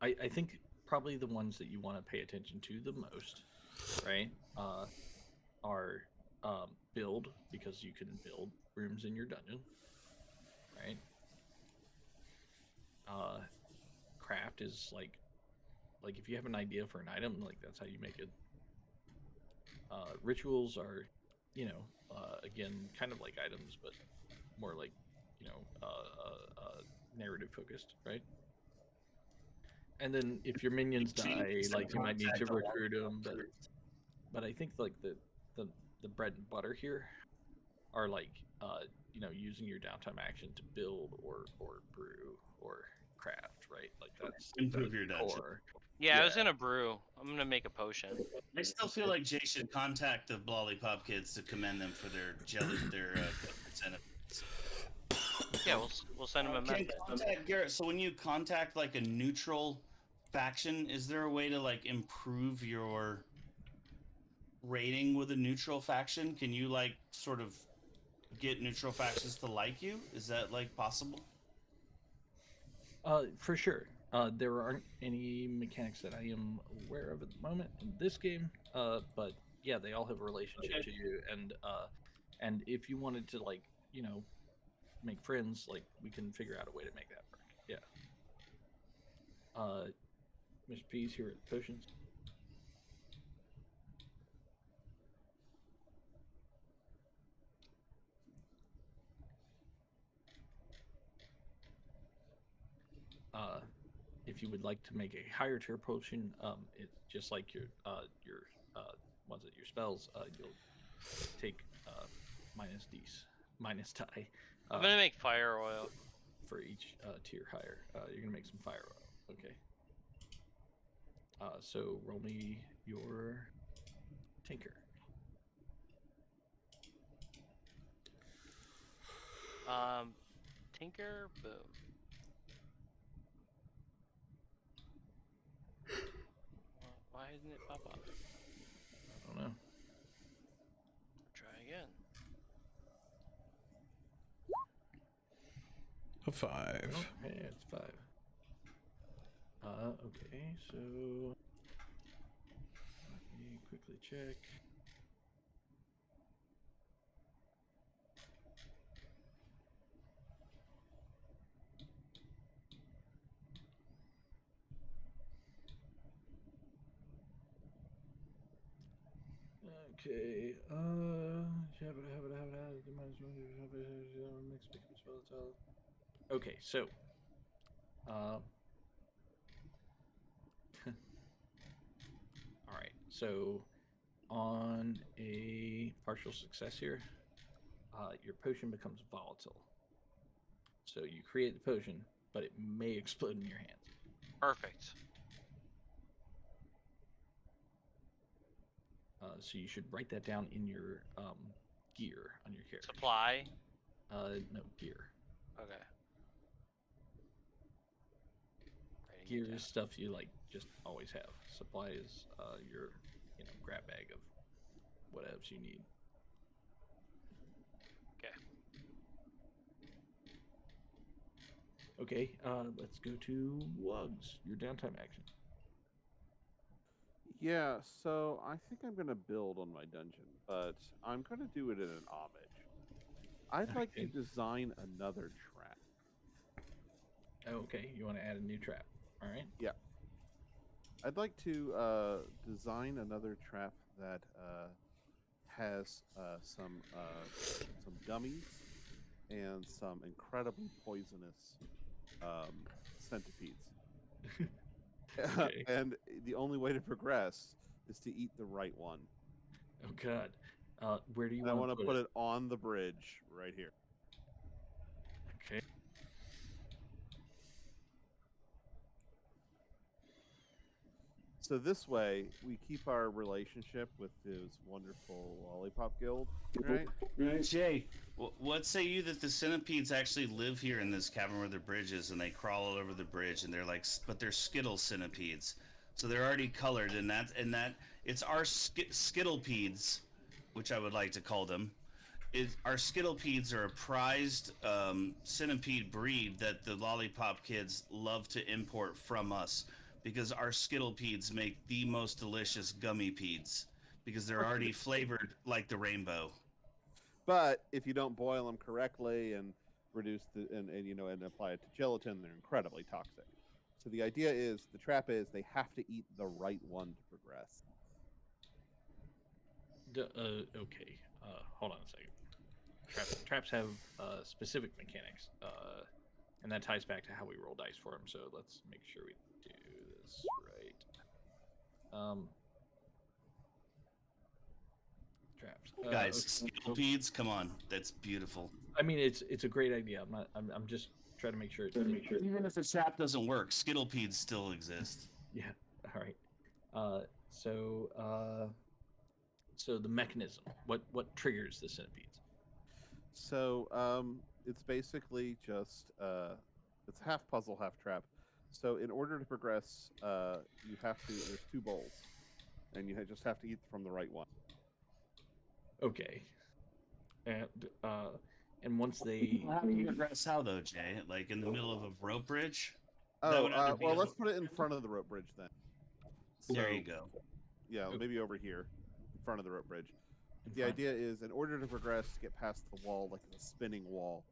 I think probably the ones that you want to pay attention to the most, right, are build, because you can build rooms in your dungeon, right? Craft is like if you have an idea for an item, like that's how you make it. Rituals are, again, kind of like items, but more like narrative focused, right? And then if your minions die, like you might need to recruit them, but I think like the bread and butter here are like using your downtime action to build or brew or craft, right? Like that's Improve the your dungeon. core. Yeah, I was gonna brew. I'm gonna make a potion. I still feel like Jay should contact the Lollipop kids to commend them for their incentive. Yeah, we'll send him a Can message. contact Garrett. So when you contact like a neutral faction, is there a way to like improve your rating with a neutral faction? Can you like sort of get neutral factions to like you? Is that like possible? For sure. There aren't any mechanics that I am aware of at the moment in this game. But yeah, they all have a relationship to you, and if you wanted to like make friends, like we can figure out a way to make that work. Yeah. Mr. P's here at Potions. If you would like to make a higher tier potion, it's just like your spells. You'll take minus die. I'm gonna make fire oil for each tier higher. You're gonna make some fire oil. Okay. So roll me your tinker. Tinker, boom. Why isn't it pop up? I don't know. Try again. A 5. Oh, hey, it's 5. Okay, so let me quickly check. Okay, okay, so, all right, so on a partial success here, your potion becomes volatile. So you create the potion, but it may explode in your hands. Perfect. So you should write that down in your gear on your character. Supply. No, gear. Okay. Gear is stuff you like just always have. Supply is your grab bag of what else you need. Okay. Okay, let's go to Wugs, your downtime action. Yeah, so I think I'm going to build on my dungeon, but I'm going to do it in an homage. I'd like to Okay. design another trap. Okay, you want to add a new trap. All right. Yeah. I'd like to design another trap that has some dummies and some incredibly poisonous centipedes. Okay. And the only way to progress is to eat the right one. Oh God. Where do you And I want to put it on the bridge right here. Okay. So this way, we keep our relationship with this wonderful Lollipop Guild, right? Jay, what say you that the centipedes actually live here in this cavern where the bridge is, and they crawl all over the bridge, and but they're skittle centipedes, so they're already colored, and that it's our skittlepedes, which I would like to call them. Our skittlepedes are a prized centipede breed that the Lollipop kids love to import from us, because our skittlepedes make the most delicious gummy pedes, because they're already flavored like the rainbow. But if you don't boil them correctly and reduce and apply it to gelatin, they're incredibly toxic. So the idea is, the trap is, they have to eat the right one to progress. Okay. Hold on a second. traps have specific mechanics, and that ties back to how we roll dice for them. So let's make sure we do this right. Traps, Guys, okay. Skittlepedes, come on, that's beautiful. I mean, it's a great idea. I'm just trying to make sure. Even if the trap doesn't work, Skittlepedes still exist. Yeah. All right. So the mechanism. What triggers the centipedes? So it's basically just it's half puzzle, half trap. So in order to progress, you have to. There's 2 bowls, and you just have to eat from the right one. Okay. And once they How do you progress? How though, Jay? Like in the middle of a rope bridge? Oh, well, let's put it in front of the rope bridge then. There So, you go. Yeah, maybe over here, in front of the rope bridge. The idea is, in order to progress to get past the wall, like the spinning wall,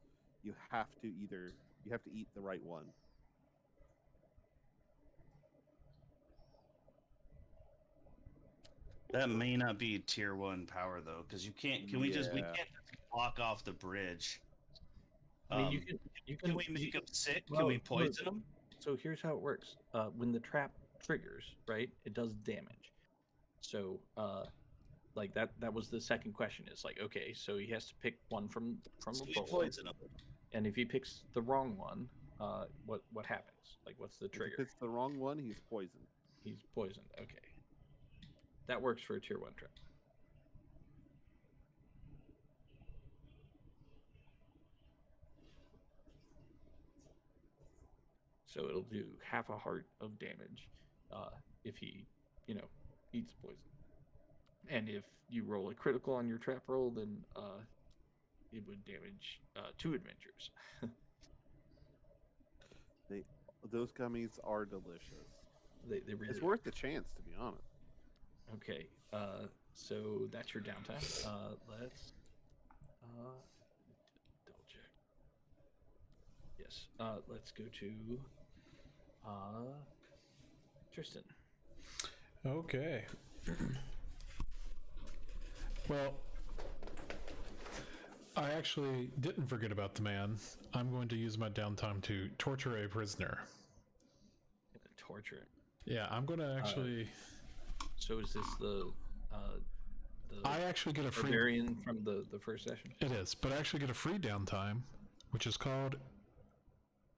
you have to eat the right one. That may not be tier 1 power though, because you can't. We can't block off the bridge. I mean, Can we make them sick? Well, Can we poison them? So here's how it works. When the trap triggers, right, it does damage. So, like that was the second question. Is like, okay, so he has to pick one from So the we bowl, poison them. and if he picks the wrong one, what happens? Like, what's the trigger? If it's the wrong one, he's poisoned. He's poisoned. Okay, that works for a tier 1 trap. So it'll do half a heart of damage if he, eats poison. And if you roll a critical on your trap roll, then it would damage 2 adventures. Those gummies are delicious. They really It's worth the chance, to be honest. Okay, so that's your downtime. Let's double check. Yes, let's go to Tristan. Okay. Well, I actually didn't forget about the man. I'm going to use my downtime to torture a prisoner. Torture it. Yeah, I'm going to actually. So is this the I actually get a free barbarian from the first session? It is, but I actually get a free downtime, which is called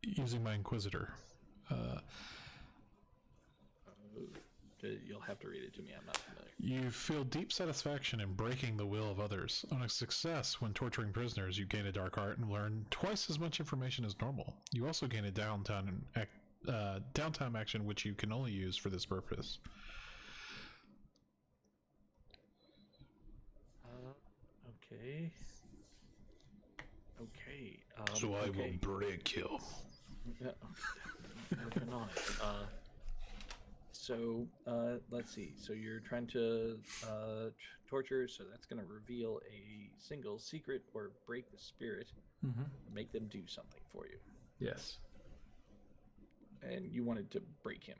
using my Inquisitor. You'll have to read it to me. I'm not familiar. You feel deep satisfaction in breaking the will of others. On a success when torturing prisoners, you gain a dark art and learn twice as much information as normal. You also gain a downtime action, which you can only use for this purpose. Okay. Okay. So I will break you. Yeah, working on it. So let's see. So you're trying to torture, so that's going to reveal a single secret or break the spirit, make them do something for you. Yes. And you wanted to break him.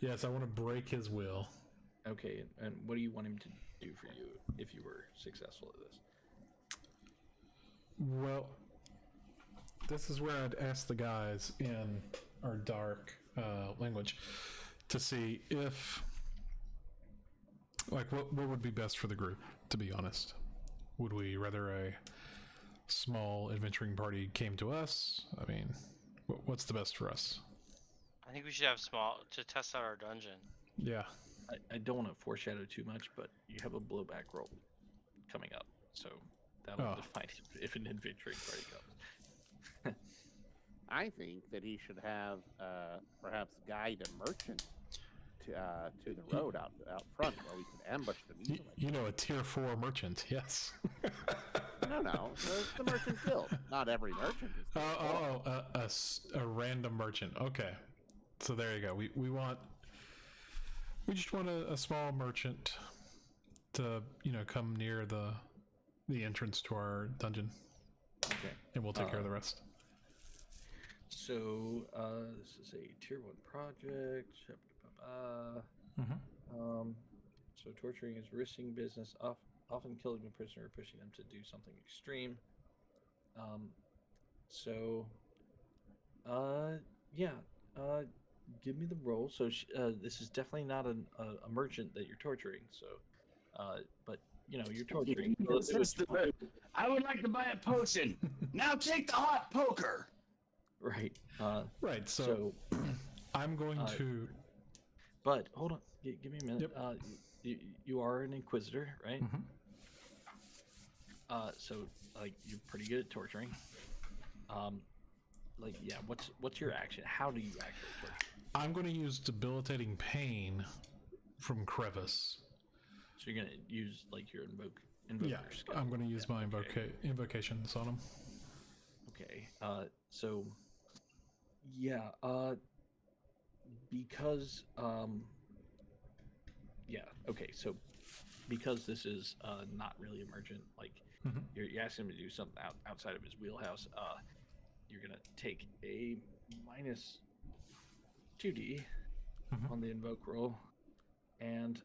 Yes, I want to break his will. Okay, and what do you want him to do for you if you were successful at this? Well, this is where I'd ask the guys in our dark language to see if, like, what would be best for the group, to be honest. Would we rather a small adventuring party came to us? I mean, what's the best for us? I think we should have small to test out our dungeon. Yeah. I don't want to foreshadow too much, but you have a blowback roll coming up, so that'll define if an adventuring party comes. I think that he should have perhaps guide a merchant to the road out front where we can ambush them easily. You know, a tier 4 merchant, yes. No, it's the merchant guild. Not every merchant is. A random merchant. Okay, so there you go. We just want a small merchant to come near the entrance to our dungeon. Okay, and we'll take care of the rest. So this is a tier 1 project. So torturing is risking business often killing a prisoner or pushing them to do something extreme. Yeah. Give me the roll. So this is definitely not a merchant that you're torturing. So, but you're torturing. I would like to buy a potion. Now take the hot poker. Right. Right. So I'm going to. But hold on. Give me a minute. Yep. You are an inquisitor, right? Mm-hmm. So you're pretty good at torturing. What's your action? How do you actually torture? I'm going to use debilitating pain from Crevice. So you're gonna use your invoker skill. I'm going to use my invocations on him. Okay. Because okay. So because this is not really emergent, you're asking him to do something outside of his wheelhouse. You're gonna take a minus 2d on the invoke roll, and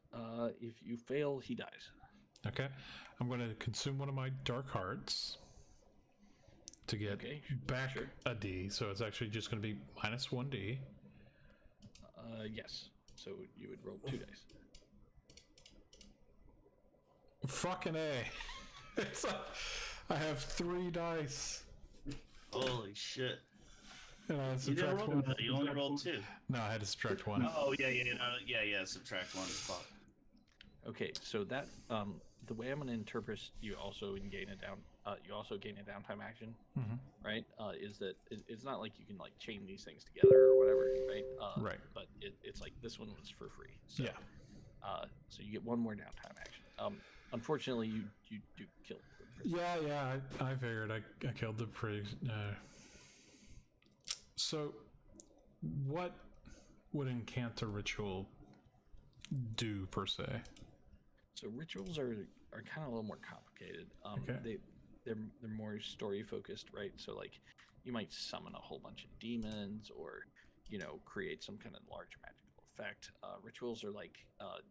if you fail, he dies. Okay, I'm going to consume one of my dark hearts to get back a D. So it's actually just going to be minus 1d. Yes. So you would roll 2 dice. Fucking A. I have 3 dice. Holy shit. And I You subtract didn't roll 1. one, you only rolled 2. No, I had to subtract 1. Oh, yeah, subtract 1. Fuck. Okay, so that the way I'm going to interpret you also gain a downtime action, right? Is that it's not like you can chain these things together or whatever, right? Right. But it's like this one was for free. So, Yeah. So you get one more downtime action. Unfortunately, you do kill the prisoner. Yeah, I figured I killed the So, what would Incanta Ritual do per se? So rituals are kind of a little more complicated. Okay. They're more story focused, right? So you might summon a whole bunch of demons, or create some kind of large magical effect. Rituals are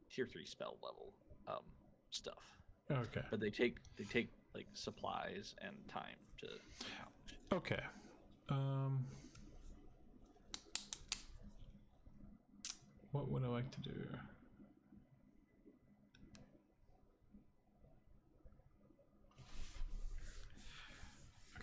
tier 3 spell level stuff. Okay. But they take supplies and time to accomplish. Okay. What would I like to do?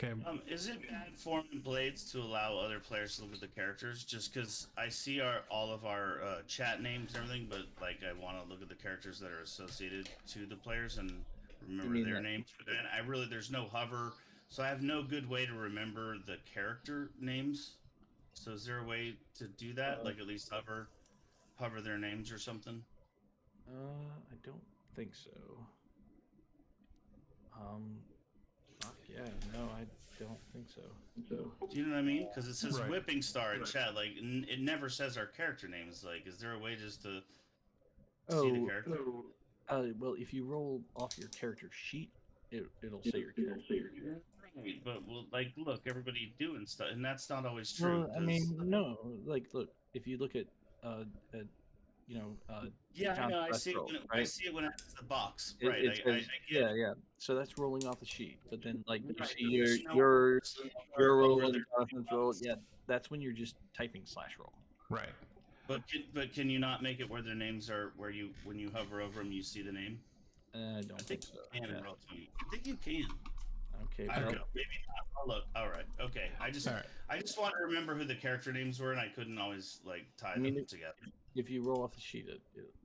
Okay. Is it bad form in Blades to allow other players to look at the characters? Just because I see all of our chat names and everything, but I want to look at the characters that are associated to the players and remember their names. But then there's no hover, so I have no good way to remember the character names. So is there a way to do that? At least hover their names or something? I don't think so. Yeah, no, I don't think so. Do you know what I mean? Because it says Right. Whipping Star in chat. It never says our character names. Is there a way just to see the character? Well, if you roll off your character sheet, it'll say your character. Right, but look, everybody doing stuff, and that's not always true. Well, I mean, no. Look, if you look at yeah, I know. I John's see it. roll, I right? see it when it's the box. It- Right. it I says- get it. yeah. So that's rolling off the sheet. But then, you Right, see but your there's no- your there's no your roll other and Jonathan's roll. box. Yeah, that's when you're just typing /roll. Right. But can you not make it where their names are when you hover over them you see the name? I don't think so. You can in Yeah. Roll20. I think you can. Okay. I don't well, know. Maybe not. I'll look. All right. Okay. I just All right. want to remember who the character names were, and I couldn't always tie them together. if you roll off the sheet, it'll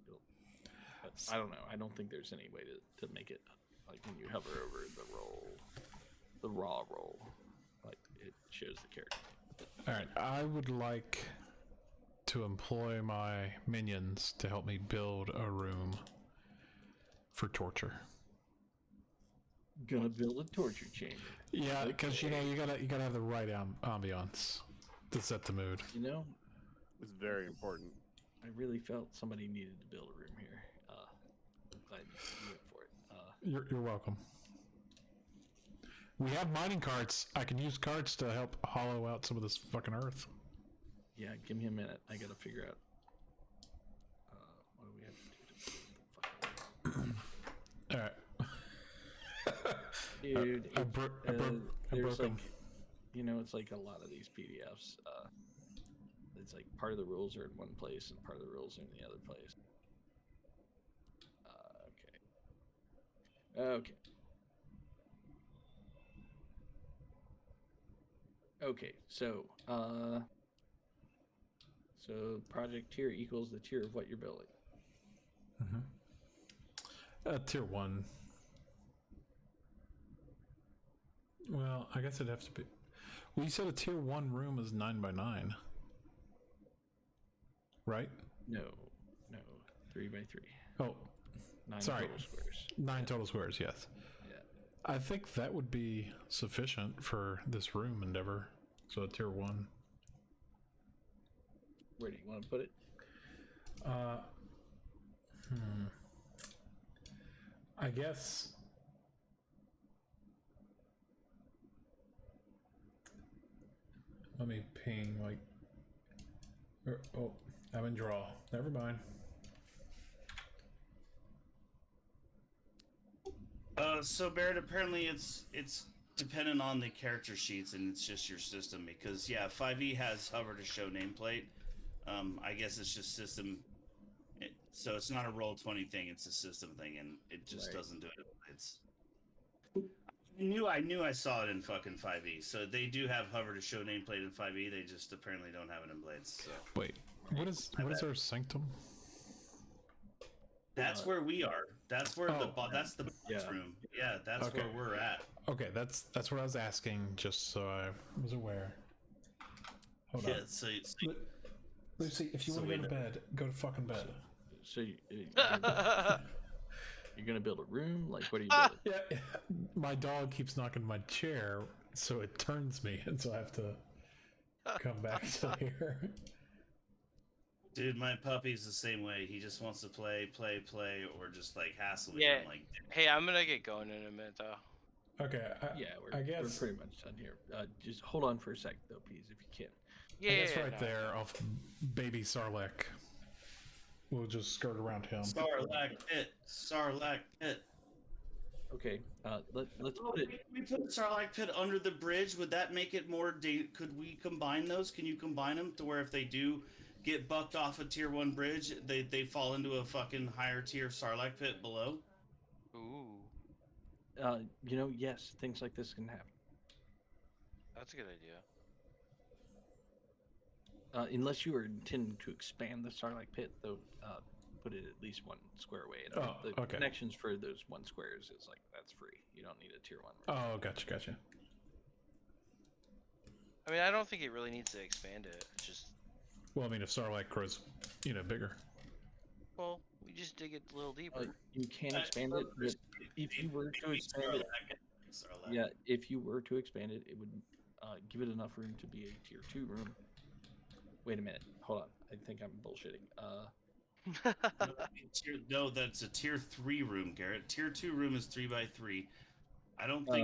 but I don't know. I don't think there's any way to make it when you hover over the raw roll, it shows the character. All right. I would like to employ my minions to help me build a room for torture. Gonna build a torture chamber. Yeah, because you gotta have the right ambiance to set the mood. It's very important. I really felt somebody needed to build a room here. I'm glad you went for it. You're welcome. We have mining carts. I can use carts to help hollow out some of this fucking earth. Yeah, give me a minute. I gotta figure out. What do we have to do to build the fucking... All right. Dude, I it- broke there's them. like, you know, it's like a lot of these PDFs. It's like part of the rules are in one place and part of the rules are in the other place. Okay. Okay, so project tier equals the tier of what you're building. Tier 1. Well, I guess it'd have to be. Well, you said a tier 1 room is 9 by 9, right? No, 3 by 3. Oh, 9 sorry. total squares. 9 total squares. Yes. Yeah. I think that would be sufficient for this room endeavor. So a tier 1. Where do you want to put it? I guess. Let me ping like. Oh, I'm in draw. Never mind. So Barrett, apparently it's dependent on the character sheets, and it's just your system because 5e has hover to show nameplate. I guess it's just system. So it's not a Roll20 thing; it's a system thing, and it just doesn't do it. It's. I knew I saw it in fucking 5e. So they do have hover to show nameplate in 5e. They just apparently don't have it in Blades. So. Wait, what is our sanctum? That's where we are. That's where that's the box Yeah. room. Yeah, that's Okay. where we're at. Okay, that's what I was asking, just so I was aware. Hold Yeah, on. so Lucy, if you So want to go wait to a- bed, go to fucking bed. So you're gonna build a room? Like, what are you building? Yeah, my dog keeps knocking my chair, so it turns me, and so I have to come back to here. dude, my puppy's the same way. He just wants to play, or just like hassle me. Yeah. I'm like, Hey, I'm gonna get going in a minute though. Okay, Yeah, I we're guess pretty much done here. Just hold on for a sec, though, please, if you can. Yeah. I guess right no. there off baby Sarlacc. We'll just skirt around him. Sarlacc pit. Okay, let's Oh, put it. we put the Sarlacc pit under the bridge. Would that make it more? Could we combine those? Can you combine them to where if they do get bucked off a tier 1 bridge, they fall into a fucking higher tier Sarlacc pit below? Ooh, Yes, things like this can happen. that's a good idea. Unless you were intending to expand the Starlight Pit, though, put it at least 1 square away. And Oh, the okay. connections for those 1 squares is like that's free. You don't need a tier 1. Oh, gotcha. I mean, I don't think it really needs to expand it. It's just, Well, I mean, if Sarlacc grows, bigger. well, we just dig it a little deeper. You can expand it, but if you were to expand it, Sarlacc. yeah, if you were to expand it, it would give it enough room to be a tier 2 room. Wait a minute, hold on. I think I'm bullshitting. No, that's a tier 3 room, Garrett. Tier 2 room is 3 by 3. I don't think.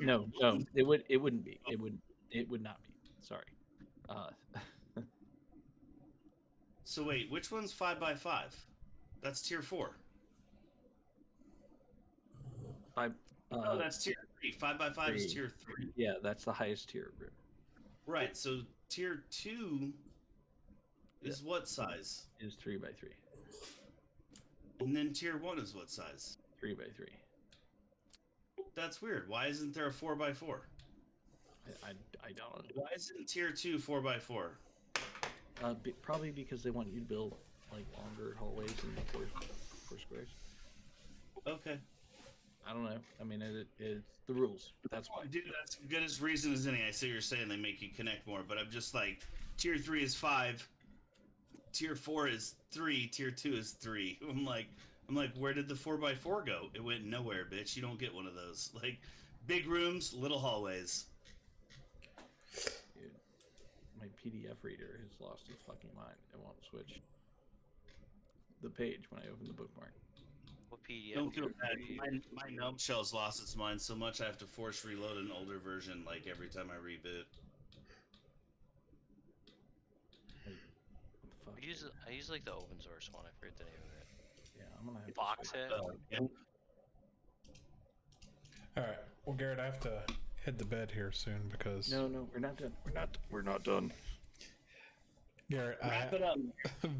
No, it wouldn't be. It would not be. Sorry. So wait, which one's 5 by 5? That's tier 4. No, that's tier 3. 5 by 5 is 3. tier 3. Yeah, that's the highest tier room. Right. So tier 2 is what size? Is 3 by 3. And then tier 1 is what size? 3 by 3. That's weird. Why isn't there a 4 by 4? I don't. Why isn't tier 2 4 by 4? Probably because they want you to build like longer hallways and four squares. Okay. I don't know. I mean, it's the rules. That's why. Dude, that's as good as reason as any. I see what you're saying. They make you connect more, but I'm just like, tier 3 is 5, tier 4 is 3, tier 2 is 3. I'm like, where did the 4 by 4 go? It went nowhere, bitch. You don't get one of those. Like, big rooms, little hallways. Dude, my PDF reader has lost its fucking mind. It won't switch the page when I open the bookmark. What PDF? Don't feel are bad. you- My gnome shell's lost its mind so much I have to force reload an older version like every time I reboot. What the fuck? I use like the open source one. I forget the name of it. Yeah, I'm gonna have to Box switch. it. Yeah. All right. Well, Garrett, I have to head to bed here soon because No, we're not done. We're not done. Garrett, Wrap it up.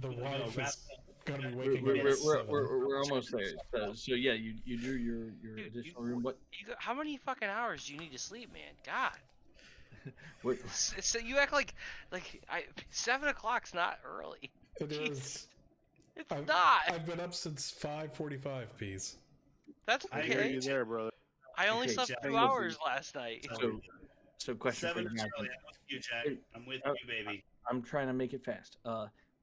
the wife wrap is gonna be We're, waking we're, up. we're, At we're, 7. we're almost there. So yeah, you do your Dude, additional room. What? How many fucking hours do you need to sleep, man? God. What? So you act like 7 o'clock's not early. It Jeez. is. It's I've, not. I've been up since 5:45. Peas. That's I hear okay. you there, brother. I only Okay, slept Jack, 2 listen. hours last night. So question for 7 you. is Matt. early. I'm with you, Jack. I'm with you, baby. I'm trying to make it fast.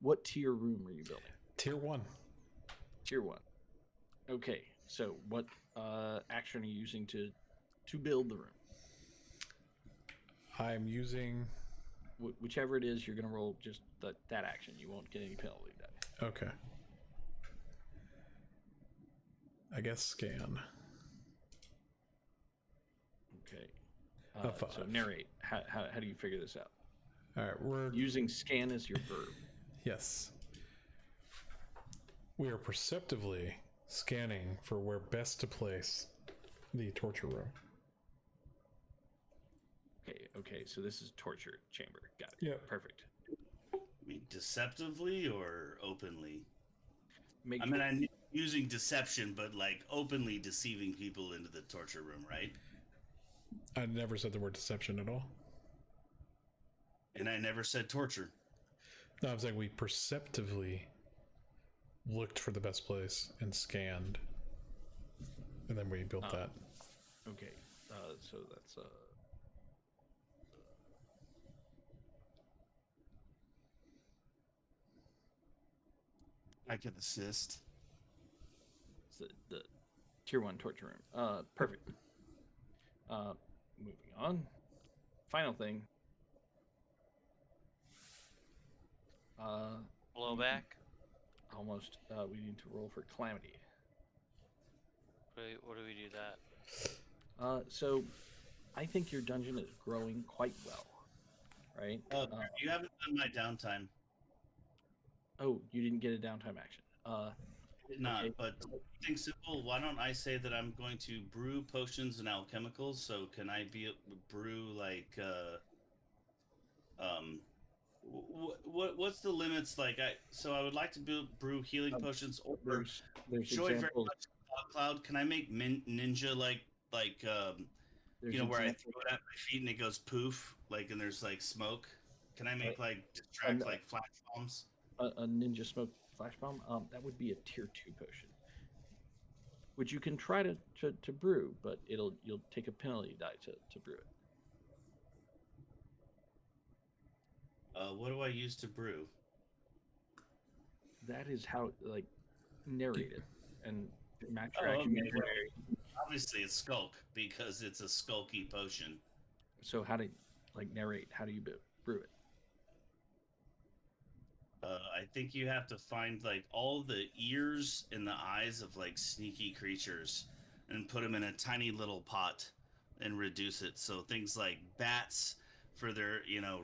What tier room are you building? Tier 1. Tier 1. Okay. So what action are you using to build the room? I'm using. Whichever it is, you're gonna roll just that action. You won't get any penalty die. Okay. I guess scan. Okay. A So 5. narrate. How do you figure this out? All right, we're Using scan as your verb. yes. We are perceptively scanning for where best to place the torture room. Okay. So this is torture chamber. Got it. Yeah. Perfect. I mean, deceptively or openly? Make I mean, I'm using deception, but like openly deceiving people into the torture room, right? I never said the word deception at all. And I never said torture. No, I'm saying we perceptively looked for the best place and scanned, and then we built that. Okay. So that's I can assist. the tier 1 torture room. Perfect. Moving on. Final thing. Blowback. Almost. We need to roll for calamity. What do we do that? So, I think your dungeon is growing quite well, right? You haven't done my downtime. Oh, you didn't get a downtime action. Not, Okay. but something simple. Why don't I say that I'm going to brew potions and alchemicals? So can I brew like what's the limits like? I would like to brew healing potions or There's Joy very examples. much Cloud. Can I make ninja like There's you know where I examples. throw it at my feet and it goes poof like and there's like smoke? Can I make like distract like flash bombs? A ninja smoke flash bomb. That would be a tier 2 potion, which you can try to brew, but you'll take a penalty die to brew it. What do I use to brew? That is how narrate it and match your Oh, action. okay. Obviously, it's skulk because it's a skulky potion. So how to narrate? How do you brew it? I think you have to find like all the ears and the eyes of like sneaky creatures and put them in a tiny little pot and reduce it. So things like bats for their,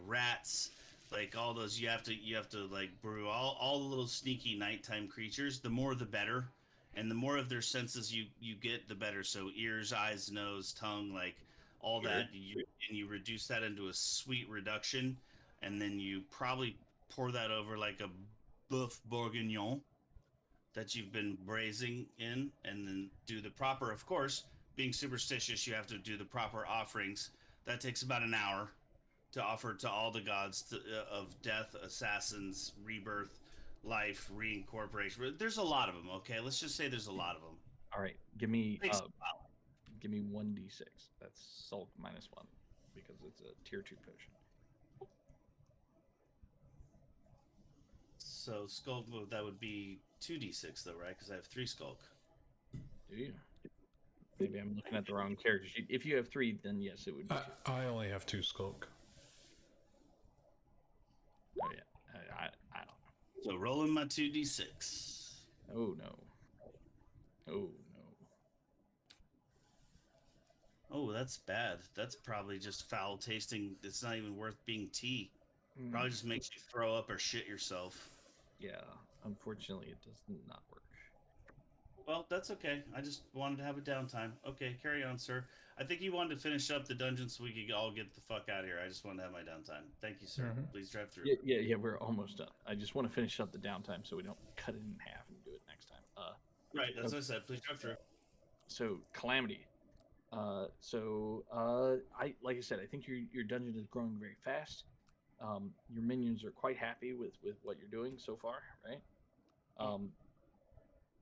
rats, like all those you have to like brew all the little sneaky nighttime creatures. The more the better. And the more of their senses you get, the better. So ears, eyes, nose, tongue, like all that. You reduce that into a sweet reduction. And then you probably pour that over like a boeuf bourguignon that you've been braising in. And then do the proper, of course, being superstitious, you have to do the proper offerings. That takes about an hour to offer to all the gods of death, assassins, rebirth, life, reincorporation. There's a lot of them. Okay, let's just say there's a lot of them. All right, give me Takes 1d6. That's sulk -1 because it's a tier 2 potion. So skulk, that would be 2d6 though, right? Because I have 3 skulk. Do you? Maybe I'm looking at the wrong character sheet. If you have 3, then yes, it would be. I only have 2 skulk. Oh yeah, I don't know. So rolling my 2d6. Oh no. Oh no. Oh, that's bad. That's probably just foul tasting. It's not even worth being tea. Probably just makes you throw up or shit yourself. Yeah, unfortunately, it does not work. Well, that's okay. I just wanted to have a downtime. Okay, carry on, sir. I think you wanted to finish up the dungeon so we could all get the fuck out of here. I just wanted to have my downtime. Thank you, sir. Mhm. Please drive through. Yeah. We're almost done. I just want to finish up the downtime so we don't cut it in half and do it next time. Right, that's what I said. Please drive through. So Calamity. I like I said, I think your dungeon is growing very fast. Your minions are quite happy with what you're doing so far, right?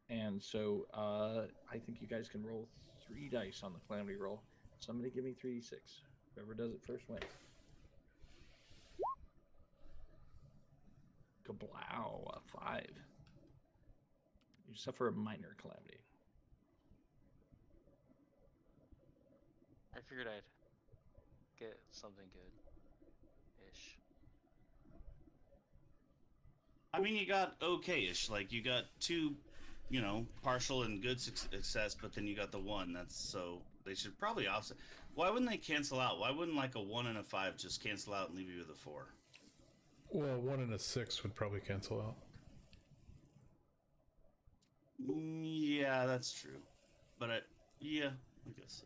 And so I think you guys can roll 3 dice on the Calamity roll. Somebody give me 3d6. Whoever does it first wins. Kablow, a 5. You suffer a minor calamity. I figured I'd get something good-ish. I mean, you got okay-ish. Like, you got 2, partial and good success, but then you got the 1. That's so they should probably offset. Why wouldn't they cancel out? Why wouldn't like a 1 and a 5 just cancel out and leave you with a 4? Well, 1 and a 6 would probably cancel out. Yeah, that's true. But I guess.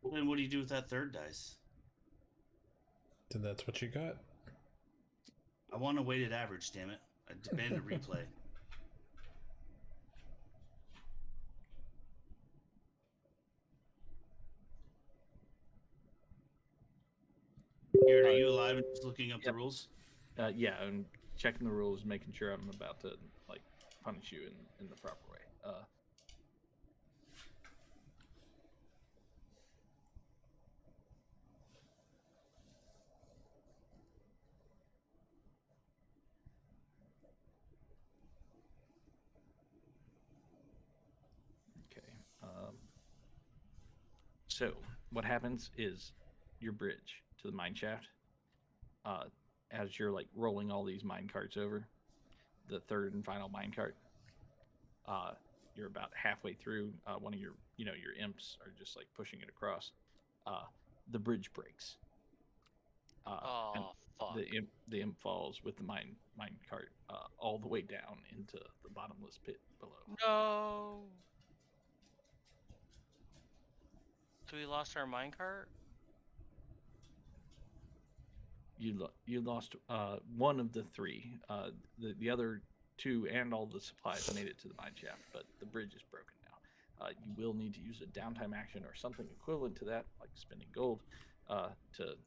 Well, then what do you do with that 3rd dice? Then that's what you got. I want a weighted average, damn it. I demand a replay. Garrett, are you alive and just looking up the rules? Yeah, I'm checking the rules, making sure I'm about to punish you in the proper way. Okay. So what happens is your bridge to the mine shaft. As you're rolling all these mine carts over, the 3rd and final mine cart, you're about halfway through. One of your imps are just pushing it across. The bridge breaks. And Fuck. the imp falls with the mine cart all the way down into the bottomless pit below. No. So we lost our minecart? You lost one of the 3. The other 2 and all the supplies made it to the mine shaft, but the bridge is broken now. You will need to use a downtime action or something equivalent to that, like spending gold, to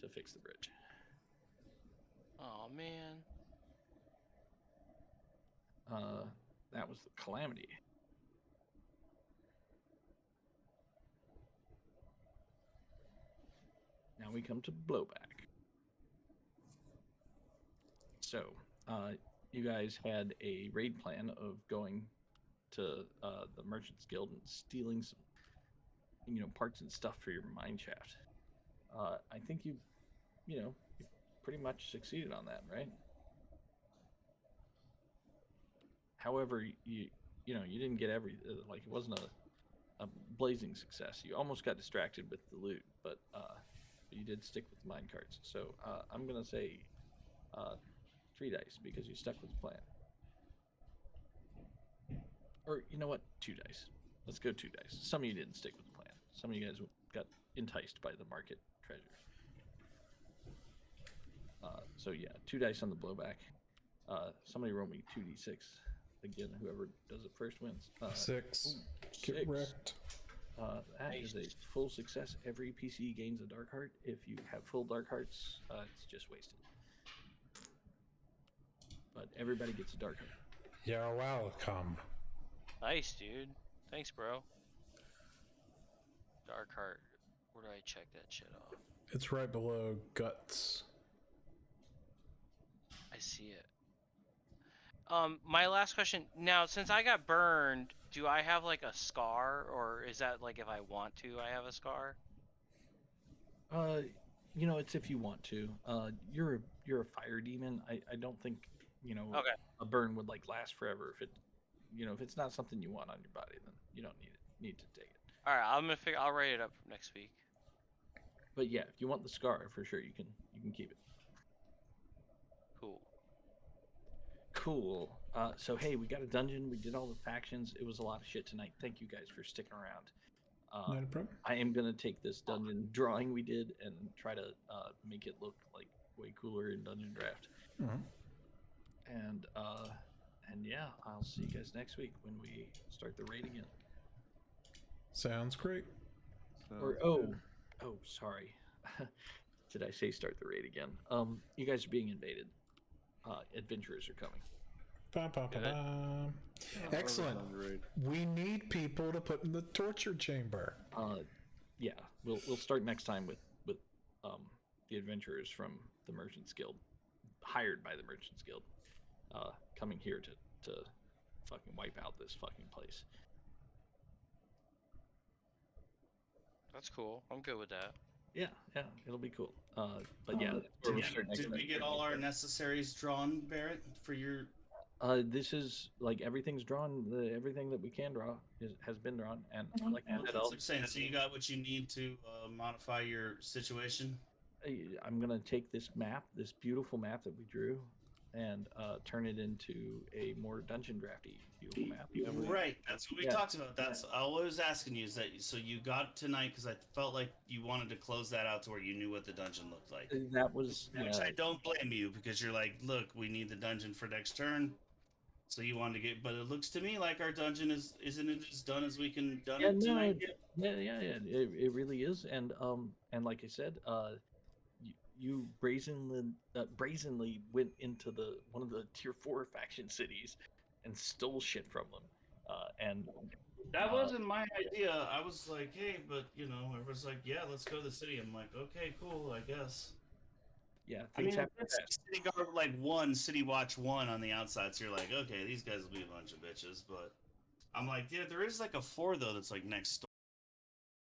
fix the bridge. Oh man. That was the Calamity. Now we come to Blowback. So, you guys had a raid plan of going to the Merchants Guild and stealing some, parts and stuff for your mine shaft. I think you pretty much succeeded on that, right? However, you didn't get it wasn't a blazing success. You almost got distracted with the loot, but you did stick with the mine carts. So I'm gonna say 3 dice because you stuck with the plan. Or you know what? 2 dice. Let's go 2 dice. Some of you didn't stick with the plan. Some of you guys got enticed by the market treasures. So yeah, 2 dice on the Blowback. Somebody roll me 2d6. Again, whoever does it first wins. 6. Get 6. wrecked. That is a full success. Every PC gains a dark heart. If you have full dark hearts, it's just wasted. But everybody gets a dark heart. You're welcome. Nice, dude. Thanks, bro. Dark heart. Where do I check that shit off? It's right below guts. I see it. My last question. Now, since I got burned, do I have a scar, or is that if I want to, I have a scar? It's if you want to. You're a fire demon. I don't think Okay. a burn would last forever. If it's not something you want on your body, then you don't need to take it. All right, I'm gonna I'll write it up next week. But yeah, if you want the scar, for sure you can keep it. Cool. Cool. So hey, we got a dungeon. We did all the factions. It was a lot of shit tonight. Thank you guys for sticking around. Not a problem. I am gonna take this dungeon drawing we did and try to make it look like way cooler in Dungeon Draft. And yeah, I'll see you guys next week when we start the raid again. Sounds great. Sorry. Did I say start the raid again? You guys are being invaded. Adventurers are coming. Excellent. We need people to put in the torture chamber. Yeah, we'll start next time with the adventurers from the Merchants Guild, hired by the Merchants Guild, coming here to fucking wipe out this fucking place. That's cool. I'm good with that. Yeah, it'll be cool. But yeah, Did we get all our necessaries drawn, Barrett, for your? This is like everything's drawn. Everything that we can draw has been drawn, and like I said, That's what I'm saying. So you got what you need to modify your situation. I'm gonna take this map, this beautiful map that we drew, and turn it into a more dungeon drafty beautiful map. Right, that's what we talked about. That's all I was asking you is that so you got tonight because I felt like you wanted to close that out to where you knew what the dungeon looked like. That was which I don't blame you because you're like, look, we need the dungeon for next turn. So you wanted to get, but it looks to me like our dungeon isn't it as done as we can done it tonight? It really is, and like I said, you brazenly went into one of the tier 4 faction cities and stole shit from them, and that wasn't my idea. I was like, hey, but it was like, yeah, let's go to the city. I'm like, okay, cool, I guess. Yeah, I mean, City Guard City Watch 1 on the outside, so you're like, okay, these guys will be a bunch of bitches, but I'm like, yeah, there is like a 4 though that's like next